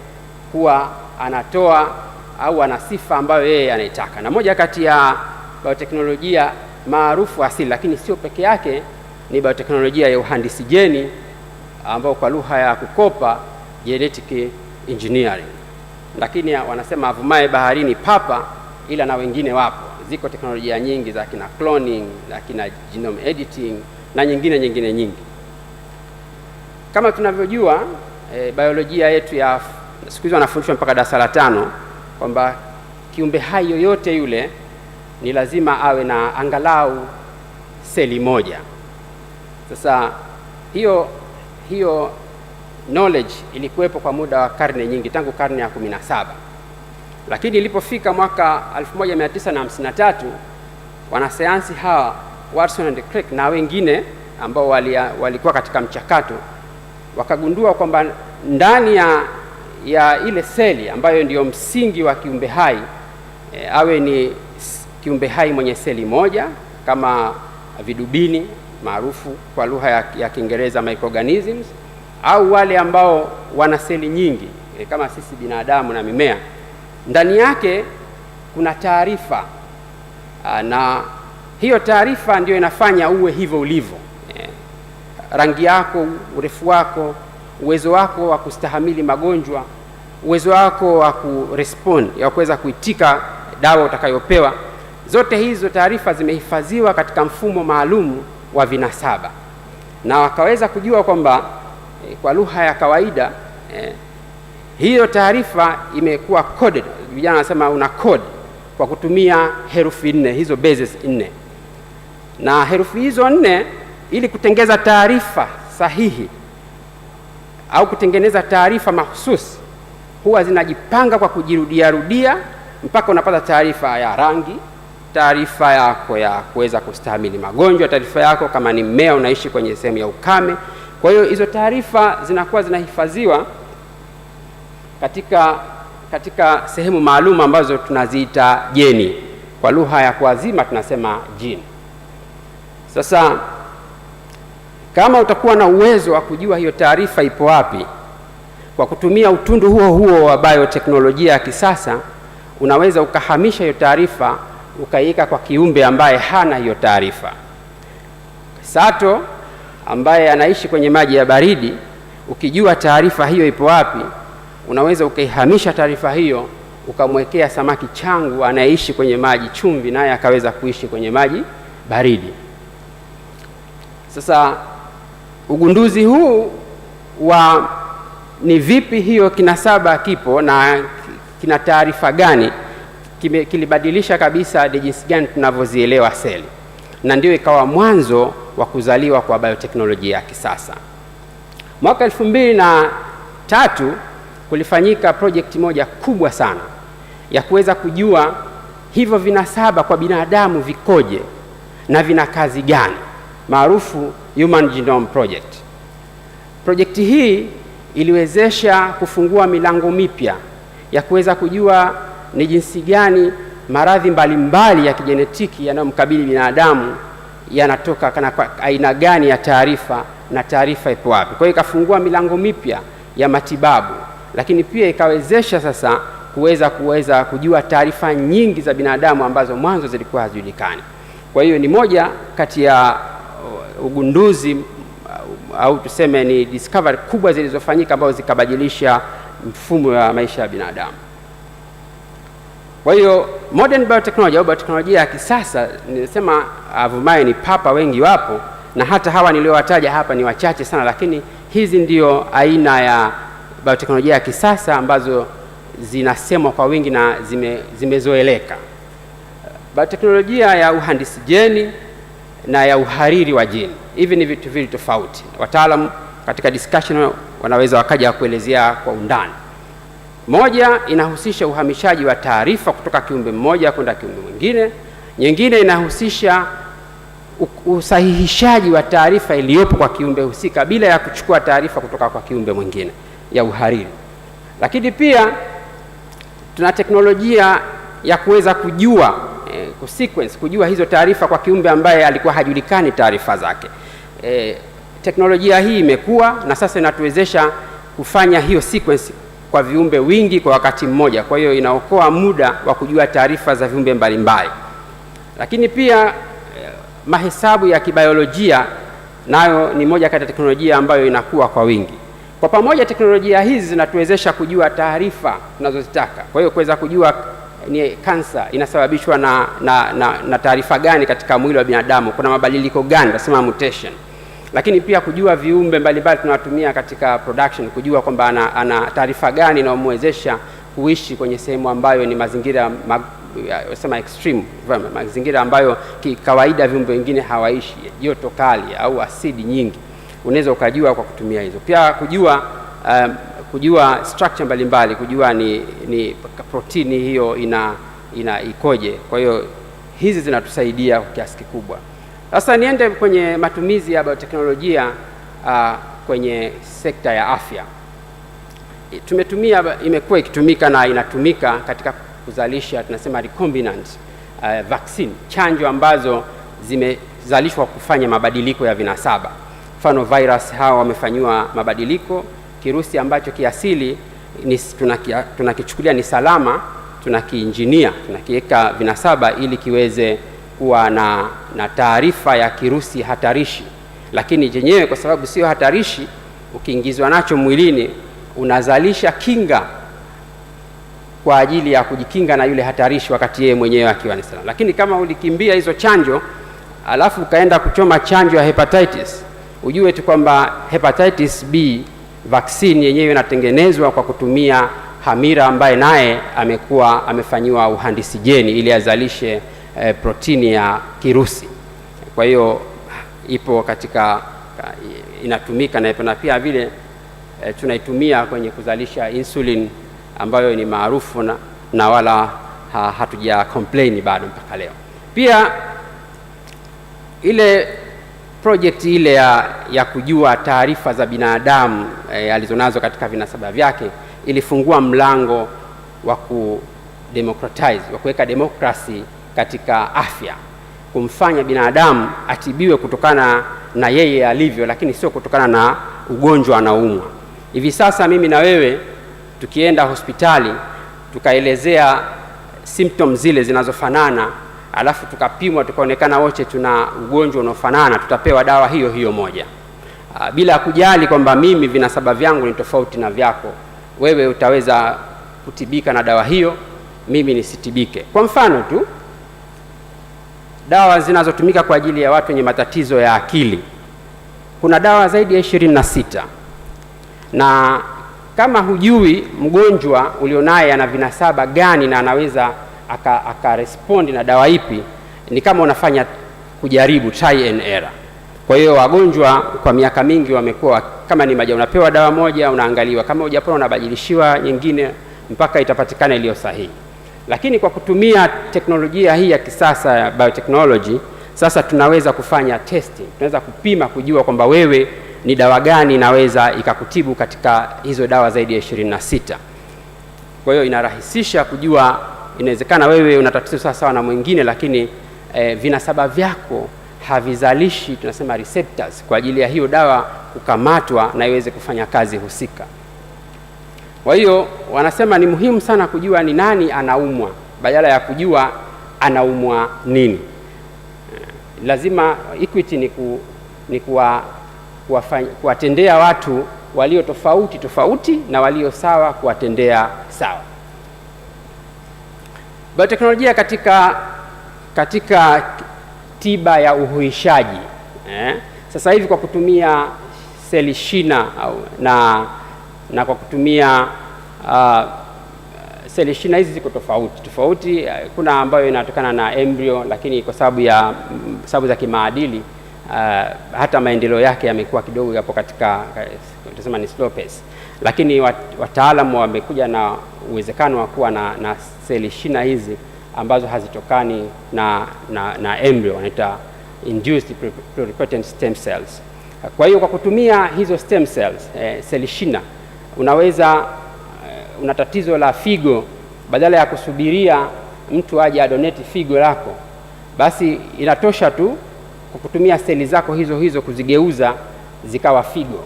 kuwa anatoa au ana sifa ambayo yeye anaitaka. Na moja kati ya bioteknolojia maarufu asili, lakini sio peke yake, ni bioteknolojia ya uhandisi jeni, ambao kwa lugha ya kukopa genetic engineering. Lakini wanasema avumaye baharini papa, ila na wengine wapo. Ziko teknolojia nyingi za kina cloning, za kina genome editing na nyingine nyingi. Kama tunavyojua biolojia yetu ya siku hizi wanafundishwa mpaka darasa la 5 kwamba kiumbe hai yoyote yule ni lazima awe na angalau seli moja. Sasa hiyo knowledge ilikuwepo kwa muda wa karne nyingi, tangu karne ya 17. Lakini ilipofika mwaka 1953 wanasayansi hawa Watson and Crick na wengine ambao walikuwa katika mchakato wakagundua kwamba ndani ya ile seli ambayo ndiyo msingi wa kiumbe hai, awe ni kiumbe hai mwenye seli moja kama vidubini maarufu kwa lugha ya Kiingereza microorganisms, au wale ambao wana seli nyingi kama sisi binadamu na mimea, ndani yake kuna taarifa, na hiyo taarifa ndio inafanya uwe hivyo ulivyo. Rangi yako, urefu wako, uwezo wako wa kustahamili magonjwa, uwezo wako wa kurespond, ya kuweza kuitika dawa utakayopewa, zote hizo taarifa zimehifadhiwa katika mfumo maalum wa vinasaba. Na wakaweza kujua kwamba kwa lugha ya kawaida hiyo taarifa imekuwa coded. Vijana wanasema una code kwa kutumia herufi 4, hizo bases 4. Na herufi hizo 4 ili kutengeza taarifa sahihi au kutengeneza taarifa mahususi, huwa zinajipanga kwa kujirudia mpaka unapata taarifa ya rangi, taarifa yako ya kuweza kustahimili magonjwa, taarifa yako kama ni mmea unaishi kwenye sehemu ya ukame. Kwa hiyo hizo taarifa zinakuwa zinahifadhiwa katika sehemu maalum ambazo tunaziita jeni. Kwa lugha ya kuazima tunasema gene. Sasa kama utakuwa na uwezo wa kujua hiyo taarifa ipo wapi, kwa kutumia utundu huo wa bioteknolojia ya kisasa, unaweza ukahamisha hiyo taarifa ukaiweka kwa kiumbe ambaye hana hiyo taarifa. Sato ambaye anaishi kwenye maji ya baridi, ukijua taarifa hiyo ipo wapi, unaweza ukaihamisha taarifa hiyo ukamwekea samaki changu anayeishi kwenye maji chumvi, naye akaweza kuishi kwenye maji baridi. Sasa ugunduzi huu wa ni vipi hiyo kinasaba kipo na kina taarifa gani, kilibadilisha kabisa jinsi gani tunavyozielewa seli, na ndio ikawa mwanzo wa kuzaliwa kwa bioteknolojia ya kisasa. Mwaka 2003 kulifanyika project moja kubwa sana ya kuweza kujua hivyo vinasaba kwa binadamu vikoje na vina kazi gani, maarufu Human Genome Project. Projekti hii iliwezesha kufungua milango mipya ya kuweza kujua ni jinsi gani maradhi mbalimbali ya kijenetiki yanayomkabili binadamu yanatoka kana kwa aina gani ya taarifa na taarifa ipo wapi. Kwa hiyo ikafungua milango mipya ya matibabu, lakini pia ikawezesha sasa kuweza kujua taarifa nyingi za binadamu ambazo mwanzo zilikuwa hazijulikani. Kwa hiyo ni moja kati ya ugunduzi au tuseme ni discovery kubwa zilizofanyika ambazo zikabadilisha mfumo wa maisha ya binadamu. Kwa hiyo modern biotechnology au bioteknolojia ya kisasa, nilisema avumaye ni papa wengi wapo, na hata hawa niliowataja hapa ni wachache sana, lakini hizi ndio aina ya bioteknolojia ya kisasa ambazo zinasemwa kwa wingi na zimezoeleka. Bioteknolojia ya uhandisi jeni na ya uhariri wa jeni, hivi ni vitu vili tofauti. Wataalamu katika discussion wanaweza wakaja kuelezea kwa undani. Moja inahusisha uhamishaji wa taarifa kutoka kiumbe mmoja kwenda kiumbe mwingine. Nyingine inahusisha usahihishaji wa taarifa iliyopo kwa kiumbe husika bila ya kuchukua taarifa kutoka kwa kiumbe mwingine, ya uhariri. Lakini pia tuna teknolojia ya kuweza kujua kusequence, kujua hizo taarifa kwa kiumbe ambaye alikuwa hajulikani taarifa zake. Teknolojia hii imekuwa na sasa inatuwezesha kufanya hiyo sequence kwa viumbe wingi kwa wakati mmoja. Kwa hiyo inaokoa muda wa kujua taarifa za viumbe mbalimbali. Lakini pia mahesabu ya kibiolojia nayo ni moja kati ya teknolojia ambayo inakuwa kwa wingi. Kwa pamoja teknolojia hizi zinatuwezesha kujua taarifa tunazozitaka. Kwa hiyo kuweza kujua ni kansa inasababishwa na taarifa gani katika mwili wa binadamu, kuna mabadiliko gani, nasema mutation. Lakini pia kujua viumbe mbalimbali tunawatumia katika production, kujua kwamba ana taarifa gani inayomwezesha kuishi kwenye sehemu ambayo ni mazingira sema extreme, mazingira ambayo kawaida viumbe wengine hawaishi, joto kali au asidi nyingi. Unaweza ukajua kwa kutumia hizo. Pia kujua structure mbalimbali, kujua ni protini hiyo ikoje. Kwa hiyo hizi zinatusaidia kwa kiasi kikubwa. Sasa niende kwenye matumizi ya bioteknolojia kwenye sekta ya afya. Imekuwa ikitumika na inatumika katika kuzalisha tunasema recombinant vaccine, chanjo ambazo zimezalishwa kufanya mabadiliko ya vinasaba. Mfano virus hawa wamefanywa mabadiliko, kirusi ambacho kiasili tunakichukulia ni salama, tunakiinjinia, tunakiweka vinasaba ili kiweze kuwa na taarifa ya kirusi hatarishi. Lakini chenyewe kwa sababu sio hatarishi, ukiingizwa nacho mwilini unazalisha kinga kwa ajili ya kujikinga na yule hatarishi wakati yeye mwenyewe akiwa ni salama. Lakini kama ulikimbia hizo chanjo alafu ukaenda kuchoma chanjo ya hepatitis, ujue tu kwamba hepatitis B vaccine yenyewe inatengenezwa kwa kutumia hamira ambaye naye amekuwa amefanyiwa uhandisi jeni ili azalishe protini ya kirusi. Kwa hiyo ipo katika inatumika na pia vile tunaitumia kwenye kuzalisha insulin ambayo ni maarufu na wala hatuja complain bado mpaka leo. Pia ile project ile ya kujua taarifa za binadamu alizonazo katika vinasaba vyake ilifungua mlango wa kudemocratize, wa kuweka demokrasi katika afya, kumfanya binadamu atibiwe kutokana na yeye alivyo, lakini sio kutokana na ugonjwa anaumwa. Hivi sasa mimi na wewe tukienda hospitali tukaelezea symptoms zile zinazofanana, alafu tukapimwa tukaonekana wote tuna ugonjwa unaofanana, tutapewa dawa hiyo hiyo moja, bila kujali kwamba mimi vinasaba vyangu ni tofauti na vyako. Wewe utaweza kutibika na dawa hiyo, mimi nisitibike. Kwa mfano tu, dawa zinazotumika kwa ajili ya watu wenye matatizo ya akili, kuna dawa zaidi ya 26, na kama hujui mgonjwa ulionaye ana vinasaba gani na anaweza aka-respond na dawa ipi, ni kama unafanya kujaribu, try and error. Kwa hiyo wagonjwa kwa miaka mingi wamekuwa kama ni maji, unapewa dawa moja, unaangaliwa kama hujapona unabadilishiwa nyingine mpaka itapatikana iliyo sahihi. Lakini kwa kutumia teknolojia hii ya kisasa ya biotechnology, sasa tunaweza kufanya testing, tunaweza kupima kujua kwamba wewe ni dawa gani inaweza ikakutibu katika hizo dawa zaidi ya 26. Kwa hiyo inarahisisha kujua, inawezekana wewe una tatizo sawa na mwingine, lakini vinasaba vyako havizalishi, tunasema receptors, kwa ajili ya hiyo dawa kukamatwa na iweze kufanya kazi husika. Kwa hiyo wanasema ni muhimu sana kujua ni nani anaumwa badala ya kujua anaumwa nini. Lazima equity ni kuwatendea watu walio tofauti na walio sawa kuwatendea sawa. Bioteknolojia katika tiba ya uhuishaji. Sasa hivi kwa kutumia seli shina na kwa kutumia seli shina hizi ziko tofauti. Kuna ambayo inatokana na embryo, lakini kwa sababu za kimaadili hata maendeleo yake yamekuwa kidogo yapo katika, tunasema ni slow pace. Lakini wataalamu wamekuja na uwezekano wa kuwa na seli shina hizi ambazo hazitokani na embryo, wanaita induced pluripotent stem cells. Kwa hiyo kwa kutumia hizo stem cells, seli shina, una tatizo la figo, badala ya kusubiria mtu aje adonate figo lako, basi inatosha tu kutumia seli zako hizo kuzigeuza zikawa figo.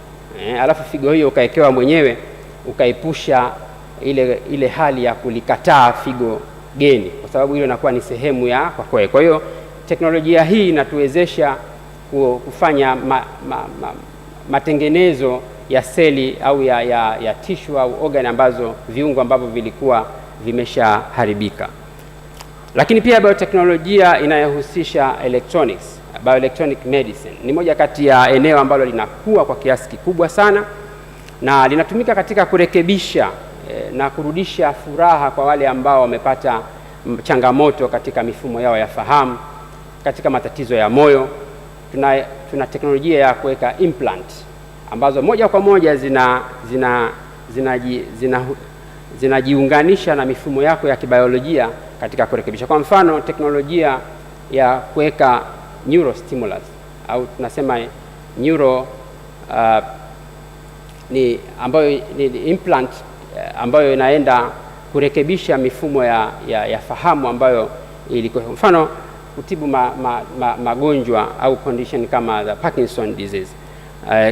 Alafu figo hiyo ukaekewa mwenyewe, ukaepusha ile hali ya kulikataa figo geni, kwa sababu ile inakuwa ni sehemu ya kwako. Kwa hiyo teknolojia hii inatuwezesha kufanya matengenezo ya seli au ya tissue au organ ambazo, viungo ambavyo vilikuwa vimeshaharibika. Lakini pia bioteknolojia inayohusisha electronics, bioelectronic medicine, ni moja kati ya eneo ambalo linakuwa kwa kiasi kikubwa sana, na linatumika katika kurekebisha na kurudisha furaha kwa wale ambao wamepata changamoto katika mifumo yao ya fahamu, katika matatizo ya moyo. Tuna teknolojia ya kuweka implant ambazo moja kwa moja zinajiunganisha na mifumo yako ya kibiolojia katika kurekebisha. Kwa mfano, teknolojia ya kuweka neurostimulus au tunasema ambayo ni implant ambayo inaenda kurekebisha mifumo ya fahamu ambayo ilikuwa, mfano kutibu magonjwa au condition kama the Parkinson disease.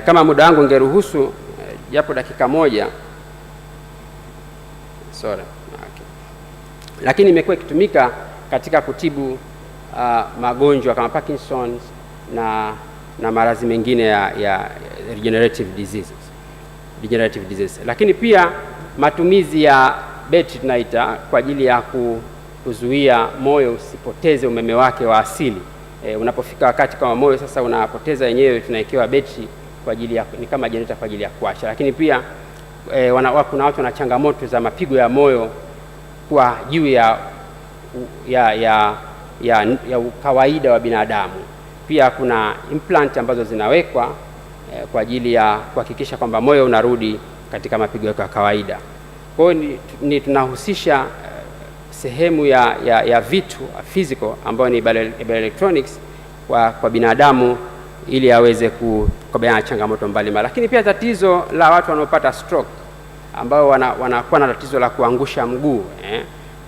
Kama muda wangu ungeruhusu japo dakika moja, sorry. Okay. Lakini imekuwa ikitumika katika kutibu magonjwa kama Parkinson na maradhi mengine ya degenerative diseases. Lakini pia matumizi ya betri tunaita kwa ajili ya kuzuia moyo usipoteze umeme wake wa asili. Unapofika wakati kama moyo sasa unapoteza yenyewe, tunawekewa betri kwa ajili ya, ni kama generator kwa ajili ya kuacha. Lakini pia kuna watu na changamoto za mapigo ya moyo kwa juu ya kawaida wa binadamu. Pia kuna implant ambazo zinawekwa kwa ajili ya kuhakikisha kwamba moyo unarudi katika mapigo ya kawaida. Kwa hiyo tunahusisha sehemu ya vitu physical ambayo ni bioelectronics kwa binadamu ili aweze kukabiliana na changamoto mbalimbali. Lakini pia tatizo la watu wanaopata stroke ambao wanakuwa na tatizo la kuangusha mguu,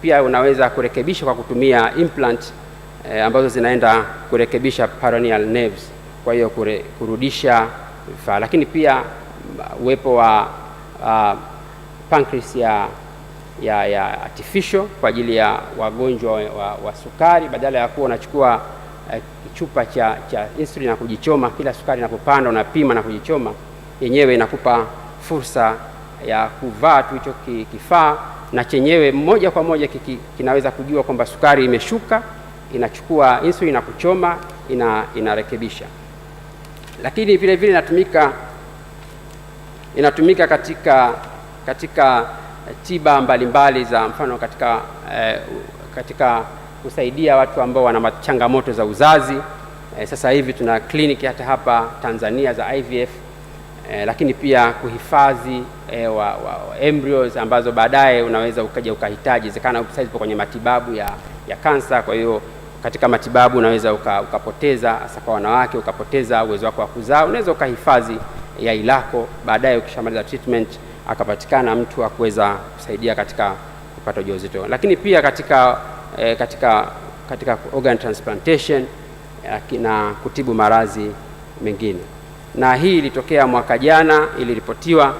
pia unaweza kurekebisha kwa kutumia implant ambazo zinaenda kurekebisha peroneal nerves, kwa hiyo kurudisha vifaa. Lakini pia uwepo wa pancreas ya artificial kwa ajili ya wagonjwa wa sukari, badala ya kuwa unachukua chupa cha insulin na kujichoma kila sukari inapopanda, unapima na kujichoma, yenyewe inakupa fursa ya kuvaa tu hicho kifaa, na chenyewe moja kwa moja kinaweza kujua kwamba sukari imeshuka, inachukua insulin na kuchoma, inarekebisha. Lakini vile vile inatumika katika tiba mbalimbali za mfano katika kusaidia watu ambao wana changamoto za uzazi. Sasa hivi tuna kliniki hata hapa Tanzania za IVF, lakini pia kuhifadhi embryos ambazo baadaye unaweza ukaja ukahitaji, zikana sasa hivi kwenye matibabu ya kansa. Kwa hiyo katika matibabu unaweza ukapoteza, hasa kwa wanawake, ukapoteza uwezo wako wa kuzaa, unaweza ukahifadhi yai lako, baadaye ukishamaliza treatment akapatikana mtu wa kuweza kusaidia katika kupata ujauzito. Lakini pia katika organ transplantation na kutibu maradhi mengine. Na hii ilitokea mwaka jana, iliripotiwa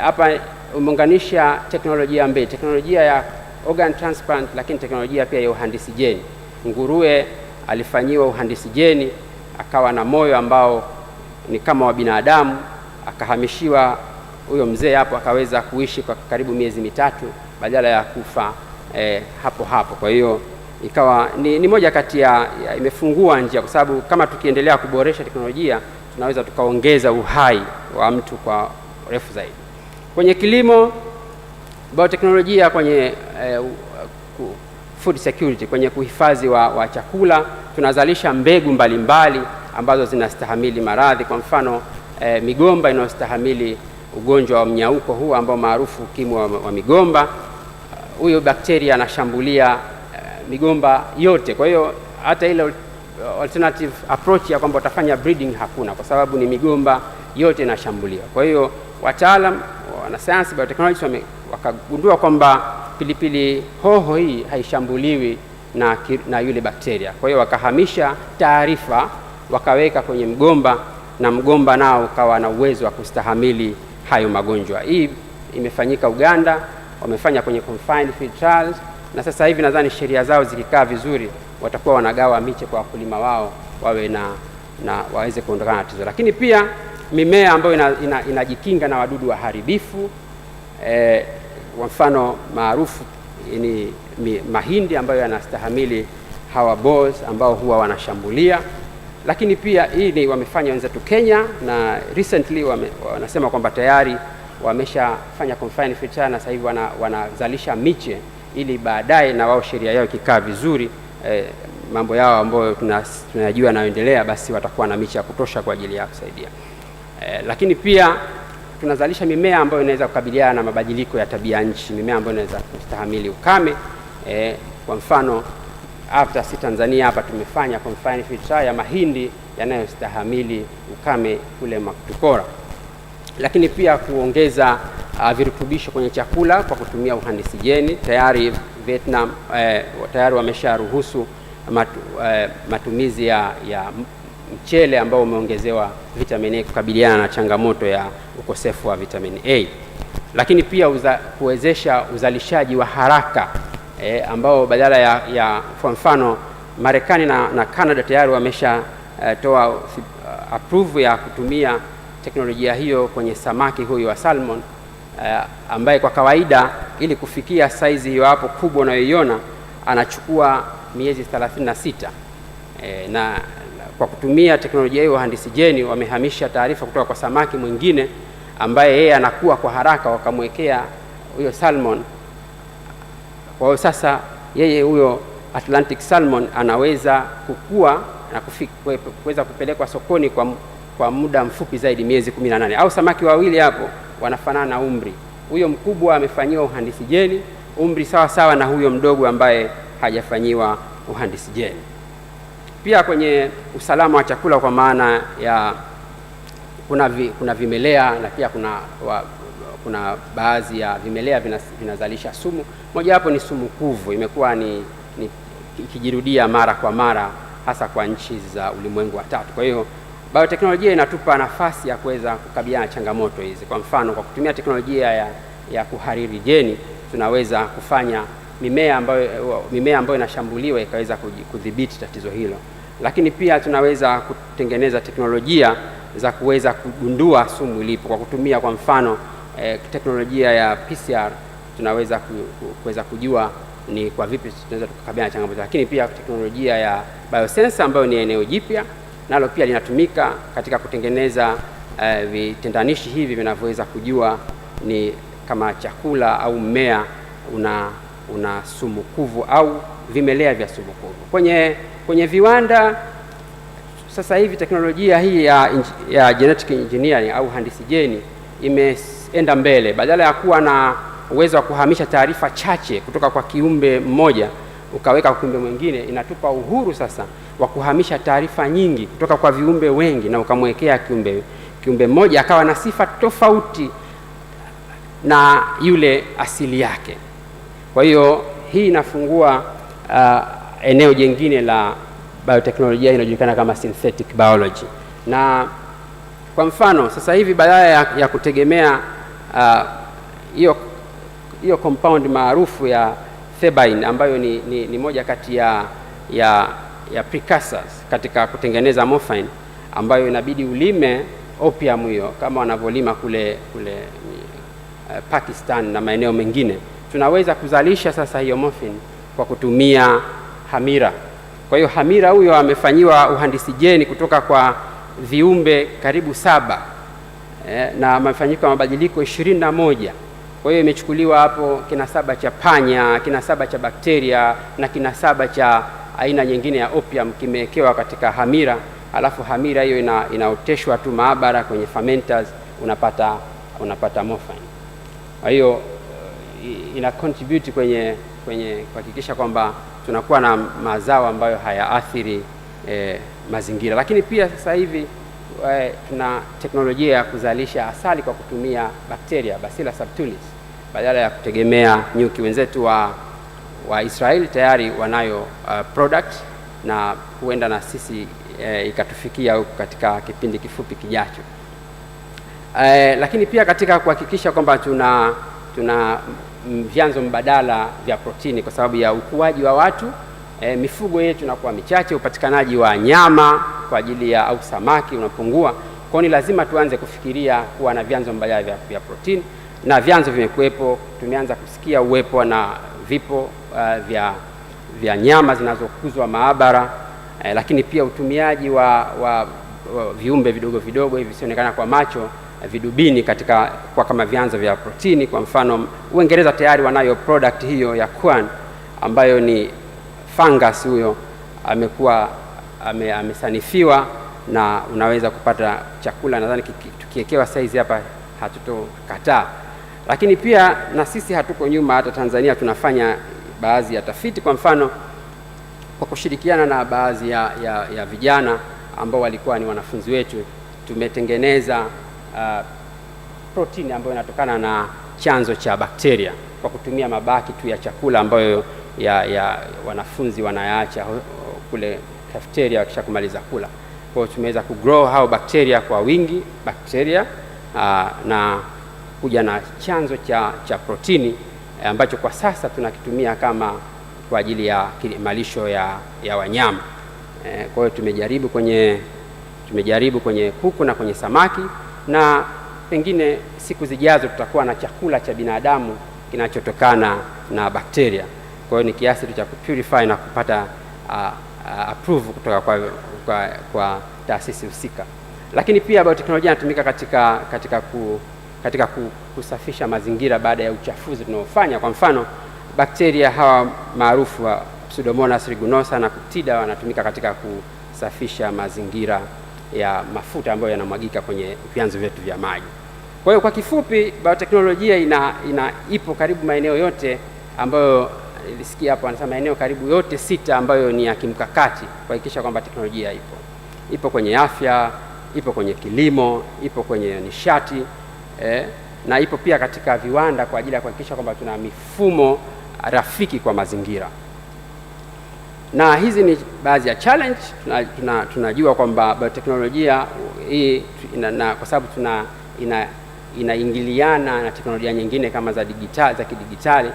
hapa. Umeunganisha teknolojia mbili, teknolojia ya organ transplant, lakini teknolojia pia ya uhandisi jeni. Nguruwe alifanyiwa uhandisi jeni, akawa na moyo ambao ni kama wa binadamu, akahamishiwa huyo mzee hapo, akaweza kuishi kwa karibu miezi mitatu badala ya kufa hapo hapo. Kwa hiyo ikawa ni moja kati ya imefungua njia, kwa sababu kama tukiendelea kuboresha teknolojia tunaweza tukaongeza uhai wa mtu kwa refu zaidi. Kwenye kilimo, bioteknolojia kwenye food security, kwenye kuhifadhi wa chakula, tunazalisha mbegu mbalimbali ambazo zinastahimili maradhi. Kwa mfano migomba inayostahimili ugonjwa wa mnyauko huu ambao maarufu ukimwi wa migomba. Huyo bakteria anashambulia migomba yote. Kwa hiyo hata ile alternative approach ya kwamba utafanya breeding hakuna, kwa sababu ni migomba yote inashambuliwa. Kwa hiyo wataalam wanasayansi biotechnology wakagundua kwamba pilipili hoho hii haishambuliwi na yule bakteria. Kwa hiyo wakahamisha taarifa wakaweka kwenye mgomba, na mgomba nao ukawa na uwezo wa kustahimili hayo magonjwa. Hii imefanyika Uganda, wamefanya kwenye confined field trials, na sasa hivi nadhani sheria zao zikikaa vizuri watakuwa wanagawa miche kwa wakulima wao wawe na waweze kuondokana na tatizo. Lakini pia mimea ambayo inajikinga na wadudu waharibifu, kwa mfano maarufu ni mahindi ambayo yanastahimili hawa boars ambao huwa wanashambulia. Lakini pia hii wamefanya wenzetu Kenya, na recently wanasema kwamba tayari wameshafanya confined field trial, na sasa hivi wanazalisha miche ili baadaye na wao sheria yao ikikaa vizuri, mambo yao ambayo tunayajua yanayoendelea, basi watakuwa na miche ya kutosha kwa ajili ya kusaidia. Lakini pia tunazalisha mimea ambayo inaweza kukabiliana na mabadiliko ya tabia nchi, mimea ambayo inaweza kustahimili ukame. Kwa mfano hapa Tanzania hapa tumefanya confined field trial ya mahindi yanayostahimili ukame kule Makutupora. Lakini pia kuongeza virutubisho kwenye chakula kwa kutumia uhandisi jeni. Tayari Vietnam tayari wamesharuhusu matumizi ya mchele ambao umeongezewa vitamin A kukabiliana na changamoto ya ukosefu wa vitamin A. Lakini pia kuwezesha uzalishaji wa haraka ambao badala ya kwa mfano Marekani na Canada tayari wameshatoa approve ya kutumia teknolojia hiyo kwenye samaki huyu wa salmon, ambaye kwa kawaida ili kufikia size hiyo hapo kubwa unayoiona anachukua miezi 36. Na kwa kutumia teknolojia hiyo uhandisi jeni wamehamisha taarifa kutoka kwa samaki mwingine ambaye yeye anakuwa kwa haraka, wakamwekea huyo salmon. Kwa hiyo sasa yeye huyo Atlantic salmon anaweza kukua na kuweza kupelekwa sokoni kwa muda mfupi zaidi, miezi 18. Au samaki wawili hapo wanafanana na umri. Huyo mkubwa amefanyiwa uhandisi jeni, umri sawa sawa na huyo mdogo ambaye hajafanyiwa uhandisi jeni. Pia kwenye usalama wa chakula, kwa maana ya kuna vimelea na pia kuna baadhi ya vimelea vinazalisha sumu. Moja hapo ni sumu kuvu, imekuwa ni ikijirudia mara kwa mara hasa kwa nchi za ulimwengu wa tatu. Kwa hiyo bioteknolojia inatupa nafasi ya kuweza kukabiliana na changamoto hizi. Kwa mfano, kwa kutumia teknolojia ya kuhariri jeni tunaweza kufanya mimea ambayo inashambuliwa ikaweza kudhibiti tatizo hilo. Lakini pia tunaweza kutengeneza teknolojia za kuweza kugundua sumu ilipo kwa kutumia, kwa mfano teknolojia ya PCR tunaweza kuweza kujua ni kwa vipi tunaweza tukakabiliana na changamoto. Lakini pia teknolojia ya biosensor ambayo ni eneo jipya, nalo pia linatumika katika kutengeneza vitendanishi hivi vinavyoweza kujua ni kama chakula au mmea una sumu kuvu au vimelea vya sumu kuvu. Kwenye viwanda sasa hivi teknolojia hii ya genetic engineering au handisi jeni imeenda mbele. Badala ya kuwa na uwezo wa kuhamisha taarifa chache kutoka kwa kiumbe mmoja ukaweka kwa kiumbe mwingine, inatupa uhuru sasa wa kuhamisha taarifa nyingi kutoka kwa viumbe wengi na ukamwekea kiumbe mmoja akawa na sifa tofauti na yule asili yake. Kwa hiyo hii inafungua eneo jingine la bioteknolojia inayojulikana kama synthetic biology. Na kwa mfano sasa hivi badala ya kutegemea hiyo compound maarufu ya thebaine ambayo ni moja kati ya precursors katika kutengeneza morphine, ambayo inabidi ulime opium hiyo kama wanavyolima kule Pakistan na maeneo mengine, tunaweza kuzalisha sasa hiyo morphine kwa kutumia hamira. Kwa hiyo hamira huyo amefanyiwa uhandisi jeni kutoka kwa viumbe karibu 7 na amefanyika mabadiliko 21. Kwa hiyo imechukuliwa hapo kinasaba cha panya, kinasaba cha bakteria na kinasaba cha aina nyingine ya opium kimewekewa katika hamira, alafu hamira hiyo inaoteshwa tu maabara kwenye fermenters, unapata morphine. Kwa hiyo ina contribute kwenye kuhakikisha kwamba tunakuwa na mazao ambayo hayaathiri mazingira. Lakini pia sasa hivi tuna teknolojia ya kuzalisha asali kwa kutumia bakteria Bacillus subtilis badala ya kutegemea nyuki. Wenzetu wa Israeli tayari wanayo product na huenda na sisi ikatufikia huko katika kipindi kifupi kijacho. Lakini pia katika kuhakikisha kwamba tuna vyanzo mbadala vya protini kwa sababu ya ukuaji wa watu, mifugo yetu inakuwa michache, upatikanaji wa nyama kwa ajili ya au samaki unapungua. Kwa ni lazima tuanze kufikiria kuwa na vyanzo mbadala vya protini, na vyanzo vimekuwepo. Tumeanza kusikia uwepo na vipo vya nyama zinazokuzwa maabara, lakini pia utumiaji wa viumbe vidogo vidogo hivi visionekana kwa macho, vidubini kwa kama vyanzo vya protini. Kwa mfano Uingereza tayari wanayo product hiyo ya Quan ambayo ni fungus, huyo amesanifiwa na unaweza kupata chakula. Nadhani tukiekewa size hapa hatutokataa. Lakini pia na sisi hatuko nyuma, hata Tanzania tunafanya baadhi ya tafiti. Kwa mfano kwa kushirikiana na baadhi ya vijana ambao walikuwa ni wanafunzi wetu, tumetengeneza protini ambayo inatokana na chanzo cha bakteria kwa kutumia mabaki tu ya chakula ambayo ya wanafunzi wanayaacha kule cafeteria wakisha kumaliza kula. Kwa hiyo tumeweza kugrow hao bakteria kwa wingi, na kuja na chanzo cha protini ambacho kwa sasa tunakitumia kama kwa ajili ya malisho ya wanyama. Kwa hiyo tumejaribu kwenye kuku na kwenye samaki, na pengine siku zijazo tutakuwa na chakula cha binadamu kinachotokana na bakteria. Kwa hiyo ni kiasi cha kupurify na kupata approve kutoka kwa taasisi husika. Lakini pia bioteknolojia inatumika katika kusafisha mazingira baada ya uchafuzi tunaofanya. Kwa mfano bakteria hawa maarufu wa Pseudomonas aeruginosa na Coccidia wanatumika katika kusafisha mazingira ya mafuta ambayo yanamwagika kwenye vyanzo vyetu vya maji. Kwa hiyo kwa kifupi, bioteknolojia ipo karibu maeneo yote ambayo nilisikia hapo wanasema maeneo karibu yote 6 ambayo ni ya kimkakati kuhakikisha kwamba teknolojia ipo kwenye afya, ipo kwenye kilimo, ipo kwenye nishati, na ipo pia katika viwanda kwa ajili ya kuhakikisha kwamba tuna mifumo rafiki kwa mazingira. Na hizi ni baadhi ya challenge. Tunajua kwamba bioteknolojia hii kwa sababu inaingiliana na teknolojia nyingine kama za kidijitali,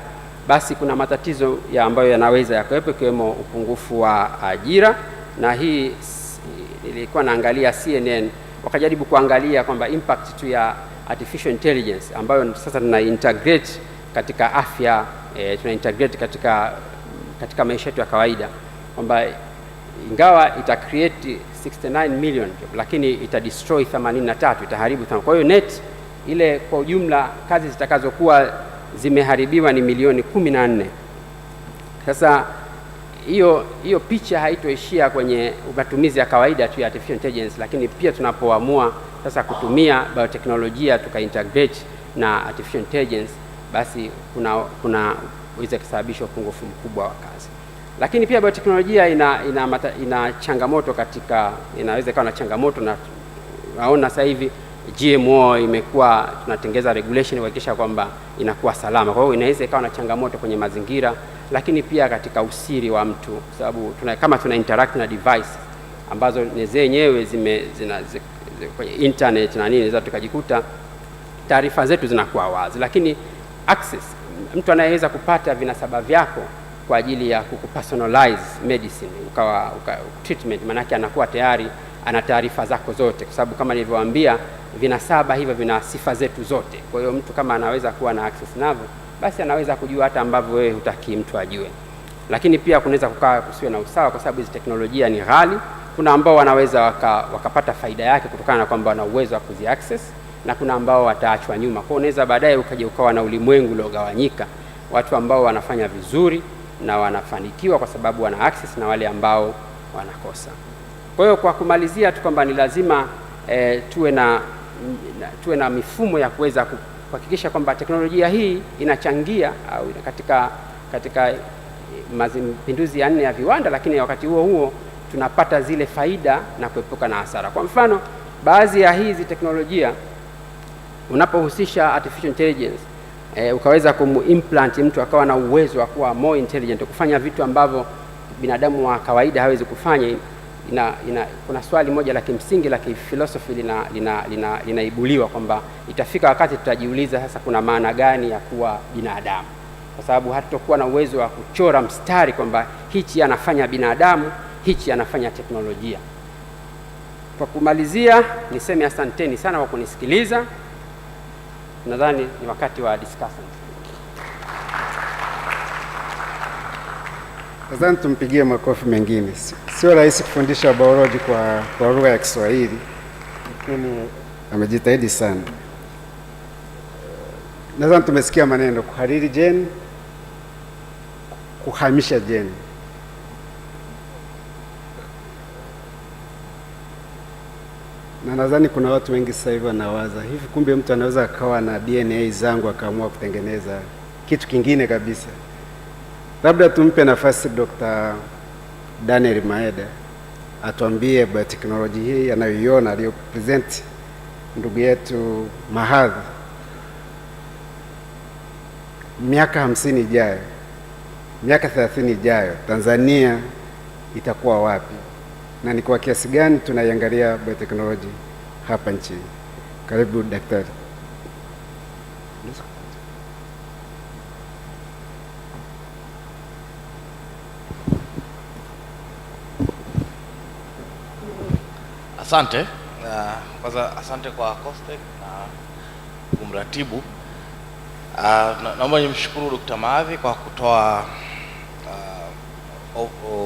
basi kuna matatizo ambayo yanaweza yakawepo, ikiwemo upungufu wa ajira. Na hii ilikuwa naangalia CNN, wakajaribu kuangalia kwamba impact tu ya artificial intelligence ambayo sasa tuna integrate katika afya, tuna integrate katika maisha yetu ya kawaida, kwamba ingawa ita create 69 million lakini ita destroy 83, itaharibu. Kwa hiyo net ile kwa ujumla kazi zitakazokuwa zimeharibiwa ni milioni 14. Sasa hiyo picha haitoishia kwenye matumizi ya kawaida tu ya artificial intelligence, lakini pia tunapoamua sasa kutumia bioteknolojia tukaintegrate na artificial intelligence, basi kunaweza kusababisha upungufu mkubwa wa kazi. Lakini pia bioteknolojia ina changamoto inaweza ikawa na changamoto, na naona sasa hivi GMO imekuwa tunatengeza regulation kuhakikisha kwamba inakuwa salama. Kwa hiyo inaweza ikawa na changamoto kwenye mazingira, lakini pia katika usiri wa mtu, kwa sababu kama tuna interact na device ambazo zenyewe kwenye internet na nini, inaweza tukajikuta taarifa zetu zinakuwa wazi. Lakini access, mtu anayeweza kupata vinasaba vyako kwa ajili ya kupersonalize medicine treatment, maana yake anakuwa tayari ana taarifa zako zote, kwa sababu kama nilivyowaambia vinasaba hivyo vina sifa zetu zote. Kwa hiyo mtu kama anaweza kuwa na access navyo, basi anaweza kujua hata ambavyo wewe hutaki mtu ajue. Lakini pia kunaweza kusiwe na usawa, kwa sababu hizi teknolojia ni ghali. Kuna ambao wanaweza wakapata faida yake kutokana na kwamba wana uwezo wa kuzi access, na kuna ambao wataachwa nyuma. Kwa hiyo unaweza baadaye ukawa na ulimwengu uliogawanyika, watu ambao wanafanya vizuri na wanafanikiwa kwa sababu wana access, na wale ambao wanakosa. Kwa hiyo kwa kumalizia tu kwamba ni lazima tuwe na mifumo ya kuweza kuhakikisha kwamba teknolojia hii inachangia au katika mapinduzi ya 4 ya viwanda, lakini wakati huo huo tunapata zile faida na kuepuka na hasara. Kwa mfano, baadhi ya hizi teknolojia unapohusisha artificial intelligence, ukaweza kumimplant mtu akawa na uwezo wa kuwa more intelligent, kufanya vitu ambavyo binadamu wa kawaida hawezi kufanya. Kuna swali moja la kimsingi la kifilosofi linaibuliwa kwamba itafika wakati tutajiuliza sasa kuna maana gani ya kuwa binadamu, kwa sababu hatakuwa na uwezo wa kuchora mstari kwamba hichi anafanya binadamu, hichi anafanya teknolojia. Kwa kumalizia, niseme asanteni sana kwa kunisikiliza. Nadhani ni wakati wa discussion. Nadhani tumpigie makofi mengine. Sio rahisi kufundisha biology kwa lugha ya Kiswahili, lakini amejitahidi sana. Nadhani tumesikia maneno kuhariri gene, kuhamisha gene. Na nadhani kuna watu wengi sasa hivi wanawaza hivi, kumbe mtu anaweza akawa na DNA zangu akaamua kutengeneza kitu kingine kabisa. Labda tumpe nafasi Dr. Daniel Maeda atuambie bioteknolojia hii anayoiona aliyopresent ndugu yetu Mahadhi, miaka 50 ijayo, miaka 30 ijayo, Tanzania itakuwa wapi na ni kwa kiasi gani tunaiangalia bioteknolojia hapa nchini. Karibu daktari. Asante. Kwanza asante kwa COSTECH na kumratibu. Naomba nimshukuru Dr. Mahadhi kwa kutoa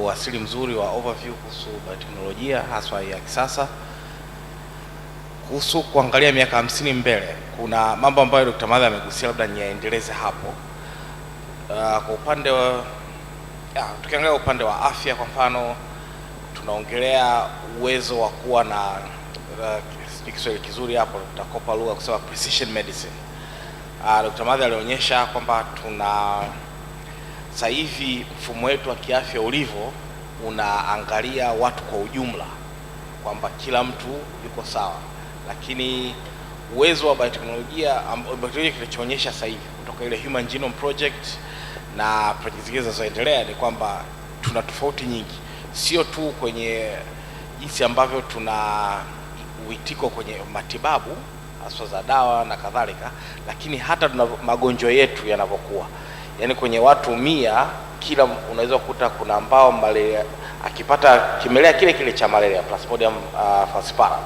wasili mzuri wa overview kuhusu bioteknolojia haswa ya kisasa. Kuhusu kuangalia miaka 50 mbele, kuna mambo ambayo Dr. Mahadhi amegusia, labda niendeleze hapo. Kwa upande wa tukiangalia upande wa afya kwa mfano, tunaongelea uwezo wa kuwa na Kiswahili kizuri hapo tutakopa lugha kusema precision medicine. Dr. Mahadhi alionyesha kwamba sasa hivi mfumo wetu wa kiafya ulivyo unaangalia watu kwa ujumla, kwamba kila mtu yuko sawa, lakini uwezo wa bioteknolojia kilichoonyesha sasa hivi kutoka ile Human Genome Project na project zingine zinazoendelea ni kwamba tuna tofauti nyingi, sio tu kwenye jinsi ambavyo tuna uitiko kwenye matibabu hasa za dawa na kadhalika, lakini hata tuna magonjwa yetu yanavyokuwa. Yaani kwenye watu 100 kila unaweza kukuta kuna ambao malaria akipata kimelea kile cha malaria Plasmodium falciparum,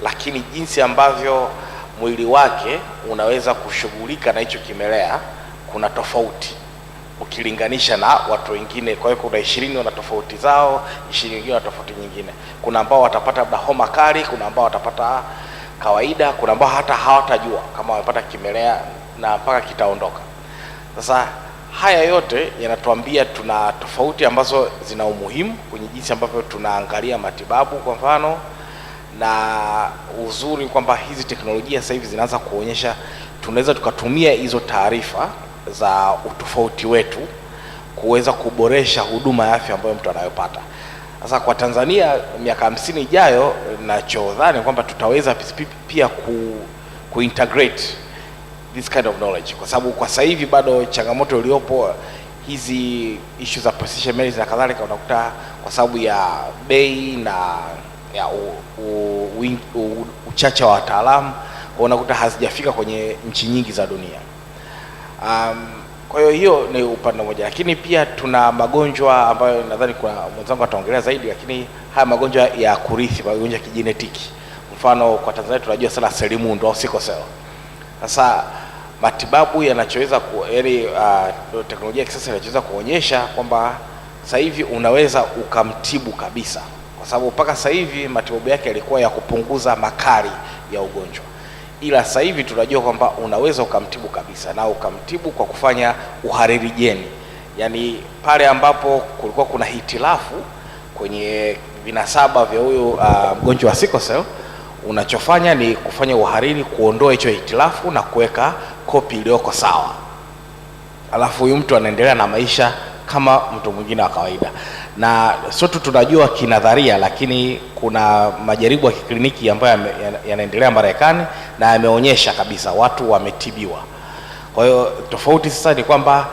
lakini jinsi ambavyo mwili wake unaweza kushughulika na hicho kimelea kuna tofauti ukilinganisha na watu wengine. Kwa hiyo kuna 20 wana tofauti zao, 20 wengine wana tofauti nyingine. Kuna ambao watapata labda homa kali, kuna ambao watapata kawaida, kuna ambao hata hawatajua kama wamepata kimelea na mpaka kitaondoka. Sasa haya yote yanatuambia tuna tofauti ambazo zina umuhimu kwenye jinsi ambavyo tunaangalia matibabu kwa mfano, na uzuri kwamba hizi teknolojia sasa hivi zinaanza kuonyesha tunaweza tukatumia hizo taarifa za utofauti wetu kuweza kuboresha huduma ya afya ambayo mtu anayopata. Sasa kwa Tanzania miaka 50 ijayo, nachodhani kwamba tutaweza pia kuintegrate this kind of knowledge, kwa sababu kwa sasa hivi bado changamoto iliyopo hizi issues za precision medicine na kadhalika, unakuta kwa sababu ya bei na ya uchache wa wataalamu, unakuta hazijafika kwenye nchi nyingi za dunia. Kwa hiyo ni upande mmoja, lakini pia tuna magonjwa ambayo nadhani kwa mwenzangu ataongelea zaidi, lakini haya magonjwa ya kurithi, magonjwa ya kijenetiki. Mfano kwa Tanzania tunajua sana selimundu au sickle cell. Sasa matibabu yanachoweza teknolojia ya kisasa inachoweza kuonyesha kwamba sasa hivi unaweza ukamtibu kabisa, kwa sababu mpaka sasa hivi matibabu yake yalikuwa ya kupunguza makali ya ugonjwa, ila sasa hivi tunajua kwamba unaweza ukamtibu kabisa, na ukamtibu kwa kufanya uhariri jeni. Yani pale ambapo kulikuwa kuna hitilafu kwenye vinasaba vya huyo mgonjwa wa sickle cell, unachofanya ni kufanya uhariri, kuondoa hicho hitilafu na kuweka kopi iliyoko sawa, alafu huyu mtu anaendelea na maisha kama mtu mwingine wa kawaida. Na sote tunajua kinadharia, lakini kuna majaribu ya kikliniki ambayo yanaendelea Marekani na yameonyesha kabisa watu wametibiwa. Kwa hiyo tofauti sasa ni kwamba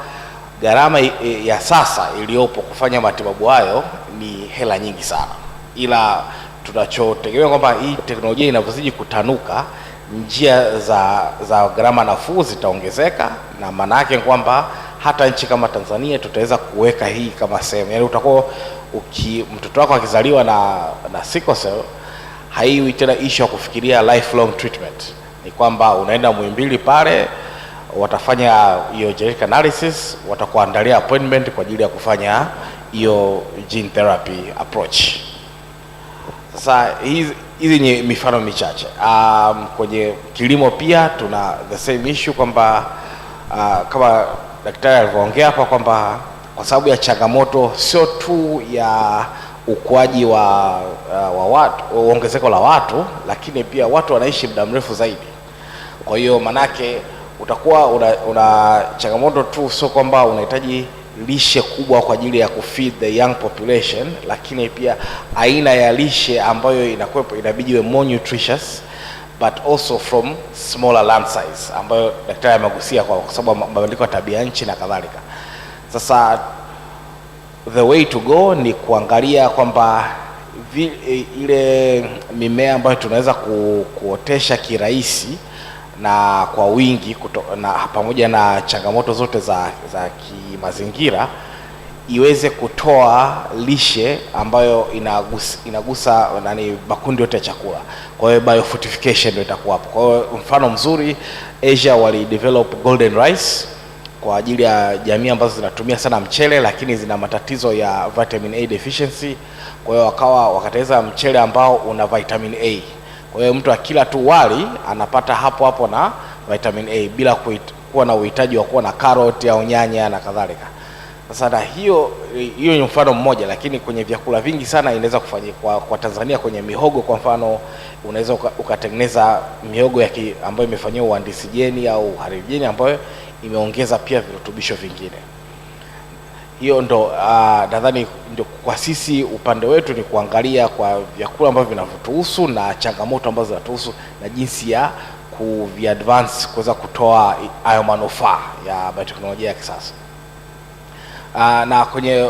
gharama ya sasa iliyopo kufanya matibabu hayo ni hela nyingi sana, ila tunachotegemea kwamba hii teknolojia inavyozidi kutanuka, njia za gharama nafuu zitaongezeka, na maana yake kwamba hata nchi kama Tanzania tutaweza kuweka hii kama sehemu. Yani utakuwa mtoto wako akizaliwa na sickle cell, haiwi tena issue ya kufikiria lifelong treatment. Ni kwamba unaenda Muhimbili pale, watafanya hiyo genetic analysis, watakuandalia appointment kwa ajili ya kufanya hiyo gene therapy approach. Sasa hizi ni mifano michache. Kwenye kilimo pia tuna the same issue kwamba kama daktari alivyoongea hapa kwamba kwa sababu ya changamoto sio tu ya ukuaji wa watu, ongezeko la watu, lakini pia watu wanaishi muda mrefu zaidi. Kwa hiyo manake utakuwa una changamoto tu, sio kwamba unahitaji lishe kubwa kwa ajili ya kufeed the young population, lakini pia aina ya lishe ambayo inakuwepo inabidi iwe more nutritious, but also from smaller land size, ambayo daktari amegusia kwa sababu mabadiliko ya tabia nchi na kadhalika. Sasa the way to go ni kuangalia kwamba ile mimea ambayo tunaweza kuotesha kirahisi na kwa wingi na pamoja na changamoto zote za kimazingira, iweze kutoa lishe ambayo inagusa makundi yote ya chakula. Kwa hiyo biofortification ndio itakuwa hapo. Kwa hiyo mfano mzuri, Asia wali develop golden rice kwa ajili ya jamii ambazo zinatumia sana mchele lakini zina matatizo ya vitamin A deficiency. Kwa hiyo wakateza mchele ambao una vitamin A. Kwa hiyo mtu akila tu wali anapata hapo na vitamin A bila kuwa na uhitaji wa kuwa na carrot au nyanya na kadhalika. Sasa na hiyo ni mfano mmoja, lakini kwenye vyakula vingi sana inaweza kufanyika. Kwa Tanzania kwenye mihogo kwa mfano, unaweza ukatengeneza mihogo ambayo imefanywa uhandisi jeni au uhariri jeni ambayo imeongeza pia virutubisho vingine. Hiyo ndo nadhani ndio kwa sisi upande wetu ni kuangalia kwa vyakula ambavyo vinavyotuhusu na changamoto ambazo zinatuhusu na jinsi ya kuviadvance kuweza kutoa hayo manufaa ya bioteknolojia ya kisasa. Na kwenye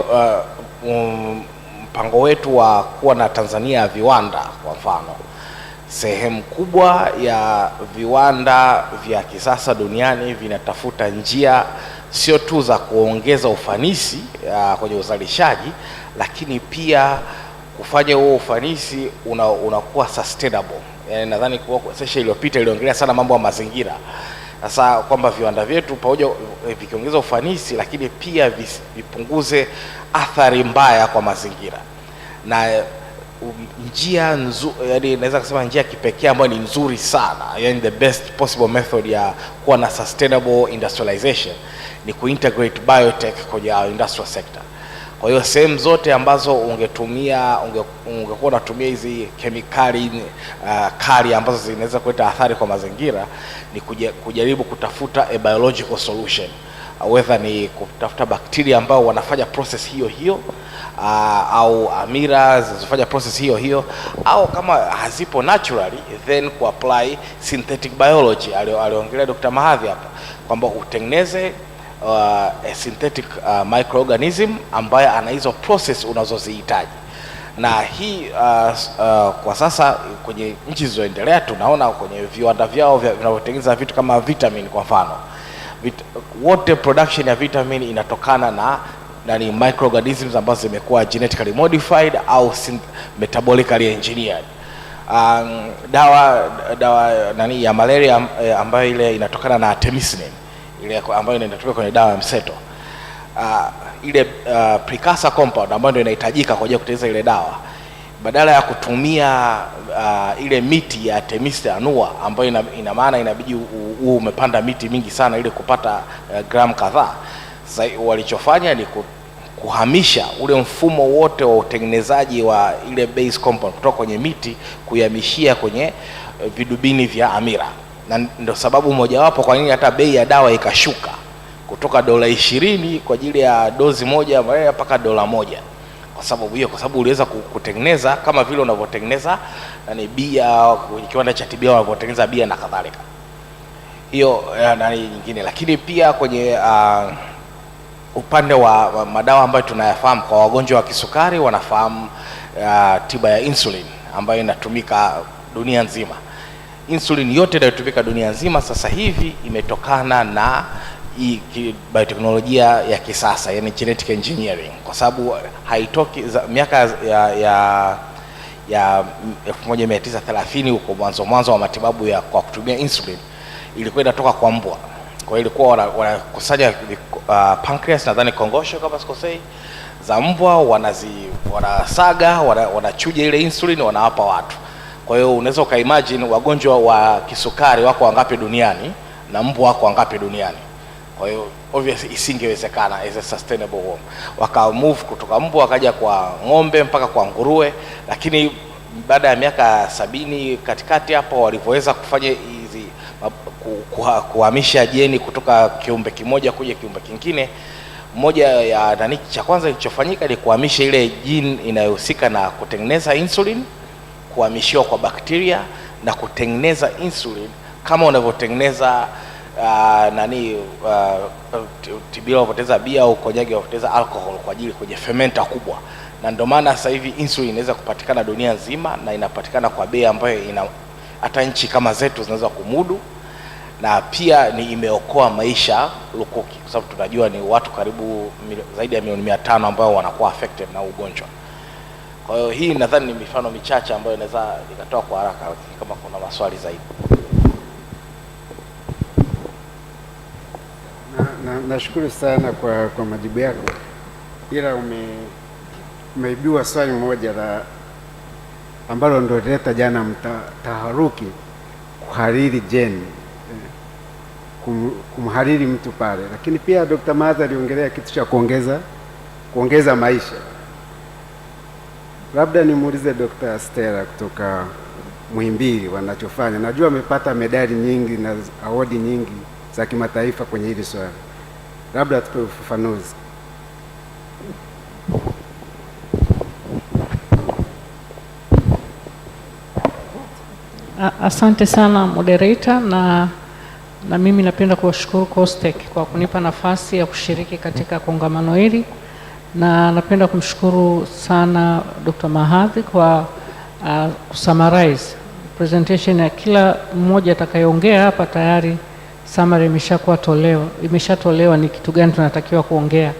mpango wetu wa kuwa na Tanzania ya viwanda kwa mfano, sehemu kubwa ya viwanda vya kisasa duniani vinatafuta njia sio tu za kuongeza ufanisi kwenye uzalishaji, lakini pia kufanya huo ufanisi unakuwa sustainable. Yani nadhani kwa session iliyopita iliongelea sana mambo ya mazingira. Sasa kwamba viwanda vyetu pamoja vikiongeza ufanisi, lakini pia vipunguze athari mbaya kwa mazingira. Na njia nzuri, yani naweza kusema njia kipekee ambayo ni nzuri sana, yani the best possible method ya kuwa na sustainable industrialization ni kuintegrate biotech kwenye industrial sector. Kwa hiyo sehemu zote ambazo ungekuwa unatumia hizi kemikali kali ambazo zinaweza kuleta athari kwa mazingira, ni kujaribu kutafuta a biological solution whether ni kutafuta bakteria ambao wanafanya process hiyo hiyo au amira zinazofanya process hiyo hiyo, au kama hazipo naturally then kuapply synthetic biology aliongelea Dr. Mahadhi hapa kwamba utengeneze a synthetic microorganism ambaye ana hizo process unazozihitaji. Na hii kwa sasa kwenye nchi zilizoendelea tunaona kwenye viwanda vyao vinavyotengeneza vitu kama vitamin kwa mfano, wote production ya vitamin inatokana na ni microorganisms ambazo zimekuwa genetically modified au metabolically engineered. Dawa nani ya malaria ambayo ile inatokana na artemisinin, ile ambayo inatumika kwenye dawa ya mseto, ile precursor compound ambayo ndio inahitajika kwa ajili ya kutengeneza ile dawa, badala ya kutumia ile miti ya Artemisia annua ambayo ina maana inabidi umepanda miti mingi sana ili kupata gram kadhaa, sasa walichofanya ni kuhamisha ule mfumo wote wa utengenezaji wa ile base compound kutoka kwenye miti kuhamishia kwenye vidubini vya amira. Na ndio sababu mojawapo kwa nini hata bei ya dawa ikashuka kutoka $20 kwa ajili ya dozi moja mpaka $1. Kwa sababu hiyo, kwa sababu uliweza kutengeneza kama vile unavyotengeneza nani bia kwenye kiwanda cha tibia unavyotengeneza bia na kadhalika. Hiyo nani nyingine. Lakini pia kwenye upande wa madawa ambayo tunayafahamu kwa wagonjwa wa kisukari, wanafahamu tiba ya insulin ambayo inatumika dunia nzima. Insulin yote inayotumika dunia nzima sasa hivi imetokana na bioteknolojia ya kisasa, yani genetic engineering, kwa sababu haitoki miaka ya 1930 huko mwanzo wa matibabu kwa kutumia insulin ilikuwa inatoka kwa mbwa. Kwa hiyo ilikuwa wanakusanya pancreas, nadhani kongosho kama sikosei, za mbwa, wanasaga, wanachuja ile insulin, wanawapa watu. Kwa hiyo unaweza ukaimagine wagonjwa wa kisukari wako wangapi duniani na mbwa wako wangapi duniani. Kwa hiyo obviously isingewezekana as a sustainable home. Waka move kutoka mbwa wakaja kwa ng'ombe mpaka kwa nguruwe, lakini baada ya miaka 70 katikati hapo walivyoweza kufanya hizi kuhamisha jeni kutoka kiumbe kimoja kuja kiumbe kingine, moja ya nani cha kwanza kilichofanyika ni kuhamisha ile gene inayohusika na kutengeneza insulin kuhamishiwa kwa bakteria na kutengeneza insulin kama unavyotengeneza tibia unapoteza bia au konyagi unapoteza alcohol kwa ajili kwenye fermenter kubwa. Na ndio maana sasa hivi insulin inaweza kupatikana dunia nzima na inapatikana kwa bei ambayo hata nchi kama zetu zinaweza kumudu, na pia imeokoa maisha lukuki, kwa sababu tunajua ni watu karibu zaidi ya milioni 500 ambao wanakuwa affected na ugonjwa. Kwa hiyo hii nadhani ni mifano michache ambayo inaweza ikatoa kwa haraka kama kuna maswali zaidi. Nashukuru sana kwa majibu yako, ila umeibiwa swali moja ambalo ndio leta jana taharuki, kuhariri jeni, kumhariri mtu pale. Lakini pia Dr. Mahadhi aliongelea kitu cha kuongeza maisha. Labda nimuulize Dr. Stella kutoka Muhimbili wanachofanya. Najua amepata medali nyingi na awadi nyingi za kimataifa kwenye hili swali. Labda tupe ufafanuzi. Asante sana moderator, na mimi napenda kuwashukuru COSTECH kwa kunipa nafasi ya kushiriki katika kongamano hili, na napenda kumshukuru sana Dr. Mahadhi kwa kusummarize presentation ya kila mmoja atakayeongea hapa. Tayari summary imeshatolewa ni kitu gani tunatakiwa kuongea,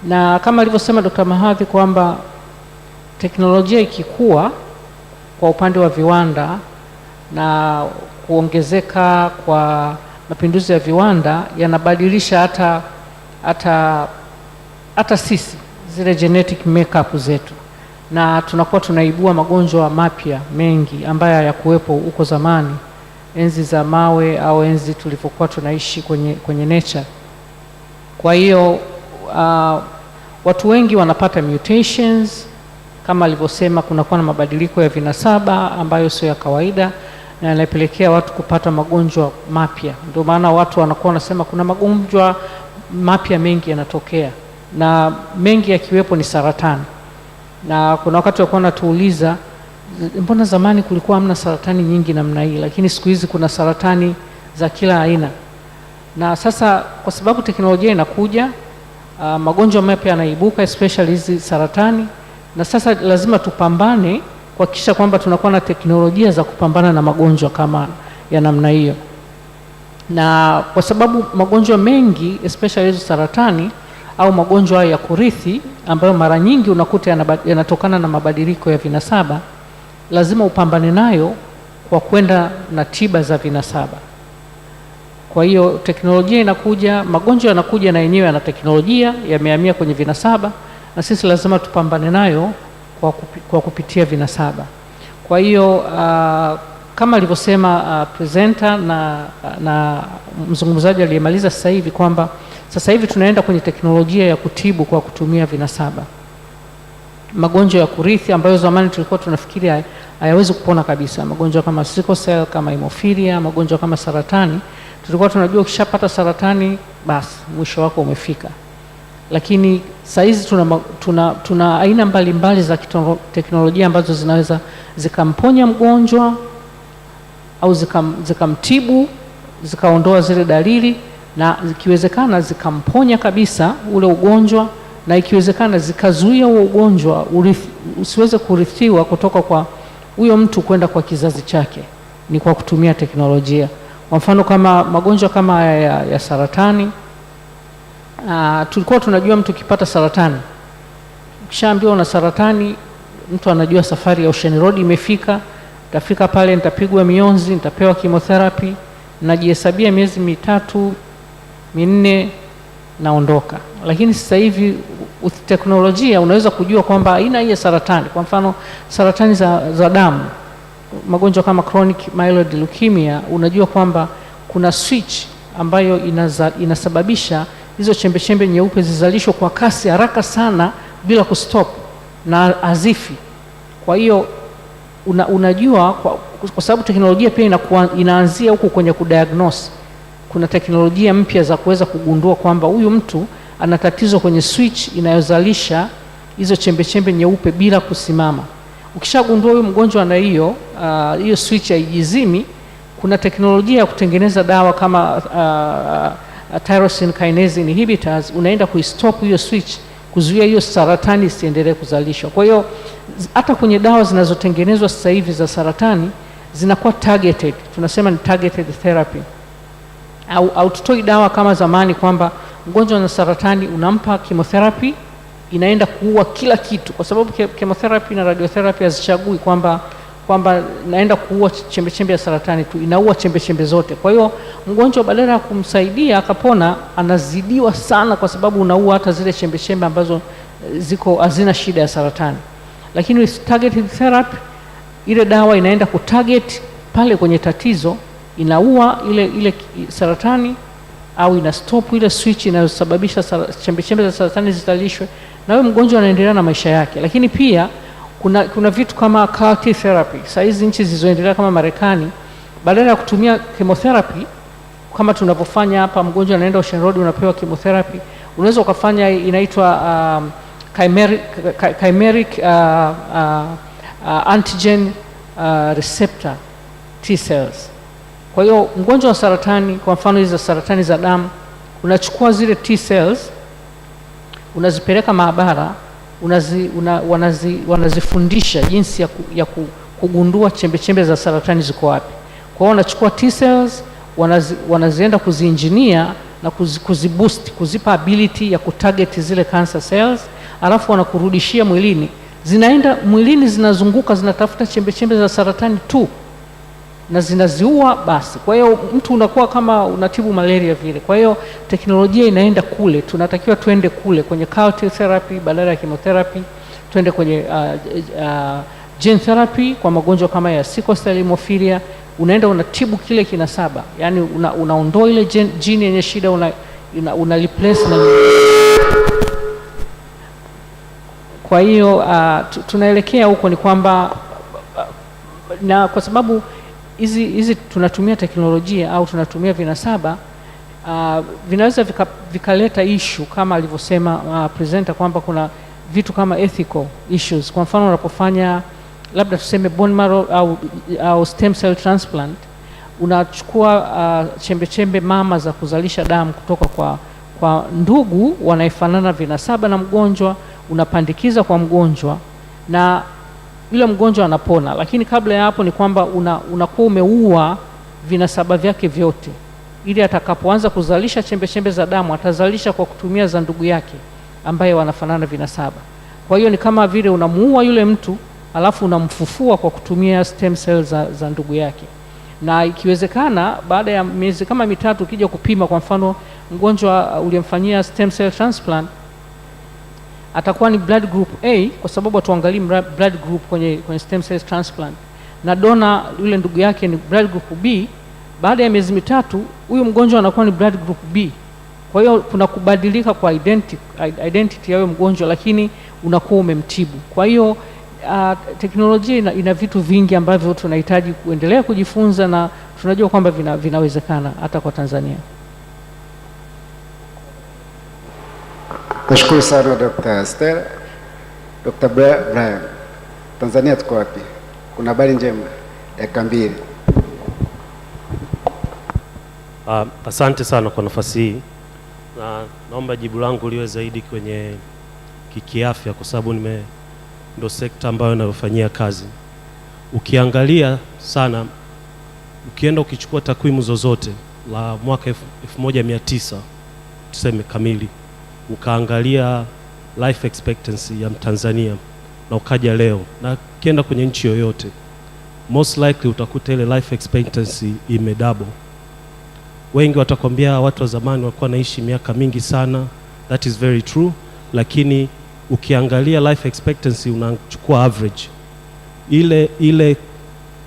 na kama alivyosema Dr. Mahadhi kwamba teknolojia ikikua kwa upande wa viwanda na kuongezeka kwa mapinduzi ya viwanda yanabadilisha hata sisi zile genetic makeup zetu, na tunakuwa tunaibua magonjwa mapya mengi ambayo hayakuwepo huko zamani, enzi za mawe au enzi tulivyokuwa tunaishi kwenye nature. Kwa hiyo watu wengi wanapata mutations, kama alivyosema kunakuwa na mabadiliko ya vinasaba ambayo sio ya kawaida, na yanapelekea watu kupata magonjwa mapya. Ndio maana watu wanakuwa wanasema kuna magonjwa mapya mengi yanatokea, na mengi yakiwepo ni saratani. Na kuna wakati walikuwa wanatuuliza, mbona zamani kulikuwa hamna saratani nyingi namna hii, lakini siku hizi kuna saratani za kila aina. Na sasa kwa sababu teknolojia inakuja, magonjwa mapya yanaibuka, especially hizi saratani, na sasa lazima tupambane kuhakikisha kwamba tunakuwa na teknolojia za kupambana na magonjwa kama ya namna hiyo. Na kwa sababu magonjwa mengi especially hizo saratani au magonjwa ya kurithi ambayo mara nyingi unakuta yanatokana na mabadiliko ya vinasaba, lazima upambane nayo kwa kwenda na tiba za vinasaba. Kwa hiyo teknolojia inakuja, magonjwa yanakuja na yenyewe yana teknolojia, yamehamia kwenye vinasaba, na sisi lazima tupambane nayo kwa kupitia vinasaba. Kwa hiyo kama alivyosema presenter na mzungumzaji aliyemaliza sasa hivi, kwamba sasa hivi tunaenda kwenye teknolojia ya kutibu kwa kutumia vinasaba. Magonjwa ya kurithi ambayo zamani tulikuwa tunafikiri hayawezi kupona kabisa, magonjwa kama sickle cell, kama hemophilia, magonjwa kama saratani, tulikuwa tunajua ukishapata saratani basi mwisho wako umefika. Lakini sasa hizi tuna aina mbalimbali za teknolojia ambazo zinaweza zikamponya mgonjwa au zikamtibu, zikaondoa zile dalili, na ikiwezekana zikamponya kabisa ule ugonjwa, na ikiwezekana zikazuia huo ugonjwa usiweze kurithiwa kutoka kwa huyo mtu kwenda kwa kizazi chake, ni kwa kutumia teknolojia. Kwa mfano kama magonjwa kama ya saratani, tulikuwa tunajua mtu kipata saratani, ukishaambiwa una saratani, mtu anajua safari ya Ocean Road imefika, nitafika pale, nitapigwa mionzi, nitapewa chemotherapy, najihesabia miezi 3, 4 naondoka. Lakini sasa hivi teknolojia unaweza kujua kwamba aina hii ya saratani, kwa mfano saratani za damu, magonjwa kama chronic myeloid leukemia, unajua kwamba kuna switch ambayo inasababisha hizo chembe nyeupe zizalishwe kwa kasi haraka sana bila kustop na azifi. Kwa hiyo unajua kwa sababu teknolojia pia inaanzia huku kwenye kudiagnose. Kuna teknolojia mpya za kuweza kugundua kwamba huyu mtu ana tatizo kwenye switch inayozalisha hizo chembe nyeupe bila kusimama. Ukishagundua huyu mgonjwa na hiyo switch haijizimi, kuna teknolojia ya kutengeneza dawa kama tyrosine kinase inhibitors, unaenda kuistop hiyo switch, kuzuia hiyo saratani isiendelee kuzalishwa. Kwa hiyo hata kwenye dawa zinazotengenezwa sasa hivi za saratani zinakuwa targeted, tunasema ni targeted therapy. Au tutoi dawa kama zamani kwamba mgonjwa na saratani unampa chemotherapy inaenda kuua kila kitu, kwa sababu chemotherapy na radiotherapy hazichagui kwamba naenda kuua chembe ya saratani tu, inaua chembe zote. Kwa hiyo mgonjwa badala ya kumsaidia akapona, anazidiwa sana, kwa sababu unaua hata zile chembe ambazo hazina shida ya saratani. Lakini with targeted therapy, ile dawa inaenda kutarget pale kwenye tatizo, inaua ile saratani, au ina stop ile switch inayosababisha chembe za saratani zizalishwe, na huyo mgonjwa anaendelea na maisha yake. Lakini pia kuna vitu kama CAR T therapy. Sasa hizi nchi zilizoendelea kama Marekani, badala ya kutumia chemotherapy kama tunavyofanya hapa, mgonjwa anaenda Ocean Road unapewa chemotherapy, unaweza ukafanya inaitwa chimeric antigen receptor T cells. Kwa hiyo mgonjwa wa saratani, kwa mfano hizo saratani za damu, unachukua zile T cells, unazipeleka maabara, wanazifundisha jinsi ya kugundua chembe za saratani ziko wapi. Kwa hiyo wanachukua T cells, wanazienda kuziengineer na kuziboost, kuzipa ability ya kutarget zile cancer cells, alafu wanakurudishia mwilini. Zinaenda mwilini, zinazunguka, zinatafuta chembe za saratani tu na zinaziua basi. Kwa hiyo mtu unakuwa kama unatibu malaria vile. Kwa hiyo teknolojia inaenda kule, tunatakiwa tuende kule kwenye CAR T therapy badala ya chemotherapy, tuende kwenye gene therapy kwa magonjwa kama ya sickle cell hemophilia. Unaenda unatibu kile kinasaba, yani unaondoa ile gene yenye shida, una replace na. Kwa hiyo tunaelekea huko, ni kwamba na kwa sababu hizi tunatumia teknolojia au tunatumia vinasaba vinaweza vikaleta issue kama alivyosema presenter kwamba kuna vitu kama ethical issues. Kwa mfano unapofanya labda tuseme bone marrow au stem cell transplant, unachukua chembe mama za kuzalisha damu kutoka kwa ndugu wanaefanana vinasaba na mgonjwa, unapandikiza kwa mgonjwa na yule mgonjwa anapona. Lakini kabla ya hapo ni kwamba unakuwa umeua vinasaba vyake vyote, ili atakapoanza kuzalisha chembe za damu atazalisha kwa kutumia za ndugu yake ambaye wanafanana vinasaba. Kwa hiyo ni kama vile unamuua yule mtu alafu unamfufua kwa kutumia stem cells za ndugu yake. Na ikiwezekana baada ya miezi kama 3 ukija kupima, kwa mfano mgonjwa uliyemfanyia stem cell transplant atakuwa ni blood group A kwa sababu tuangalie blood group kwenye stem cell transplant, na dona yule ndugu yake ni blood group B. Baada ya miezi 3 huyu mgonjwa anakuwa ni blood group B. Kwa hiyo kuna kubadilika kwa identity ya huyo mgonjwa, lakini unakuwa umemtibu. Kwa hiyo teknolojia ina vitu vingi ambavyo tunahitaji kuendelea kujifunza, na tunajua kwamba vinawezekana hata kwa Tanzania. Nashukuru sana Dr. Stella. Dr. Brian, Tanzania tuko wapi? Kuna habari njema ya mbili. Asante sana kwa nafasi hii, na naomba jibu langu liwe zaidi kwenye kiafya kwa sababu ndo sekta ambayo ninayofanyia kazi. Ukiangalia sana, ukienda ukichukua takwimu zozote la mwaka 1900 tuseme kamili, ukaangalia life expectancy ya Tanzania na ukaja leo, na ukienda kwenye nchi yoyote, most likely utakuta ile life expectancy imedouble. Wengi watakwambia watu wa zamani walikuwa naishi miaka mingi sana, that is very true, lakini ukiangalia life expectancy unachukua average, ile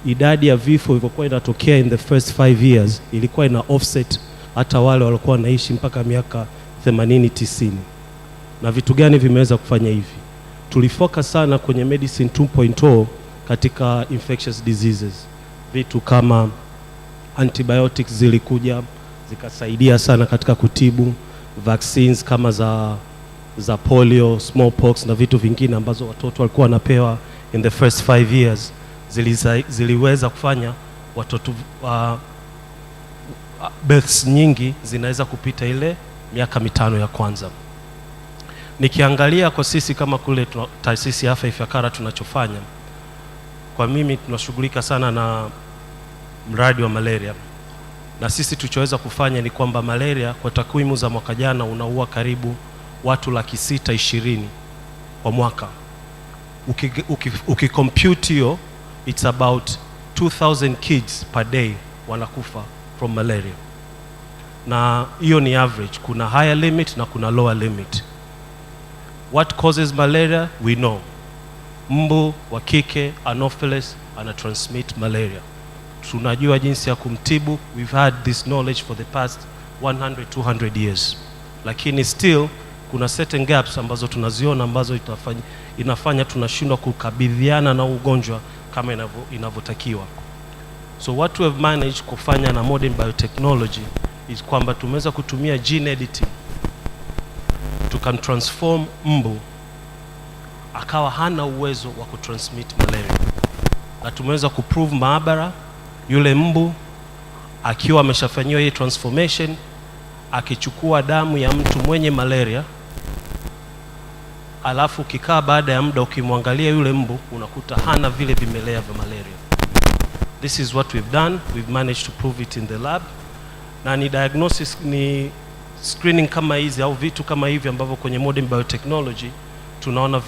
idadi ya vifo ilivyokuwa inatokea in the first 5 years ilikuwa ina offset hata wale walikuwa wanaishi mpaka miaka 80-90. Na vitu gani vimeweza kufanya hivi? Tulifocus sana kwenye medicine 2.0 katika infectious diseases. Vitu kama antibiotics zilikuja zikasaidia sana katika kutibu, vaccines kama za polio, smallpox na vitu vingine ambazo watoto walikuwa wanapewa in the first 5 years ziliweza kufanya watoto births nyingi zinaweza kupita ile miaka 5 ya kwanza. Nikiangalia kwa sisi kama kule taasisi ya afya Ifakara tunachofanya, kwa mimi tunashughulika sana na mradi wa malaria, na sisi tulichoweza kufanya ni kwamba malaria kwa takwimu za mwaka jana unaua karibu watu 620,000 kwa mwaka. Ukicompute hiyo, it's about 2,000 kids per day wanakufa from malaria, na hiyo ni average. Kuna higher limit na kuna lower limit. What causes malaria? We know. Mbu wa kike Anopheles ana transmit malaria. Tunajua jinsi ya kumtibu. We've had this knowledge for the past 100-200 years. Lakini still kuna certain gaps ambazo tunaziona ambazo inafanya tunashindwa kukabiliana na ugonjwa kama inavyotakiwa. So what we have managed kufanya na modern biotechnology is kwamba tumeweza kutumia gene editing tukamtransform mbu akawa hana uwezo wa kutransmit malaria, na tumeweza kuprove maabara yule mbu akiwa ameshafanyiwa hii transformation, akichukua damu ya mtu mwenye malaria, alafu kikaa baada ya muda ukimwangalia yule mbu unakuta hana vile vimelea vya malaria. This is what we've done. We've managed to prove it in the lab. Na ni diagnosis, ni screening kama hizi au vitu kama hivi ambavyo kwenye modern biotechnology tunaona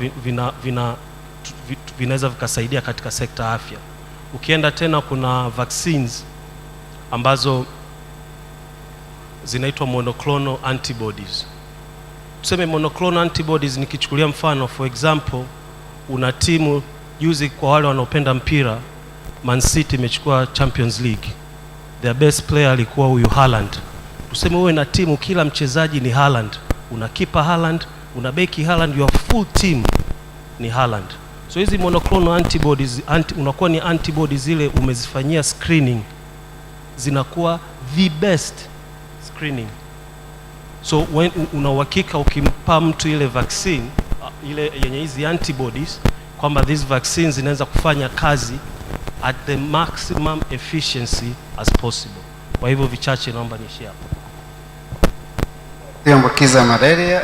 vinaweza vikasaidia katika sekta afya. Ukienda tena kuna vaccines ambazo zinaitwa monoclonal antibodies. Tuseme monoclonal antibodies, nikichukulia mfano, for example, una timu juzi, kwa wale wanaopenda mpira, Man City imechukua Champions League. Their best player alikuwa huyu Haaland. Tuseme wewe na timu kila mchezaji ni Haaland. Una keeper Haaland, una beki Haaland, your full team ni Haaland. So hizi monoclonal antibodies unakuwa ni antibodies zile umezifanyia screening, zinakuwa the best screening. So when una uhakika ukimpa mtu ile vaccine ile yenye hizi antibodies kwamba these vaccines zinaweza kufanya kazi at the maximum efficiency as possible. Kwa hivyo vichache naomba niishie hapo. Kuambukiza malaria,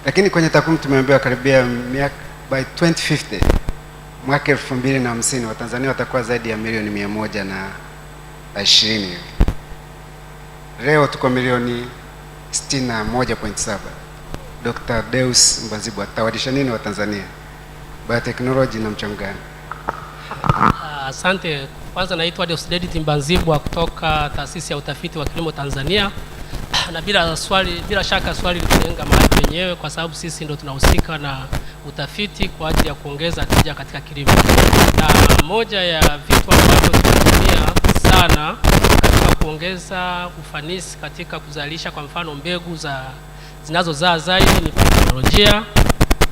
lakini kwenye takwimu tumeambiwa karibia by 2050 mwaka 2050 Watanzania watakuwa zaidi ya milioni 120. Leo tuko milioni 61.7. Dr. Deus Mbanzibu atawadisha nini wa Tanzania? Biotechnology na mchango gani? Asante. Kwanza naitwa Deus Mbanzibu kutoka Taasisi ya Utafiti wa Kilimo Tanzania. Na bila shaka swali linalenga mahali penyewe, kwa sababu sisi ndo tunahusika na utafiti kwa ajili ya kuongeza tija katika kilimo. Na moja ya vitu ambavyo tunatumia sana katika kuongeza ufanisi katika kuzalisha kwa mfano mbegu zinazozaa zaidi ni teknolojia.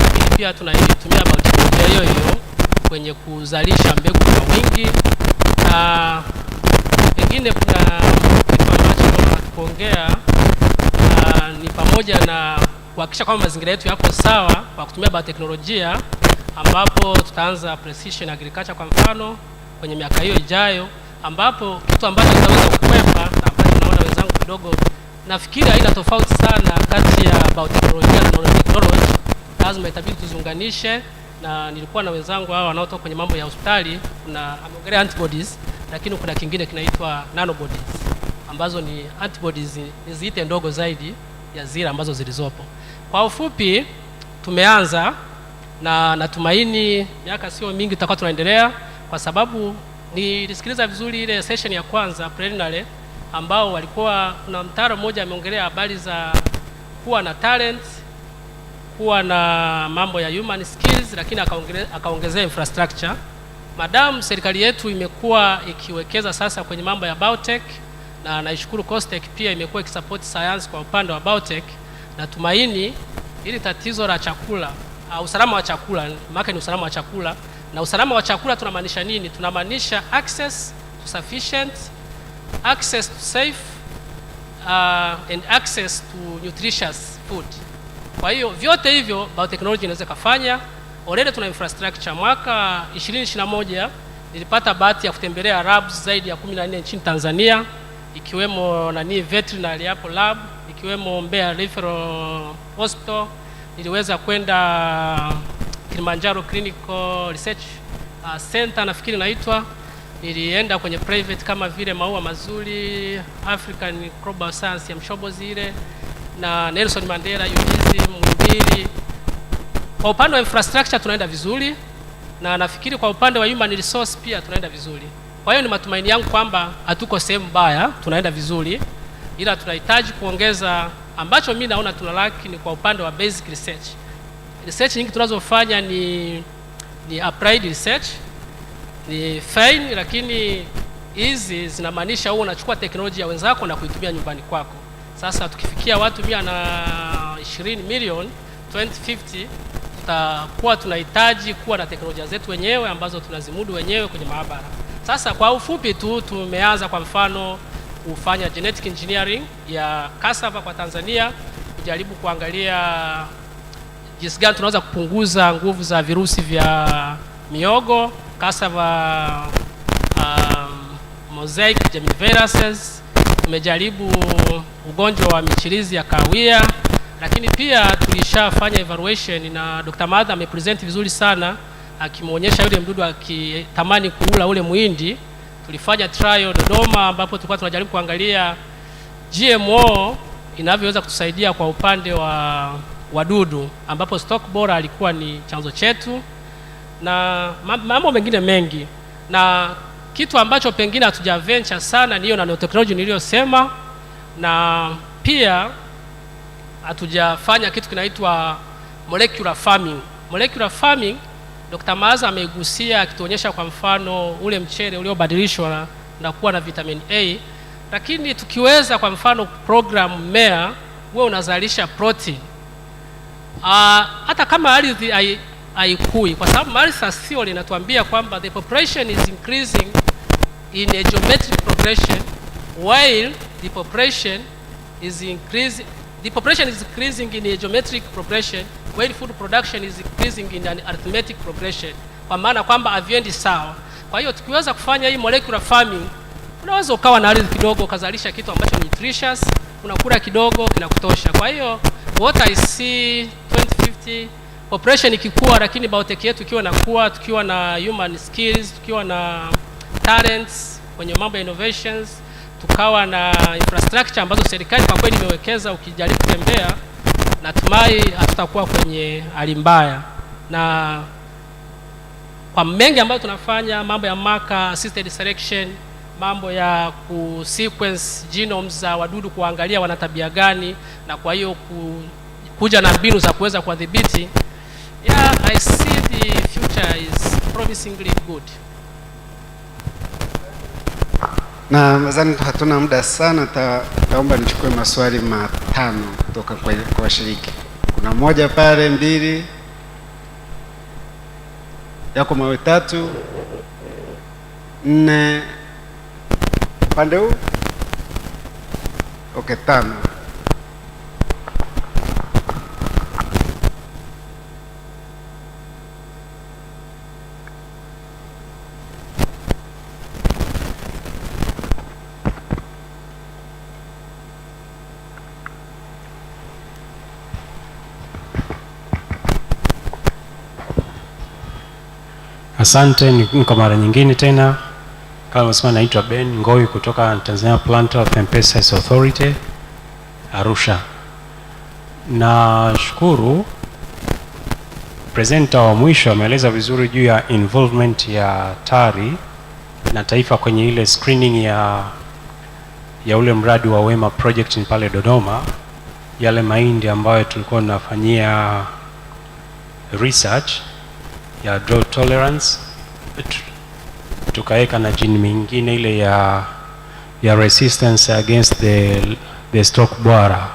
Lakini pia tunaitumia teknolojia hiyo kwenye kuzalisha mbegu kwa wingi. Na pengine kuna kitu ambacho tunakuongea ni pamoja na kuhakikisha kwamba mazingira yetu yapo sawa kwa kutumia bioteknolojia, ambapo tutaanza precision agriculture kwa mfano kwenye miaka hiyo ijayo, ambapo kitu ambacho tunaweza kukwepa na ambacho naona wenzangu kidogo nafikiri haina tofauti sana kati ya bioteknolojia na nanotechnology. Lazima itabidi tuziunganishe, na nilikuwa na wenzangu hao wanaotoka kwenye mambo ya hospitali, kuna ameongelea antibodies, lakini kuna kingine kinaitwa nanobodies ambazo ni antibodies ziite ndogo zaidi ya zile ambazo zilizopo. Kwa ufupi tumeanza na natumaini miaka sio mingi tutakuwa tunaendelea, kwa sababu nilisikiliza vizuri ile session ya kwanza preliminary, ambao walikuwa kuna mtaalamu mmoja ameongelea habari za kuwa na talent, kuwa na mambo ya human skills, lakini akaongezea infrastructure. Madam serikali yetu imekuwa ikiwekeza sasa kwenye mambo ya biotech, na naishukuru COSTECH pia imekuwa ikisupport science kwa upande wa biotech. Natumaini ili tatizo la chakula, usalama wa chakula, maana ni usalama wa chakula, na usalama wa chakula tunamaanisha nini? Tunamaanisha access to sufficient, access to safe and access to nutritious food. Kwa hiyo vyote hivyo biotechnology inaweza kufanya. Already tuna infrastructure. Mwaka 2021 nilipata bahati ya kutembelea labs zaidi ya 14 nchini Tanzania, ikiwemo veterinary hapo lab, ikiwemo Mbeya Referral Hospital. Niliweza kwenda Kilimanjaro Clinical Research Center nafikiri naitwa. Nilienda kwenye private kama vile Maua Mazuri, African Global Science ya Mshobozi ile, na Nelson Mandela UTISM Muhimbili. Kwa upande wa infrastructure tunaenda vizuri, na nafikiri kwa upande wa human resource pia tunaenda vizuri. Kwa hiyo ni matumaini yangu kwamba hatuko sehemu mbaya, tunaenda vizuri, ila tunahitaji kuongeza. Ambacho mimi naona tunalaki ni kwa upande wa basic research. Research nyingi tunazofanya ni applied research, ni fine, lakini hizi zinamaanisha wewe unachukua teknolojia ya wenzako na kuitumia nyumbani kwako. Sasa tukifikia watu 120 milioni 2050, tutakuwa tunahitaji kuwa na teknolojia zetu wenyewe ambazo tunazimudu wenyewe kwenye maabara. Sasa kwa ufupi tu tumeanza kwa mfano kufanya genetic engineering ya cassava kwa Tanzania, kujaribu kuangalia jinsi gani tunaweza kupunguza nguvu za virusi vya miogo, cassava mosaic gemiviruses. Tumejaribu ugonjwa wa michirizi ya kahawia, lakini pia tulishafanya evaluation na Dr. Madha amepresent vizuri sana akimuonyesha yule mdudu akitamani kuula ule muhindi. Tulifanya trial Dodoma, ambapo tulikuwa tunajaribu kuangalia GMO inavyoweza kutusaidia kwa upande wa wadudu, ambapo stock bora alikuwa ni chanzo chetu, na mambo mengine mengi. Na kitu ambacho pengine hatuja venture sana ni hiyo nanotechnology niliyosema, na pia hatujafanya kitu kinaitwa molecular farming. Molecular farming Dr. Maaza ameigusia akituonyesha kwa mfano ule mchele uliobadilishwa na kuwa na vitamin A, lakini tukiweza kwa mfano program mmea wewe unazalisha protein, hata kama ardhi haikui, kwa sababu Malthus theory inatuambia kwamba the population is increasing in a geometric progression while the population is increasing in a geometric progression while food production is increasing in an arithmetic progression, kwa maana kwamba haviendi sawa. Kwa hiyo tukiweza kufanya hii molecular farming, unaweza ukawa na ardhi kidogo ukazalisha kitu ambacho ni nutritious, unakula kidogo kinakutosha. Kwa hiyo what I see 2050 population ikikua, lakini biotech yetu ikiwa inakuwa, tukiwa na human skills, tukiwa na talents kwenye mambo ya innovations, tukawa na infrastructure ambazo serikali kwa kweli imewekeza, ukijaribu kutembea, natumai hatutakuwa kwenye hali mbaya. Na kwa mengi ambayo tunafanya, mambo ya marker assisted selection, mambo ya kusequence genomes za wadudu, kuangalia wana tabia gani, na kwa hiyo kuja na mbinu za kuweza kuwadhibiti. Yeah, I see the future is promisingly good. Na nadhani hatuna muda sana, taomba nichukue maswali 5 kutoka kwa washiriki. Kuna moja pale, 2, yako mawe 3, 4, upande huu. Okay, 5. Asante, niko mara nyingine tena. Kama msema, naitwa Ben Ngoi kutoka Tanzania Plant Health and Pesticides Authority Arusha. Nashukuru presenter wa mwisho ameeleza vizuri juu ya involvement ya TARI na taifa kwenye ile screening ya ule mradi wa Wema project ni pale Dodoma, yale mahindi ambayo tulikuwa tunafanyia research ya drought tolerance, tukaweka na jini mingine ile ya resistance against the stalk borer,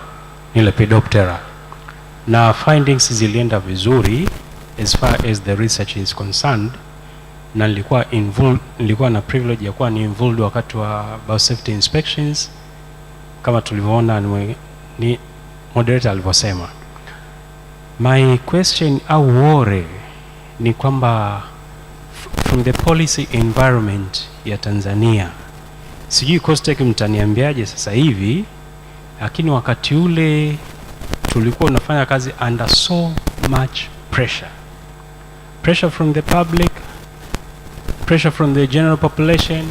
ile Lepidoptera, na findings zilienda vizuri as far as the research is concerned, na nilikuwa na privilege ya kuwa ni involved wakati wa biosafety inspections kama tulivyoona ni moderator alivyosema. My question au worry ni kwamba from the policy environment ya Tanzania, sijui COSTECH mtaniambiaje sasa hivi, lakini wakati ule tulikuwa unafanya kazi under so much pressure from the public, pressure from the general population,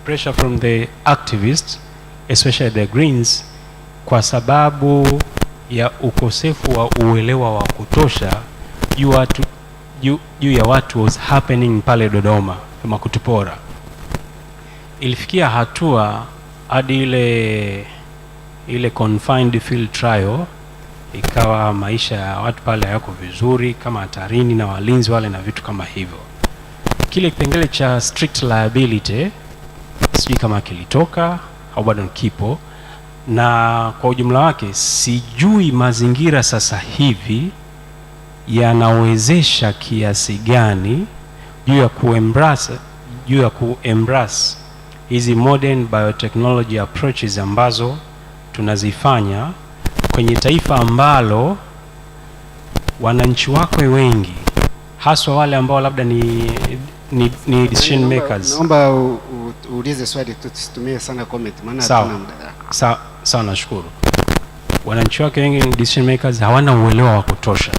pressure from the activists, especially the Greens, kwa sababu ya ukosefu wa uelewa wa kutosha juu ya what was happening pale Dodoma kama kutupora. Ilifikia hatua hadi ile confined field trial ikawa maisha ya watu pale hayako vizuri, kama hatarini na walinzi wale na vitu kama hivyo. Kile kipengele cha strict liability sijui kama kilitoka au bado kipo, na kwa ujumla wake sijui mazingira sasa hivi yanawezesha kiasi gani juu ya kuembrace hizi modern biotechnology approaches ambazo tunazifanya kwenye taifa ambalo wananchi wako wengi, haswa wale ambao labda ni decision makers. Naomba uulize swali tu, tusitumie sana comment maana hatuna muda. Sawa, nashukuru. Wananchi wake wengi ni decision makers, hawana uelewa wa kutosha.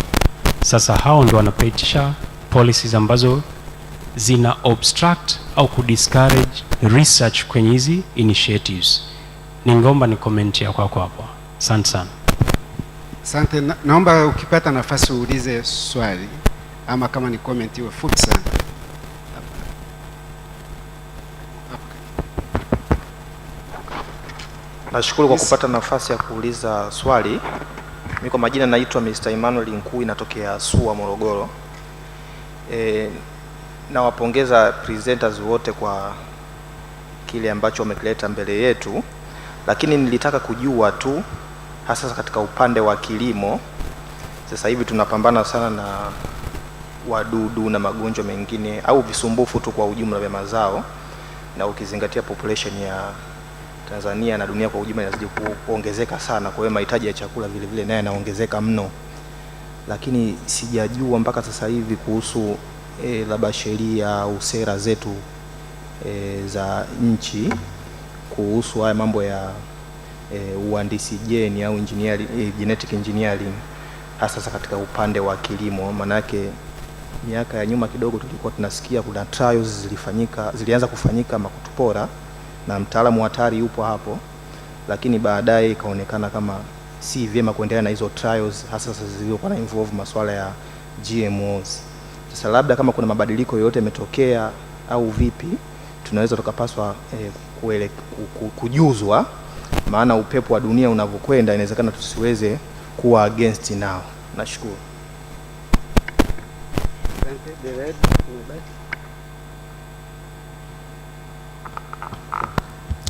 Sasa hao ndio wanapitisha policies ambazo zina obstruct au kudiscourage research kwenye hizi initiatives. Ningeomba ni comment yako hapo. Asante sana. Asante. Naomba ukipata nafasi uulize swali, ama kama ni comment iwe fupi sana. Nashukuru kwa kupata nafasi ya kuuliza swali. Mimi kwa majina naitwa Mr. Emmanuel Nkui, natokea SUA Morogoro. Nawapongeza presenters wote kwa kile ambacho wamekileta mbele yetu, lakini nilitaka kujua tu hasa katika upande wa kilimo. Sasa hivi tunapambana sana na wadudu na magonjwa mengine au visumbufu tu kwa ujumla vya mazao, na ukizingatia population ya Tanzania na dunia kwa ujumla inazidi kuongezeka sana, kwa hiyo mahitaji ya chakula vile vile naye yanaongezeka mno. Lakini sijajua mpaka sasa hivi kuhusu labda sheria au sera zetu za nchi kuhusu haya mambo ya uhandisi geni au genetic engineering, hasa katika upande wa kilimo. Manake miaka ya nyuma kidogo tulikuwa tunasikia kuna trials zilianza kufanyika Makutupora na mtaalamu hatari yupo hapo, lakini baadaye ikaonekana kama si vyema kuendelea na hizo trials, hasa zilizokuwa na involve masuala ya GMOs. Sasa labda kama kuna mabadiliko yoyote yametokea au vipi, tunaweza tukapaswa kujuzwa, maana upepo wa dunia unavyokwenda inawezekana tusiweze kuwa against nao. Nashukuru.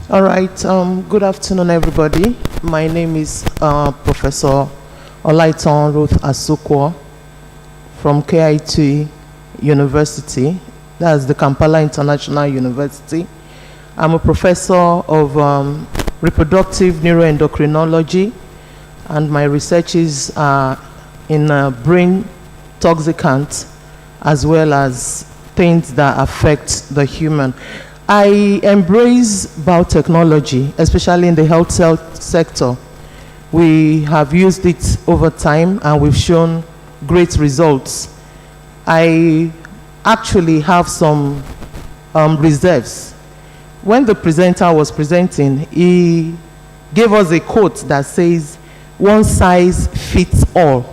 All right, good afternoon, everybody. My name is Professor Olaiton Ruth Asukwo from KIT University. That's the Kampala International University. I'm a professor of reproductive neuroendocrinology, and my research is in brain toxicants as well as things that affect the human. I embrace biotechnology, especially in the health sector. We have used it over time and we've shown great results. I actually have some reserves. When the presenter was presenting, he gave us a quote that says, "One size fits all."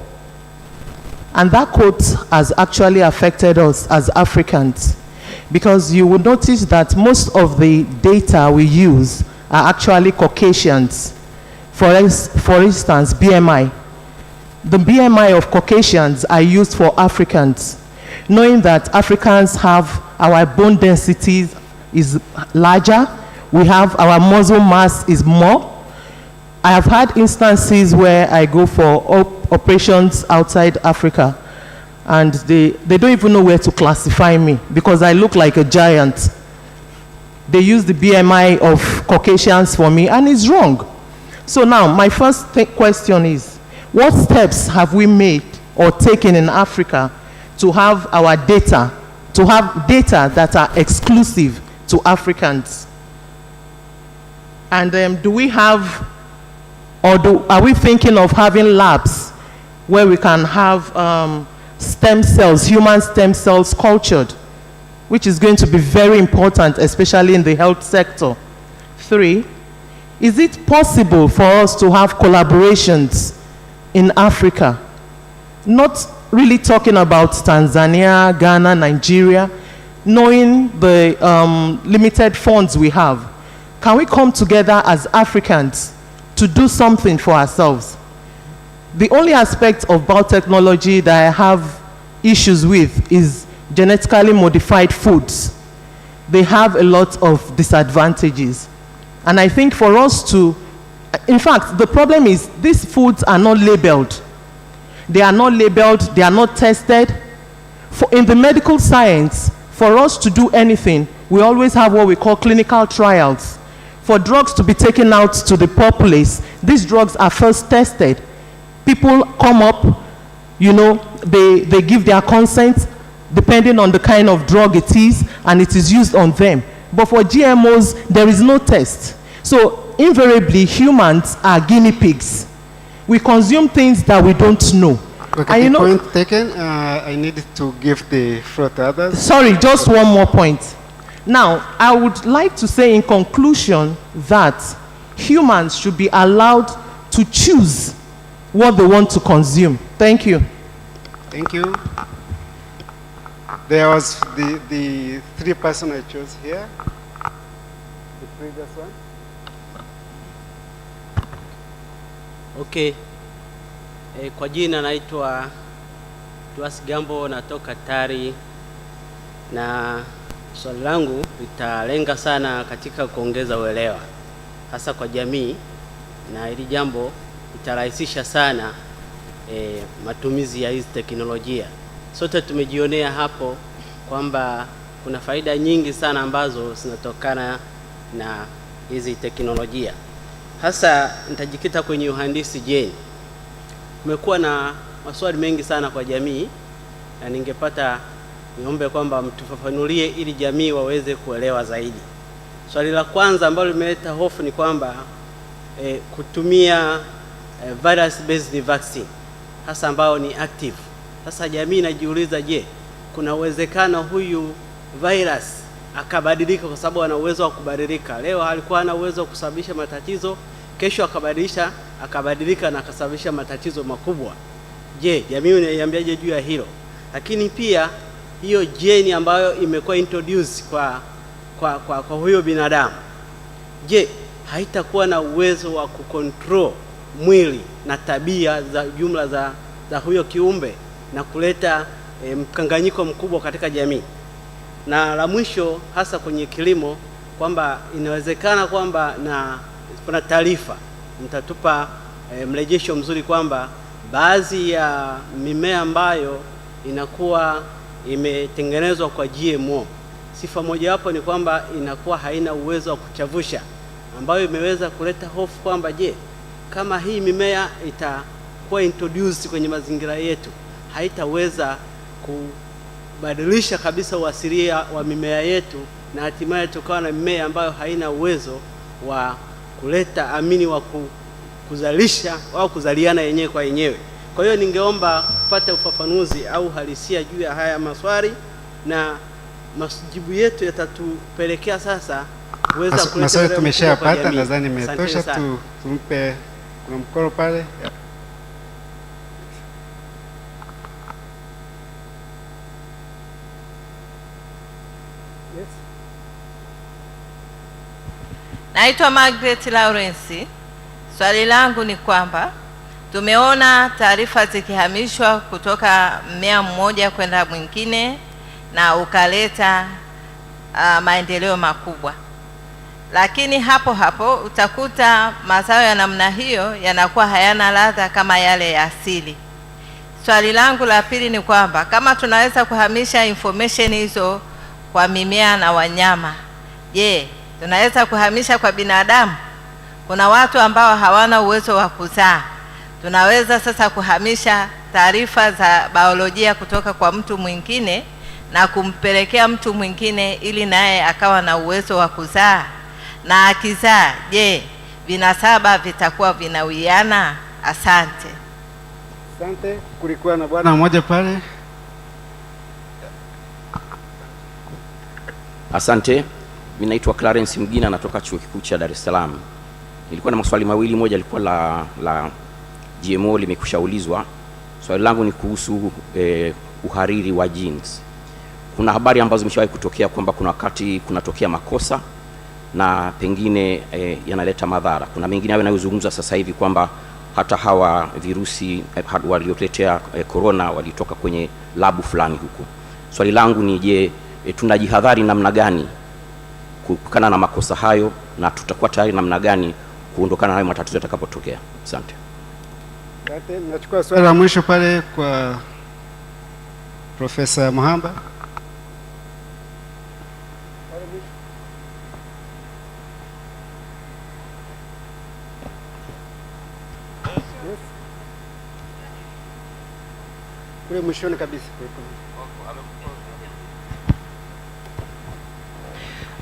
And that quote has actually affected us as Africans, because you will notice that most of the data we use are actually Caucasians. For instance, BMI. The BMI of Caucasians are used for Africans, knowing that Africans have our bone density is larger, we have our muscle mass is more. I have had instances where I go for operations outside Africa, and they don't even know where to classify me because I look like a giant. They use the BMI of Caucasians for me, and it's wrong. So now, my first question is, what steps have we made or taken in Africa to have our data, to have data that are exclusive to Africans? And do we have, or are we thinking of having labs where we can have stem cells, human stem cells cultured, which is going to be very important, especially in the health sector? 3, is it possible for us to have collaborations in Africa? Not really talking about Tanzania, Ghana, Nigeria, knowing the limited funds we have. Can we come together as Africans to do something for ourselves? The only aspect of biotechnology that I have issues with is genetically modified foods. They have a lot of disadvantages. And I think for us to, in fact, the problem is these foods are not labeled. They are not labeled, they are not tested. In the medical science, for us to do anything, we always have what we call clinical trials. For drugs to be taken out to the populace, these drugs are first tested. People come up, you know, they give their consent depending on the kind of drug it is, and it is used on them. But for GMOs, there is no test. So invariably, humans are guinea pigs. We consume things that we don't know. Okay, and point taken. I need to give the floor to others. Sorry, just one more point. Now, I would like to say in conclusion that humans should be allowed to choose what they want to consume. Thank you. Thank you. There was the 3 person I chose here. The previous one. Okay. Kwa jina naitwa Tuas Gambo, natoka Tari, na swali langu litalenga sana katika kuongeza uelewa hasa kwa jamii, na hili jambo litarahisisha sana matumizi ya hizi teknolojia. sote tumejionea hapo kwamba kuna faida nyingi sana ambazo zinatokana na hizi teknolojia. Hasa nitajikita kwenye uhandisi jeni. Kumekuwa na maswali mengi sana kwa jamii, na ningepata niombe kwamba mtufafanulie ili jamii waweze kuelewa zaidi. Swali la kwanza ambalo limeleta hofu ni kwamba kutumia virus based vaccine hasa ambao ni active. Sasa jamii inajiuliza, je, kuna uwezekano huyu virus akabadilika kwa sababu ana uwezo wa kubadilika? Leo alikuwa ana uwezo wa kusababisha matatizo, kesho akabadilika na akasababisha matatizo makubwa. Je, jamii unaiambiaje juu ya hilo? Lakini pia hiyo gene ambayo imekuwa introduced kwa huyo binadamu, je, haitakuwa na uwezo wa kucontrol mwili na tabia za jumla za huyo kiumbe na kuleta mkanganyiko mkubwa katika jamii? Na la mwisho, hasa kwenye kilimo, kwamba inawezekana kwamba na kuna taarifa mtatupa mrejesho mzuri kwamba baadhi ya mimea ambayo inakuwa imetengenezwa kwa GMO, sifa mojawapo ni kwamba inakuwa haina uwezo wa kuchavusha, ambayo imeweza kuleta hofu kwamba je, kama hii mimea itakuwa introduced kwenye mazingira yetu, haitaweza kubadilisha kabisa uasilia wa mimea yetu, na hatimaye tukawa na mimea ambayo haina uwezo wa kuleta amini wa kuzalisha au kuzaliana yenyewe kwa yenyewe. Kwa hiyo ningeomba kupata ufafanuzi au halisia juu ya haya maswali, na majibu yetu yatatupelekea sasa kuweza kuleta maswali tumeshayapata, nadhani imetosha. Tumpe, kuna mkono pale. Yes. Naitwa Margaret Lawrence. Swali langu ni kwamba tumeona taarifa zikihamishwa kutoka mmea mmoja kwenda mwingine na ukaleta maendeleo makubwa, lakini hapo hapo utakuta mazao ya namna hiyo yanakuwa hayana ladha kama yale ya asili. Swali langu la pili ni kwamba kama tunaweza kuhamisha information hizo kwa mimea na wanyama, je, tunaweza kuhamisha kwa binadamu? Kuna watu ambao hawana uwezo wa kuzaa. Tunaweza sasa kuhamisha taarifa za biolojia kutoka kwa mtu mwingine na kumpelekea mtu mwingine ili naye akawa na uwezo wa kuzaa, na akizaa, je, vinasaba vitakuwa vinawiana? Asante. Asante. Kulikuwa na bwana mmoja pale. Asante. Mimi naitwa Clarence Mgina, natoka Chuo Kikuu cha Dar es Salaam. Nilikuwa na maswali mawili, moja lilikuwa la GMO limekushaulizwa. Swali langu ni kuhusu uhariri wa genes. Kuna habari ambazo zimeshawahi kutokea kwamba kuna wakati kunatokea makosa na pengine yanaleta madhara. Kuna mengine yanayozungumza sasa hivi kwamba hata hawa virusi walioletea corona walitoka kwenye labu fulani huko. Swali langu ni je, tunajihadhari namna gani kukana na makosa hayo, na tutakuwa tayari namna gani kuondokana na hayo matatizo yatakapotokea? Asante. Asante. Nachukua swali la mwisho pale kwa Profesa Mahamba. Kule mwishoni kabisa.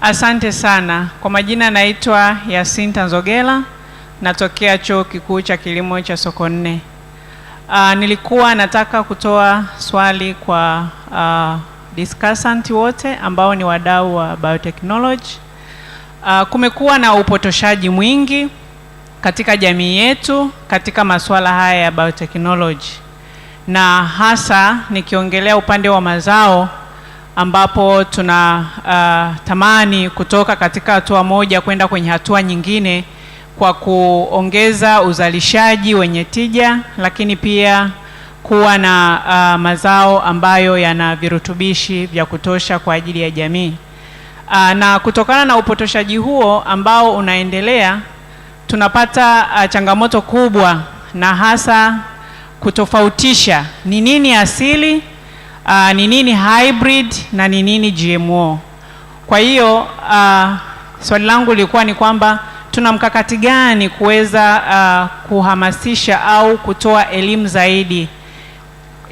Asante sana. Kwa majina naitwa Yasinta Nzogela, natokea Chuo Kikuu cha Kilimo cha Sokoine. Nilikuwa nataka kutoa swali kwa discussant wote ambao ni wadau wa biotechnology. Kumekuwa na upotoshaji mwingi katika jamii yetu katika masuala haya ya biotechnology, na hasa nikiongelea upande wa mazao ambapo tuna tamani kutoka katika hatua moja kwenda kwenye hatua nyingine kwa kuongeza uzalishaji wenye tija, lakini pia kuwa na mazao ambayo yana virutubishi vya kutosha kwa ajili ya jamii. Na kutokana na upotoshaji huo ambao unaendelea, tunapata changamoto kubwa, na hasa kutofautisha ni nini asili ni nini hybrid na ni nini GMO. Kwa hiyo swali langu lilikuwa ni kwamba tuna mkakati gani kuweza kuhamasisha au kutoa elimu zaidi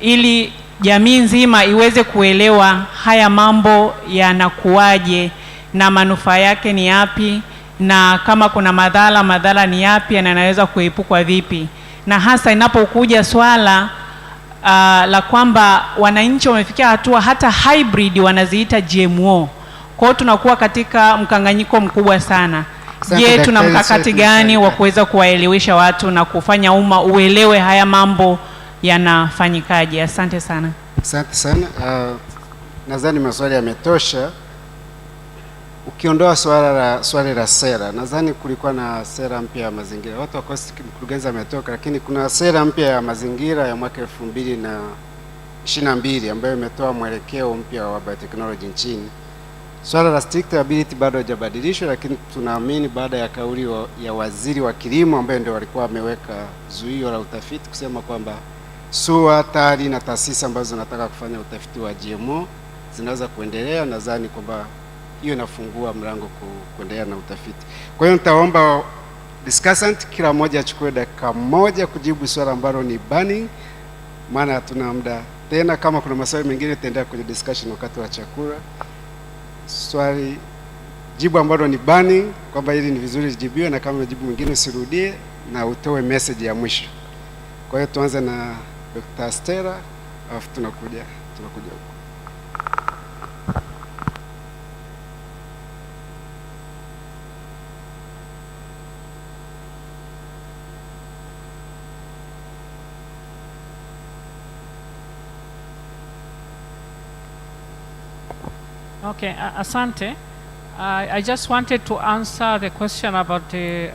ili jamii nzima iweze kuelewa haya mambo yanakuaje na manufaa yake ni yapi, na kama kuna madhara ni yapi na yanaweza kuepukwa vipi, na hasa inapokuja swala la kwamba wananchi wamefikia hatua hata hybrid wanaziita GMO. Kwa hiyo tunakuwa katika mkanganyiko mkubwa sana. Je, tuna mkakati gani wa kuweza kuwaelewesha watu na kufanya umma uelewe haya mambo yanafanyikaje? Asante sana. Asante sana. Nadhani maswali yametosha. Ukiondoa swali la sera, nadhani kulikuwa na sera mpya ya mazingira. Watu wa COSTECH, mkurugenzi ametoka, lakini kuna sera mpya ya mazingira ya mwaka 2022 ambayo imetoa mwelekeo mpya wa biotechnology nchini. Swala la strict liability bado hajabadilishwa, lakini tunaamini baada ya kauli ya waziri wa kilimo ambaye ndio walikuwa wameweka zuio la utafiti kusema kwamba SUA, TARI na taasisi ambazo zinataka kufanya utafiti wa GMO zinaweza kuendelea, nadhani kwamba hiyo inafungua mlango kuendelea na utafiti. Kwa hiyo nitaomba discussant kila mmoja achukue dakika moja kujibu swali ambalo ni burning, maana hatuna muda tena. Kama kuna maswali mengine tutaendelea kwenye discussion wakati wa chakula. Swali jibu ambalo ni burning kwamba hili ni vizuri lijibiwe, na kama majibu mengine usirudie na utoe message ya mwisho. Kwa hiyo tuanze na Dr. Stella, alafu tunakuja huko. Okay, asante. I just wanted to answer the question about the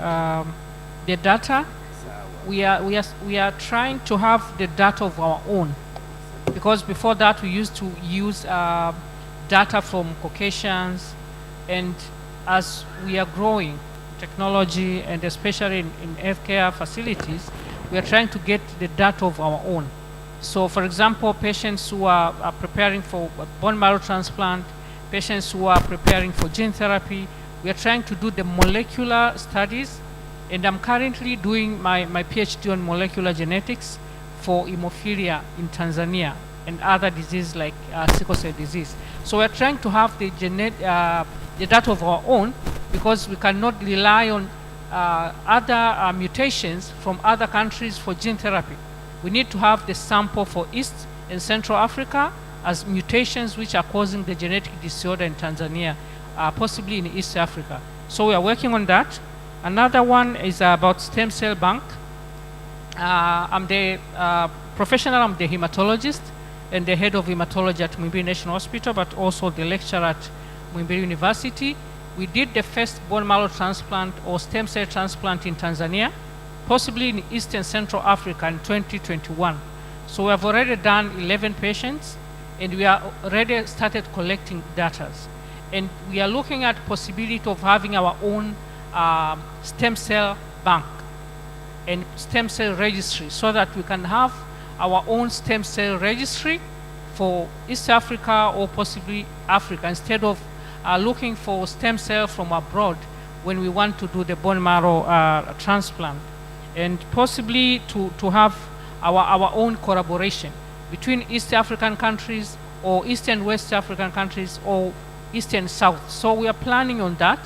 data. We are trying to have the data of our own, because before that we used to use data from Caucasians, and as we are growing technology and especially in healthcare facilities, we are trying to get the data of our own. So for example, patients who are preparing for bone marrow transplant, patients who are preparing for gene therapy, we are trying to do the molecular studies, and I'm currently doing my PhD on molecular genetics for hemophilia in Tanzania and other diseases like sickle cell disease. So we're trying to have the data of our own, because we cannot rely on other mutations from other countries for gene therapy. We need to have the sample for East and Central Africa as mutations which are causing the genetic disorder in Tanzania, possibly in East Africa. So we are working on that. Another one is about stem cell bank. I'm the professional, I'm the hematologist and the head of hematology at Muhimbili National Hospital, but also the lecturer at Muhimbili University. We did the first bone marrow transplant or stem cell transplant in Tanzania, possibly in East and Central Africa in 2021. So we have already done 11 patients, and we are already started collecting data. And we are looking at possibility of having our own stem cell bank and stem cell registry, so that we can have our own stem cell registry for East Africa or possibly Africa, instead of looking for stem cell from abroad when we want to do the bone marrow transplant. And possibly to have our own collaboration between East African countries or East and West African countries or East and South. So we are planning on that,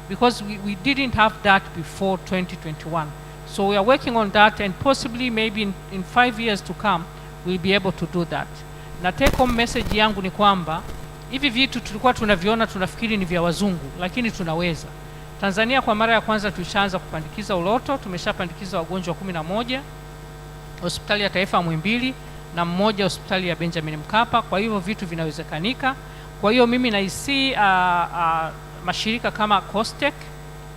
because we didn't have that before 2021. So we are working on that, and possibly maybe in 5 years to come we'll be able to do that. Na take home message yangu ni kwamba hivi vitu tulikuwa tunaviona tunafikiri ni vya wazungu, lakini tunaweza. Tanzania kwa mara ya kwanza tulishaanza kupandikiza uloto, tumeshapandikiza wagonjwa 11 hospitali ya taifa Muhimbili na mmoja hospitali ya Benjamin Mkapa. Kwa hivyo vitu vinawezekanika. Kwa hiyo mimi naisi mashirika kama COSTECH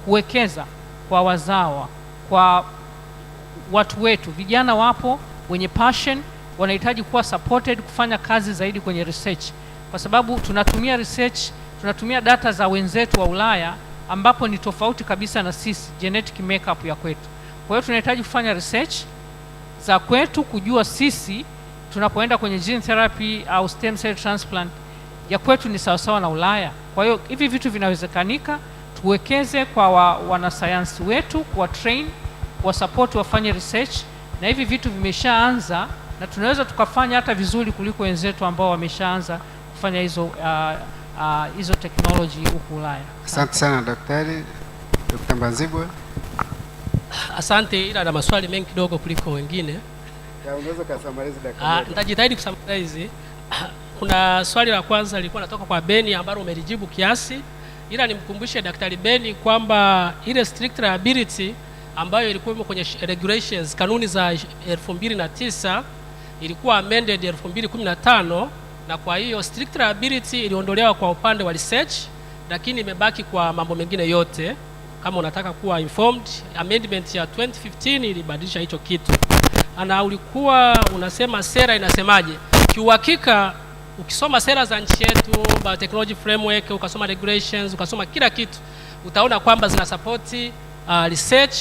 kuwekeza kwa wazawa, kwa watu wetu. Vijana wapo wenye passion, wanahitaji kuwa supported kufanya kazi zaidi kwenye research, kwa sababu tunatumia research, tunatumia data za wenzetu wa Ulaya ambapo ni tofauti kabisa na sisi genetic makeup ya kwetu. Kwa hiyo tunahitaji kufanya research za kwetu, kujua sisi tunapoenda kwenye gene therapy au stem cell transplant, ya kwetu ni sawasawa na Ulaya. Kwa hiyo hivi vitu vinawezekanika, tuwekeze kwa wanasayansi wetu, kwa train, kwa support, wafanye research, na hivi vitu vimeshaanza na tunaweza tukafanya hata vizuri kuliko wenzetu ambao wameshaanza kufanya hizo technology huku Ulaya. Asante sana daktari. Dr. Mbanzibwe. Asante, ila na maswali mengi kidogo kuliko wengine. Unaweza kusummarize dakika? Nitajitahidi kusummarize. Kuna swali la kwanza lilikuwa natoka kwa Beni ambalo umelijibu kiasi, ila nimkumbushe Daktari Beni kwamba ile strict liability ambayo ilikuwa kwenye regulations, kanuni za 2009 ilikuwa amended 2015, na kwa hiyo strict liability iliondolewa kwa upande wa research, lakini imebaki kwa mambo mengine yote. Kama unataka kuwa informed, amendment ya 2015 ilibadilisha hicho kitu. Ana ulikuwa unasema sera inasemaje? Kiuhakika ukisoma sera za nchi yetu, biotechnology framework, ukasoma regulations, ukasoma kila kitu, utaona kwamba zina support research,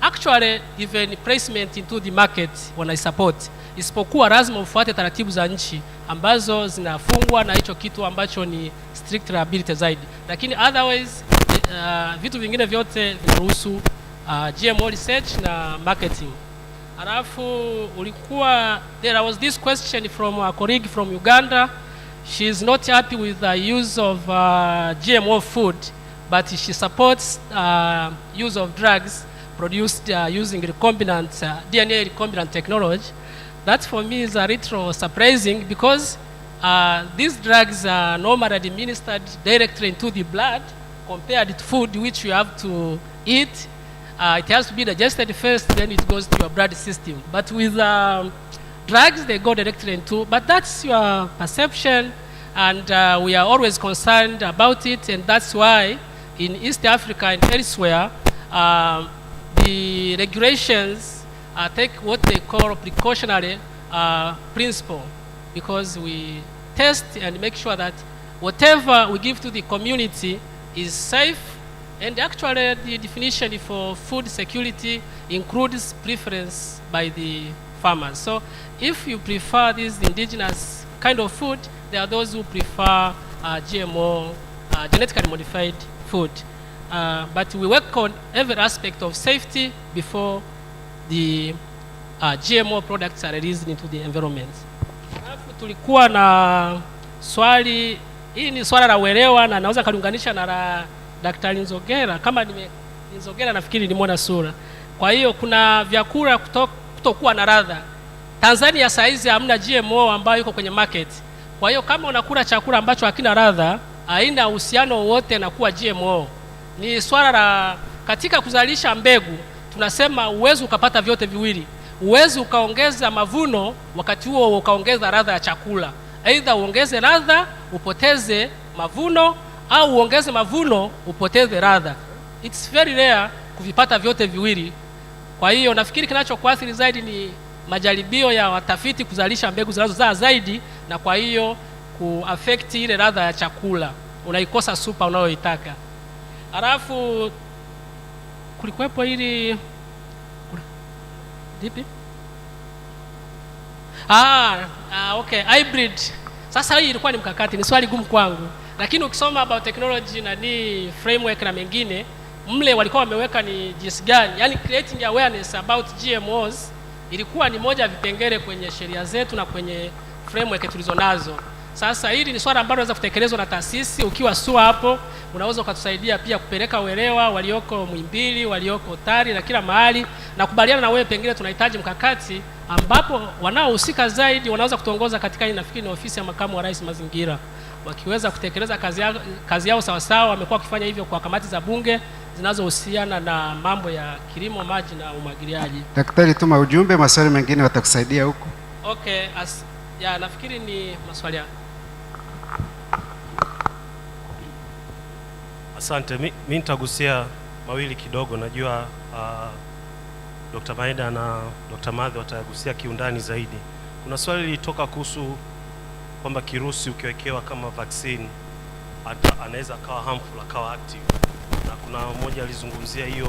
actually even placement into the market wana support, isipokuwa lazima ufuate taratibu za nchi ambazo zinafungwa na hicho kitu ambacho ni strict liability zaidi, lakini otherwise vitu vingine vyote vinaruhusu GMO research na marketing. Alafu ulikuwa there was this question from a colleague from Uganda. She is not happy with the use of GMO food, but she supports use of drugs produced using recombinant DNA recombinant technology. That for me is a little surprising because these drugs are normally administered directly into the blood compared to food which you have to eat. It has to be digested first, then it goes to your blood system. But with drugs, they go directly into, but that's your perception, and we are always concerned about it, and that's why in East Africa and elsewhere, the regulations take what they call precautionary principle, because we test and make sure that whatever we give to the community is safe. And actually, the definition for food security includes preference by the farmers. So if you prefer this indigenous kind of food, there are those who prefer GMO, genetically modified food. But we work on every aspect of safety before the GMO products are released into the environment. Tulikuwa na swali, hii ni swala la uelewa na naweza kaliunganisha na la Daktari Nzogera. Kama Nzogera nafikiri nimeona sura. Kwa hiyo kuna vyakula kutokuwa na ladha. Tanzania saizi hamna GMO ambayo iko kwenye market. Kwa hiyo kama unakula chakula ambacho hakina ladha, haina uhusiano wote na kuwa GMO. Ni swala la katika kuzalisha mbegu, tunasema uwezo ukapata vyote viwili. Uwezo ukaongeza mavuno, wakati huo ukaongeza ladha ya chakula. Aidha uongeze ladha, upoteze mavuno, au uongeze mavuno, upoteze ladha. It's very rare kuvipata vyote viwili. Kwa hiyo nafikiri kinachokuathiri zaidi ni majaribio ya watafiti kuzalisha mbegu zinazozaa zaidi, na kwa hiyo kuaffect ile ladha ya chakula. Unaikosa supa unayoitaka. Alafu kulikuwepo hili dipi? Okay, hybrid. Sasa hii ilikuwa ni mkakati, ni swali gumu kwangu. Lakini ukisoma about technology na ni framework na mengine, mle walikuwa wameweka ni jinsi gani, yani creating awareness about GMOs ilikuwa ni moja ya vipengele kwenye sheria zetu na kwenye framework tulizonazo. Sasa hili ni swala ambalo linaweza kutekelezwa na taasisi. Ukiwa SUA hapo, unaweza ukatusaidia pia kupeleka uelewa walioko Muhimbili, walioko Tari na kila mahali, na kubaliana na wewe, pengine tunahitaji mkakati ambapo wanaohusika zaidi wanaweza kutuongoza katika hii. Nafikiri ni ofisi ya makamu wa rais mazingira, wakiweza kutekeleza kazi yao sawa sawa. Wamekuwa wakifanya hivyo kwa kamati za bunge zinazohusiana na mambo ya kilimo, maji na umwagiliaji. Daktari, tuma ujumbe, maswali mengine watakusaidia huko. Okay, nafikiri ni maswali yako. Asante. Mimi nitagusia mawili kidogo. Najua Dr. Maeda na Dr. Madhi watagusia kiundani zaidi. Kuna swali lilitoka kuhusu kwamba kirusi ukiwekewa kama vaccine anaweza akawa harmful, akawa active. Na kuna mmoja alizungumzia hiyo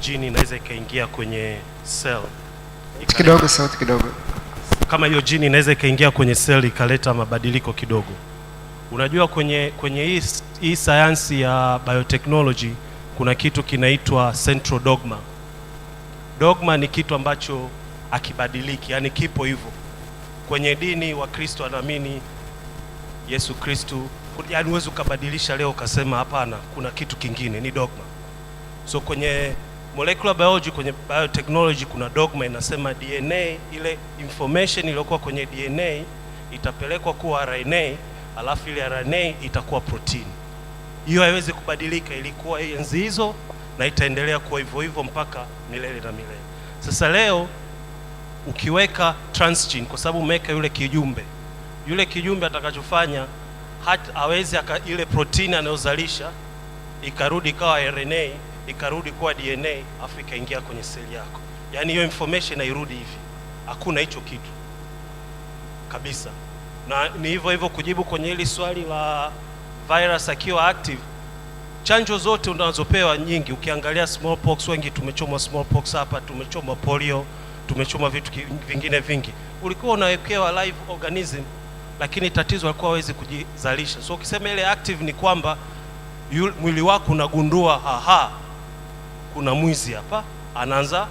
gene inaweza ikaingia kwenye cell. Kidogo sauti kidogo. kama hiyo jini inaweza ikaingia kwenye seli ikaleta mabadiliko kidogo. Unajua kwenye hii sayansi ya biotechnology kuna kitu kinaitwa central dogma. Dogma ni kitu ambacho akibadiliki, yani kipo hivyo. Kwenye dini wa Kristo wanaamini Yesu Kristo, yani huwezi ukabadilisha leo ukasema hapana, kuna kitu kingine, ni dogma. So kwenye molecular biology, kwenye biotechnology kuna dogma inasema DNA, ile information iliyokuwa kwenye DNA itapelekwa kuwa RNA, alafu ile RNA itakuwa protein. Hiyo haiwezi kubadilika, ilikuwa enzi hizo na itaendelea kuwa hivyo hivyo mpaka milele na milele. Sasa leo ukiweka transgene, kwa sababu umeweka yule kijumbe atakachofanya hata hawezi ile protein anayozalisha ikarudi kawa RNA, ikarudi kuwa DNA, afu ikaingia kwenye seli yako. Yani hiyo information hairudi hivi. Hakuna hicho kitu kabisa. Na ni hivyo hivyo kujibu kwenye hili swali la virus akiwa active. Chanjo zote unazopewa nyingi, ukiangalia smallpox, wengi tumechomwa smallpox hapa, tumechomwa polio, tumechomwa vitu vingine vingi. Ulikuwa unawekewa live organism, lakini tatizo alikuwa hawezi kujizalisha. So ukisema ile active ni kwamba mwili wako unagundua kuna mwizi hapa, anaanza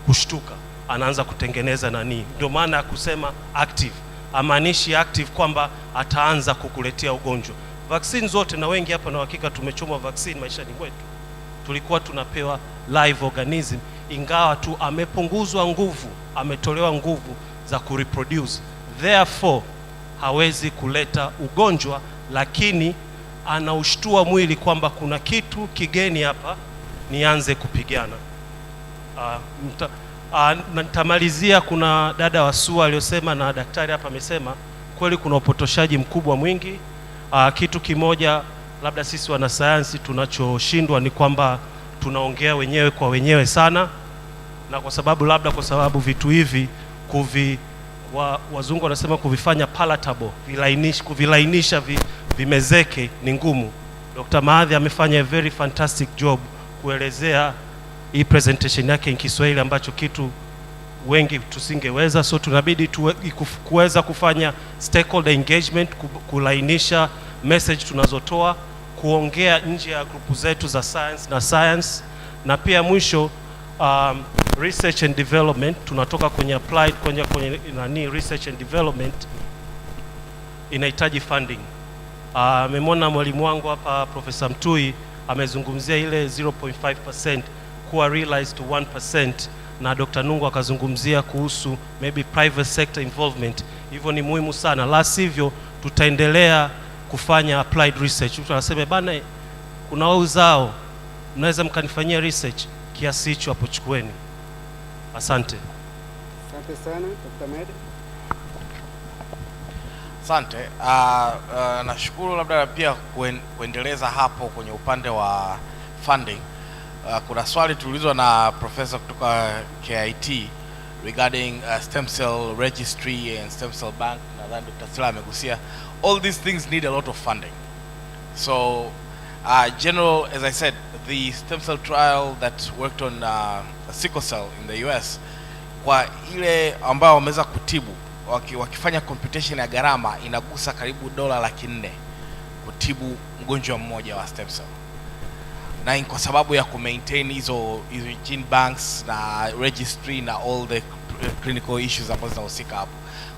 kushtuka, anaanza kutengeneza nani. Ndio maana ya kusema active. Amaanishi active kwamba ataanza kukuletea ugonjwa. Vaccine zote, na wengi hapa na hakika tumechomwa vaccine maishani mwetu, tulikuwa tunapewa live organism, ingawa tu amepunguzwa nguvu, ametolewa nguvu za kureproduce, therefore hawezi kuleta ugonjwa, lakini anaushtua mwili kwamba kuna kitu kigeni hapa, nianze kupigana. Nitamalizia, kuna dada wa SUA aliyosema na daktari hapa amesema, kweli kuna upotoshaji mkubwa mwingi. Kitu kimoja labda sisi wanasayansi tunachoshindwa ni kwamba tunaongea wenyewe kwa wenyewe sana, na kwa sababu vitu hivi wazungu wanasema kuvifanya palatable, kuvilainisha vimezeke ni ngumu. Dr. Mahadhi amefanya a very fantastic job kuelezea hii presentation yake in Kiswahili, ambacho kitu wengi tusingeweza. So tunabidi kuweza kufanya stakeholder engagement, kulainisha message tunazotoa, kuongea nje ya grupu zetu za science, na pia mwisho research and development. Tunatoka kwenye applied kwenye research and development inahitaji funding. Memona mwalimu wangu hapa Profesa Mtui amezungumzia ile 0.5% kuwa realized to 1%, na Dr. Nungu akazungumzia kuhusu maybe private sector involvement. Hivyo ni muhimu sana, la sivyo tutaendelea kufanya applied research. Mtu anasema bana, kuna uzao, mnaweza mkanifanyia research kiasi hicho hapo, chukueni. Asante. Asante sana Dr. Med. Asante. Nashukuru, labda pia kuendeleza hapo kwenye upande wa funding. Kuna swali tuliulizwa na professor kutoka KIT regarding stem cell registry and stem cell bank. Nadhani Dr. Sila amegusia. All these things need a lot of funding. So general, as I said, the stem cell trial that worked on sickle cell in the US, kwa ile ambao wameweza kutibu, wakifanya computation ya gharama inagusa karibu $400,000 kutibu mgonjwa mmoja wa stem cell. Na kwa sababu ya kumaintain hizo gene banks na registry na all the clinical issues ambazo zinahusika hapo.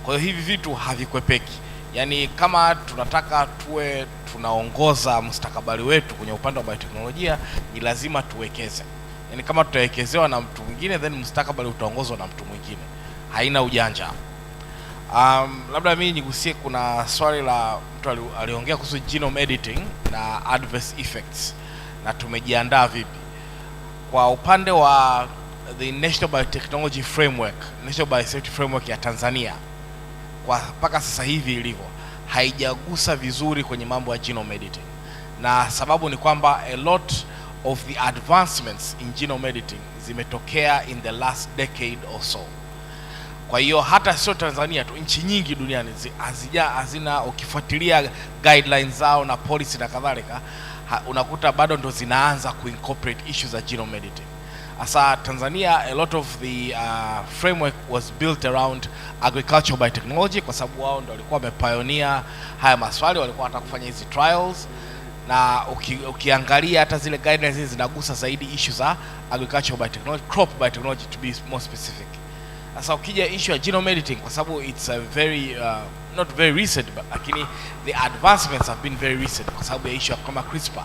Kwa hiyo hivi vitu havikwepeki. Yani kama tunataka tuwe tunaongoza mustakabali wetu kwenye upande wa bioteknolojia, ni lazima tuwekeze. Yani kama tutawekezewa na mtu mwingine, then mustakabali utaongozwa na mtu mwingine. Haina ujanja. Labda mimi nigusie, kuna swali la mtu aliongea kuhusu genome editing na adverse effects, na tumejiandaa vipi. Kwa upande wa the National Biotechnology Framework, National Biosafety Framework ya Tanzania, kwa mpaka sasa hivi ilivyo, haijagusa vizuri kwenye mambo ya genome editing. Na sababu ni kwamba a lot of the advancements in genome editing zimetokea in the last decade or so. Kwa hiyo hata sio Tanzania tu, nchi nyingi duniani hazina, ukifuatilia guidelines zao na policy na kadhalika, unakuta bado ndo zinaanza kuincorporate issues za genome editing. Asa Tanzania, a lot of the framework was built around agriculture by technology, kwa sababu wao ndio walikuwa wamepioneer haya maswali, walikuwa wanataka kufanya hizi trials, na ukiangalia hata zile guidelines zinagusa zaidi issue za agriculture by technology, crop by technology to be more specific. Sasa ukija issue ya genome editing, kwa sababu it's a very not very recent, but lakini the advancements have been very recent kwa sababu ya issue kama CRISPR.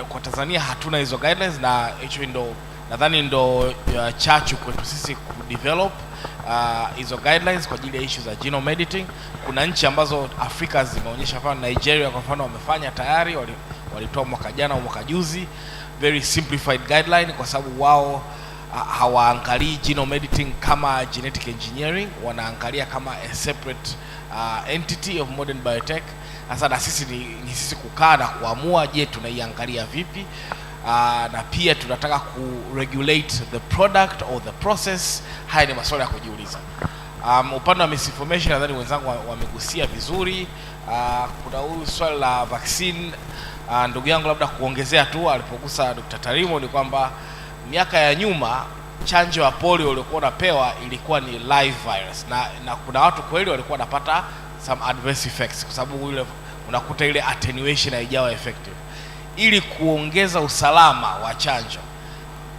Kwa Tanzania hatuna hizo guidelines, na hicho ndo nadhani ndo chachu kwetu sisi kudevelop hizo guidelines kwa ajili ya issue za genome editing. Kuna nchi ambazo Afrika zimeonyesha, kwa Nigeria kwa mfano wamefanya tayari, walitoa mwaka jana au mwaka juzi very simplified guideline, kwa sababu wao hawaangalii genome editing kama genetic engineering, wanaangalia kama a separate entity of modern biotech. Sasa na sisi ni sisi kukaa na kuamua, je, tunaiangalia vipi, na pia tunataka ku regulate the product or the process. Haya ni maswali ya kujiuliza. Upande wa misinformation nadhani wenzangu wamegusia vizuri. Kuna huyu swali la vaccine, ndugu yangu labda kuongezea tu alipogusa Dr. Tarimo, ni kwamba miaka ya nyuma chanjo ya polio uliokuwa unapewa ilikuwa ni live virus, na kuna watu kweli walikuwa wanapata some adverse effects kwa sababu ile unakuta ile attenuation haijawa effective. Ili kuongeza usalama wa chanjo,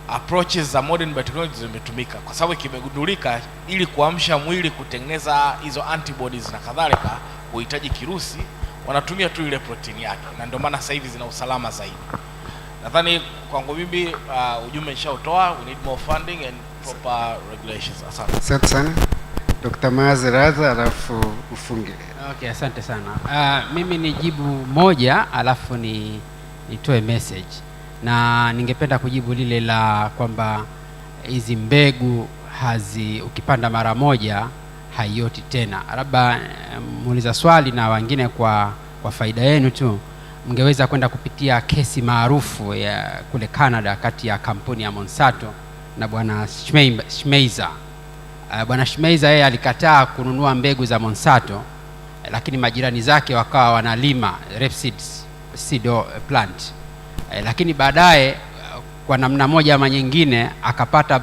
approaches za modern biotechnology zimetumika, kwa sababu kimegundulika ili kuamsha mwili kutengeneza hizo antibodies na kadhalika kuhitaji kirusi, wanatumia tu ile protein yake, na ndio maana sasa hivi zina usalama zaidi. Nadhani kwangu mimi ujumbe nishautoa, we need more funding and proper regulations. Asante. Asante sana. Dr. Maazi Raza, alafu ufunge. Okay, asante sana. Mimi nijibu moja alafu nitoe message. Na ningependa kujibu lile la kwamba hizi mbegu ukipanda mara moja haioti tena. Labda muuliza swali na wengine kwa faida yenu tu, mngeweza kwenda kupitia kesi maarufu ya kule Canada kati ya kampuni ya Monsanto na bwana Schmeiser. Bwana Schmeiser yeye alikataa kununua mbegu za Monsanto, lakini majirani zake wakawa wanalima rapeseed seed plant. Lakini baadaye kwa namna moja ama nyingine akapata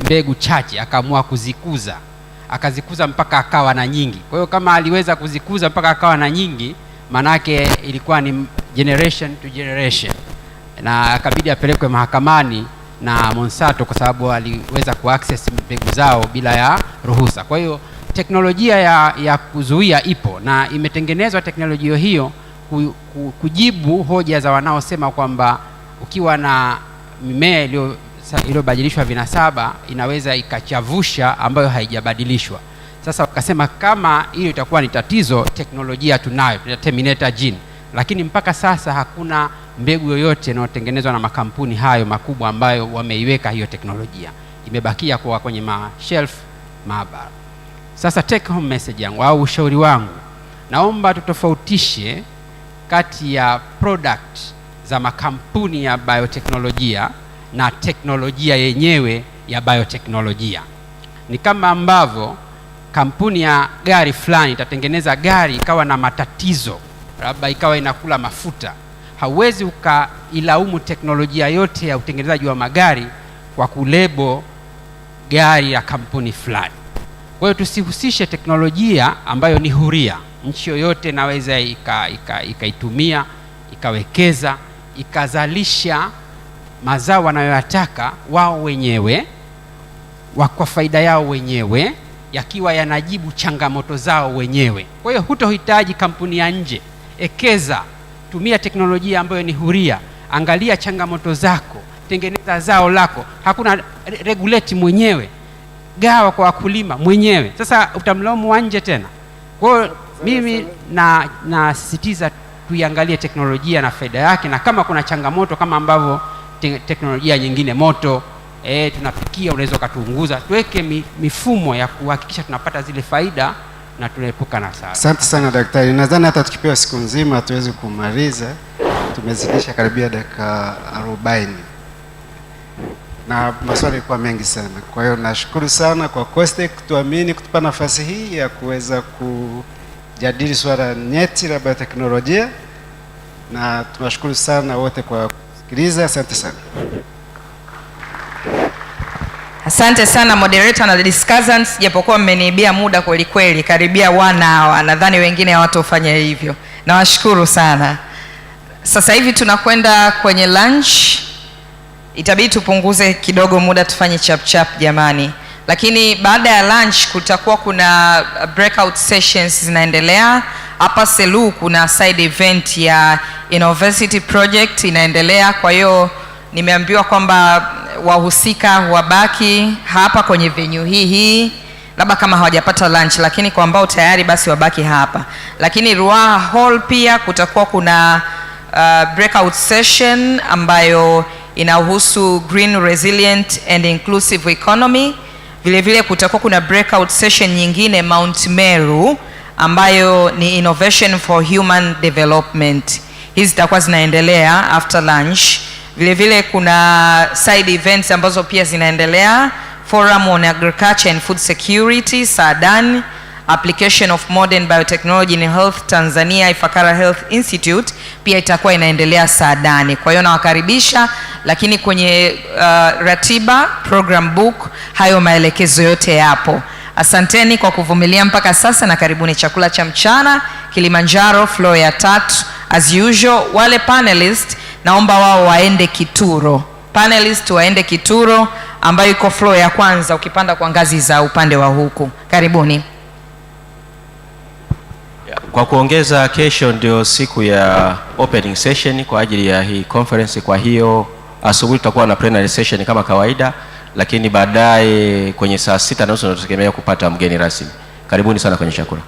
mbegu chache, akaamua akazikuza mpaka akawa na nyingi. Kwa hiyo kama aliweza kuzikuza mpaka akawa na nyingi, manake ilikuwa ni generation to generation, na akabidi apelekwe mahakamani na Monsanto kwa sababu aliweza kuaccess mbegu zao bila ya ruhusa. Kwa hiyo teknolojia ya kuzuia ipo na imetengenezwa teknolojia hiyo kujibu hoja za wanaosema kwamba ukiwa na mimea iliyobadilishwa vinasaba inaweza ikachavusha ambayo haijabadilishwa. Sasa wakasema kama hiyo itakuwa ni tatizo, teknolojia tunayo, terminator gene, lakini mpaka sasa hakuna mbegu yoyote inayotengenezwa na makampuni hayo makubwa ambayo wameiweka hiyo teknolojia. Imebakia kwa kwenye shelf maabara. Sasa take home message yangu au ushauri wangu, naomba tutofautishe kati ya product za makampuni ya bioteknolojia na teknolojia yenyewe ya bioteknolojia. Ni kama ambavyo kampuni ya gari fulani itatengeneza gari ikawa na matatizo, labda ikawa inakula mafuta, hauwezi ukailaumu teknolojia yote ya utengenezaji wa magari kwa kulebo gari ya kampuni fulani. Kwa hiyo tusihusishe teknolojia ambayo ni huria. Nchi yoyote inaweza ikaitumia, ikawekeza, ikazalisha mazao wanayoyataka wao wenyewe kwa faida yao wenyewe, yakiwa yanajibu changamoto zao wenyewe. Kwa hiyo hutohitaji kampuni ya nje. Ekeza, tumia teknolojia ambayo ni huria, angalia changamoto zako, tengeneza zao lako. Hakuna regulate mwenyewe, gawa kwa wakulima mwenyewe. Sasa utamlaumu wa nje tena? Kwa hiyo mimi nasisitiza tuiangalie teknolojia na faida yake, na kama kuna changamoto kama ambavyo teknolojia nyingine moto tunapikia unaweza kutuunguza, tuweke mifumo ya kuhakikisha tunapata zile faida na tunaepuka na hasara. Asante sana daktari. Nadhani hata tukipewa siku nzima hatuwezi kumaliza. Tumezidisha karibia dakika 40 na maswali yalikuwa mengi sana. Kwa hiyo nashukuru sana kwa COSTECH kutuamini, kutupa nafasi hii ya kuweza kujadili swala nyeti la bioteknolojia, na tunashukuru sana wote kwa kusikiliza. Asante sana. Asante sana moderator na discussants, japokuwa mmeniibia muda kweli kweli, karibia 1 hour. Nadhani wengine hawatofanya hivyo. Nawashukuru sana. Sasa hivi tunakwenda kwenye lunch. Itabidi tupunguze kidogo muda, tufanye chap chap jamani. Lakini baada ya lunch kutakuwa kuna breakout sessions zinaendelea. Hapa Selu kuna side event ya University Project inaendelea, kwa hiyo nimeambiwa kwamba wahusika wabaki hapa kwenye venue hii labda kama hawajapata lunch, lakini kwa ambao tayari basi wabaki hapa. Lakini Ruaha Hall pia kutakuwa kuna breakout session ambayo inahusu green resilient and inclusive economy. Vile vile kutakuwa kuna breakout session nyingine Mount Meru ambayo ni innovation for human development. Hizi zitakuwa zinaendelea after lunch. Vile vile kuna side events ambazo pia zinaendelea, Forum on Agriculture and Food Security Saadani, Application of Modern Biotechnology in Health Tanzania Ifakara Health Institute pia itakuwa inaendelea Saadani. Kwa hiyo nawakaribisha, lakini kwenye ratiba program book hayo maelekezo yote yapo. Asanteni kwa kuvumilia mpaka sasa na karibuni chakula cha mchana Kilimanjaro floor ya 3 as usual. Wale panelist naomba wao waende Kituro. Panelist waende Kituro ambayo iko floor ya kwanza ukipanda kwa ngazi za upande wa huku. Karibuni. Kwa kuongeza, kesho ndio siku ya opening session kwa ajili ya hii conference. Kwa hiyo asubuhi tutakuwa na plenary session kama kawaida, lakini baadaye kwenye saa 6:30 tunategemea kupata mgeni rasmi. Karibuni sana kwenye chakula.